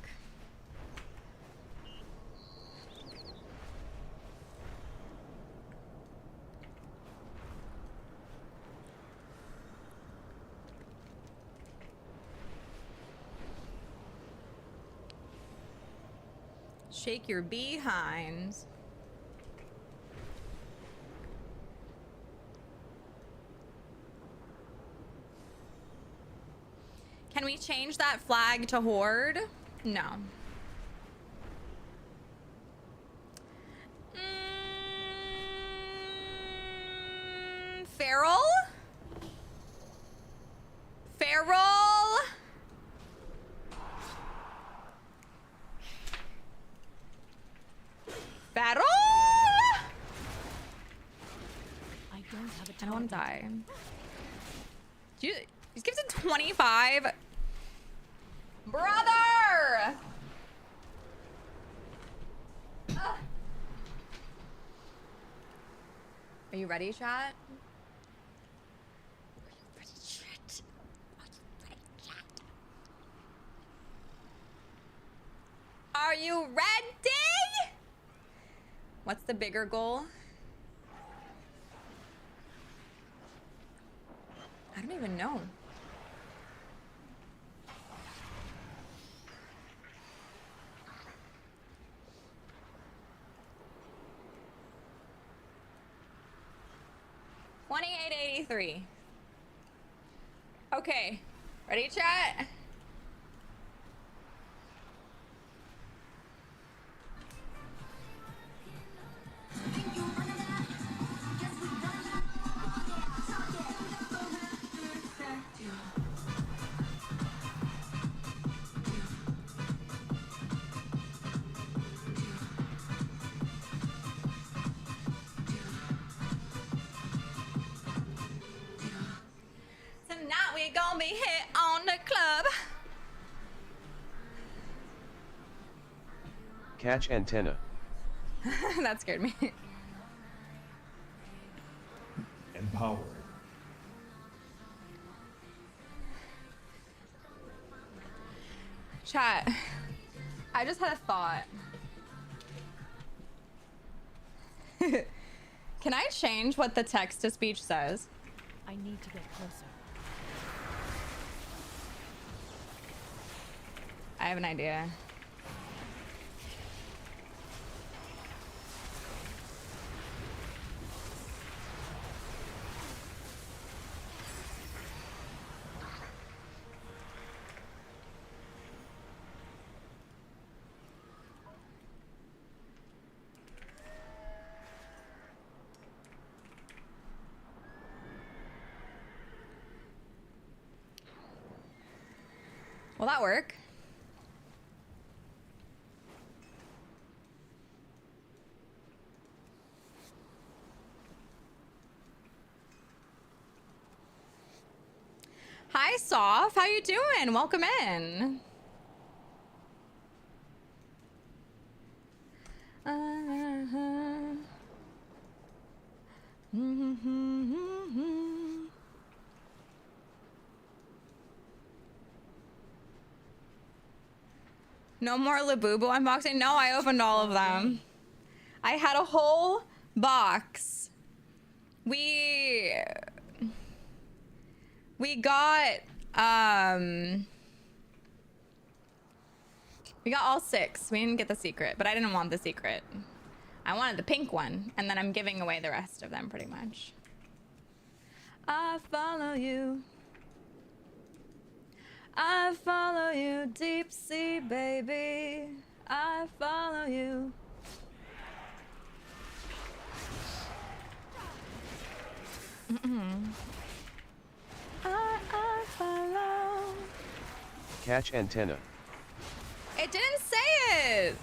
Shake your behinds. Can we change that flag to Horde? No. Feral? Feral? Feral? I don't have a I don't want to target. die. Do you, he gives it 25. Brother! Ugh. Are you ready, chat? Are you ready? What's the bigger goal? I don't even know. $28.83. Okay, ready, chat? Tonight we gonna be hit on the club. Catch antenna. That scared me. Empowered. Chat, I just had a thought. Can I change what the text to speech says? I need to get closer. I have an idea. Will that work? Hi, Soph. How you doing? Welcome in. No more Labubu unboxing? No, I opened all of them. I had a whole box. We got all 6. We didn't get the secret, but I didn't want the secret. I wanted the pink one, and then I'm giving away the rest of them pretty much. I follow you. I follow you, deep sea baby. I follow you. I follow. Catch antenna. It didn't say it.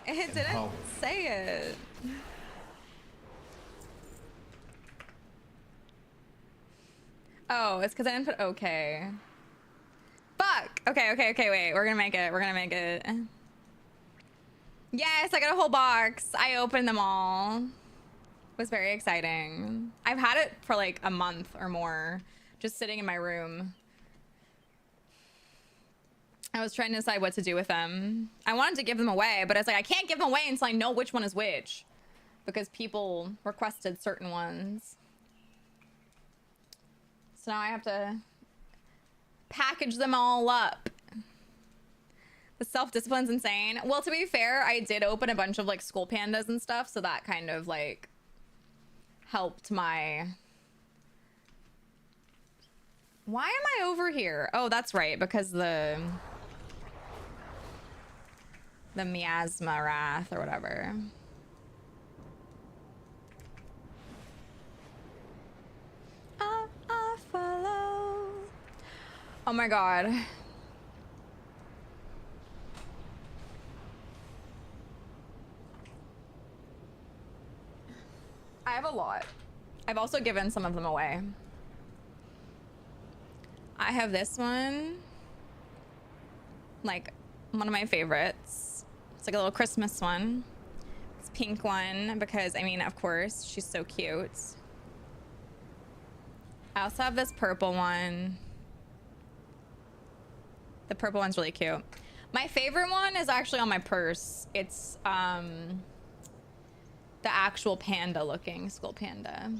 It didn't say it. Oh, it's because I didn't put okay. Fuck. Okay, wait. We're gonna make it. Yes, I got a whole box. I opened them all. It was very exciting. I've had it for like a month or more, just sitting in my room. I was trying to decide what to do with them. I wanted to give them away, but it's like I can't give them away until I know which one is which, because people requested certain ones. So now I have to package them all up. The self-discipline's insane. Well, to be fair, I did open a bunch of like school pandas and stuff, so that kind of like helped my... Why am I over here? Oh, that's right, because the miasma wrath or whatever. I follow. Oh my god. I have a lot. I've also given some of them away. I have this one, like one of my favorites. It's like a little Christmas one. It's a pink one because, I mean, of course, she's so cute. I also have this purple one. The purple one's really cute. My favorite one is actually on my purse. It's the actual panda looking school panda.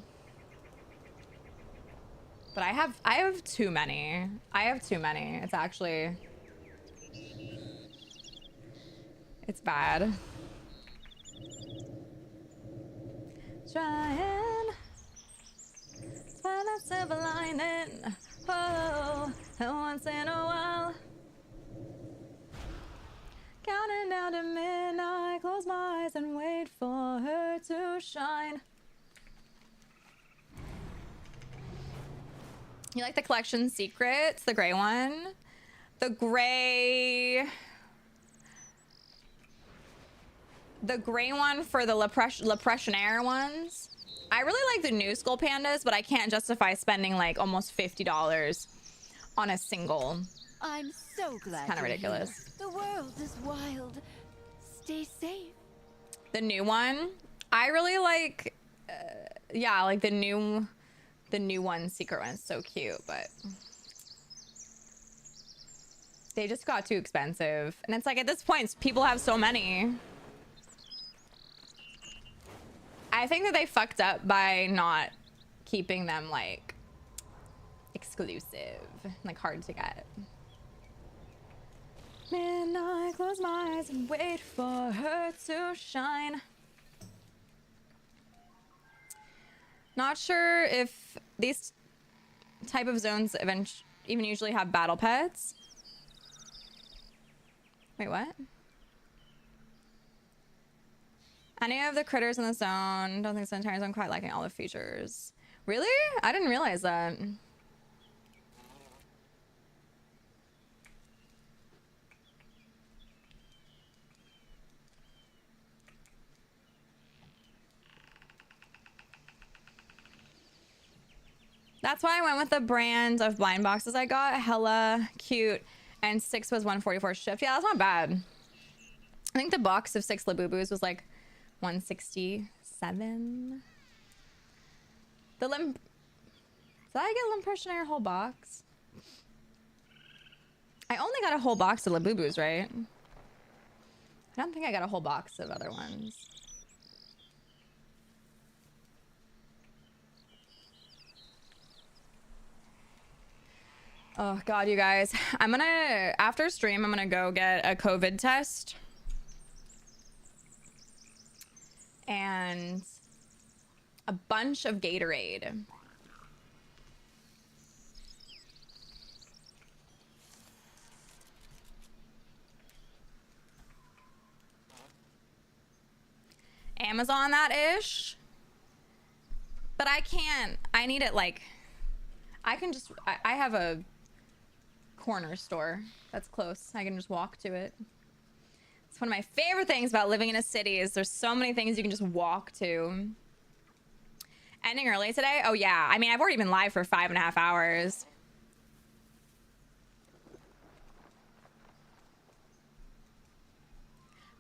But I have too many. It's actually, it's bad. Trying a silver lining. Oh, once in a while. Counting down to midnight, close my eyes and wait for her to shine. You like the collection Secrets, the gray one? The gray one for the Lepressionaire ones. I really like the new Skull Pandas, but I can't justify spending like almost $50 on a single. I'm so glad. It's kind of ridiculous. The world is wild. Stay safe. The new one, I really like. Yeah, like the new one, secret one is so cute, but they just got too expensive. And it's like at this point, people have so many. I think that they fucked up by not keeping them like exclusive, like hard to get. Midnight, close my eyes and wait for her to shine. Not sure if these type of zones even usually have battle pets. Wait, what? Any of the critters in the zone. Don't think the entire zone quite liking all the features. Really? I didn't realize that. That's why I went with the brand of blind boxes I got. Hella cute. And 6 was 144 shipped. Yeah, that's not bad. I think the box of 6 Labubus was like 167. The limp... Did I get Limpression in your whole box? I only got a whole box of Labubus, right? I don't think I got a whole box of other ones. Oh God, you guys. I'm gonna, after stream, I'm gonna go get a COVID test. And a bunch of Gatorade. Amazon that-ish. But I can't. I need it like... I can just... I have a corner store that's close. I can just walk to it. It's one of my favorite things about living in a city is there's so many things you can just walk to. Ending early today? Oh yeah. I mean, I've already been live for 5.5 hours.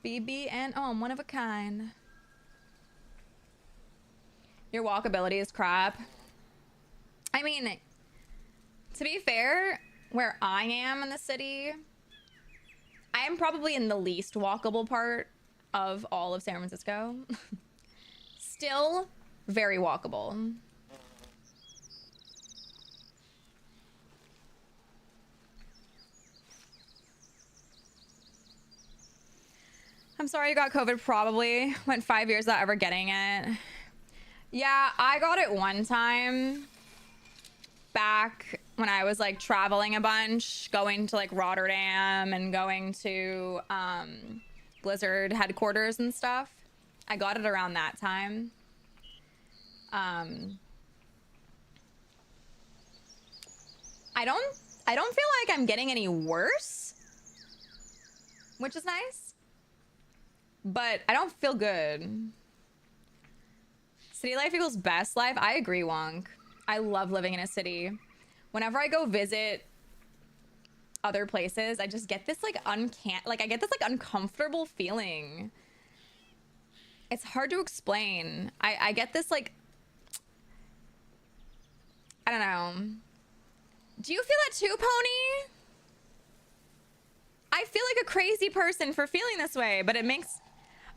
BBN. Oh, I'm one of a kind. Your walkability is crap. I mean, to be fair, where I am in the city, I am probably in the least walkable part of all of San Francisco. Still very walkable. I'm sorry you got COVID, probably. Went 5 years without ever getting it. Yeah, I got it one time back when I was like traveling a bunch, going to like Rotterdam and going to Blizzard headquarters and stuff. I got it around that time. I don't feel like I'm getting any worse, which is nice, but I don't feel good. City life equals best life. I agree, Wonk. I love living in a city. Whenever I go visit other places, I just get this like I get this like uncomfortable feeling. It's hard to explain. I get this like, I don't know. Do you feel that too, Pony? I feel like a crazy person for feeling this way, but it makes...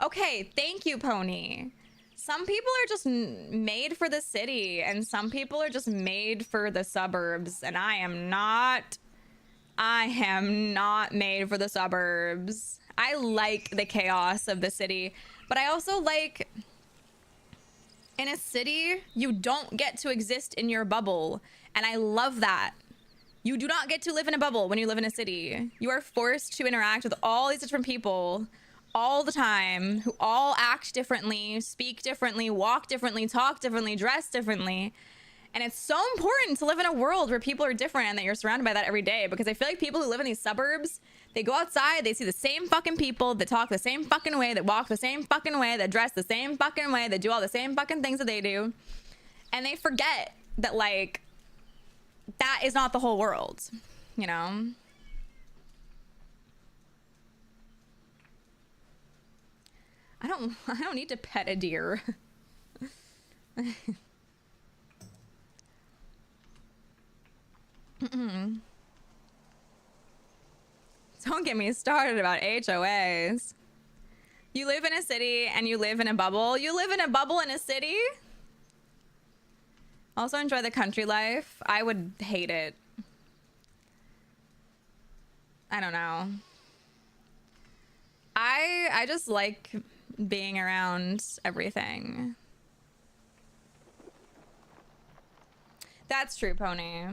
Okay, thank you, Pony. Some people are just made for the city, and some people are just made for the suburbs, and I am not made for the suburbs. I like the chaos of the city, but I also like... In a city, you don't get to exist in your bubble, and I love that. You do not get to live in a bubble when you live in a city. You are forced to interact with all these different people all the time, who all act differently, speak differently, walk differently, talk differently, dress differently. And it's so important to live in a world where people are different and that you're surrounded by that every day, because I feel like people who live in these suburbs, they go outside, they see the same fucking people that talk the same fucking way, that walk the same fucking way, that dress the same fucking way, that do all the same fucking things that they do. And they forget that, like, that is not the whole world, you know? I don't need to pet a deer. Don't get me started about HOAs. You live in a city and you live in a bubble. You live in a bubble in a city? Also enjoy the country life. I would hate it. I don't know. I just like being around everything. That's true, Pony.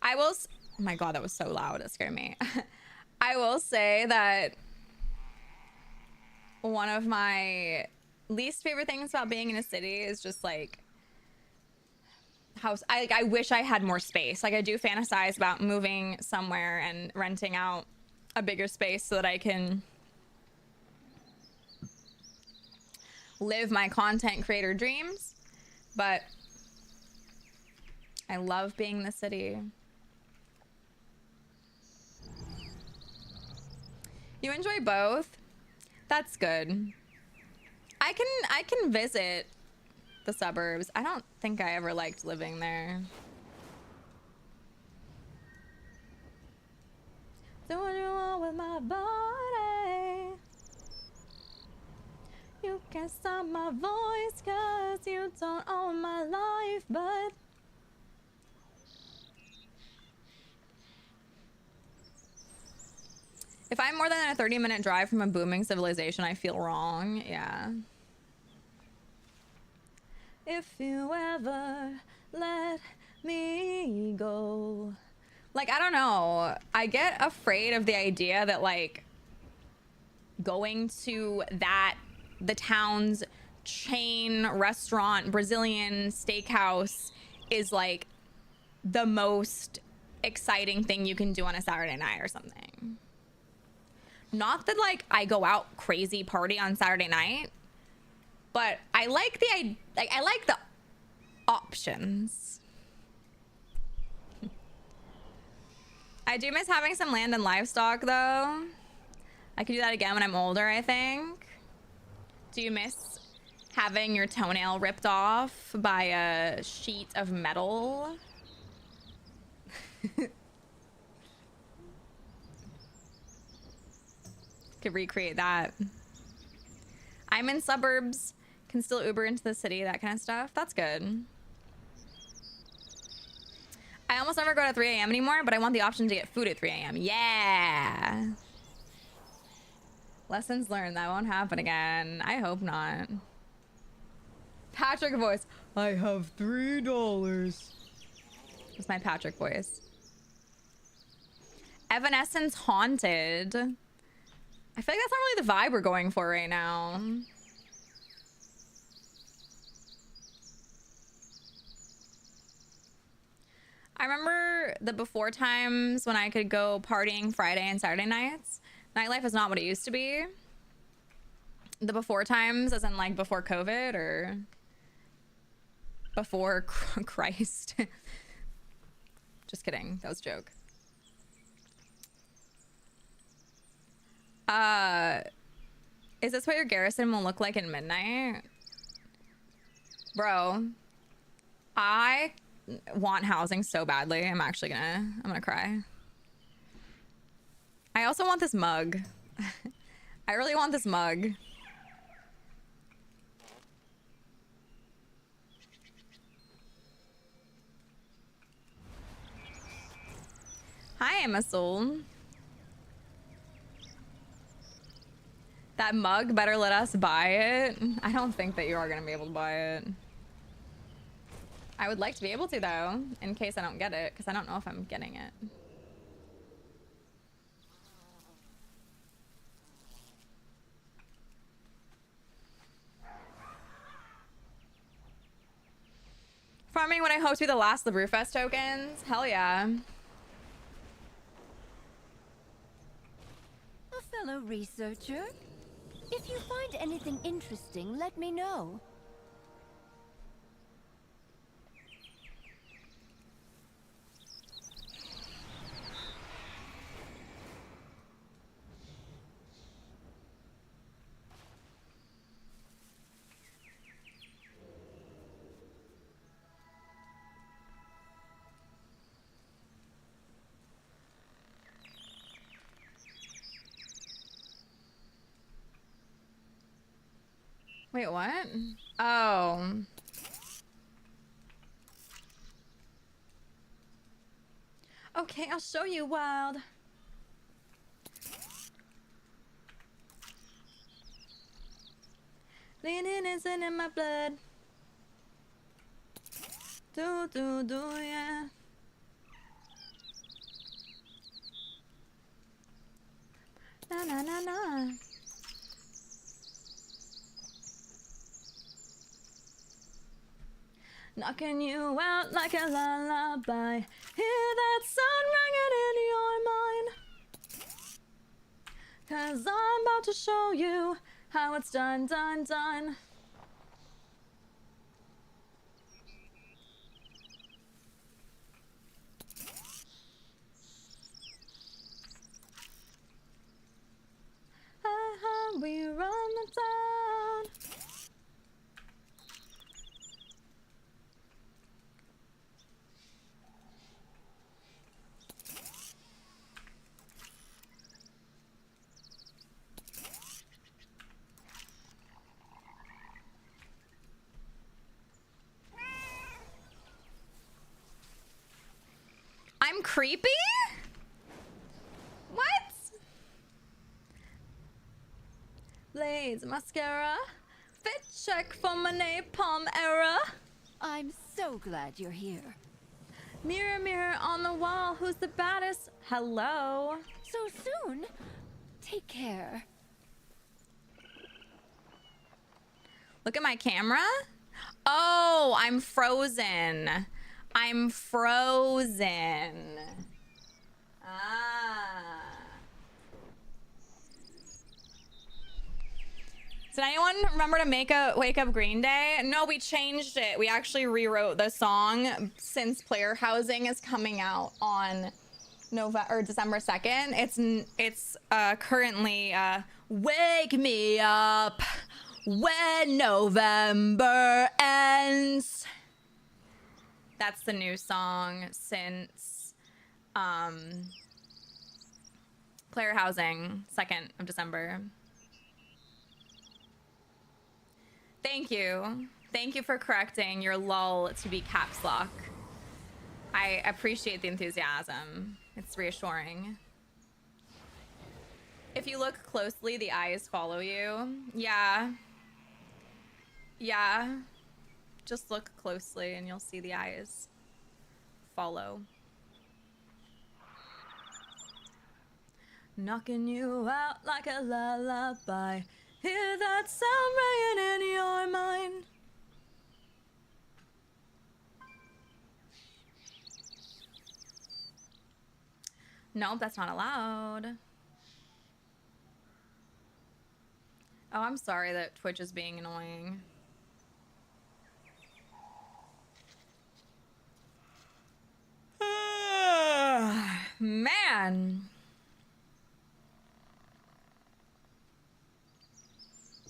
I will... Oh my god, that was so loud. It scared me. I will say that one of my least favorite things about being in a city is just like I wish I had more space. Like, I do fantasize about moving somewhere and renting out a bigger space so that I can live my content creator dreams. But I love being in the city. You enjoy both? That's good. I can visit the suburbs. I don't think I ever liked living there. Do what you want with my body. You can't stop my voice 'cause you don't own my life, but if I'm more than a 30-minute drive from a booming civilization, I feel wrong. Yeah. If you ever let me go. Like, I don't know. I get afraid of the idea that, like, going to the town's chain restaurant, Brazilian steakhouse is, like, the most exciting thing you can do on a Saturday night or something. Not that, like, I go out crazy party on Saturday night, but I like the options. I do miss having some land and livestock, though. I could do that again when I'm older, I think. Do you miss having your toenail ripped off by a sheet of metal? Could recreate that. I'm in suburbs, can still Uber into the city, that kind of stuff. That's good. I almost never go to 3 a.m. anymore, but I want the option to get food at 3 a.m. Yeah. Lessons learned. That won't happen again. I hope not. Patrick voice. I have $3. It's my Patrick voice. Evanescence Haunted. I feel like that's not really the vibe we're going for right now. I remember the before times when I could go partying Friday and Saturday nights. Nightlife is not what it used to be. The before times, as in like before COVID or before Christ. Just kidding. That was a joke. Is this what your garrison will look like in midnight? Bro, I want housing so badly. I'm gonna cry. I also want this mug. I really want this mug. Hi, Emma Soul. That mug better let us buy it. I don't think that you are gonna be able to buy it. I would like to be able to, though, in case I don't get it, because I don't know if I'm getting it. Farming what I hope to be the last of the Brewfest tokens? Hell yeah. A fellow researcher? If you find anything interesting, let me know. Wait, what? Oh. Okay, I'll show you, Wild. Leaning isn't in my blood. Do, yeah. Na, na, na, na. Knocking you out like a lullaby. Hear that sound ringing in your mind. 'Cause I'm about to show you how it's done, done, done. creepy? What? Blades, mascara. Fit check for my napalm era. I'm so glad you're here. Mirror, mirror on the wall, who's the baddest? Hello. So soon? Take care. Look at my camera. Oh, I'm frozen. I'm frozen. Ah. Did anyone remember to wake up Green Day? No, we changed it. We actually rewrote the song since Player Housing is coming out on December 2nd. It's currently Wake Me Up When November Ends. That's the new song since Player Housing, 2nd of December. Thank you. Thank you for correcting your lull to be caps lock. I appreciate the enthusiasm. It's reassuring. If you look closely, the eyes follow you. Yeah. Yeah. Just look closely and you'll see the eyes follow. Knocking you out like a lullaby. Hear that sound ringing in your mind. Nope, that's not allowed. Oh, I'm sorry that Twitch is being annoying. Man.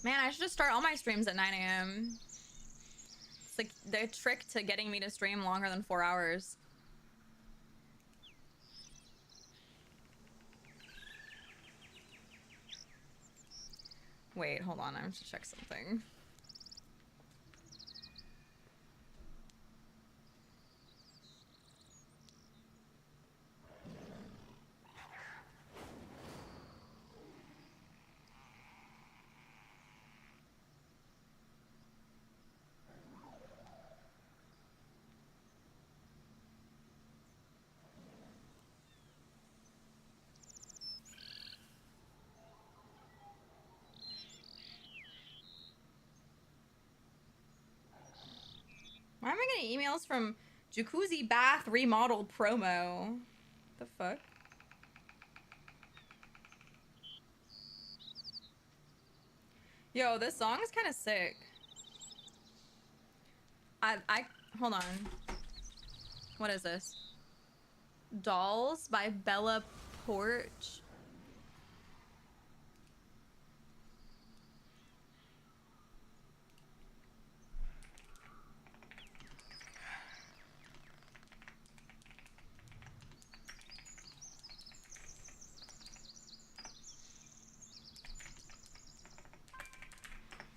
Man, I should just start all my streams at 9 a.m. It's like the trick to getting me to stream longer than 4 hours. Wait, hold on, I have to check something. Why am I getting emails from Jacuzzi Bath Remodeled promo? The fuck? Yo, this song is kind of sick. Hold on. What is this? Dolls by Bella Porch.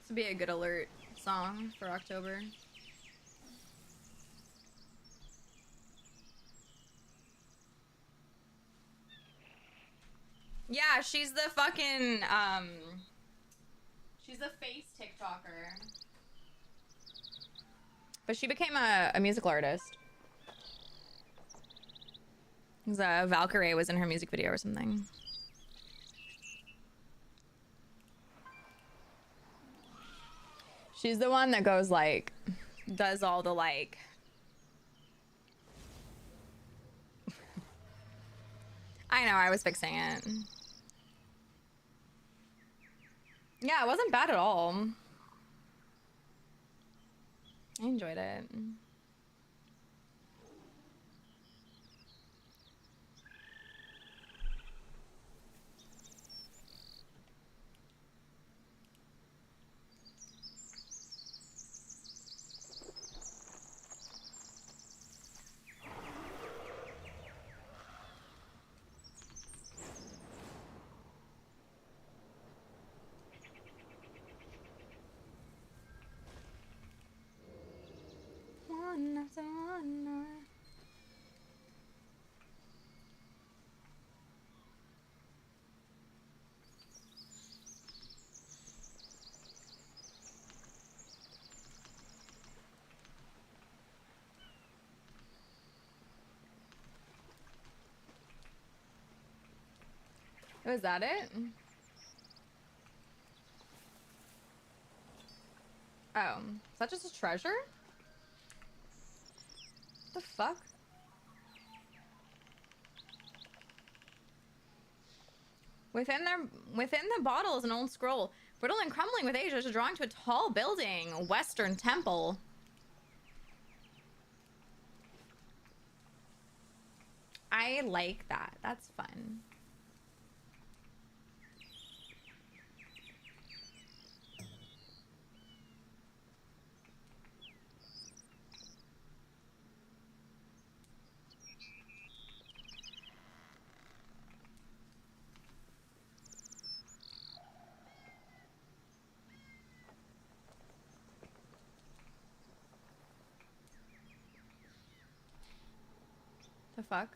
This would be a good alert song for October. Yeah, she's the fucking, she's a face TikToker. But she became a musical artist. Valkyrie was in her music video or something. She's the one that goes like, does all the like. I know, I was fixing it. Yeah, it wasn't bad at all. I enjoyed it. Was that it? Oh, is that just a treasure? The fuck? Within the bottle is an old scroll. Brittle and crumbling with age, there's a drawing to a tall building, a Western temple. I like that. That's fun. The fuck?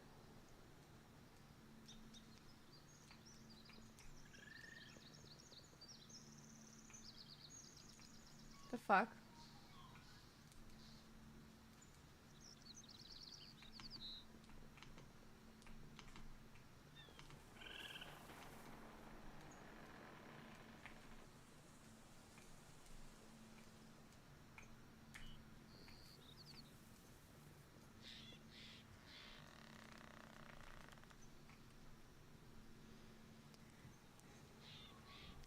The fuck?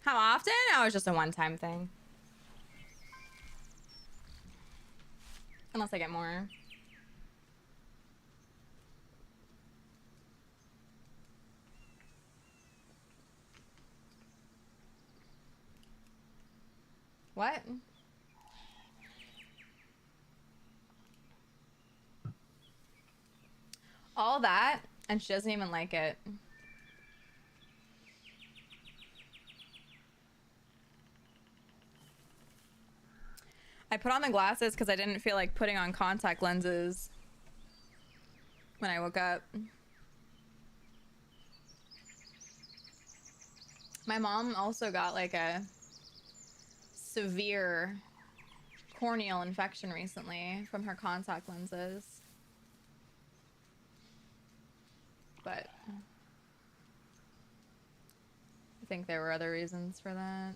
How often? Oh, it's just a one-time thing. Unless I get more. What? All that, and she doesn't even like it. I put on the glasses because I didn't feel like putting on contact lenses when I woke up. My mom also got like a severe corneal infection recently from her contact lenses. But I think there were other reasons for that.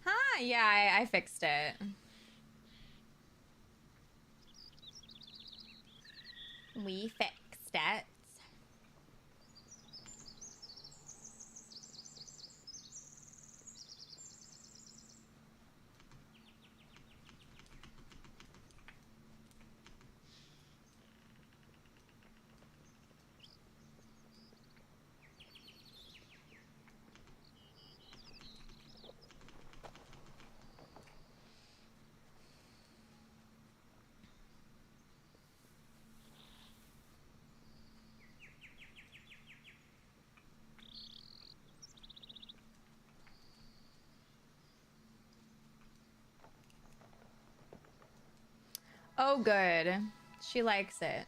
Huh, yeah, I fixed it. We fixed it. Oh, good. She likes it.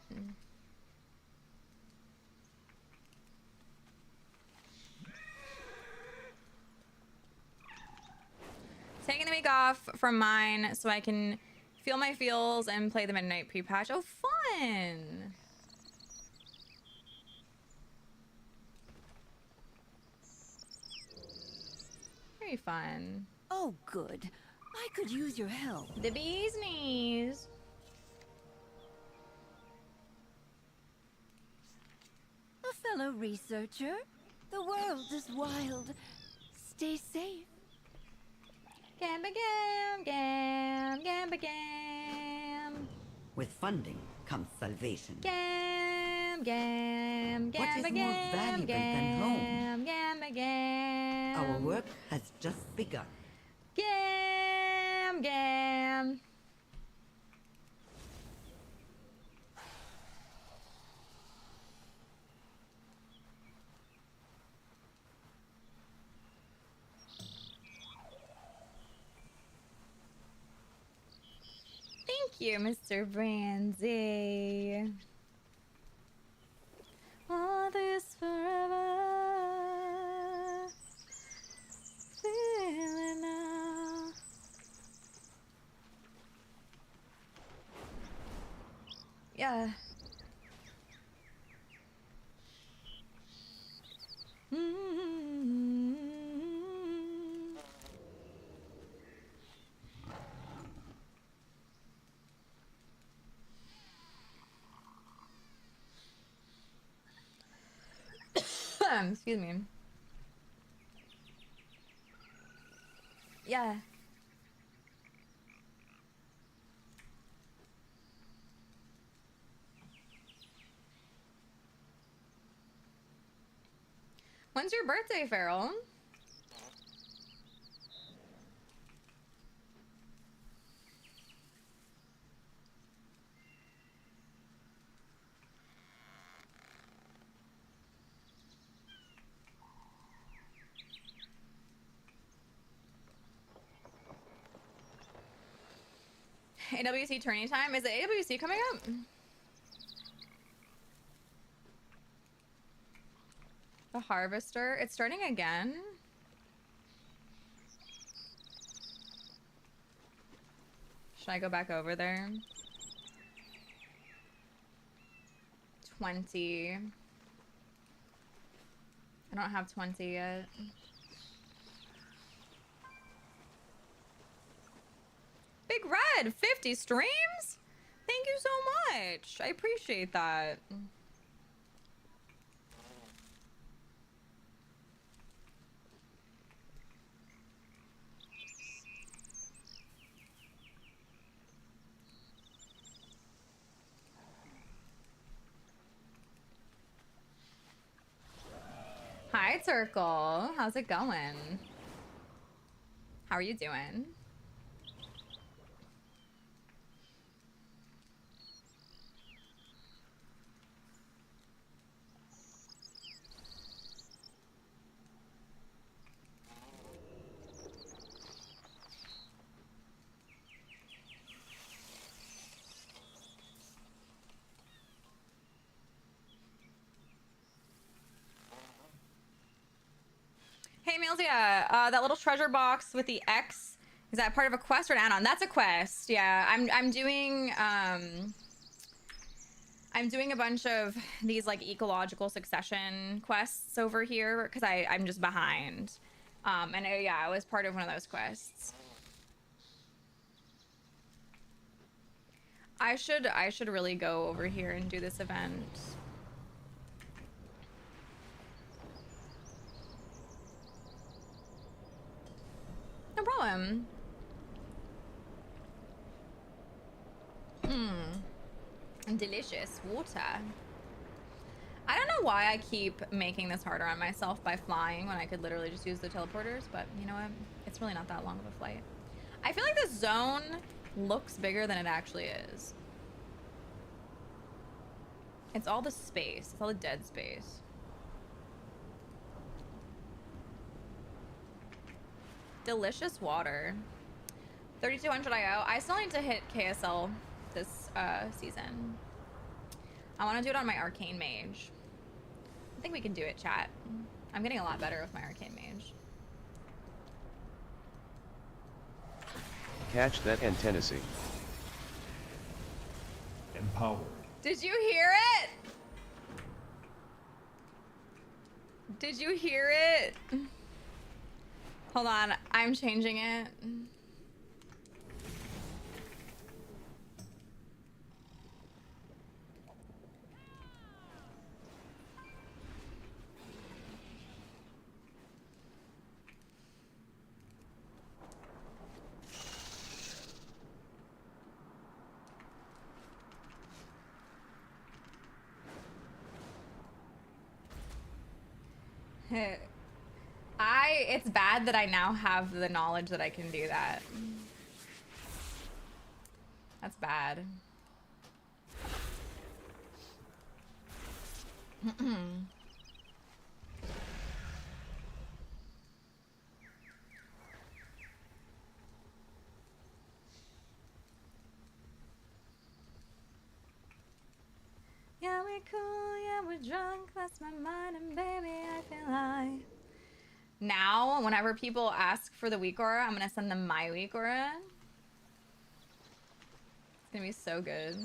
Taking the week off from mine so I can feel my feels and play the midnight pre-patch. Oh, fun! Very fun. Oh, good. I could use your help. The bee's knees. A fellow researcher. The world is wild. Stay safe. Gamba gam, gam, gamba gam. With funding comes salvation. Gam, gam, gamba What is more valuable than home? Gamba gam. Our work has just begun. Gam, gam. Thank you, Mr. Brandy. All this forever. Feeling Excuse me. Yeah. When's your birthday, Farrell? AWC tourney time? Is it AWC coming up? The Harvester. It's starting again. Should I go back over there? 20. I don't have 20 yet. Big Red, 50 streams? Thank you so much. I appreciate that. Hi, Turkle. How's it going? How are you doing? Hey, Miltia, that little treasure box with the X, is that part of a quest or an add-on? That's a quest. Yeah, I'm doing a bunch of these like ecological succession quests over here because I'm just behind. And yeah, it was part of one of those quests. I should really go over here and do this event. No problem. Delicious water. I don't know why I keep making this harder on myself by flying when I could literally just use the teleporters, but you know what? It's really not that long of a flight. I feel like this zone looks bigger than it actually is. It's all the space. It's all the dead space. Delicious water. 3200 IO. I still need to hit KSL this season. I want to do it on my Arcane Mage. I think we can do it, chat. I'm getting a lot better with my Arcane Mage. Catch that in Tennessee. Empowered. Did you hear it? Did you hear it? Hold on, I'm changing it. It's bad that I now have the knowledge that I can do that. That's bad. Yeah, we're cool, yeah, we're drunk, that's my mind, and baby, I feel like... Now, whenever people ask for the weak aura, I'm gonna send them my weak aura. It's gonna be so good.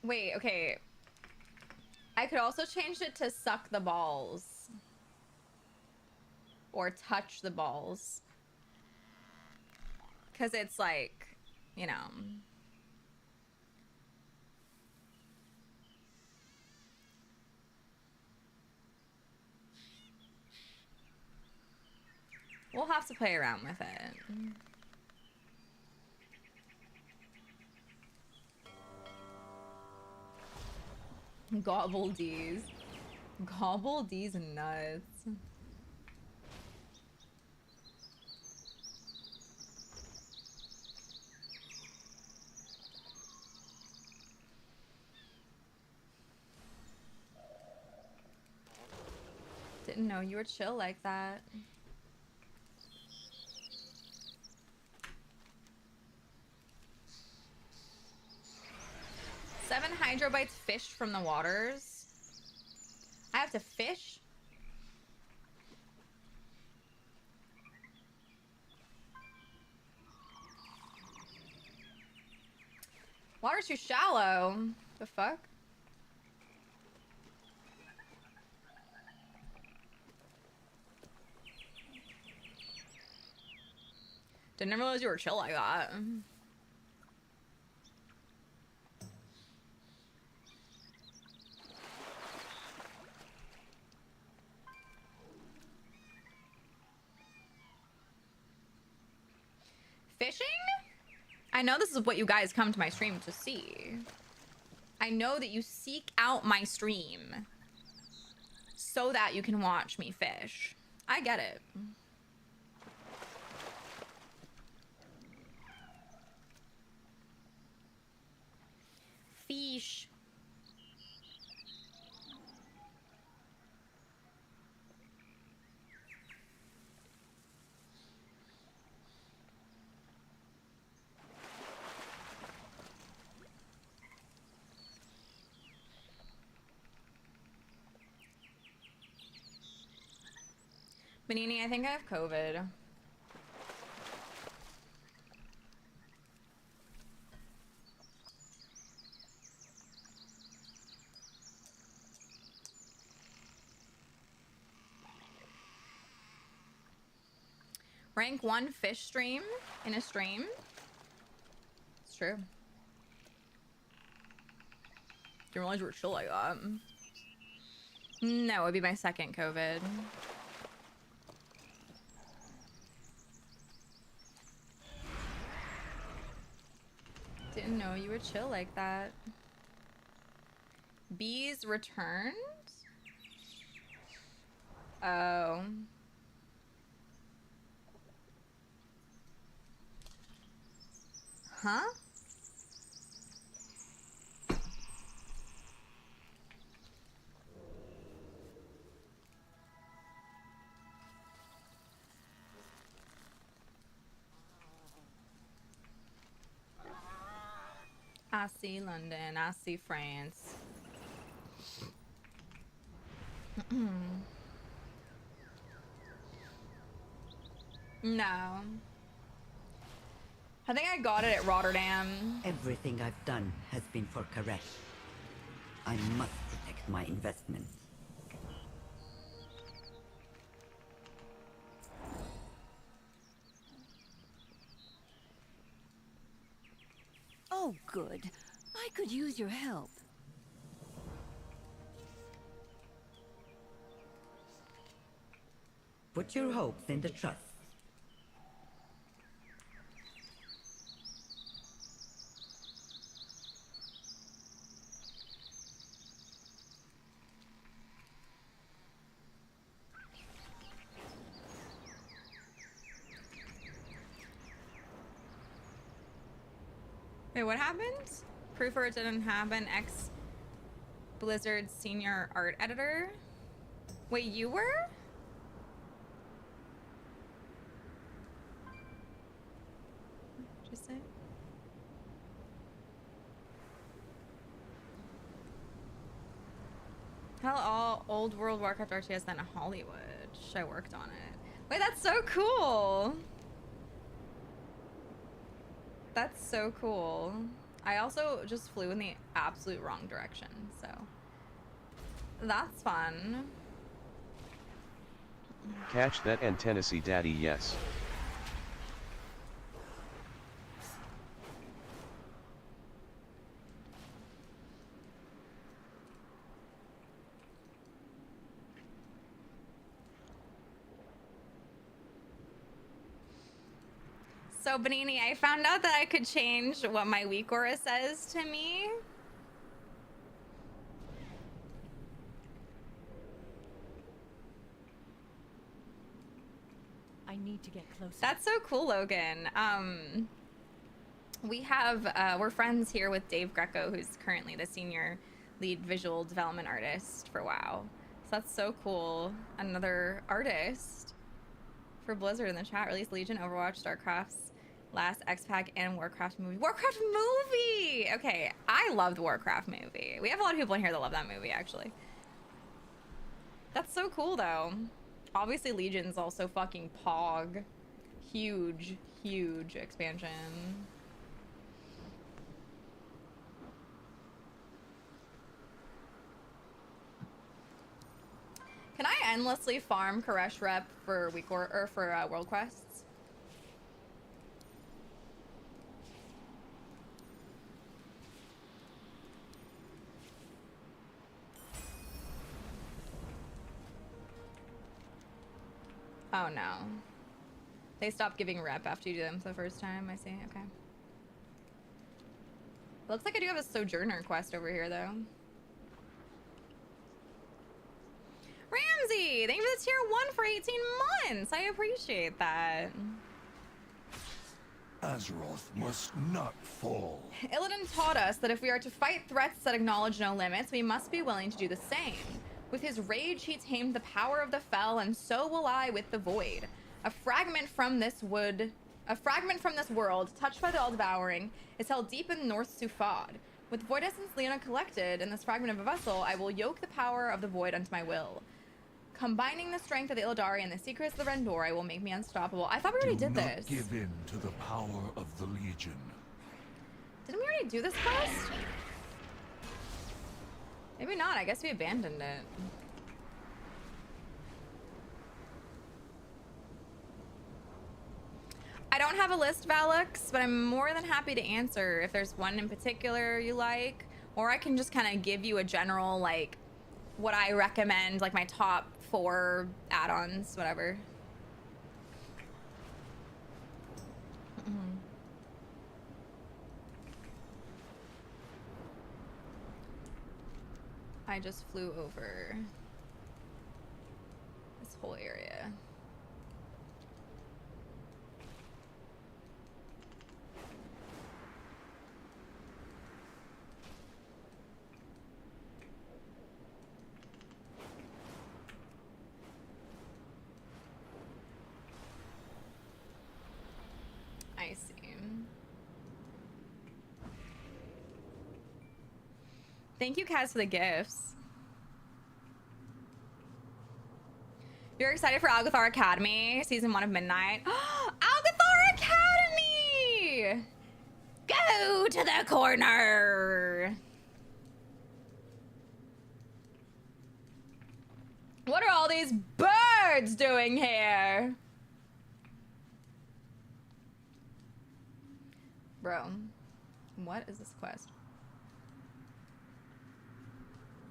Wait, okay. I could also change it to suck the balls. Or touch the balls. Because it's like, you know. We'll have to play around with it. Gobble D's. Gobble D's nuts. Didn't know you were chill like that. Seven hydrobites fished from the waters. I have to fish? Water's too shallow. The fuck? Didn't realize you were chill like that. Fishing? I know this is what you guys come to my stream to see. I know that you seek out my stream so that you can watch me fish. I get it. Fish. Manini, I think I have COVID. Rank 1 fish stream in a stream. It's true. Didn't realize you were chill like that. No, it would be my second COVID. Didn't know you would chill like that. Bees returned? Oh. Huh? I see London, I see France. No. I think I got it at Rotterdam. Everything I've done has been for Karesh. I must protect my investment. Oh, good. I could use your help. Put your hopes in the trust. Wait, what happened? Proofer it didn't happen. Ex Blizzard senior art editor. Wait, you were? What'd you say? How all old World of Warcraft RTS then Hollywood. I worked on it. Wait, that's so cool. That's so cool. I also just flew in the absolute wrong direction, so that's fun. Catch that and Tennessee Daddy, yes. So Benini, I found out that I could change what my weak aura says to me. I need to get closer. That's so cool, Logan. We have, we're friends here with Dave Greco, who's currently the senior lead visual development artist for WoW. So that's so cool. Another artist for Blizzard in the chat. Released Legion, Overwatch, StarCraft's last X-Pack, and Warcraft movie. Warcraft movie! Okay, I love the Warcraft movie. We have a lot of people in here that love that movie, actually. That's so cool, though. Obviously, Legion's also fucking pog. Huge, huge expansion. Can I endlessly farm Koresh rep for World Quests? Oh no. They stop giving rep after you do them for the first time, I see, okay. Looks like I do have a Sojourner quest over here though. Ramsey, thank you for the tier 1 for 18 months. I appreciate that. Azeroth must not fall. Illidan taught us that if we are to fight threats that acknowledge no limits, we must be willing to do the same. With his rage, he tamed the power of the Fel, and so will I with the Void. A fragment from this world, touched by the All-Devouring, is held deep in North Sufad. With Void Essence Leona collected in this fragment of a vessel, I will yoke the power of the Void unto my will. Combining the strength of the Illidari and the secrets of the Rendori will make me unstoppable. I thought we already did this. Do not give in to the power of the Legion. Didn't we already do this quest? Maybe not. I guess we abandoned it. I don't have a list, Valix, but I'm more than happy to answer if there's one in particular you like. Or I can just kind of give you a general, like, what I recommend, like my top 4 add-ons, whatever. I just flew over this whole area. I see. Thank you, Kaz, for the gifts. You're excited for Algathar Academy, season 1 of Midnight. Algathar Academy! Go to the corner! What are all these birds doing here? Bro, what is this quest?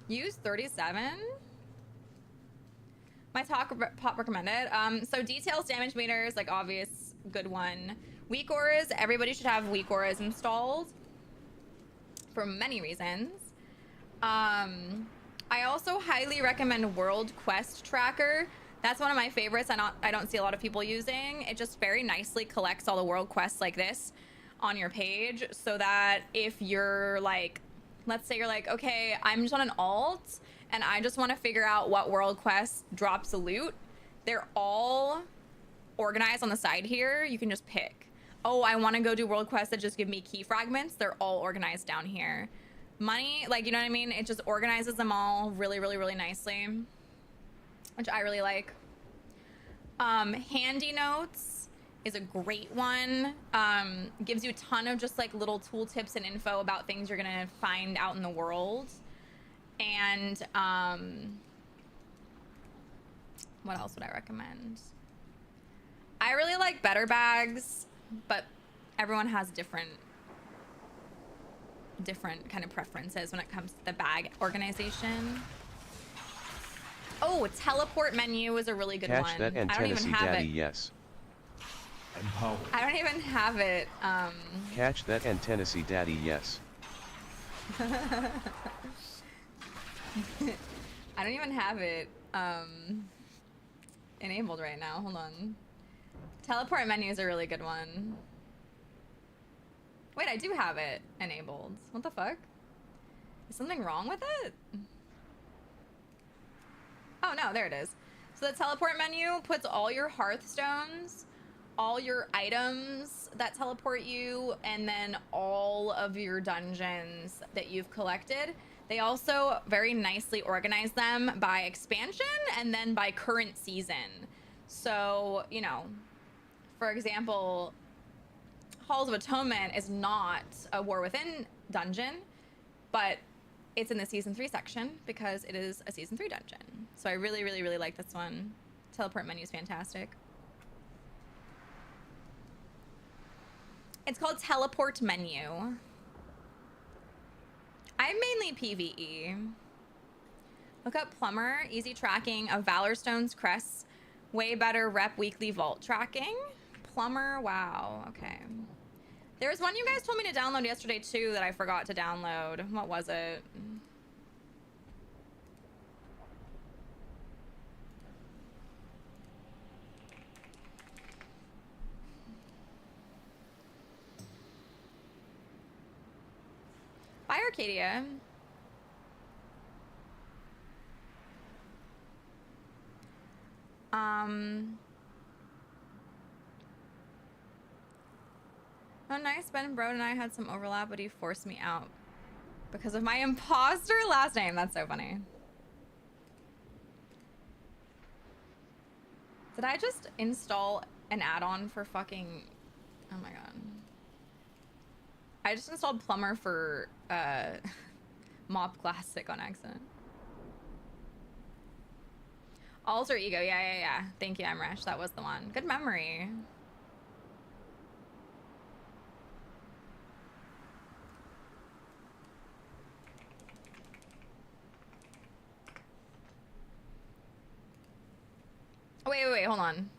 Use 37? My top recommended. So details, damage meters, like obvious, good one. Weak auras, everybody should have weak auras installed for many reasons. I also highly recommend World Quest Tracker. That's one of my favorites. I don't see a lot of people using. It just very nicely collects all the world quests like this on your page, so that if you're like, let's say you're like, okay, I'm just on an alt and I just want to figure out what world quest drops a loot, they're all organized on the side here. You can just pick, oh, I want to go do world quests that just give me key fragments. They're all organized down here. Money, like, you know what I mean? It just organizes them all really, really, really nicely, which I really like. Handy notes is a great one. Gives you a ton of just like little tool tips and info about things you're gonna find out in the world. And what else would I recommend? I really like Better Bags, but everyone has different kind of preferences when it comes to the bag organization. Oh, Teleport Menu is a really good Catch one. that and I don't even Tennessee have Daddy, it. yes. I don't even have it. Catch that and Tennessee Daddy, yes. I don't even have it enabled right now. Hold on. Teleport Menu is a really good one. Wait, I do have it enabled. What the fuck? Is something wrong with it? Oh no, there it is. So the teleport menu puts all your hearthstones, all your items that teleport you, and then all of your dungeons that you've collected. They also very nicely organize them by expansion and then by current season. So, you know, for example, Halls of Atonement is not a War Within dungeon, but it's in the Season 3 section because it is a Season 3 dungeon. So I really, really, really like this one. Teleport menu is fantastic. It's called Teleport Menu. I'm mainly PvE. Look up Plumber, easy tracking of Valorstone's crests, way better rep weekly vault tracking. Plumber, wow, okay. There was one you guys told me to download yesterday too that I forgot to download. What was it? Bye, Arcadia. Oh, nice. Ben Brode and I had some overlap, but he forced me out because of my imposter last name. That's so funny. Did I just install an add-on for fucking... Oh my god. I just installed Plumber for Mob Classic on accident. Alter Ego. Yeah. Thank you, Amresh. That was the one. Good memory. Oh, wait, hold on.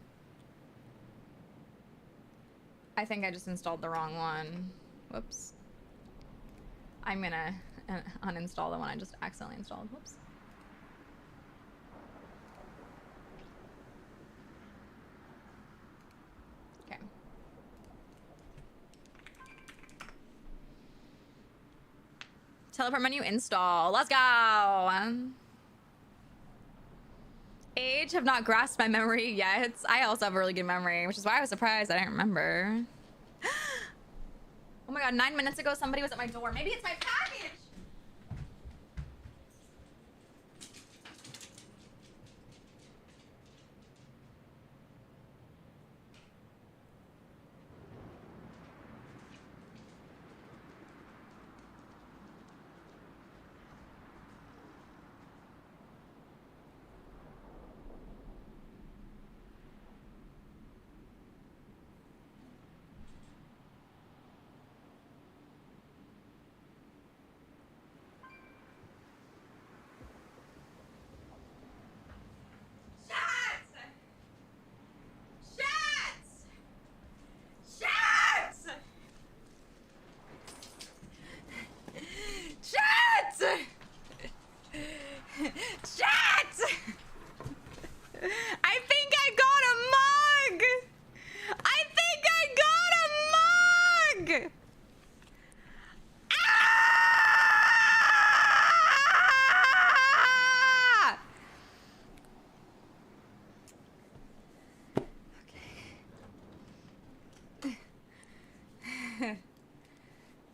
I think I just installed the wrong one. Whoops. I'm gonna uninstall the one I just accidentally installed. Whoops. Okay. Teleport menu install. Let's go. Age have not grasped my memory yet. I also have a really good memory, which is why I was surprised I didn't remember. Oh my god, 9 minutes ago somebody was at my door. Maybe it's my package!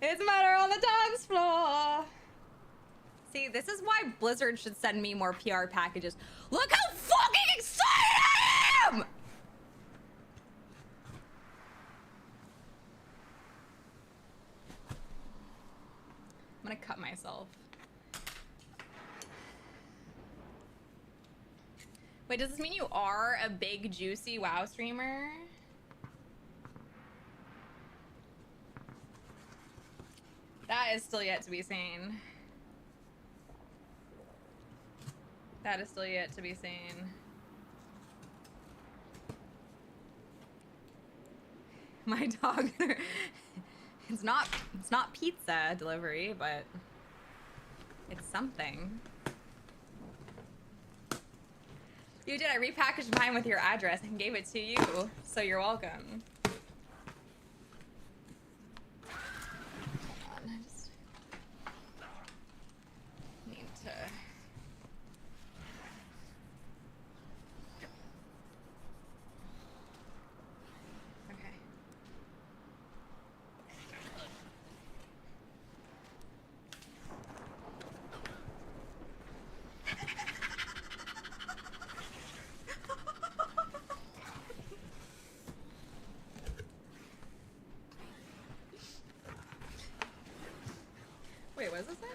It's matter on the dance floor. See, this is why Blizzard should send me more PR packages. Look how fucking excited I am! myself. Wait, does this mean you are a big, juicy WoW streamer? That is still yet to be seen. That is still yet to be seen. My dog. It's not pizza delivery, but it's something. You did. I repackaged mine with your address and gave it to you, so you're welcome. Hold on, I just need to. Okay. Wait, what is this thing?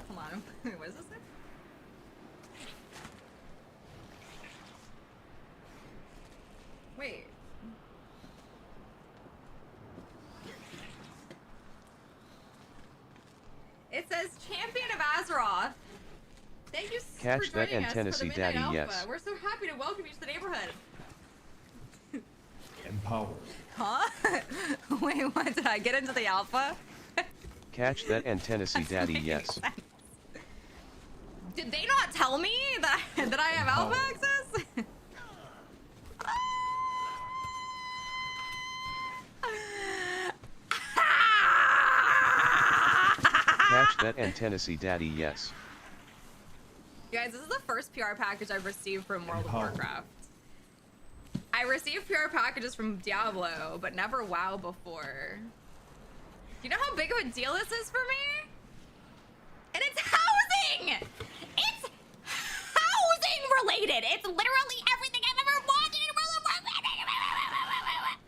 Come on. Wait, what is this thing? Wait. It says Champion of Azeroth. Thank you Catch for that joining us for the Tennessee Midnight Daddy, Alpha. yes. We're so happy to welcome you to the neighborhood. Empowered. Huh? Wait, what? Did I get into the alpha? Catch that Tennessee Daddy, yes. Did they not tell me that I have alpha access? Catch that Tennessee Daddy, yes. You guys, this is the first PR package I've received from World of Warcraft. I received PR packages from Diablo, but never WoW before. Do you know how big of a deal this is for me? And it's housing! It's housing related! It's literally everything I've ever wanted in World of Warcraft!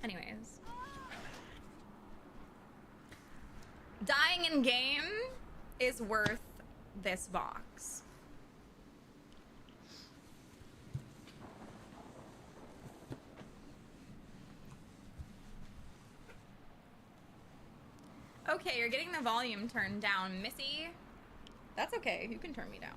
Anyways. Dying in game is worth this box. Okay, you're getting the volume turned down, Missy. That's okay, you can turn me down.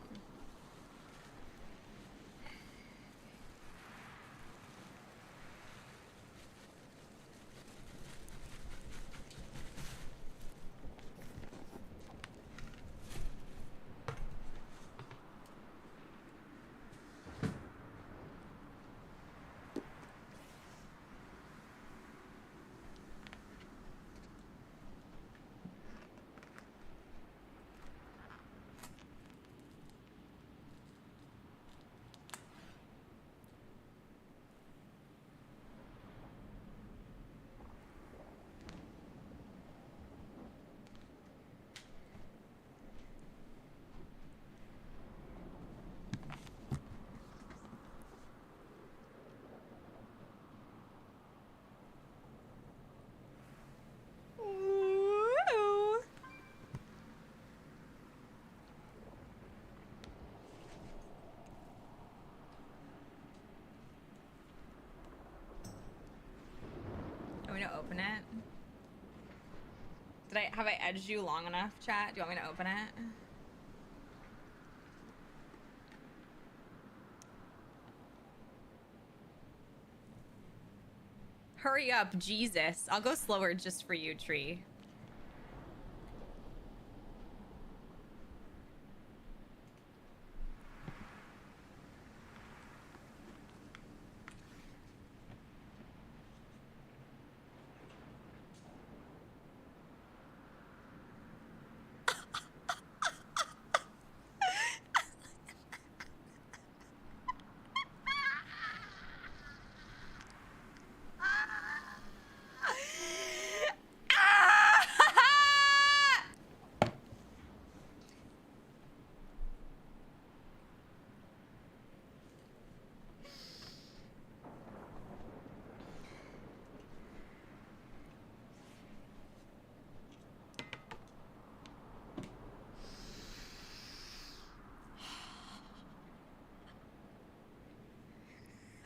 Want me to open it? Have I edged you long enough, chat? Do you want me to open it? Hurry up, Jesus. I'll go slower just for you, Tree.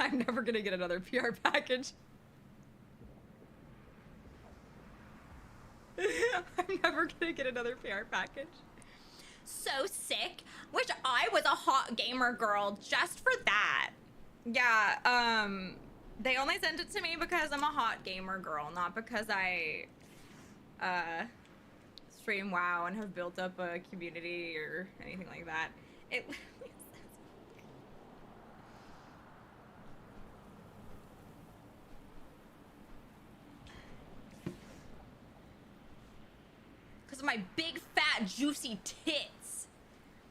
I'm never gonna get another PR package. I'm never gonna get another PR package. So sick. Wish I was a hot gamer girl just for that. Yeah, they only sent it to me because I'm a hot gamer girl, not because I stream WoW and have built up a community or anything like that. It literally says because of my big fat juicy tits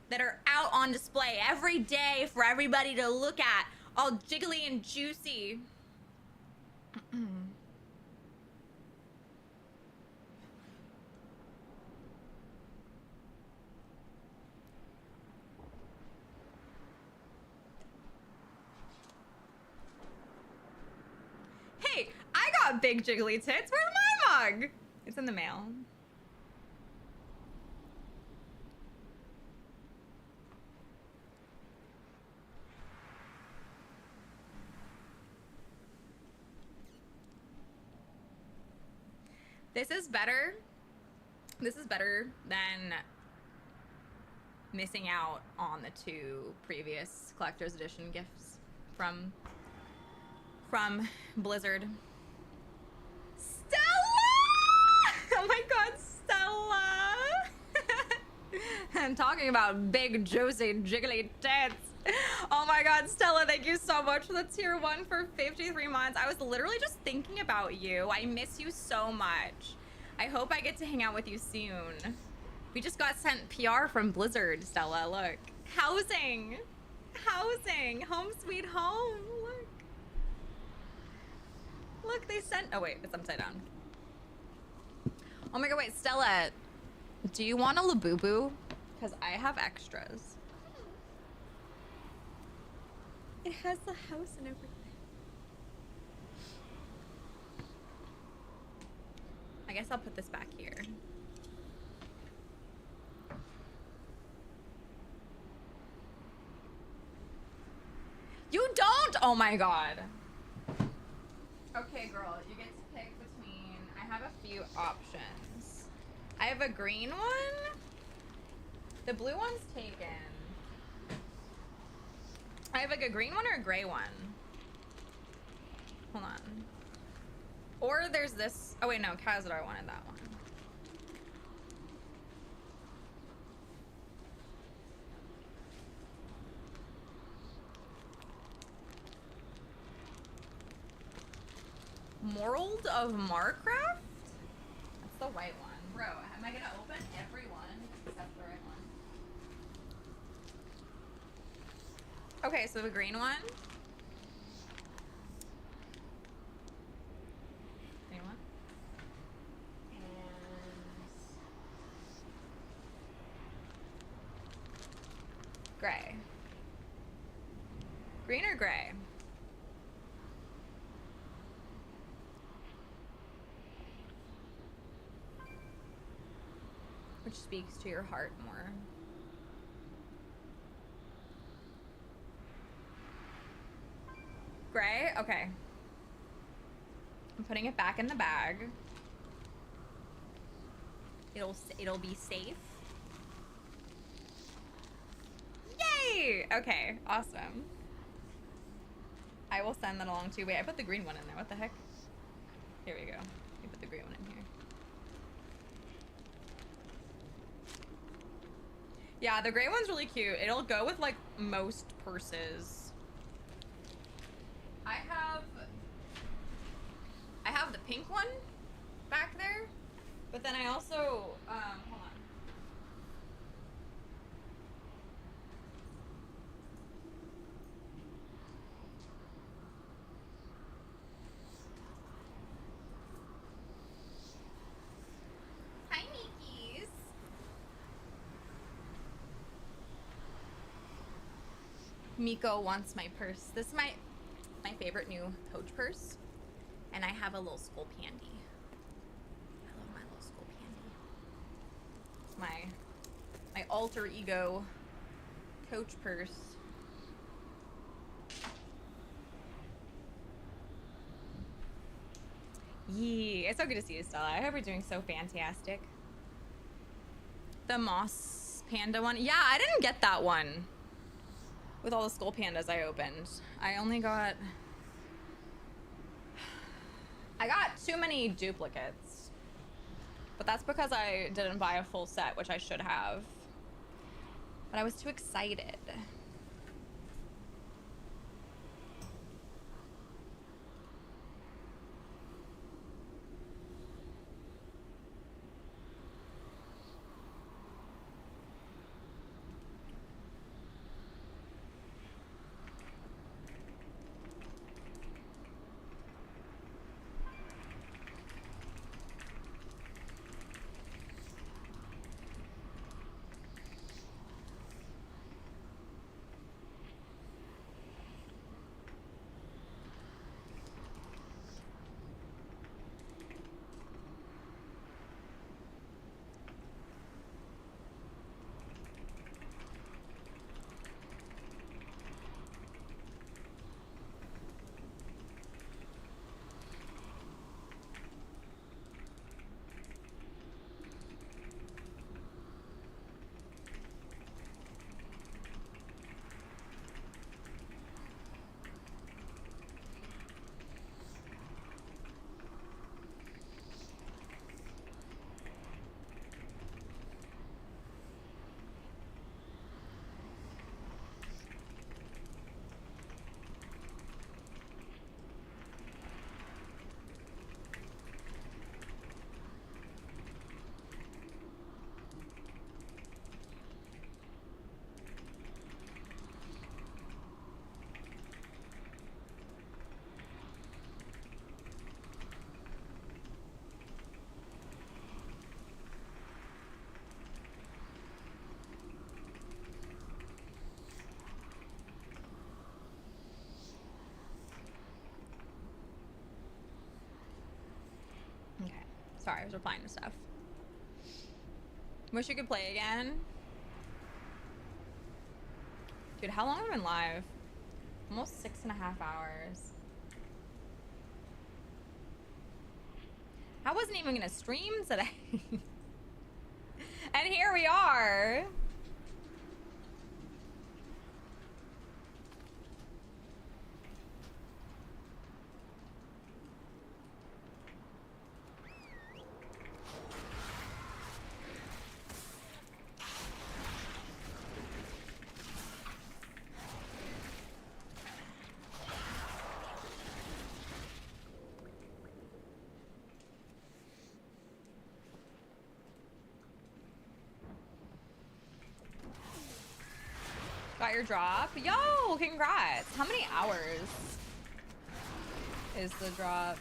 that are out on display every day for everybody to look at, all jiggly and juicy. Hey, I got big jiggly tits. Where's my mug? It's in the mail. This is better. This is better than missing out on the 2 previous collector's edition gifts from Blizzard. Stella! Oh my god, Stella! I'm talking about big, juicy, jiggly tits. Oh my god, Stella, thank you so much for the tier 1 for 53 months. I was literally just thinking about you. I miss you so much. I hope I get to hang out with you soon. We just got sent PR from Blizzard, Stella. Look. Housing. Housing. Home sweet home. Look. Look, they sent... Oh, wait. It's upside down. Oh my god, wait. Stella, do you want a Labubu? Because I have extras. It has the house and everything. I guess I'll put this back here. You don't? Oh my god. Okay, girl, you get to pick between... I have a few options. I have a green one. The blue one's taken. I have like a green one or a gray one. Hold on. Or there's this. Oh wait, no, Khazadar wanted that one. Morald of Marcraft? That's the white one. Bro, am I gonna open every one except the right one? Okay, so the green one. Green one. And gray. Green or gray? Which speaks to your heart more? Gray? Okay. I'm putting it back in the bag. It'll be safe. Yay! Okay, awesome. I will send that along to you. Wait, I put the green one in there. What the heck? Here we go. I put the green one in here. Yeah, the gray one's really cute. It'll go with like most purses. I have the pink one back there, but then I also hold on. Hi, Mikies. Miko wants my purse. This is my favorite new Coach purse, and I have a little skull pandy. I love my little skull pandy. It's my alter ego Coach purse. Yee, it's so good to see you, Stella. I hope you're doing so fantastic. The moss panda one. Yeah, I didn't get that one. With all the skull pandas I opened. I got too many duplicates. But that's because I didn't buy a full set, which I should have. But I was too excited. Okay. Sorry, I was replying to stuff. Wish you could play again. Dude, how long have I been live? Almost 6.5 hours. I wasn't even gonna stream today. And here we are. Got your drop. Yo, congrats. How many hours is the drop?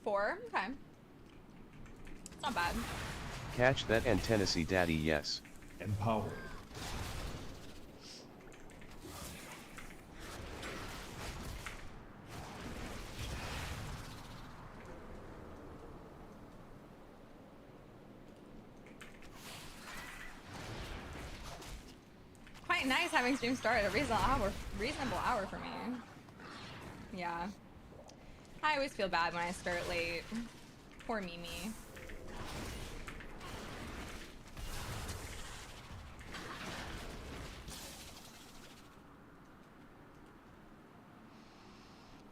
4? Okay. It's not bad. Catch that and Tennessee Daddy, yes. Empowered. Quite nice having stream start at a reasonable hour for me. Yeah. I always feel bad when I start late. Poor Mimi.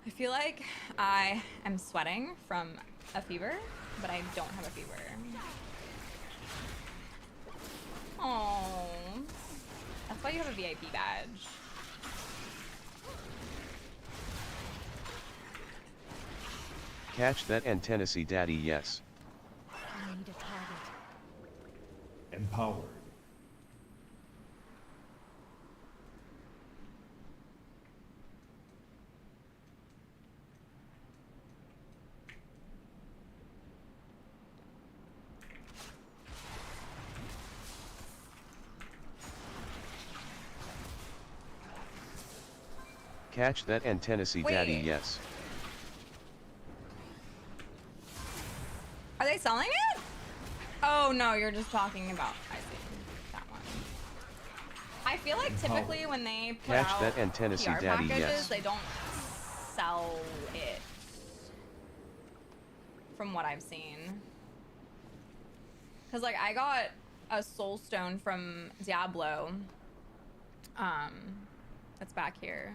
I feel like I am sweating from a fever, but I don't have a fever. Oh, that's why you have a VIP badge. Catch that and Tennessee Daddy, yes. I need a target. Empowered. Catch that and Tennessee Daddy, yes. Are they selling it? Oh no, you're just talking about, I see, that one. I feel like typically when they put Catch out that and Tennessee PR Daddy, packages, yes. they don't sell it. From what I've seen. Cause like I got a soul stone from Diablo. That's back here.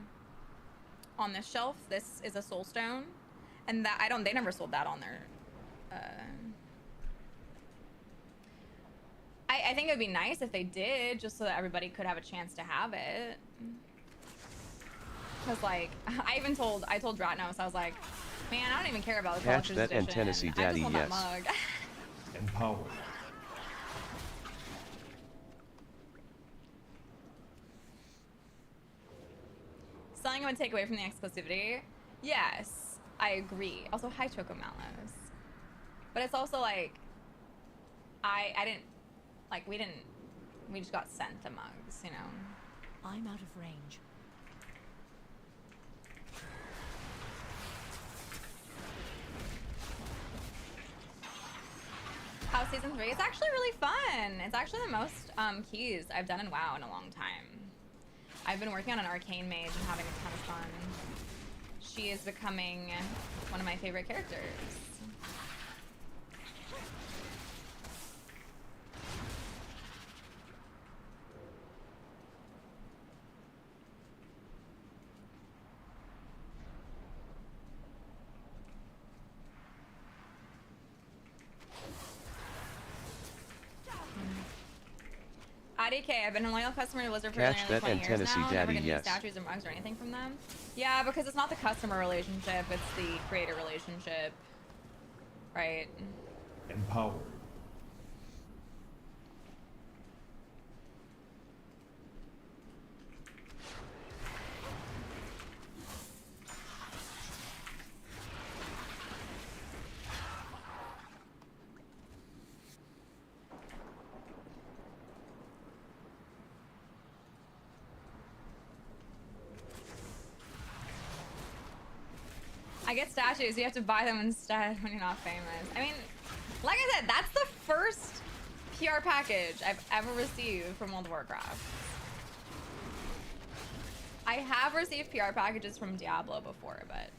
On this shelf, this is a soul stone. And that they never sold that on their I think it would be nice if they did, just so that everybody could have a chance to have it. Cause like I told Dratnos, I was like, man, I don't even care about the Catch collector's that and edition. Tennessee I Daddy, just want yes. that mug. Empowered. Selling would take away from the exclusivity. Yes, I agree. Also, hi Choco Malos. But it's also like, I didn't, like we just got sent the mugs, you know? I'm out of range. House Season 3 is actually really fun. It's actually the most keys I've done in WoW in a long time. I've been working on an arcane mage and having a ton of fun. She is becoming one of my favorite characters. IDK, I've been a loyal customer to Blizzard for Catch nearly that 20 and years Tennessee now. Daddy, Never get yes. any statues or mugs or anything from them. Yeah, because it's not the customer relationship, it's the creator relationship. Right. Empowered. I get statues, you have to buy them instead when you're not famous. I mean, like I said, that's the first PR package I've ever received from World of Warcraft. I have received PR packages from Diablo before, but...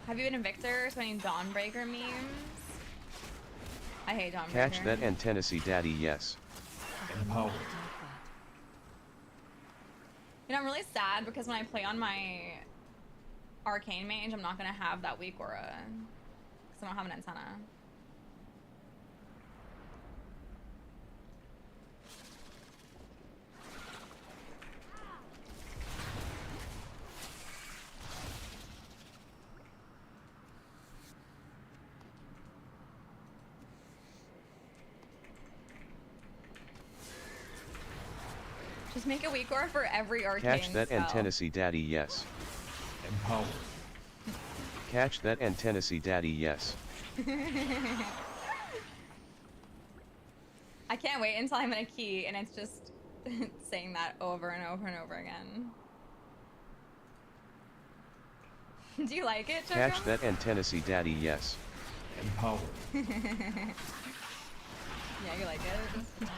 Have you been in Victor? So any Dawnbreaker memes? I hate Dawnbreaker. Catch that and Tennessee Daddy, yes. Empowered. You know, I'm really sad because when I play on my arcane mage, I'm not gonna have that weak aura because I don't have an antenna. Just make a weak aura for every arcane Catch that and spell. Tennessee Daddy, yes. Empowered. Catch that and Tennessee Daddy, yes. I can't wait until I'm in a key and it's just saying that over and over and over again. Do you like it, Choco? Catch that and Tennessee Daddy, yes. Empowered. Yeah, you like it?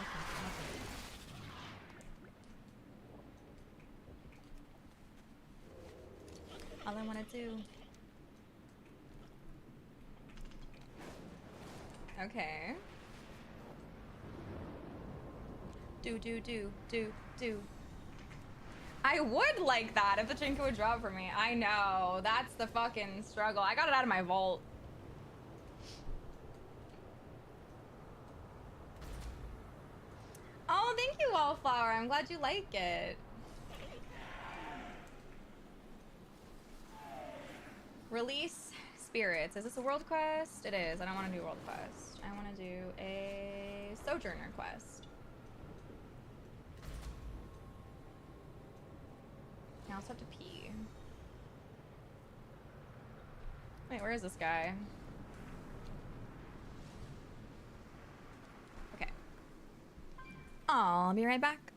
All I want to do. Okay. Do. I would like that if the Chinko would drop for me. I know. That's the fucking struggle. I got it out of my vault. Oh, thank you, Wallflower. I'm glad you like it. Release spirits. Is this a world quest? It is. I don't want to do a world quest. I want to do a sojourner quest. I also have to pee. Wait, where is this guy? Okay. I'll be right back.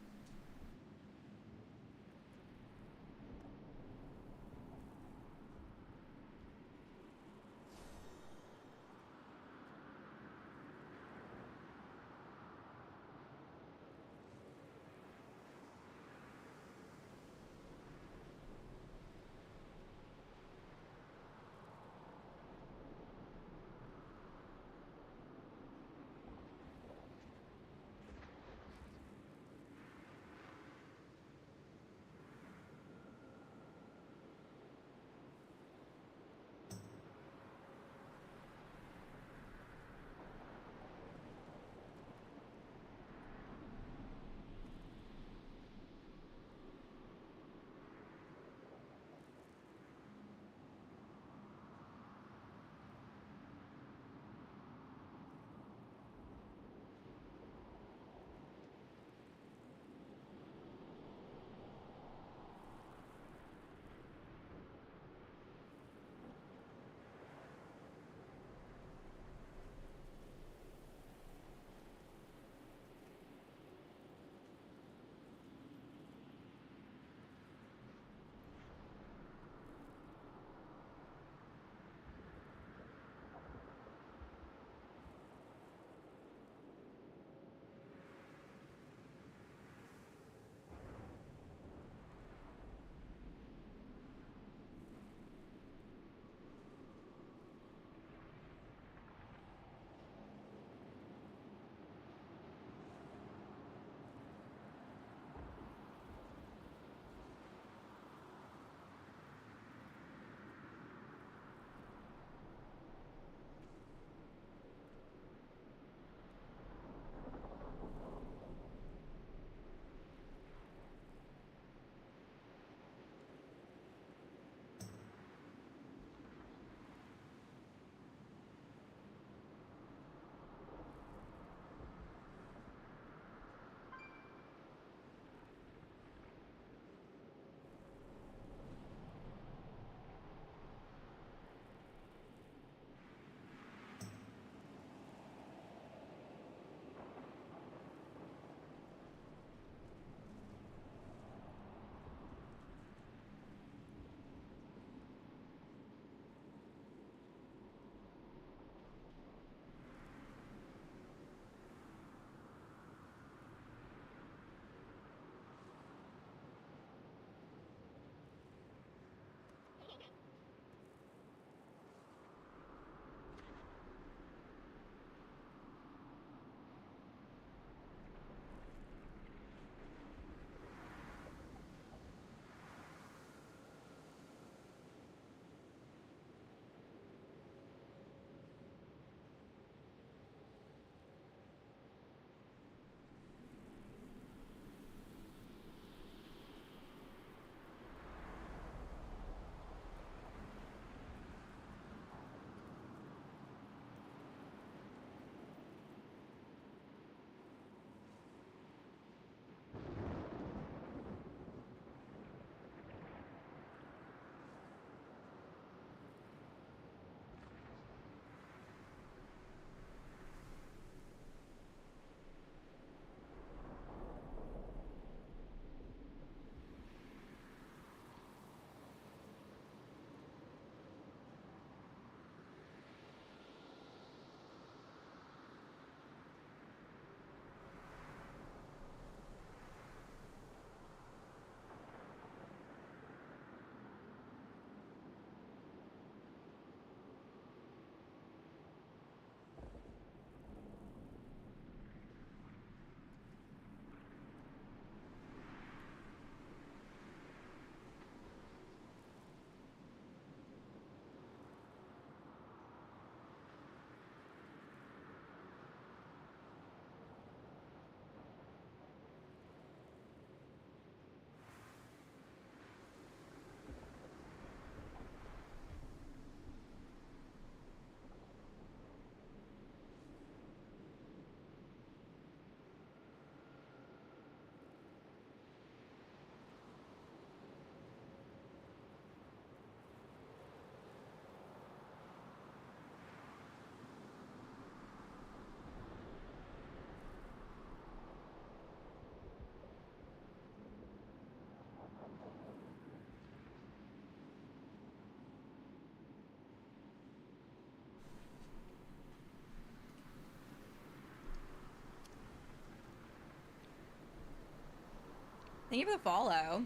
Thank you for the follow.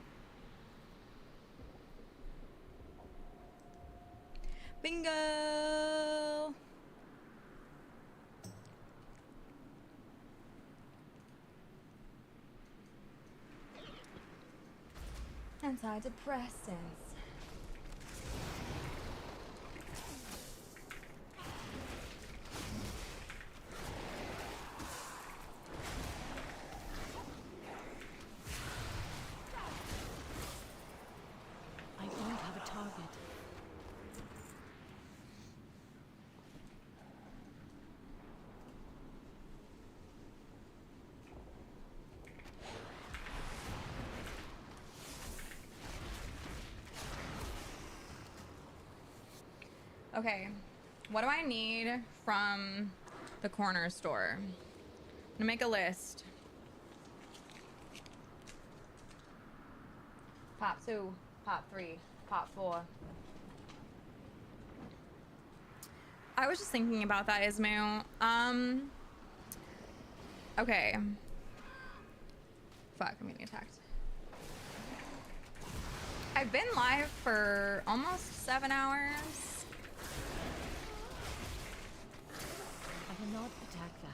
Bingo! Antidepressants. I don't have a target. Okay, what do I need from the corner store? I'm gonna make a list. Pop 2, pop 3, pop 4. I was just thinking about that, Ismail. Okay. Fuck, I'm getting attacked. I've been live for almost 7 hours. I will not attack that.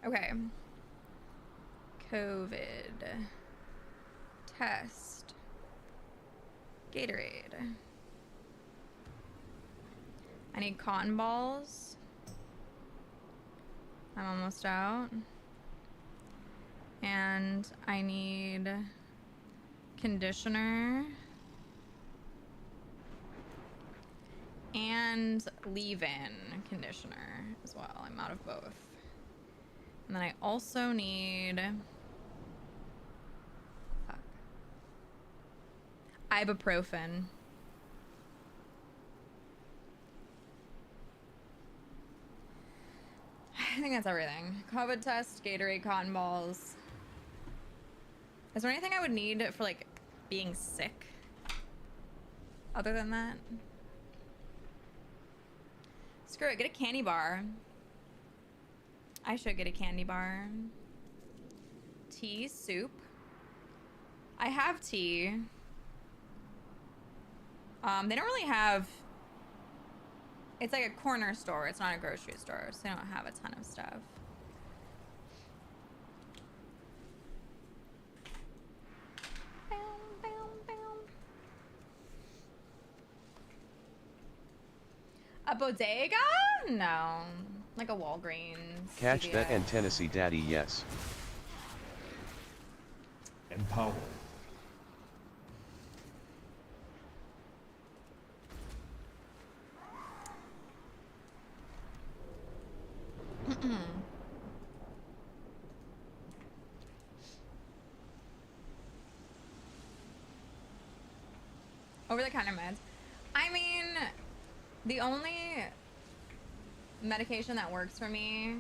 Okay. COVID. Test. Gatorade. I need cotton balls. I'm almost out. And I need conditioner. And leave-in conditioner as well. I'm out of both. And then I also need... Fuck. Ibuprofen. I think that's everything. COVID test, Gatorade, cotton balls. Is there anything I would need for, like, being sick? Other than that? Screw it, get a candy bar. I should get a candy bar. Tea, soup. I have tea. They don't really have... It's like a corner store. It's not a grocery store, so they don't have a ton of stuff. Bam, bam, bam. A bodega? No. Like a Walgreens. Catch CVS. that and Tennessee Daddy, yes. Empower. Over-the-counter meds. I mean, the only medication that works for me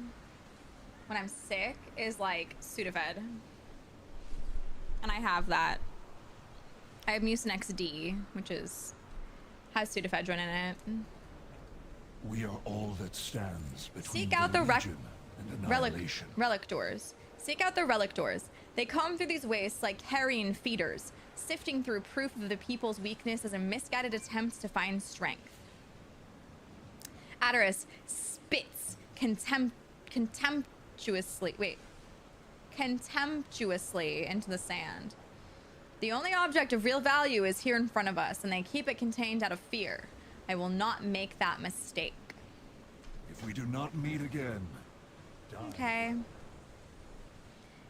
when I'm sick is like Sudafed. And I have that. I have Mucinex D, which has Pseudoephedrine in it. We are all that stands between Seek out the Legion and annihilation. relic doors. Seek out the relic doors. They comb through these wastes like carrion feeders, sifting through proof of the people's weakness as a misguided attempt to find strength. Adaris spits contemptuously into the sand. The only object of real value is here in front of us, and they keep it contained out of fear. I will not make that mistake. If we do not meet again, die. Okay.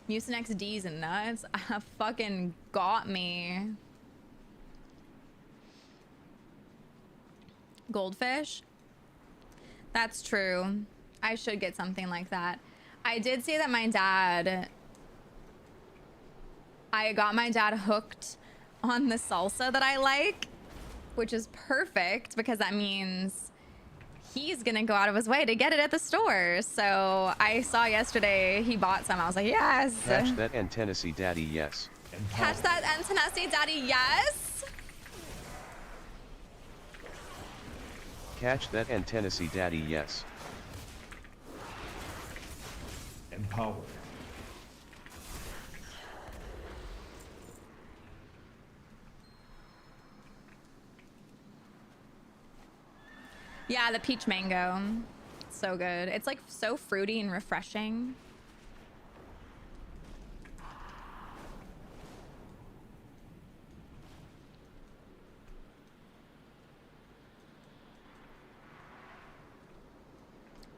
Mucinex D's and nuts. Fucking got me. Goldfish? That's true. I should get something like that. I did see that my dad... I got my dad hooked on the salsa that I like, which is perfect because that means he's gonna go out of his way to get it at the store. So I saw yesterday he bought some. I was like, yes. Catch that and Tennessee Daddy, yes. Catch that and Tennessee Daddy, yes. Catch that and Tennessee Daddy, yes. Empower. Yeah, the peach mango. It's so good. It's like so fruity and refreshing.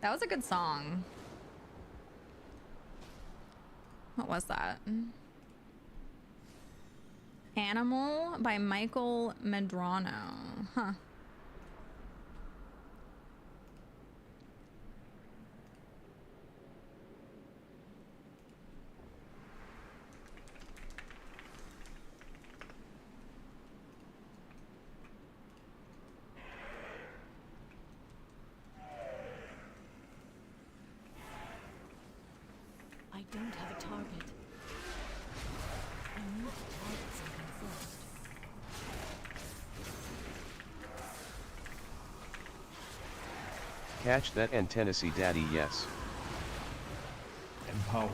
That was a good song. What was that? Animal by Michael Medrano. Huh. I don't have a target. I need to target something first. Catch that and Tennessee Daddy, yes. Empower.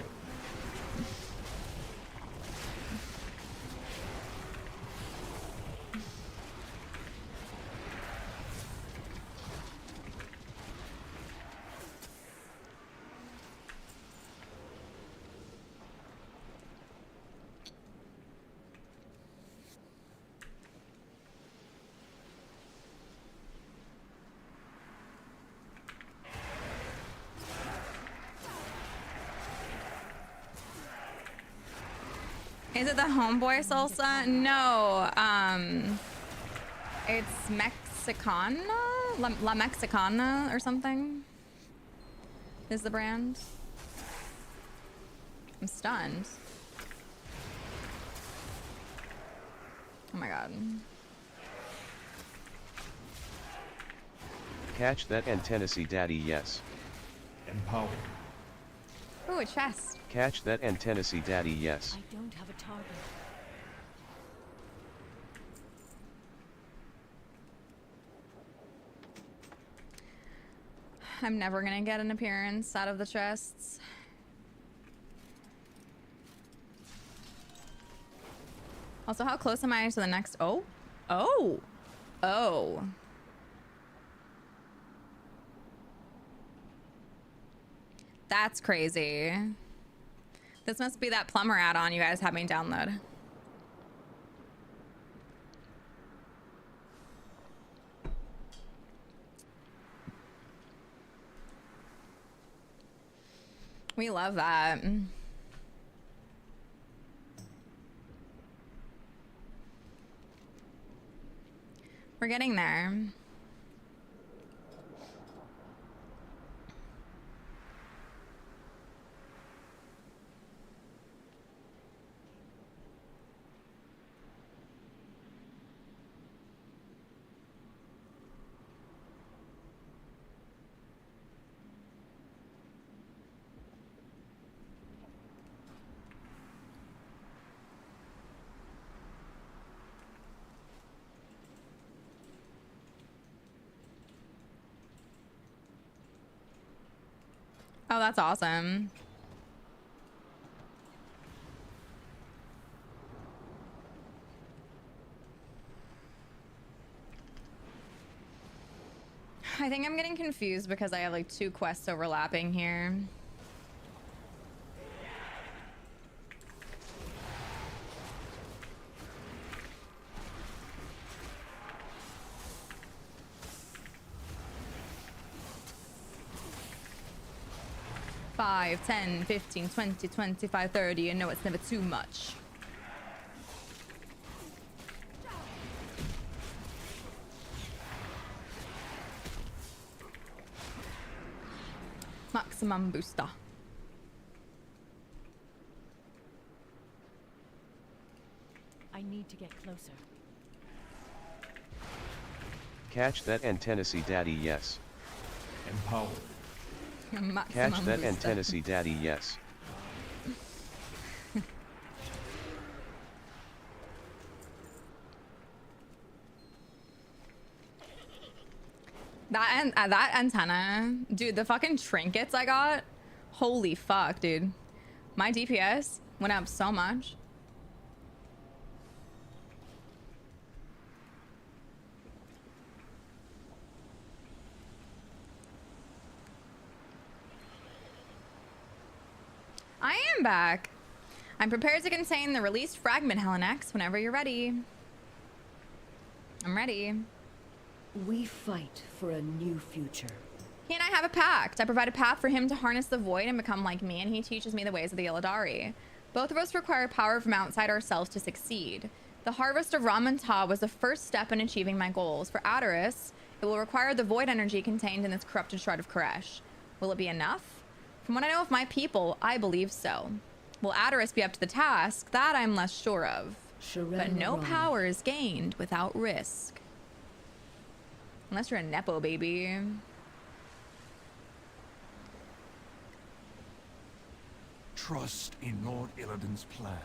Is it the homeboy salsa? No. It's Mexicana? La Mexicana or something is the brand. I'm stunned. Oh my god. Catch that and Tennessee Daddy, yes. Empower. Ooh, a chest. Catch that and Tennessee Daddy, yes. I don't have a target. I'm never gonna get an appearance out of the chests. Also, how close am I to the next? Oh, oh, oh. That's crazy. This must be that plumber add-on you guys had me download. We love that. We're getting there. Oh, that's awesome. I think I'm getting confused because I have like 2 quests overlapping here. Five, 10, 15, 20, 25, 30. You know it's never too much. Maximum booster. to get closer. Catch that and Tennessee Daddy, yes. Empowered. Catch that and Tennessee Daddy, yes. That antenna, dude, the fucking trinkets I got, holy fuck, dude. My DPS went up so much. I am back. I'm prepared to contain the released fragment, Helenex, whenever you're ready. I'm ready. We fight for a new future. He and I have a pact. I provide a path for him to harness the void and become like me, and he teaches me the ways of the Illidari. Both of us require power from outside ourselves to succeed. The harvest of Ramantah was the first step in achieving my goals. For Adaris, it will require the void energy contained in this corrupted shard of Koresh. Will it be enough? From what I know of my people, I believe so. Will Adaris be up to the task? That I'm less sure of. But no power is gained without risk. Unless you're a Nepo baby. Trust in Lord Illidan's plan.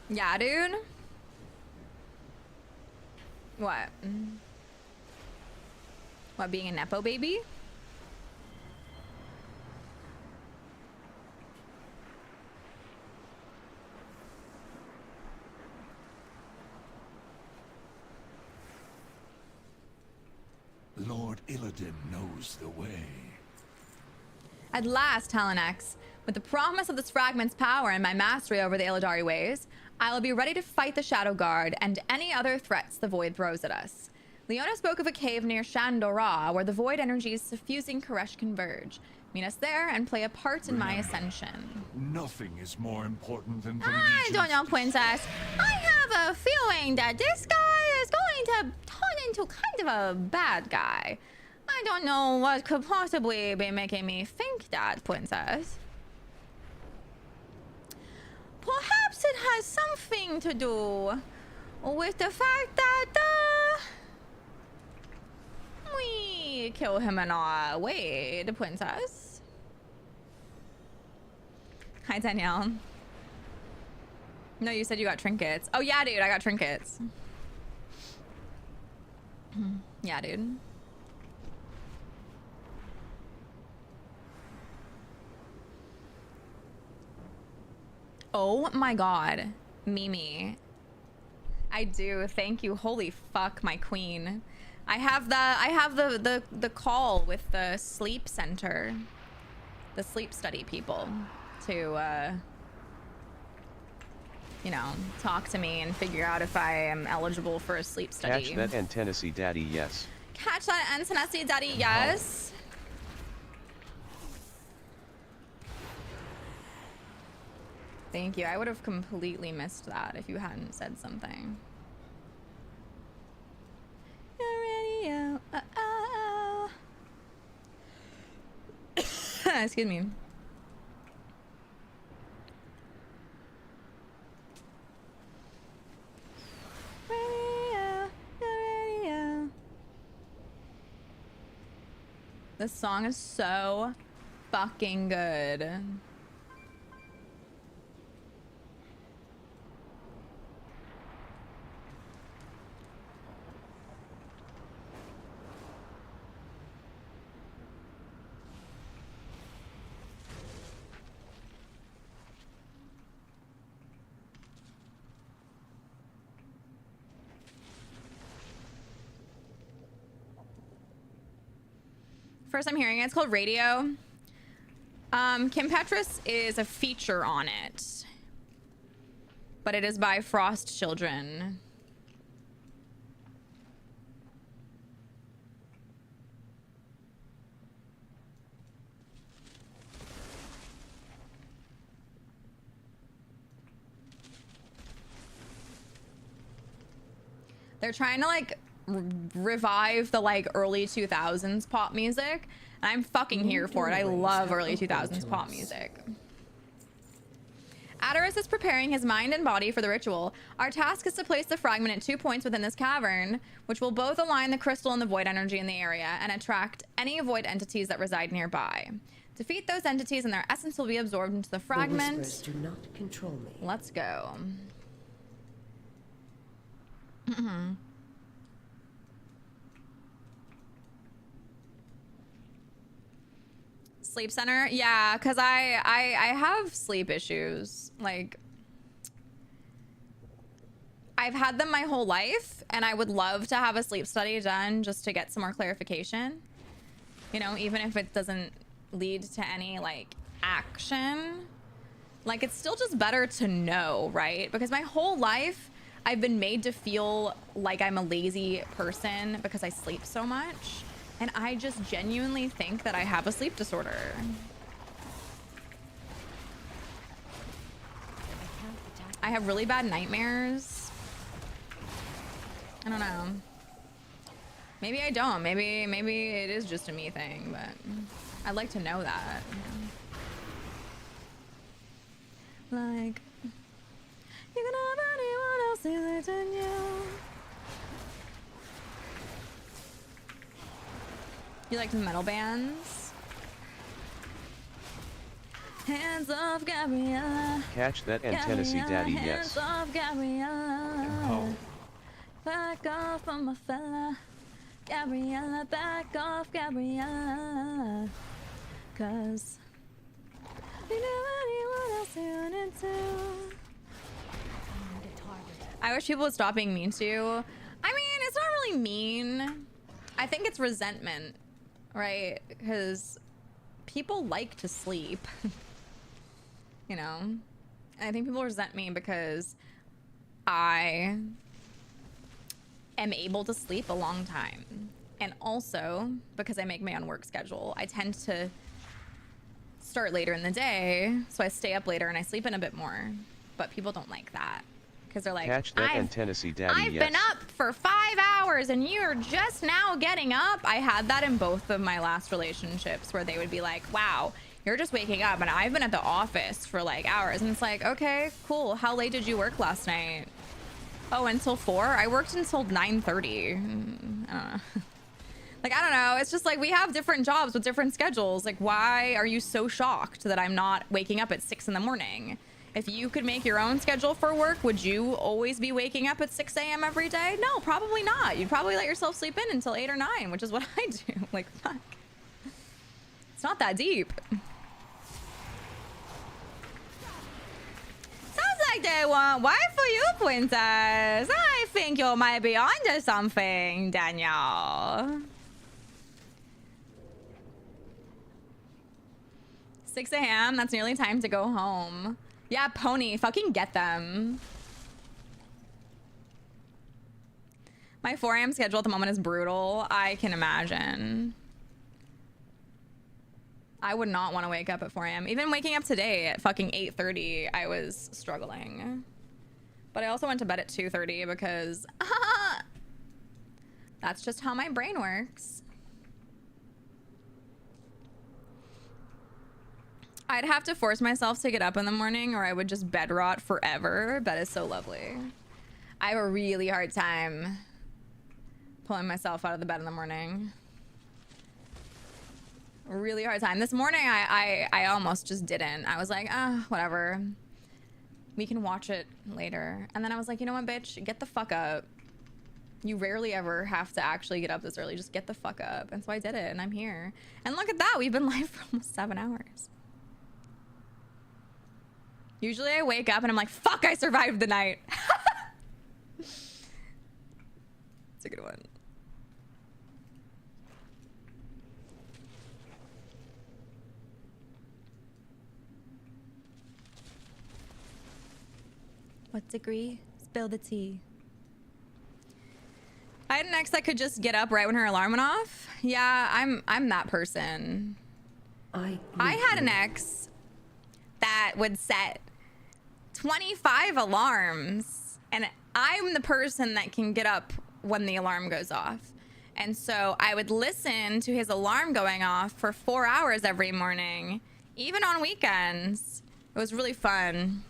Yeah, dude. What? What, being a Nepo baby? Lord Illidan knows the way. At last, Helenex, with the promise of this fragment's power and my mastery over the Illidari ways, I will be ready to fight the Shadow Guard and any other threats the Void throws at us. Leona spoke of a cave near Shandora where the Void energies suffusing Koresh converge. Meet us there and play a part in my ascension. Nothing is more important than the I don't know, Princess. I have a feeling that this guy is going to turn into kind of a bad guy. I don't know what could possibly be making me think that, Princess. Perhaps it has something to do with the fact that, we kill him in our way, the Princess. Hi, Danielle. No, you said you got trinkets. Oh, yeah, dude, I got trinkets. Yeah, dude. Oh my god, Mimi. I do. Thank you. Holy fuck, my queen. I have the call with the sleep center, the sleep study people to you know, talk to me and figure out if I am eligible for a sleep study. Catch that and Tennessee Daddy, yes. Catch that and Tennessee Daddy, yes. Thank you. I would have completely missed that if you hadn't said something. Radio. Excuse me. Radio. This song is so fucking good. First I'm hearing it. It's called Radio. Kim Petras is a feature on it, but it is by Frost Children. They're trying to like revive the like early 2000s pop music. I'm fucking here for it. I love early 2000s pop music. Adaris is preparing his mind and body for the ritual. Our task is to place the fragment at 2 points within this cavern, which will both align the crystal and the void energy in the area and attract any void entities that reside nearby. Defeat those entities and their essence will be absorbed into the fragment. The whispers do not control me. Let's go. Sleep center? Yeah, because I have sleep issues. Like, I've had them my whole life, and I would love to have a sleep study done just to get some more clarification. You know, even if it doesn't lead to any, like, action. Like, it's still just better to know, right? Because my whole life, I've been made to feel like I'm a lazy person because I sleep so much. And I just genuinely think that I have a sleep disorder. I have really bad nightmares. I don't know. Maybe I don't. Maybe it is just a me thing, but I'd like to know that. You know? Like, you can have anyone else do it than you. You like the metal bands? Hands off Gabriella. Catch that and Tennessee Daddy, yes. Hands off Gabriella. Back off on my fella. Gabriella, back off Gabriella. Cause you know anyone else doing it too. I wish people would stop being mean to you. I mean, it's not really mean. I think it's resentment. Right? Because people like to sleep. You know? And I think people resent me because I am able to sleep a long time. And also, because I make my own work schedule, I tend to start later in the day, so I stay up later and I sleep in a bit more. But people don't like that. Because they're like, Catch that and Tennessee Daddy, I've been up for 5 hours and you're just now getting up. I had that in both of my last relationships where they would be like, wow, you're just waking up and I've been at the office for like hours. And it's like, okay, cool. How late did you work last night? Oh, until 4? I worked until 9:30. I don't know. Like, I don't know. It's just like we have different jobs with different schedules. Like, why are you so shocked that I'm not waking up at 6 in the morning? If you could make your own schedule for work, would you always be waking up at 6 a.m. every day? No, probably not. You'd probably let yourself sleep in until 8 or 9, which is what I do. Like, fuck. It's not that deep. Sounds like they want wife for you, princess. I think you might be onto something, Danielle. 6 a.m. That's nearly time to go home. Yeah, Pony, fucking get them. My 4 a.m. schedule at the moment is brutal. I can imagine. I would not want to wake up at 4 a.m. Even waking up today at fucking 8:30, I was struggling. But I also went to bed at 2:30 because that's just how my brain works. I'd have to force myself to get up in the morning or I would just bed rot forever. Bed is so lovely. I have a really hard time pulling myself out of the bed in the morning. A really hard time. This morning, I almost just didn't. I was like, whatever. We can watch it later. And then I was like, you know what, bitch? Get the fuck up. You rarely ever have to actually get up this early. Just get the fuck up. And so I did it, and I'm here. And look at that. We've been live for almost 7 hours. Usually I wake up and I'm like, fuck, I survived the night. It's a good one. What degree? Spill the tea. I had an ex that could just get up right when her alarm went off. Yeah, I'm that person. I had an ex that would set 25 alarms, and I'm the person that can get up when the alarm goes off. And so I would listen to his alarm going off for 4 hours every morning, even on weekends. It was really fun.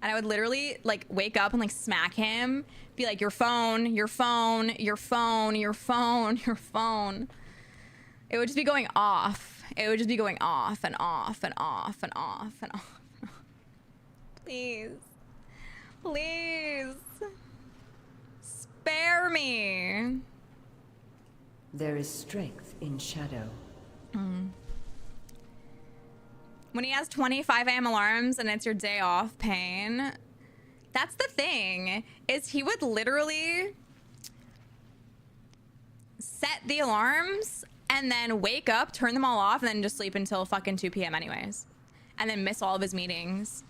And I would literally like wake up and like smack him, be like, your phone, your phone, your phone, your phone, your phone. It would just be going off. It would just be going off and off and off and off and off. Please. Please. Spare me. There is strength in shadow. When he has 25 AM alarms and it's your day off, Pain, that's the thing, is he would literally set the alarms and then wake up, turn them all off, and then just sleep until fucking 2 p.m. anyways. And then miss all of his meetings.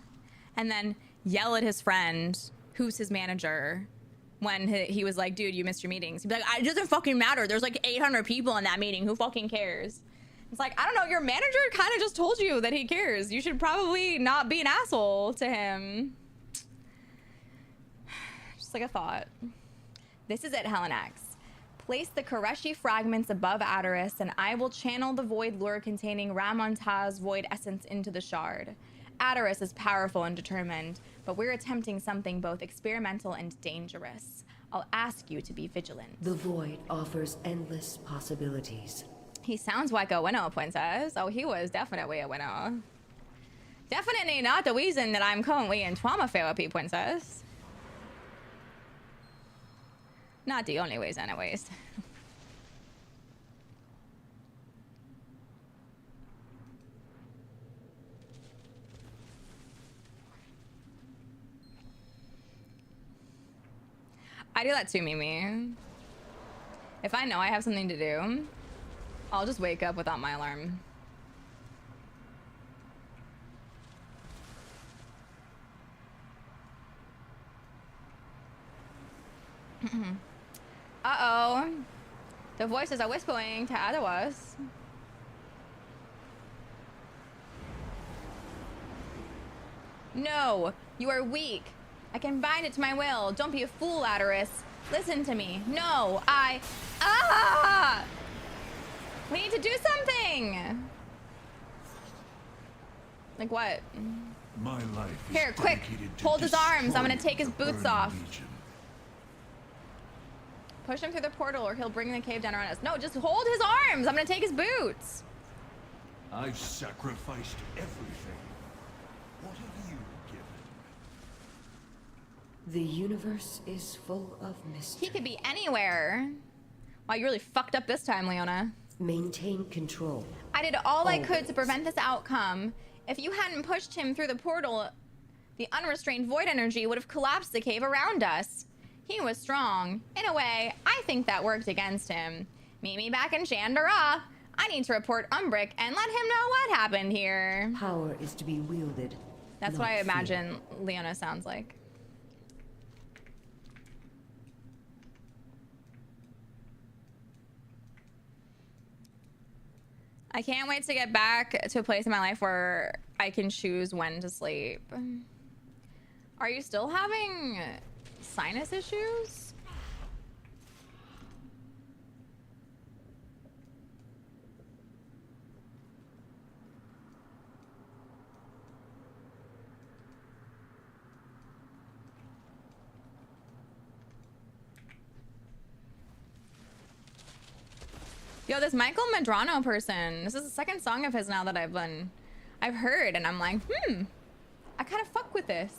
And then yell at his friend, who's his manager, when he was like, dude, you missed your meetings. He'd be like, it doesn't fucking matter. There's like 800 people in that meeting. Who fucking cares? It's like, I don't know. Your manager kind of just told you that he cares. You should probably not be an asshole to him. Just like a thought. This is it, Helen X. Place the Koreshi fragments above Adaris, and I will channel the void lure containing Ramonta's void essence into the shard. Adaris is powerful and determined, but we're attempting something both experimental and dangerous. I'll ask you to be vigilant. The void offers endless possibilities. He sounds like a winner, Princess. Oh, he was definitely a winner. Definitely not the reason that I'm currently in trauma therapy, Princess. Not the only reason, anyways. I do that too, Mimi. If I know I have something to do, I'll just wake up without my alarm. Uh-oh. The voices are whispering to other us. No, you are weak. I can bind it to my will. Don't be a fool, Adaris. Listen to me. No, we need to do something. Like what? My life is Here, quick. Hold his arms. I'm gonna take his boots off. Legion. Push him through the portal or he'll bring the cave down around us. No, just hold his arms. I'm gonna take his boots. I've sacrificed everything. What have you given? The universe is full of mystery. He could be anywhere. Wow, you really fucked up this time, Leona. Maintain control. I did all I could to prevent this outcome. If you hadn't pushed him through the portal, the unrestrained void energy would have collapsed the cave around us. He was strong. In a way, I think that worked against him. Meet me back in Chandra. I need to report Umbric and let him know what happened here. Power is to be wielded. That's what I imagine Leona sounds like. I can't wait to get back to a place in my life where I can choose when to sleep. Are you still having sinus issues? Yo, this Michael Medrano person, this is the second song of his now that I've heard, and I'm like, I kind of fuck with this.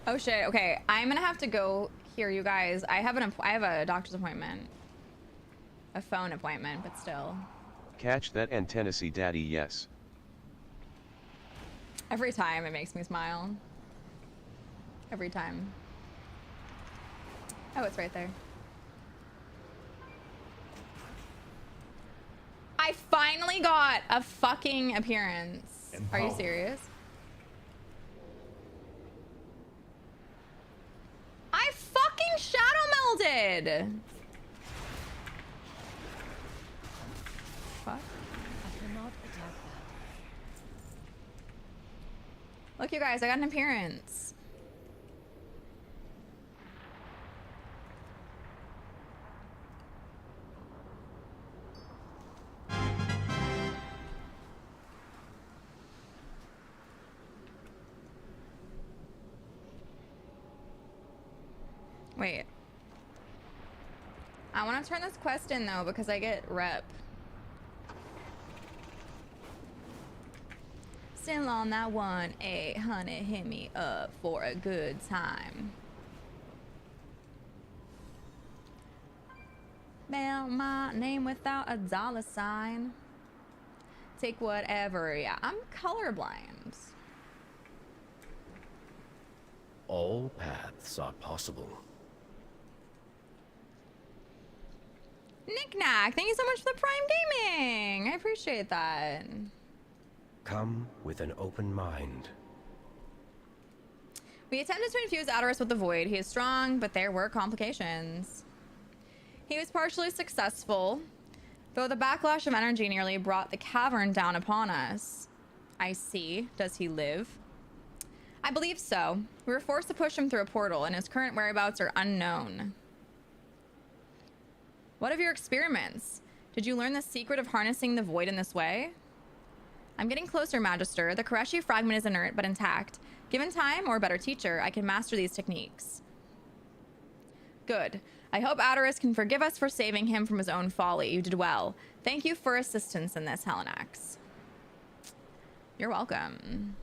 Oh shit, okay, I'm gonna have to go here, you guys. I have a doctor's appointment. A phone appointment, but still. Catch that and Tennessee Daddy, yes. Every time it makes me smile. Every time. Oh, it's right there. I finally got a fucking appearance. Are you serious? stupid. Fuck. I cannot attack that. Look, you guys, I got an appearance. Wait. I want to turn this quest in though because I get rep. Still on that 1-800, hit me up for a good time. Spell my name without a dollar sign. Take whatever. Yeah, I'm colorblind. All paths are possible. Knick-knack, thank you so much for the Prime Gaming. I appreciate that. Come with an open mind. We attempted to infuse Adorus with the Void. He is strong, but there were complications. He was partially successful, though the backlash of energy nearly brought the cavern down upon us. I see. Does he live? I believe so. We were forced to push him through a portal, and his current whereabouts are unknown. What of your experiments? Did you learn the secret of harnessing the Void in this way? I'm getting closer, Magister. The Koreshi fragment is inert, but intact. Given time, or a better teacher, I can master these techniques. Good. I hope Adorus can forgive us for saving him from his own folly. You did well. Thank you for assistance in this, Helenax. You're welcome.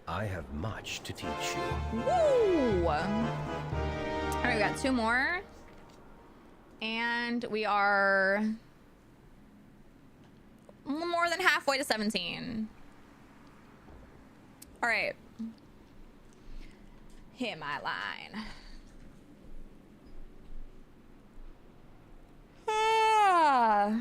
I have much to teach you. Woo! All right, we got 2 more. And we are more than halfway to 17. All right. Hit my line. Ah.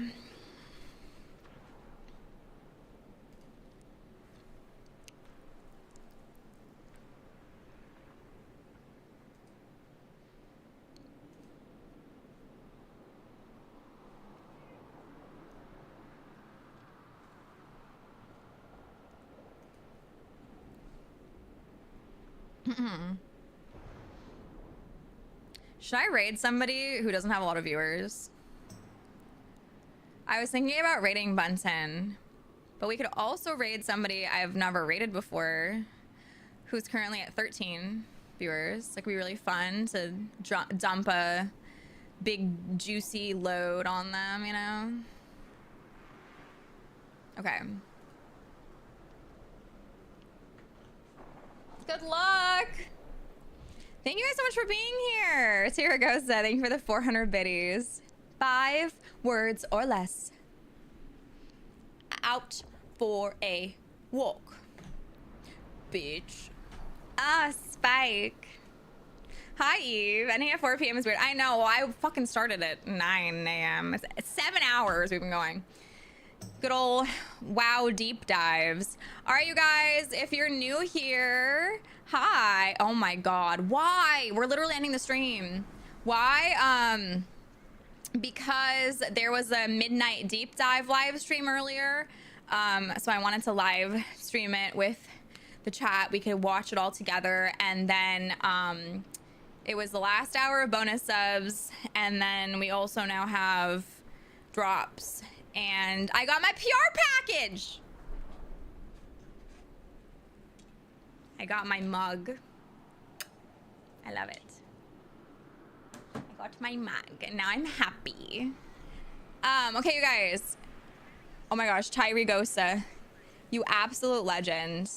Should I raid somebody who doesn't have a lot of viewers? I was thinking about raiding Bunton, but we could also raid somebody I've never raided before who's currently at 13 viewers. Like, it'd be really fun to dump a big juicy load on them, you know? Okay. Good luck. Thank you guys so much for being here. Tiragosa, thank you for the 400 biddies. 5 words or less. Out for a walk. Bitch. Ah, Spike. Hi, Eve. Ending at 4 p.m. is weird. I know. I fucking started at 9 a.m. It's 7 hours we've been going. Good old WoW deep dives. All right, you guys, if you're new here, hi. Oh my God, why? We're literally ending the stream. Why? Because there was a midnight deep dive live stream earlier. So I wanted to live stream it with the chat. We could watch it all together. And then it was the last hour of bonus subs. And then we also now have drops. And I got my PR package. I got my mug. I love it. I got my mug and now I'm happy. Okay, you guys. Oh my gosh, Tyrigosa. You absolute legend.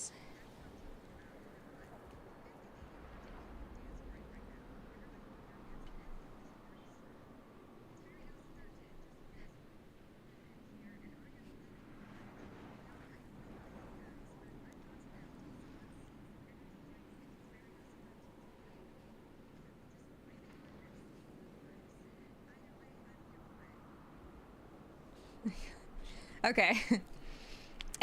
Okay.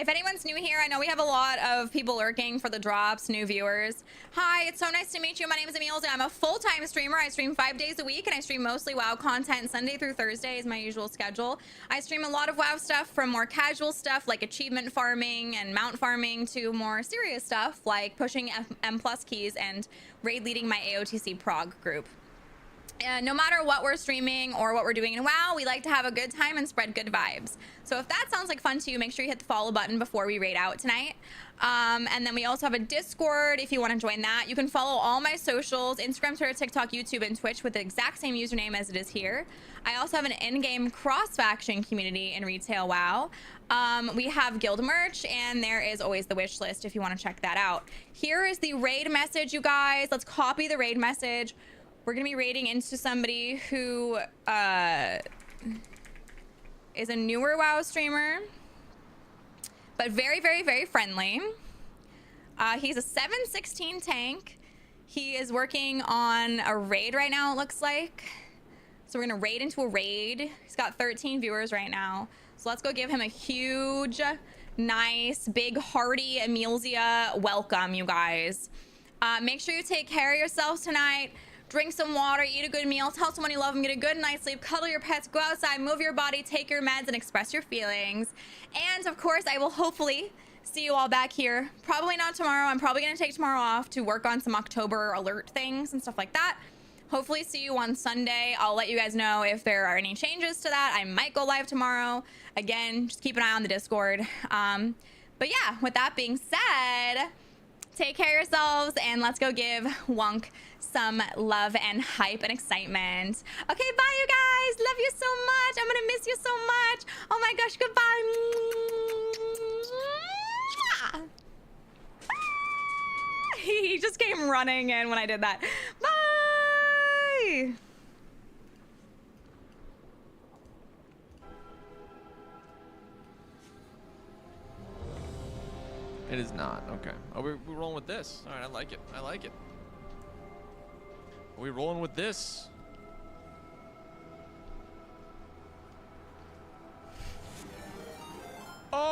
If anyone's new here, I know we have a lot of people lurking for the drops, new viewers. Hi, it's so nice to meet you. My name is Emilza. I'm a full-time streamer. I stream 5 days a week, and I stream mostly WoW content. Sunday through Thursday is my usual schedule. I stream a lot of WoW stuff, from more casual stuff like achievement farming and mount farming to more serious stuff like pushing M+ keys and raid leading my AOTC prog group. No matter what we're streaming or what we're doing in WoW, we like to have a good time and spread good vibes. So if that sounds like fun to you, make sure you hit the follow button before we raid out tonight. And then we also have a Discord if you want to join that. You can follow all my socials, Instagram, Twitter, TikTok, YouTube, and Twitch with the exact same username as it is here. I also have an in-game cross-faction community in Retail WoW. We have guild merch, and there is always the wish list if you want to check that out. Here is the raid message, you guys. Let's copy the raid message. We're going to be raiding into somebody who is a newer WoW streamer, but very, very, very friendly. He's a 716 tank. He is working on a raid right now, it looks like. So we're going to raid into a raid. He's got 13 viewers right now. So let's go give him a huge, nice, big, hearty Emilza welcome, you guys. Make sure you take care of yourselves tonight. Drink some water, eat a good meal, tell someone you love them, get a good night's sleep, cuddle your pets, go outside, move your body, take your meds, and express your feelings. And of course, I will hopefully see you all back here. Probably not tomorrow. I'm probably going to take tomorrow off to work on some October alert things and stuff like that. Hopefully see you on Sunday. I'll let you guys know if there are any changes to that. I might go live tomorrow. Again, just keep an eye on the Discord. But yeah, with that being said, take care of yourselves and let's go give Wunk some love and hype and excitement. Okay, bye you guys. Love you so much. I'm gonna miss you so much. Oh my gosh, goodbye. He just came running in when I did that. Bye. It is not. Okay. Oh, we're rolling with this. All right, I like it. I like it. Are we rolling with this?